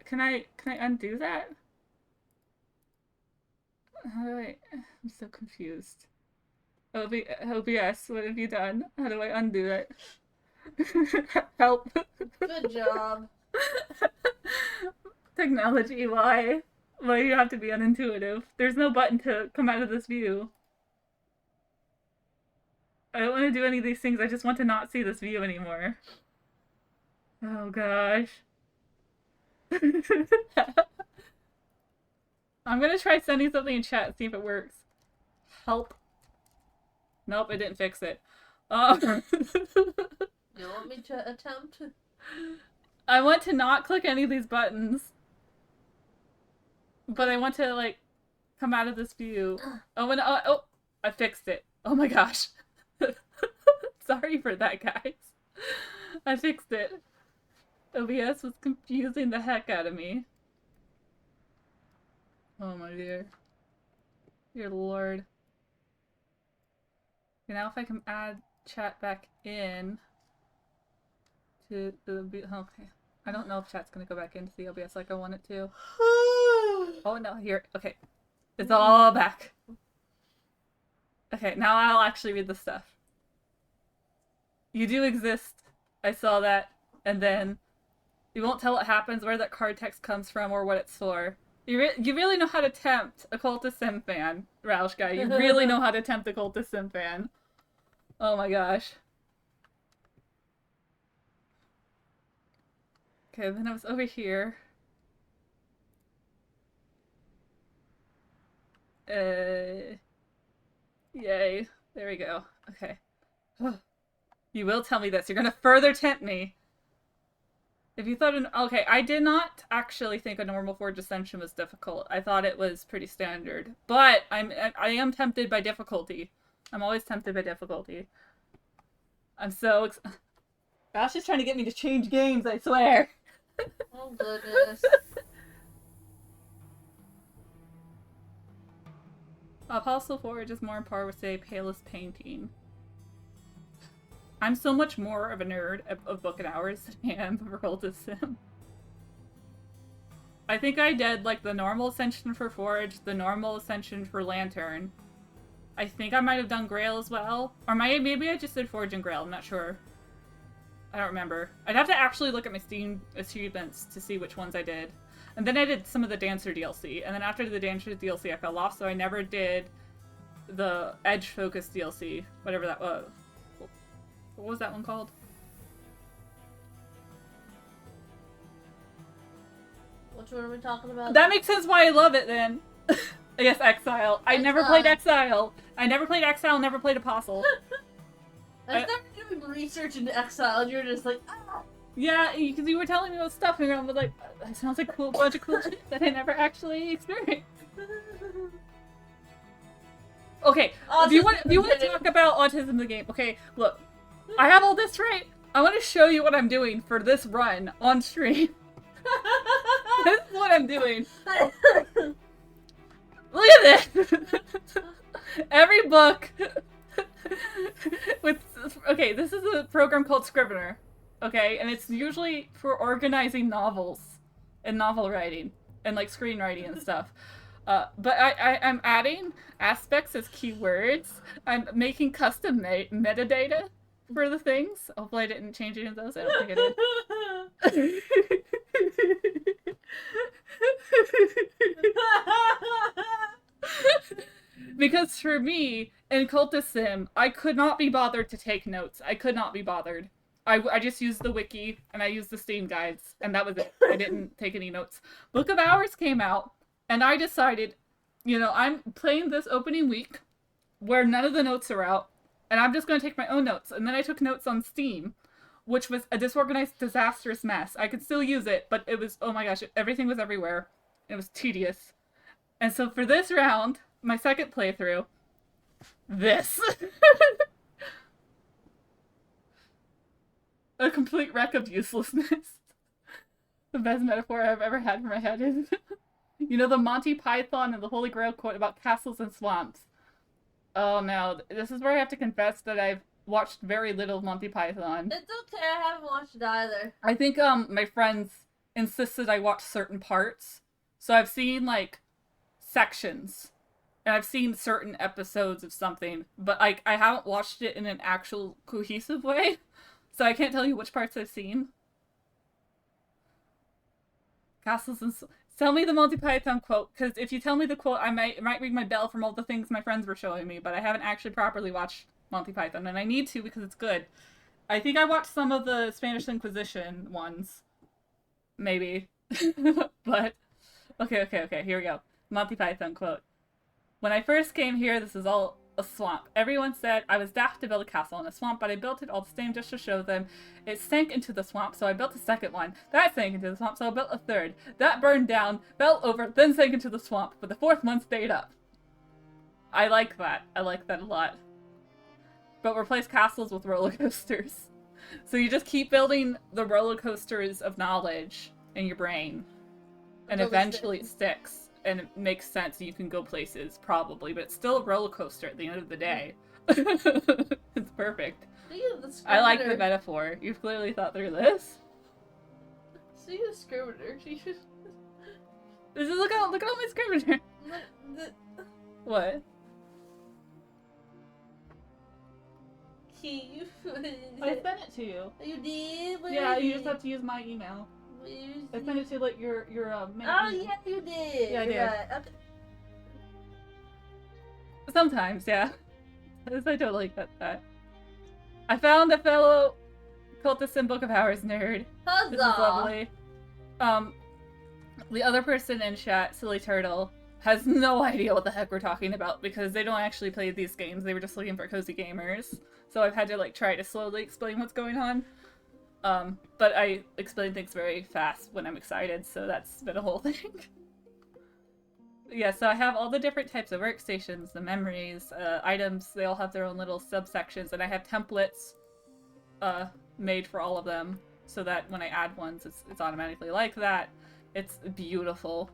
Can I undo that? How do I? I'm so confused. OBS, what have you done? How do I undo it? Help. Good job. Technology, why? Why do you have to be unintuitive? There's no button to come out of this view. I don't want to do any of these things, I just want to not see this view anymore. Oh gosh. I'm gonna try sending something in chat, see if it works. Help. Nope, it didn't fix it. You want me to attempt? I want to not click any of these buttons. But I want to, like, come out of this view. Oh, and oh, I fixed it. Oh my gosh. Sorry for that, guys. I fixed it. OBS was confusing the heck out of me. Oh my dear. Dear lord. Okay, now if I can add chat back in to the... Okay. I don't know if chat's gonna go back into the OBS like I want it to. Oh no, here. Okay. It's all back. Okay, now I'll actually read the stuff. You do exist. I saw that. And then you won't tell what happens, where that card text comes from, or what it's for. You really know how to tempt a Cultist Sim fan, Roush Guy. You really know how to tempt a Cultist Sim fan. Oh my gosh. Okay, then I was over here. Yay. There we go. Okay. You will tell me this. You're gonna further tempt me. If you thought okay, I did not actually think a normal Forge Ascension was difficult. I thought it was pretty standard. But I am tempted by difficulty. I'm always tempted by difficulty. I'm so Gosh, is trying to get me to change games, I swear. Oh goodness. Apostle Forge is more on par with, say, Palest Painting. I'm so much more of a nerd of Book and Hours than I am of Cultist Sim. I think I did, like, the normal Ascension for Forge, the normal Ascension for Lantern. I think I might have done Grail as well. Or maybe I just did Forge and Grail, I'm not sure. I don't remember. I'd have to actually look at my Steam achievements to see which ones I did. And then I did some of the Dancer DLC. And then after the Dancer DLC, I fell off, so I never did the Edge Focus DLC. Whatever that was. What was that one called? Which one are we talking about? That makes sense why I love it, then. I guess Exile. I never played Exile. I never played Exile, never played Apostle. I started doing research into Exile, and you're just like, ah! Yeah, because you were telling me about stuff, and I was like, that sounds like a cool bunch of cool shit that I never actually experienced. Okay, if you want to talk about Autism the Game, okay, look, I have all this right. I want to show you what I'm doing for this run on stream. This is what I'm doing. Look at this! Every book with okay, this is a program called Scrivener, okay, and it's usually for organizing novels and novel writing and like screenwriting and stuff. But I'm adding aspects as keywords. I'm making custom metadata for the things. Hopefully, I didn't change any of those. I don't think I did. Because for me, in Cultist Sim, I could not be bothered to take notes. I could not be bothered. I just used the wiki, and I used the Steam guides, and that was it. I didn't take any notes. Book of Hours came out, and I decided, you know, I'm playing this opening week, where none of the notes are out, and I'm just going to take my own notes. And then I took notes on Steam, which was a disorganized, disastrous mess. I could still use it, but it was, oh my gosh, everything was everywhere. It was tedious. And so for this round, my second playthrough, this. A complete wreck of uselessness. The best metaphor I've ever had in my head is, you know, the Monty Python and the Holy Grail quote about castles and swamps. Oh no, this is where I have to confess that I've watched very little Monty Python. It's okay, I haven't watched it either. I think my friends insisted I watch certain parts. So I've seen like sections. And I've seen certain episodes of something, but I haven't watched it in an actual cohesive way. So I can't tell you which parts I've seen. Castles and... Tell me the Monty Python quote, because if you tell me the quote, I might ring my bell from all the things my friends were showing me, but I haven't actually properly watched Monty Python, and I need to because it's good. I think I watched some of the Spanish Inquisition ones. Maybe. But, okay, here we go. Monty Python quote. When I first came here, this is all a swamp. Everyone said I was daft to build a castle in a swamp, but I built it all the same just to show them. It sank into the swamp, so I built a second one. That sank into the swamp, so I built a third. That burned down, fell over, then sank into the swamp, but the fourth one stayed up. I like that. I like that a lot. But replace castles with roller coasters. So you just keep building the roller coasters of knowledge in your brain. And eventually it sticks. And it makes sense, you can go places, probably, but it's still a roller coaster at the end of the day. It's perfect. I like the metaphor. You've clearly thought through this. See the scrivener. Look at all my scrivener. What? I sent it to you. You did? Yeah, you just have to use my email. I sent it to like your main Oh yeah, you did. Yeah, I did. Right. Okay. Sometimes, yeah. I totally get that. I found a fellow Cultist Sim Book of Hours nerd. Huzzah! This is lovely. The other person in chat, Silly Turtle, has no idea what the heck we're talking about because they don't actually play these games. They were just looking for cozy gamers. So I've had to like try to slowly explain what's going on. But I explain things very fast when I'm excited, so that's been a whole thing. Yeah, so I have all the different types of workstations, the memories, items, they all have their own little subsections, and I have templates made for all of them, so that when I add ones, it's automatically like that. It's beautiful.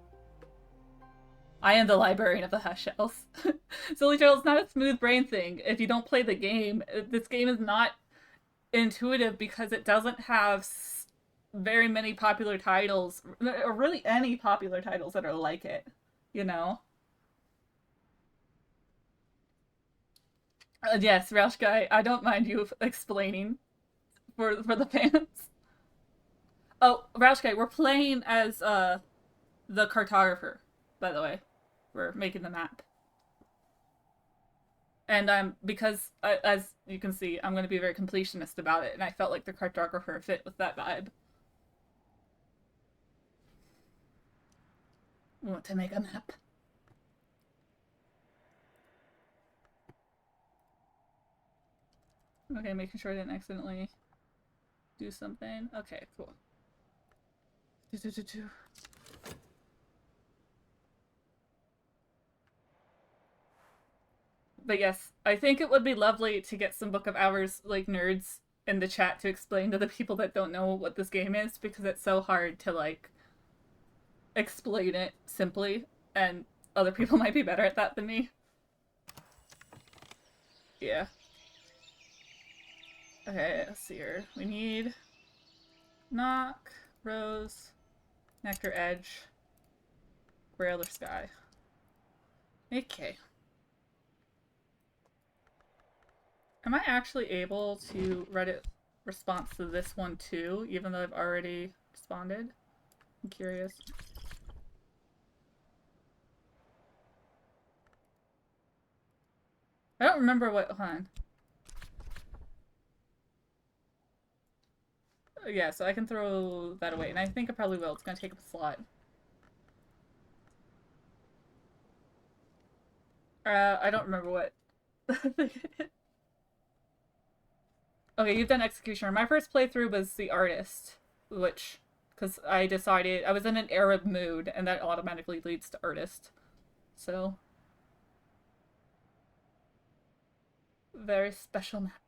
I am the librarian of the Hush House. Silly Turtle, it's not a smooth brain thing. If you don't play the game, this game is not intuitive because it doesn't have very many popular titles, or really any popular titles that are like it, you know? Yes, Rauschka, I don't mind you explaining for the fans. Oh, Rauschka, we're playing as the Cartographer, by the way. We're making the map. And because, as you can see, I'm going to be very completionist about it, and I felt like the Cartographer fit with that vibe. We want to make a map. Okay, making sure I didn't accidentally do something. Okay, cool. But yes, I think it would be lovely to get some Book of Hours, like, nerds in the chat to explain to the people that don't know what this game is, because it's so hard to, like, explain it simply, and other people might be better at that than me. Yeah. Okay, let's see here. We need knock, rose, nectar edge, grail or sky. Okay. Am I actually able to Reddit response to this one too, even though I've already responded? I'm curious. I don't remember what. Hold on. Yeah, so I can throw that away, and I think I probably will. It's gonna take up a slot. I don't remember what. Okay, you've done Executioner. My first playthrough was the artist, which, because I decided I was in an Arab mood, and that automatically leads to artist. So, very special map.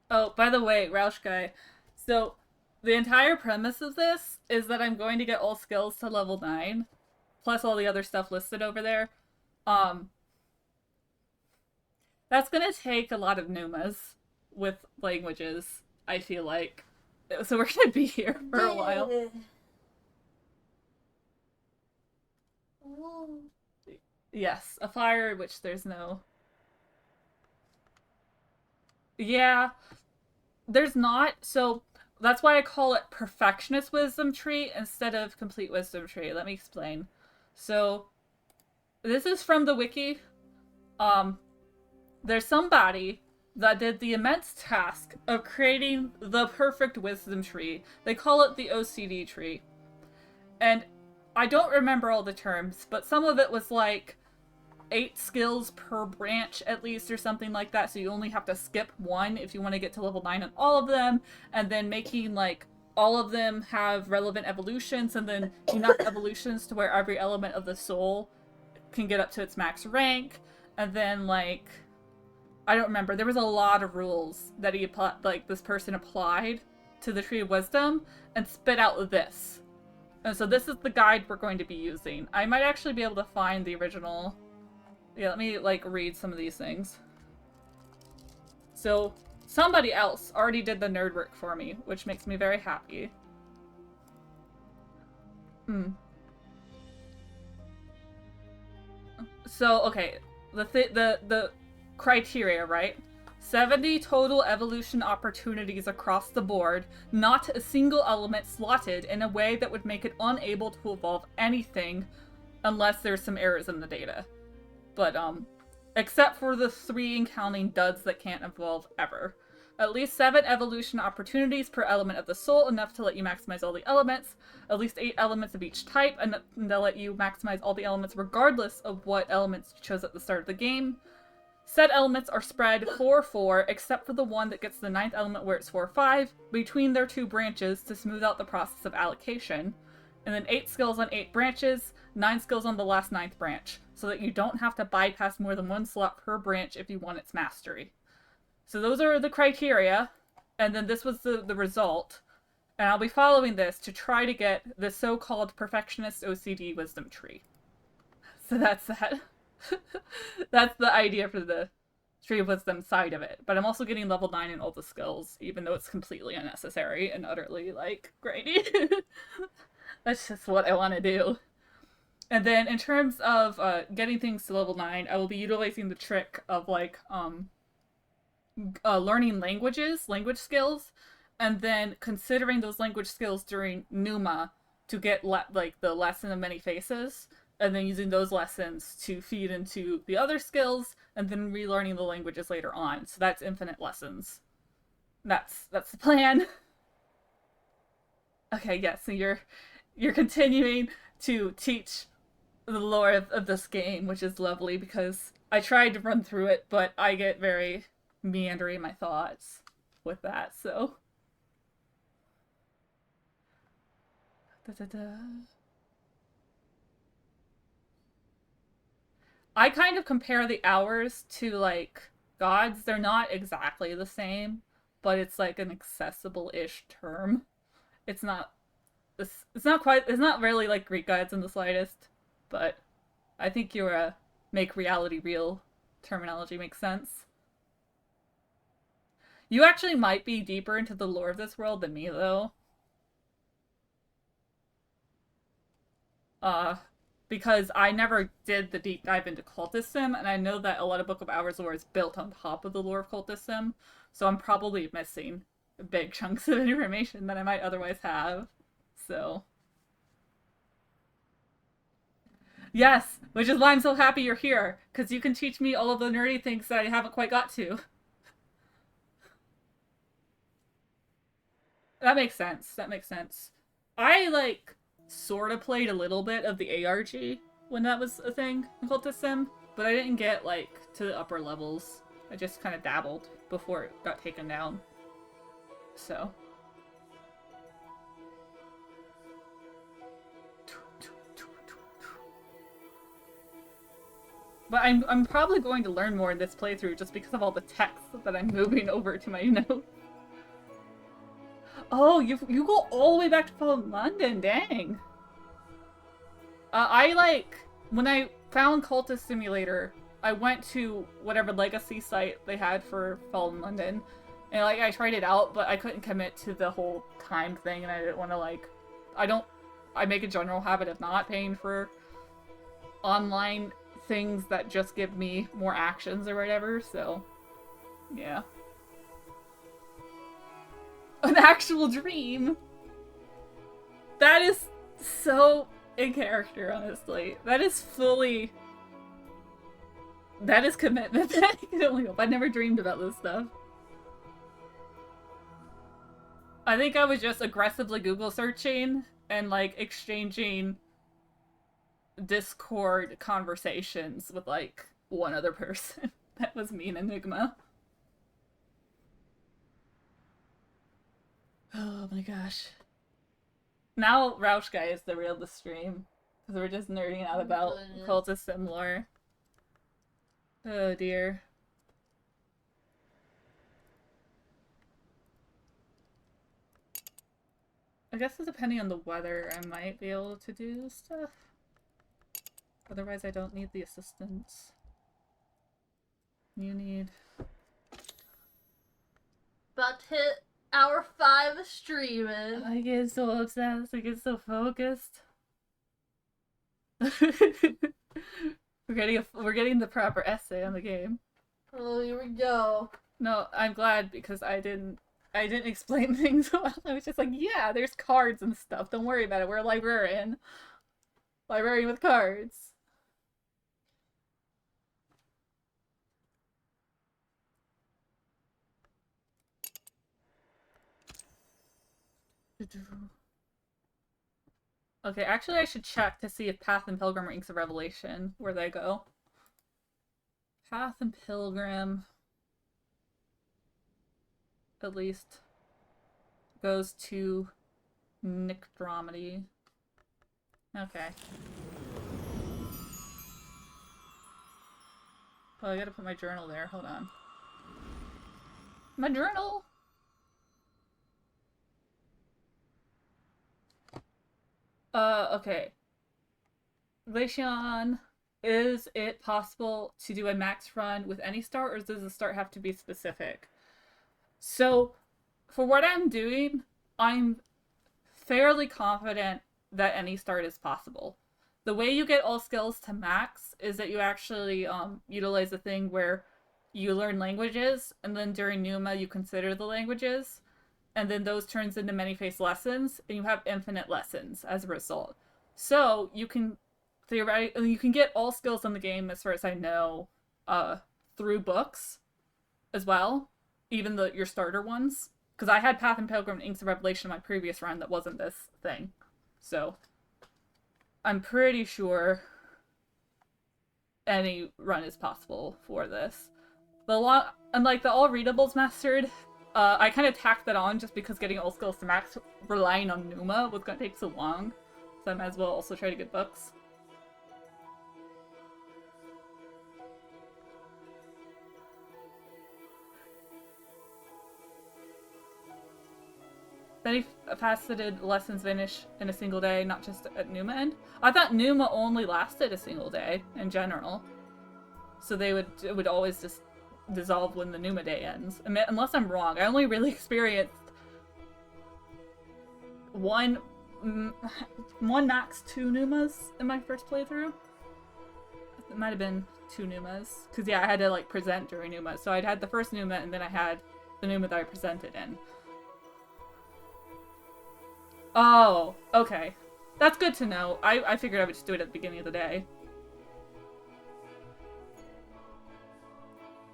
Oh, by the way, Roush guy. So, the entire premise of this is that I'm going to get all skills to level 9, plus all the other stuff listed over there. Um, that's gonna take a lot of Numas with languages, I feel like. So we're gonna be here for a while. Yes, a fire which there's no. Yeah, there's not. So that's why I call it perfectionist wisdom tree instead of complete wisdom tree. Let me explain. So this is from the wiki. Um, there's somebody that did the immense task of creating the perfect wisdom tree. They call it the OCD tree. And I don't remember all the terms, but some of it was like 8 skills per branch at least or something like that, so you only have to skip one if you want to get to level 9 on all of them, and then making like all of them have relevant evolutions, and then enough evolutions to where every element of the soul can get up to its max rank, and then like I don't remember, there was a lot of rules that this person applied to the Tree of Wisdom and spit out this. And so this is the guide we're going to be using. I might actually be able to find the original. Yeah, let me, like, read some of these things. So, somebody else already did the nerd work for me, which makes me very happy. So, okay, the criteria, right? 70 total evolution opportunities across the board, not a single element slotted in a way that would make it unable to evolve anything unless there's some errors in the data. But, except for the 3 and counting duds that can't evolve ever. At least 7 evolution opportunities per element of the soul, enough to let you maximize all the elements. At least 8 elements of each type, and they'll let you maximize all the elements regardless of what elements you chose at the start of the game. Said elements are spread 4-4, except for the one that gets the 9th element where it's 4-5, between their 2 branches to smooth out the process of allocation. And then 8 skills on 8 branches, 9 skills on the last 9th branch, so that you don't have to bypass more than 1 slot per branch if you want its mastery. So those are the criteria, and then this was the result. And I'll be following this to try to get the so-called perfectionist OCD wisdom tree. So that's that. That's the idea for the Tree of Wisdom side of it. But I'm also getting level 9 in all the skills, even though it's completely unnecessary and utterly, like, grindy. That's just what I want to do. And then in terms of getting things to level 9, I will be utilizing the trick of, like, learning language skills, and then considering those language skills during Numa to get, like, the lesson of many faces, and then using those lessons to feed into the other skills, and then relearning the languages later on. So that's infinite lessons. That's the plan. Okay, yeah, so you're continuing to teach the lore of this game, which is lovely because I tried to run through it, but I get very meandering my thoughts with that, so. Da-da-da. I kind of compare the hours to, like, gods. They're not exactly the same, but it's like an accessible-ish term. It's not really like Greek gods in the slightest, but I think your make reality real terminology makes sense. You actually might be deeper into the lore of this world than me, though. Uh, because I never did the deep dive into cultism, and I know that a lot of Book of Hours lore is built on top of the lore of cultism, so I'm probably missing big chunks of information that I might otherwise have. So. Yes, which is why I'm so happy you're here, because you can teach me all of the nerdy things that I haven't quite got to. That makes sense. That makes sense. I, like, sort of played a little bit of the ARG when that was a thing in Cultism, but I didn't get, like, to the upper levels. I just kind of dabbled before it got taken down. So. But I'm probably going to learn more in this playthrough just because of all the text that I'm moving over to my notes. Oh, you go all the way back to Fallen London, dang. When I found Cultist Simulator, I went to whatever legacy site they had for Fallen London, and I tried it out, but I couldn't commit to the whole time thing, and I didn't want to I make a general habit of not paying for online things that just give me more actions or whatever, so yeah. An actual dream! That is so in character, honestly. That is commitment that I can only hope. I never dreamed about this stuff. I think I was just aggressively Google searching and, like, exchanging Discord conversations with, like, one other person. That was me and Enigma. Oh my gosh. Now Roush Guy is the real the stream. Because we're just nerding out about cultism lore. Oh dear. I guess depending on the weather, I might be able to do stuff. Otherwise, I don't need the assistance. You need... About to hit hour 5 of streaming. I get so obsessed. I get so focused. We're getting the proper essay on the game. Oh, here we go. No, I'm glad because I didn't explain things well. I was just like, yeah, there's cards and stuff. Don't worry about it. We're a librarian. Librarian with cards. Okay, actually I should check to see if Path and Pilgrim are Inks of Revelation, where they go. Path and Pilgrim, at least, goes to Nicdromedy. Okay. Oh, I gotta put my journal there. Hold on. My journal! Okay. Glacian, is it possible to do a max run with any start, or does the start have to be specific? So, for what I'm doing, I'm fairly confident that any start is possible. The way you get all skills to max is that you actually utilize a thing where you learn languages, and then during Numa you consider the languages, and then those turns into many-phase lessons, and you have infinite lessons as a result. So you can theoretically you can get all skills in the game, as far as I know, through books as well, even your starter ones. Because I had Path and Pilgrim and Inks of Revelation in my previous run that wasn't this thing. So I'm pretty sure any run is possible for this. Unlike the all readables mastered, I kind of tacked that on just because getting all skills to max relying on Numa was going to take so long. So I might as well also try to get books. Many faceted lessons vanish in a single day, not just at Numa end. I thought Numa only lasted a single day in general. So it would always just dissolve when the Numa day ends. I mean, unless I'm wrong. I only really experienced one max 2 Numas in my first playthrough. It might have been 2 Numas. Because, yeah, I had to, like, present during Numa. So I'd had the first Numa, and then I had the Numa that I presented in. Oh, okay. That's good to know. I figured I would just do it at the beginning of the day.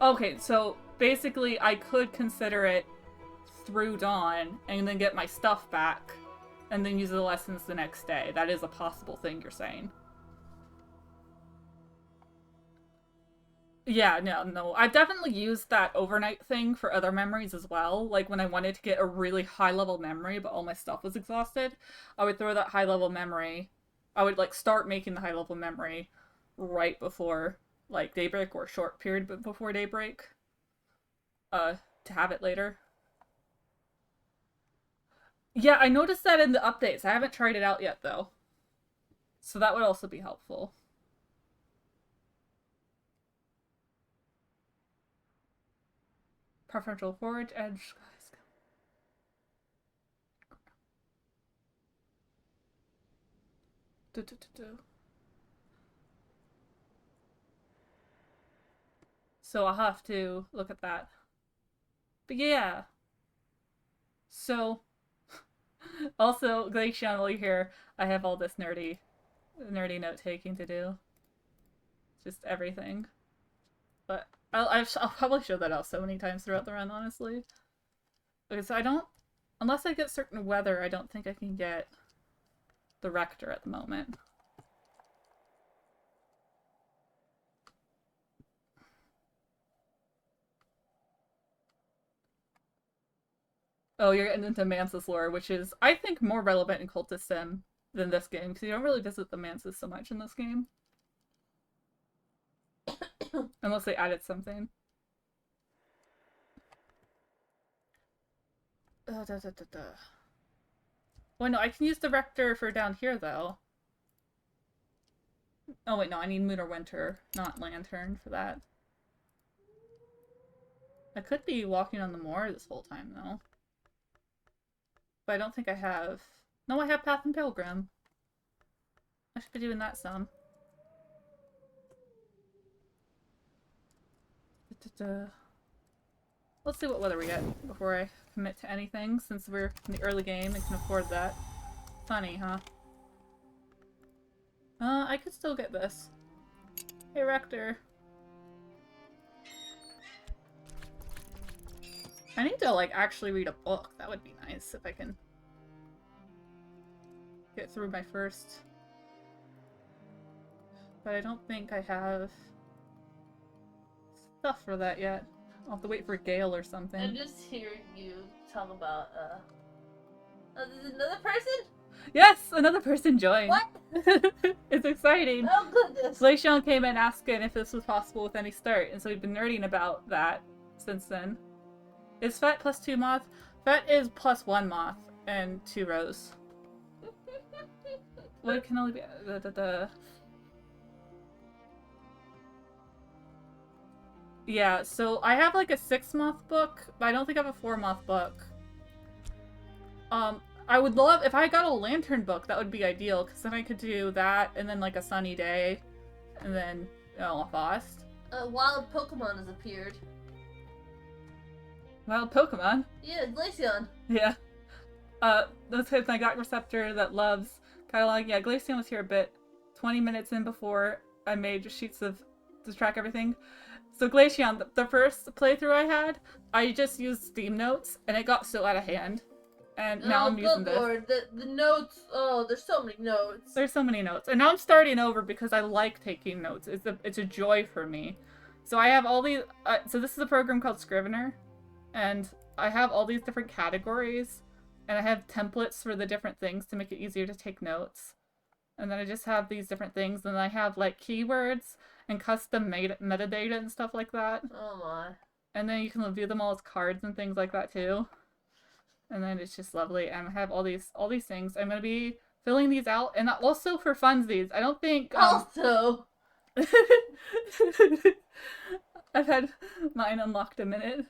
Okay, so basically I could consider it through dawn and then get my stuff back and then use the lessons the next day. That is a possible thing you're saying. Yeah, no. I've definitely used that overnight thing for other memories as well. Like when I wanted to get a really high level memory but all my stuff was exhausted, I would throw that high level memory. I would like start making the high level memory right before like daybreak or a short period before daybreak. To have it later. Yeah, I noticed that in the updates. I haven't tried it out yet though. So that would also be helpful. Preferential forage, edge, So I'll have to look at that. But yeah. So, also, Glacian, while you're here, I have all this nerdy note-taking to do. Just everything. But I'll probably show that out so many times throughout the run, honestly. Okay, so I don't... Unless I get certain weather, I don't think I can get the Rector at the moment. Oh, you're getting into Mansis lore, which is, I think, more relevant in Cultist Sim than this game, because you don't really visit the Mansis so much in this game. Unless they added something. Well, no, I can use the Rector for down here, though. Oh, wait, no, I need Moon or Winter, not Lantern for that. I could be walking on the moor this whole time, though. But I don't think I have... No, I have Path and Pilgrim. I should be doing that some. Let's see what weather we get before I commit to anything, since we're in the early game and can afford that. Funny, huh? I could still get this. Hey, Rector. I need to, like, actually read a book. That would be nice if I can get through my first. But I don't think I have stuff for that yet. I'll have to wait for Gale or something. I'm just hearing you talk about, there's another person? Yes! Another person joined! What? It's exciting! Oh, goodness! Glacian came in asking if this was possible with any start, and so we've been nerding about that since then. Is Fet plus 2 moth? Fet is plus 1 moth and 2 rows. What can only be... Yeah, so I have like a 6 moth book, but I don't think I have a 4 moth book. I would love... If I got a lantern book, that would be ideal, because then I could do that, and then like a sunny day, and then, you know, a frost. A wild Pokemon has appeared. Wild Pokemon? Yeah, Glaceon. Yeah. Those kids, my gut receptor that loves catalog. Yeah, Glaceon was here a bit. 20 minutes in before I made just sheets to track everything. So Glaceon, the first playthrough I had, I just used Steam Notes, and it got so out of hand. And now I'm using this. Lord, the notes, oh, there's so many notes. There's so many notes. And now I'm starting over because I like taking notes. It's a joy for me. So I have all these, so this is a program called Scrivener. And I have all these different categories. And I have templates for the different things to make it easier to take notes. And then I just have these different things. And I have like keywords and custom metadata and stuff like that. Oh my. And then you can view them all as cards and things like that too. And then it's just lovely. And I have all these things. I'm gonna be filling these out, and also for funsies. I don't think Also, I've had mine unlocked a minute.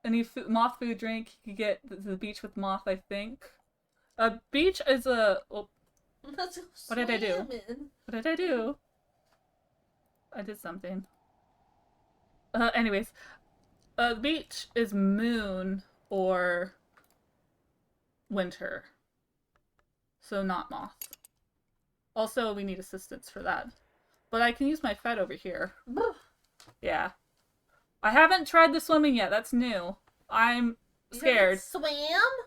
Any moth food drink you get the beach with moth. I think a beach is a. Oh, let's go what did I do? swimming. What did I do? I did something. Anyways, the beach is moon or winter, so not moth. Also, we need assistance for that. But I can use my Fed over here. Yeah. I haven't tried the swimming yet. That's new. I'm scared. Swim?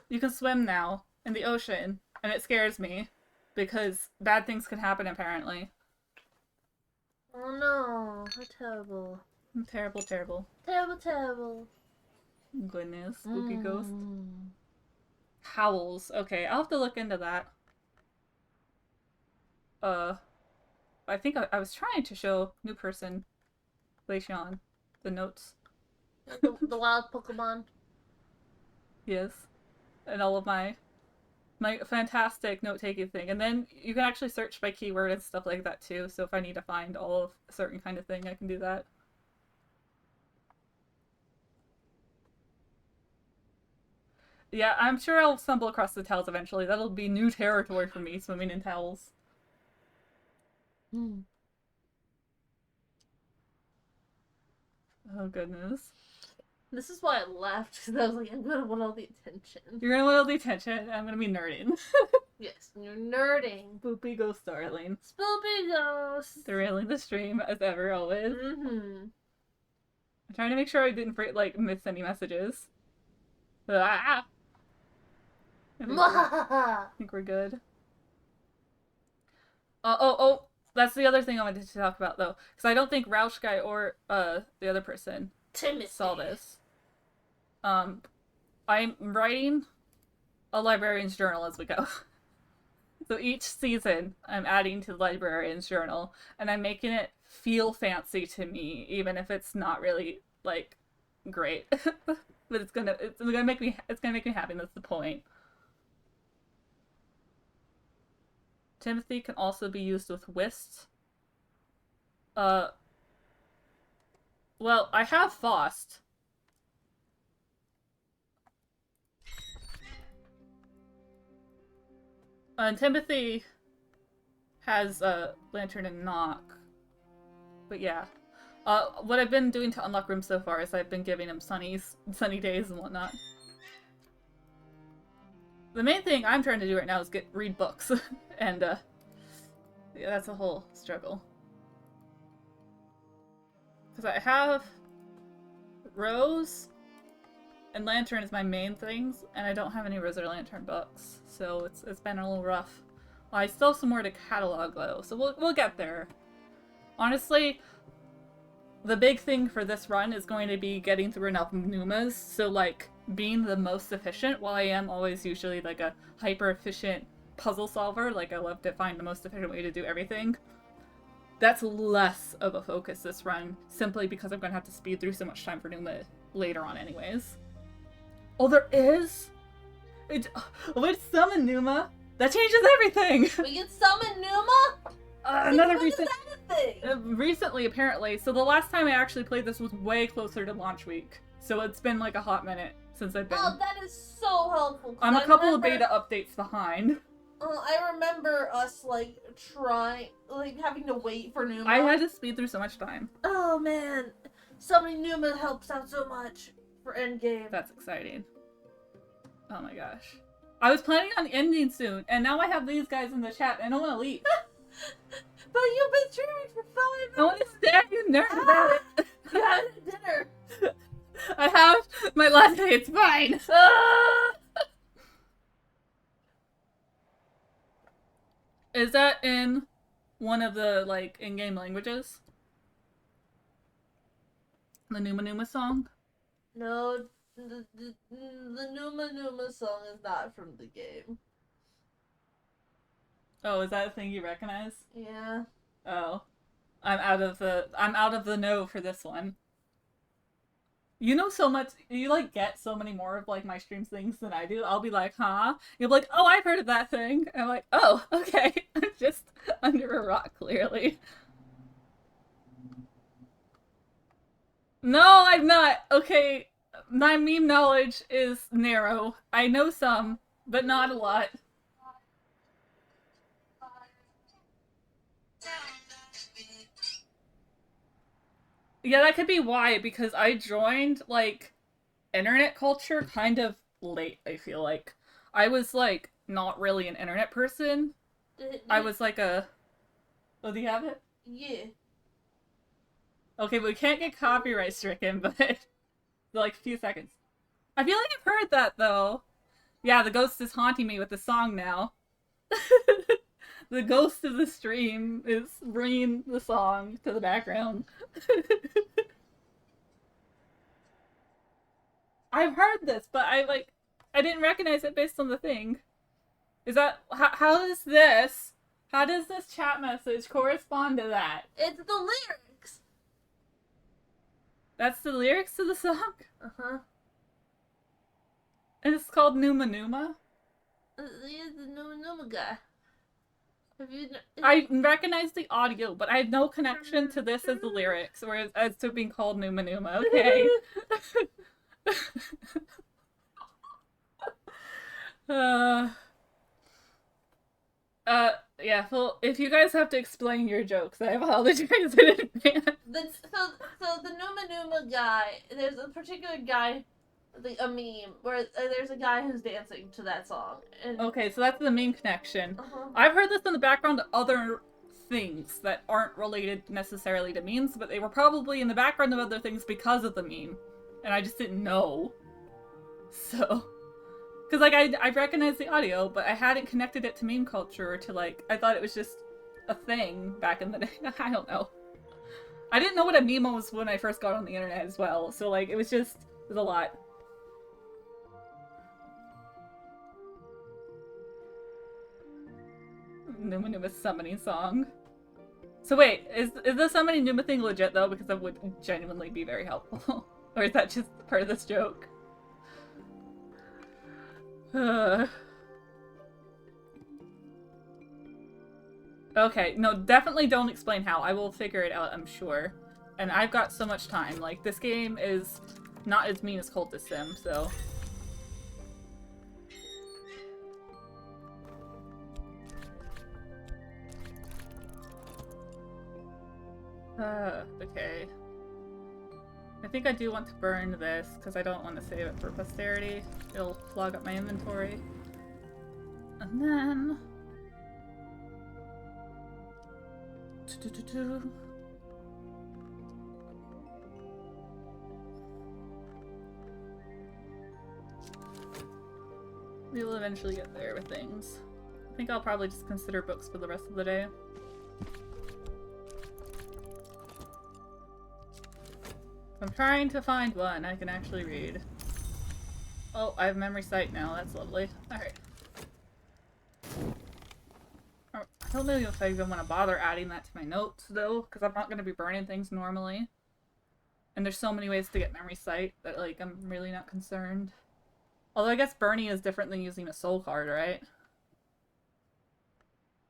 You can swim now in the ocean, and it scares me because bad things can happen apparently. Oh no, how terrible. Terrible, terrible. Terrible, terrible. Goodness, spooky ghost. Howls. Okay, I'll have to look into that. I think I was trying to show new person, Leishan, the notes. The wild Pokemon. Yes. And all of my fantastic note-taking thing. And then you can actually search by keyword and stuff like that too, so if I need to find all of a certain kind of thing, I can do that. Yeah, I'm sure I'll stumble across the towels eventually. That'll be new territory for me, swimming in towels. Oh, goodness. This is why I left, because I was like, I'm gonna want all the attention. You're gonna want all the attention, I'm gonna be nerding. Yes, you're nerding. Boopy ghost darling. Spoopy ghost. Derailing the stream, as ever, always. Mm-hmm. I'm trying to make sure I didn't, like, miss any messages. Ah! I think we're good. Oh, that's the other thing I wanted to talk about, though. Because I don't think Roush guy or, the other person Timothy saw this. I'm writing a librarian's journal as we go. So each season, I'm adding to the librarian's journal, and I'm making it feel fancy to me, even if it's not really, like, great. But it's gonna make me happy, that's the point. Timothy can also be used with whist. Well, I have Faust. And Timothy has Lantern and Knock. But yeah. What I've been doing to unlock rooms so far is I've been giving him sunny days and whatnot. The main thing I'm trying to do right now is read books. And, yeah, that's a whole struggle. Because I have Rose and Lantern is my main things, and I don't have any Rose or Lantern books, so it's been a little rough. Well, I still have some more to catalog though, so we'll get there. Honestly, the big thing for this run is going to be getting through enough Numens, so like being the most efficient, while I am always usually like a hyper efficient puzzle solver, like I love to find the most efficient way to do everything. That's less of a focus this run, simply because I'm going to have to speed through so much time for Numa later on anyways. Oh, there is? Wait, summon Numa? That changes everything! We can summon Numa? Another recent... Is that a thing? Recently, apparently. So the last time I actually played this was way closer to launch week. So it's been like a hot minute since I've been... Oh, that is so helpful. I'm a couple of beta updates behind. I remember us, like, having to wait for Numa. I had to speed through so much time. Oh, man. Summoning Numa helps out so much for endgame. That's exciting. Oh my gosh. I was planning on ending soon, and now I have these guys in the chat, and I don't want to leave. But you've been streaming for 5 minutes. I want to stay, you nerd about it. You had dinner. I have my latte, it's fine. Is that in one of the, like, in-game languages? The Numa Numa song? No, the Numa Numa song is not from the game. Oh, is that a thing you recognize? Yeah. Oh. I'm out of the know for this one. You know so much. You like get so many more of like my streams things than I do. I'll be like, huh? You'll be like, oh, I've heard of that thing. And I'm like, oh, okay. I'm just under a rock, clearly. No, I'm not. Okay, my meme knowledge is narrow. I know some, but not a lot. Yeah, that could be why, because I joined, like, internet culture kind of late, I feel like. I was, like, not really an internet person. I was like a... Oh, do you have it? Yeah. Okay, but we can't get copyright stricken, but... like, a few seconds. I feel like I've heard that, though. Yeah, the ghost is haunting me with the song now. The ghost of the stream is bringing the song to the background. I've heard this, but I didn't recognize it based on the thing. Is that how does this chat message correspond to that? It's the lyrics. That's the lyrics to the song? Uh-huh. And it's called Numa Numa? He's the Numa guy. Have you... I recognize the audio, but I have no connection to this as the lyrics, or as to being called Numa Numa, okay? Yeah, well, if you guys have to explain your jokes, I apologize in advance. So the Numa guy, there's a particular guy, a meme, where there's a guy who's dancing to that song. And... Okay, so that's the meme connection. Uh-huh. I've heard this in the background of other things that aren't related necessarily to memes, but they were probably in the background of other things because of the meme. And I just didn't know. So... Because, like, I recognized the audio, but I hadn't connected it to meme culture or to, like, I thought it was just a thing back in the day. I don't know. I didn't know what a meme was when I first got on the internet as well, so, like, it was a lot. Numa Numa summoning song. So wait, is the summoning Numa thing legit, though? Because that would genuinely be very helpful. Or is that just part of this joke? Okay, no, definitely don't explain how. I will figure it out, I'm sure. And I've got so much time. Like, this game is not as mean as Cultist Sim, so... okay. I think I do want to burn this, because I don't want to save it for posterity. It'll clog up my inventory. And then... We will eventually get there with things. I think I'll probably just consider books for the rest of the day. I'm trying to find one I can actually read. Oh, I have memory sight now. That's lovely. Alright. I don't know if I even want to bother adding that to my notes, though, because I'm not going to be burning things normally. And there's so many ways to get memory sight that, like, I'm really not concerned. Although I guess burning is different than using a soul card, right?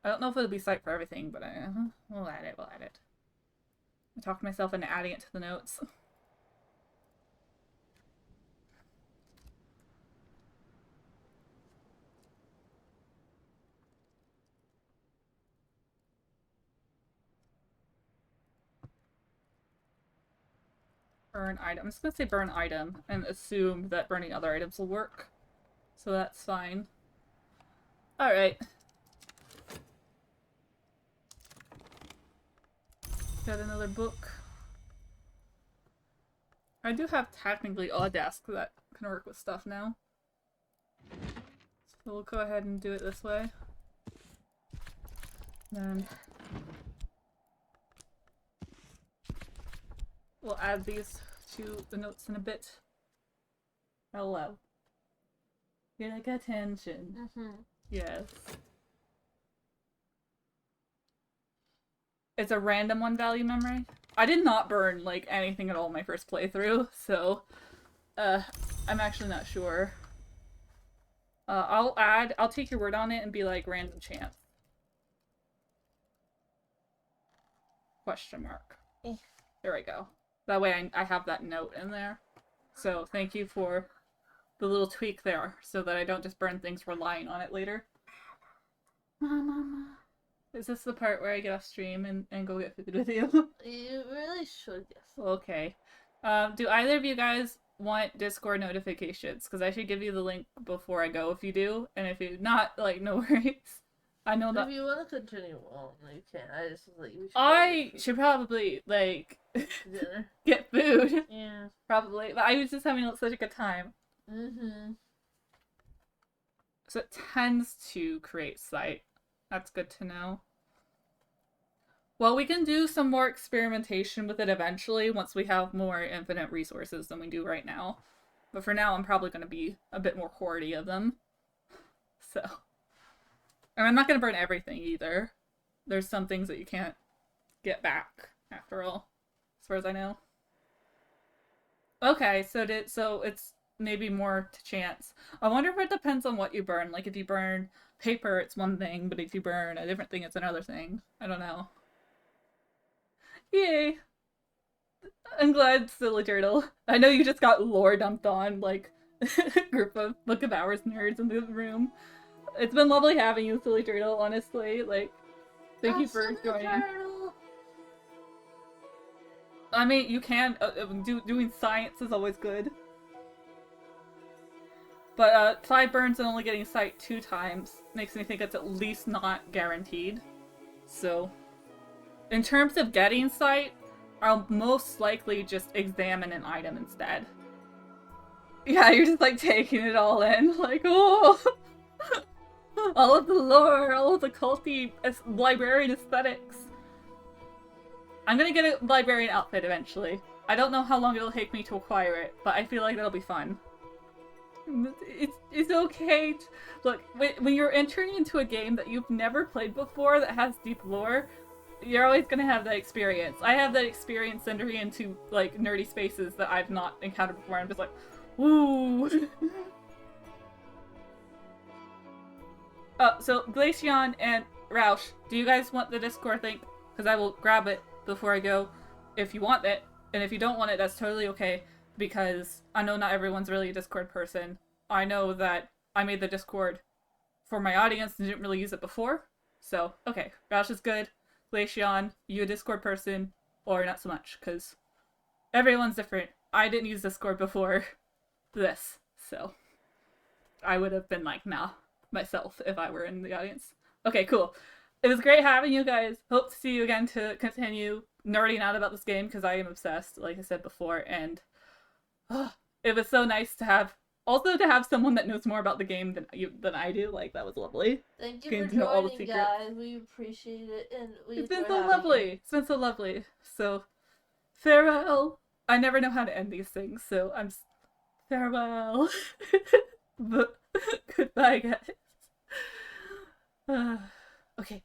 I don't know if it'll be sight for everything, but we'll add it, I talked myself into adding it to the notes. Burn item. I'm just gonna say burn item and assume that burning other items will work. So that's fine. Alright. Got another book. I do have technically a desk that can work with stuff now. So we'll go ahead and do it this way. Then we'll add these to the notes in a bit. Hello. You like attention. Mm-hmm. Yes. It's a random one value memory. I did not burn, like, anything at all my first playthrough, so I'm actually not sure. I'll take your word on it and be like random chance. Question mark. There we go. That way I have that note in there. So thank you for the little tweak there so that I don't just burn things relying on it later. Mama. Is this the part where I get off stream and go get food with you? You really should, yes. Okay. Do either of you guys want Discord notifications? Because I should give you the link before I go if you do. And if you not, like, no worries. I know that. If you want to continue on, you can. I just like. I should probably, like, dinner. get food. Yeah. Probably. But I was just having such a good time. Mm-hmm. So it tends to create sight. That's good to know. Well, we can do some more experimentation with it eventually once we have more infinite resources than we do right now. But for now, I'm probably going to be a bit more hoardy of them. So. And I'm not going to burn everything either. There's some things that you can't get back, after all. As far as I know. Okay, so it's maybe more to chance. I wonder if it depends on what you burn. Like, if you burn paper, it's one thing, but if you burn a different thing, it's another thing. I don't know. Yay! I'm glad, Silly Turtle. I know you just got lore dumped on, like, a group of Book of Hours nerds in the room. It's been lovely having you, Silly Turtle, honestly. Like, thank you for joining. Turtle. I mean, you can, doing science is always good. But 5 burns and only getting sight 2 times makes me think it's at least not guaranteed. So, in terms of getting sight, I'll most likely just examine an item instead. Yeah, you're just like taking it all in, like, oh! All of the lore, all of the culty librarian aesthetics. I'm gonna get a librarian outfit eventually. I don't know how long it'll take me to acquire it, but I feel like that'll be fun. It's okay. Look, when you're entering into a game that you've never played before that has deep lore, you're always gonna have that experience. I have that experience entering into, like, nerdy spaces that I've not encountered before. I'm just like, woo! So Glaceon and Roush, do you guys want the Discord link? Because I will grab it before I go if you want it. And if you don't want it, that's totally okay. Because I know not everyone's really a Discord person. I know that I made the Discord for my audience and didn't really use it before. So, okay. Roush is good. Glaceon, you a Discord person? Or not so much, because everyone's different. I didn't use Discord before this, so I would have been like, nah, myself if I were in the audience. Okay, cool. It was great having you guys. Hope to see you again to continue nerding out about this game, because I am obsessed, like I said before, and it was so nice to have someone that knows more about the game than I do. Like, that was lovely. Thank you Getting for to know all the joining, secrets. guys. We appreciate it, and It's been so lovely. It's been so lovely. So, farewell. I never know how to end these things, so farewell. But goodbye, guys. Okay.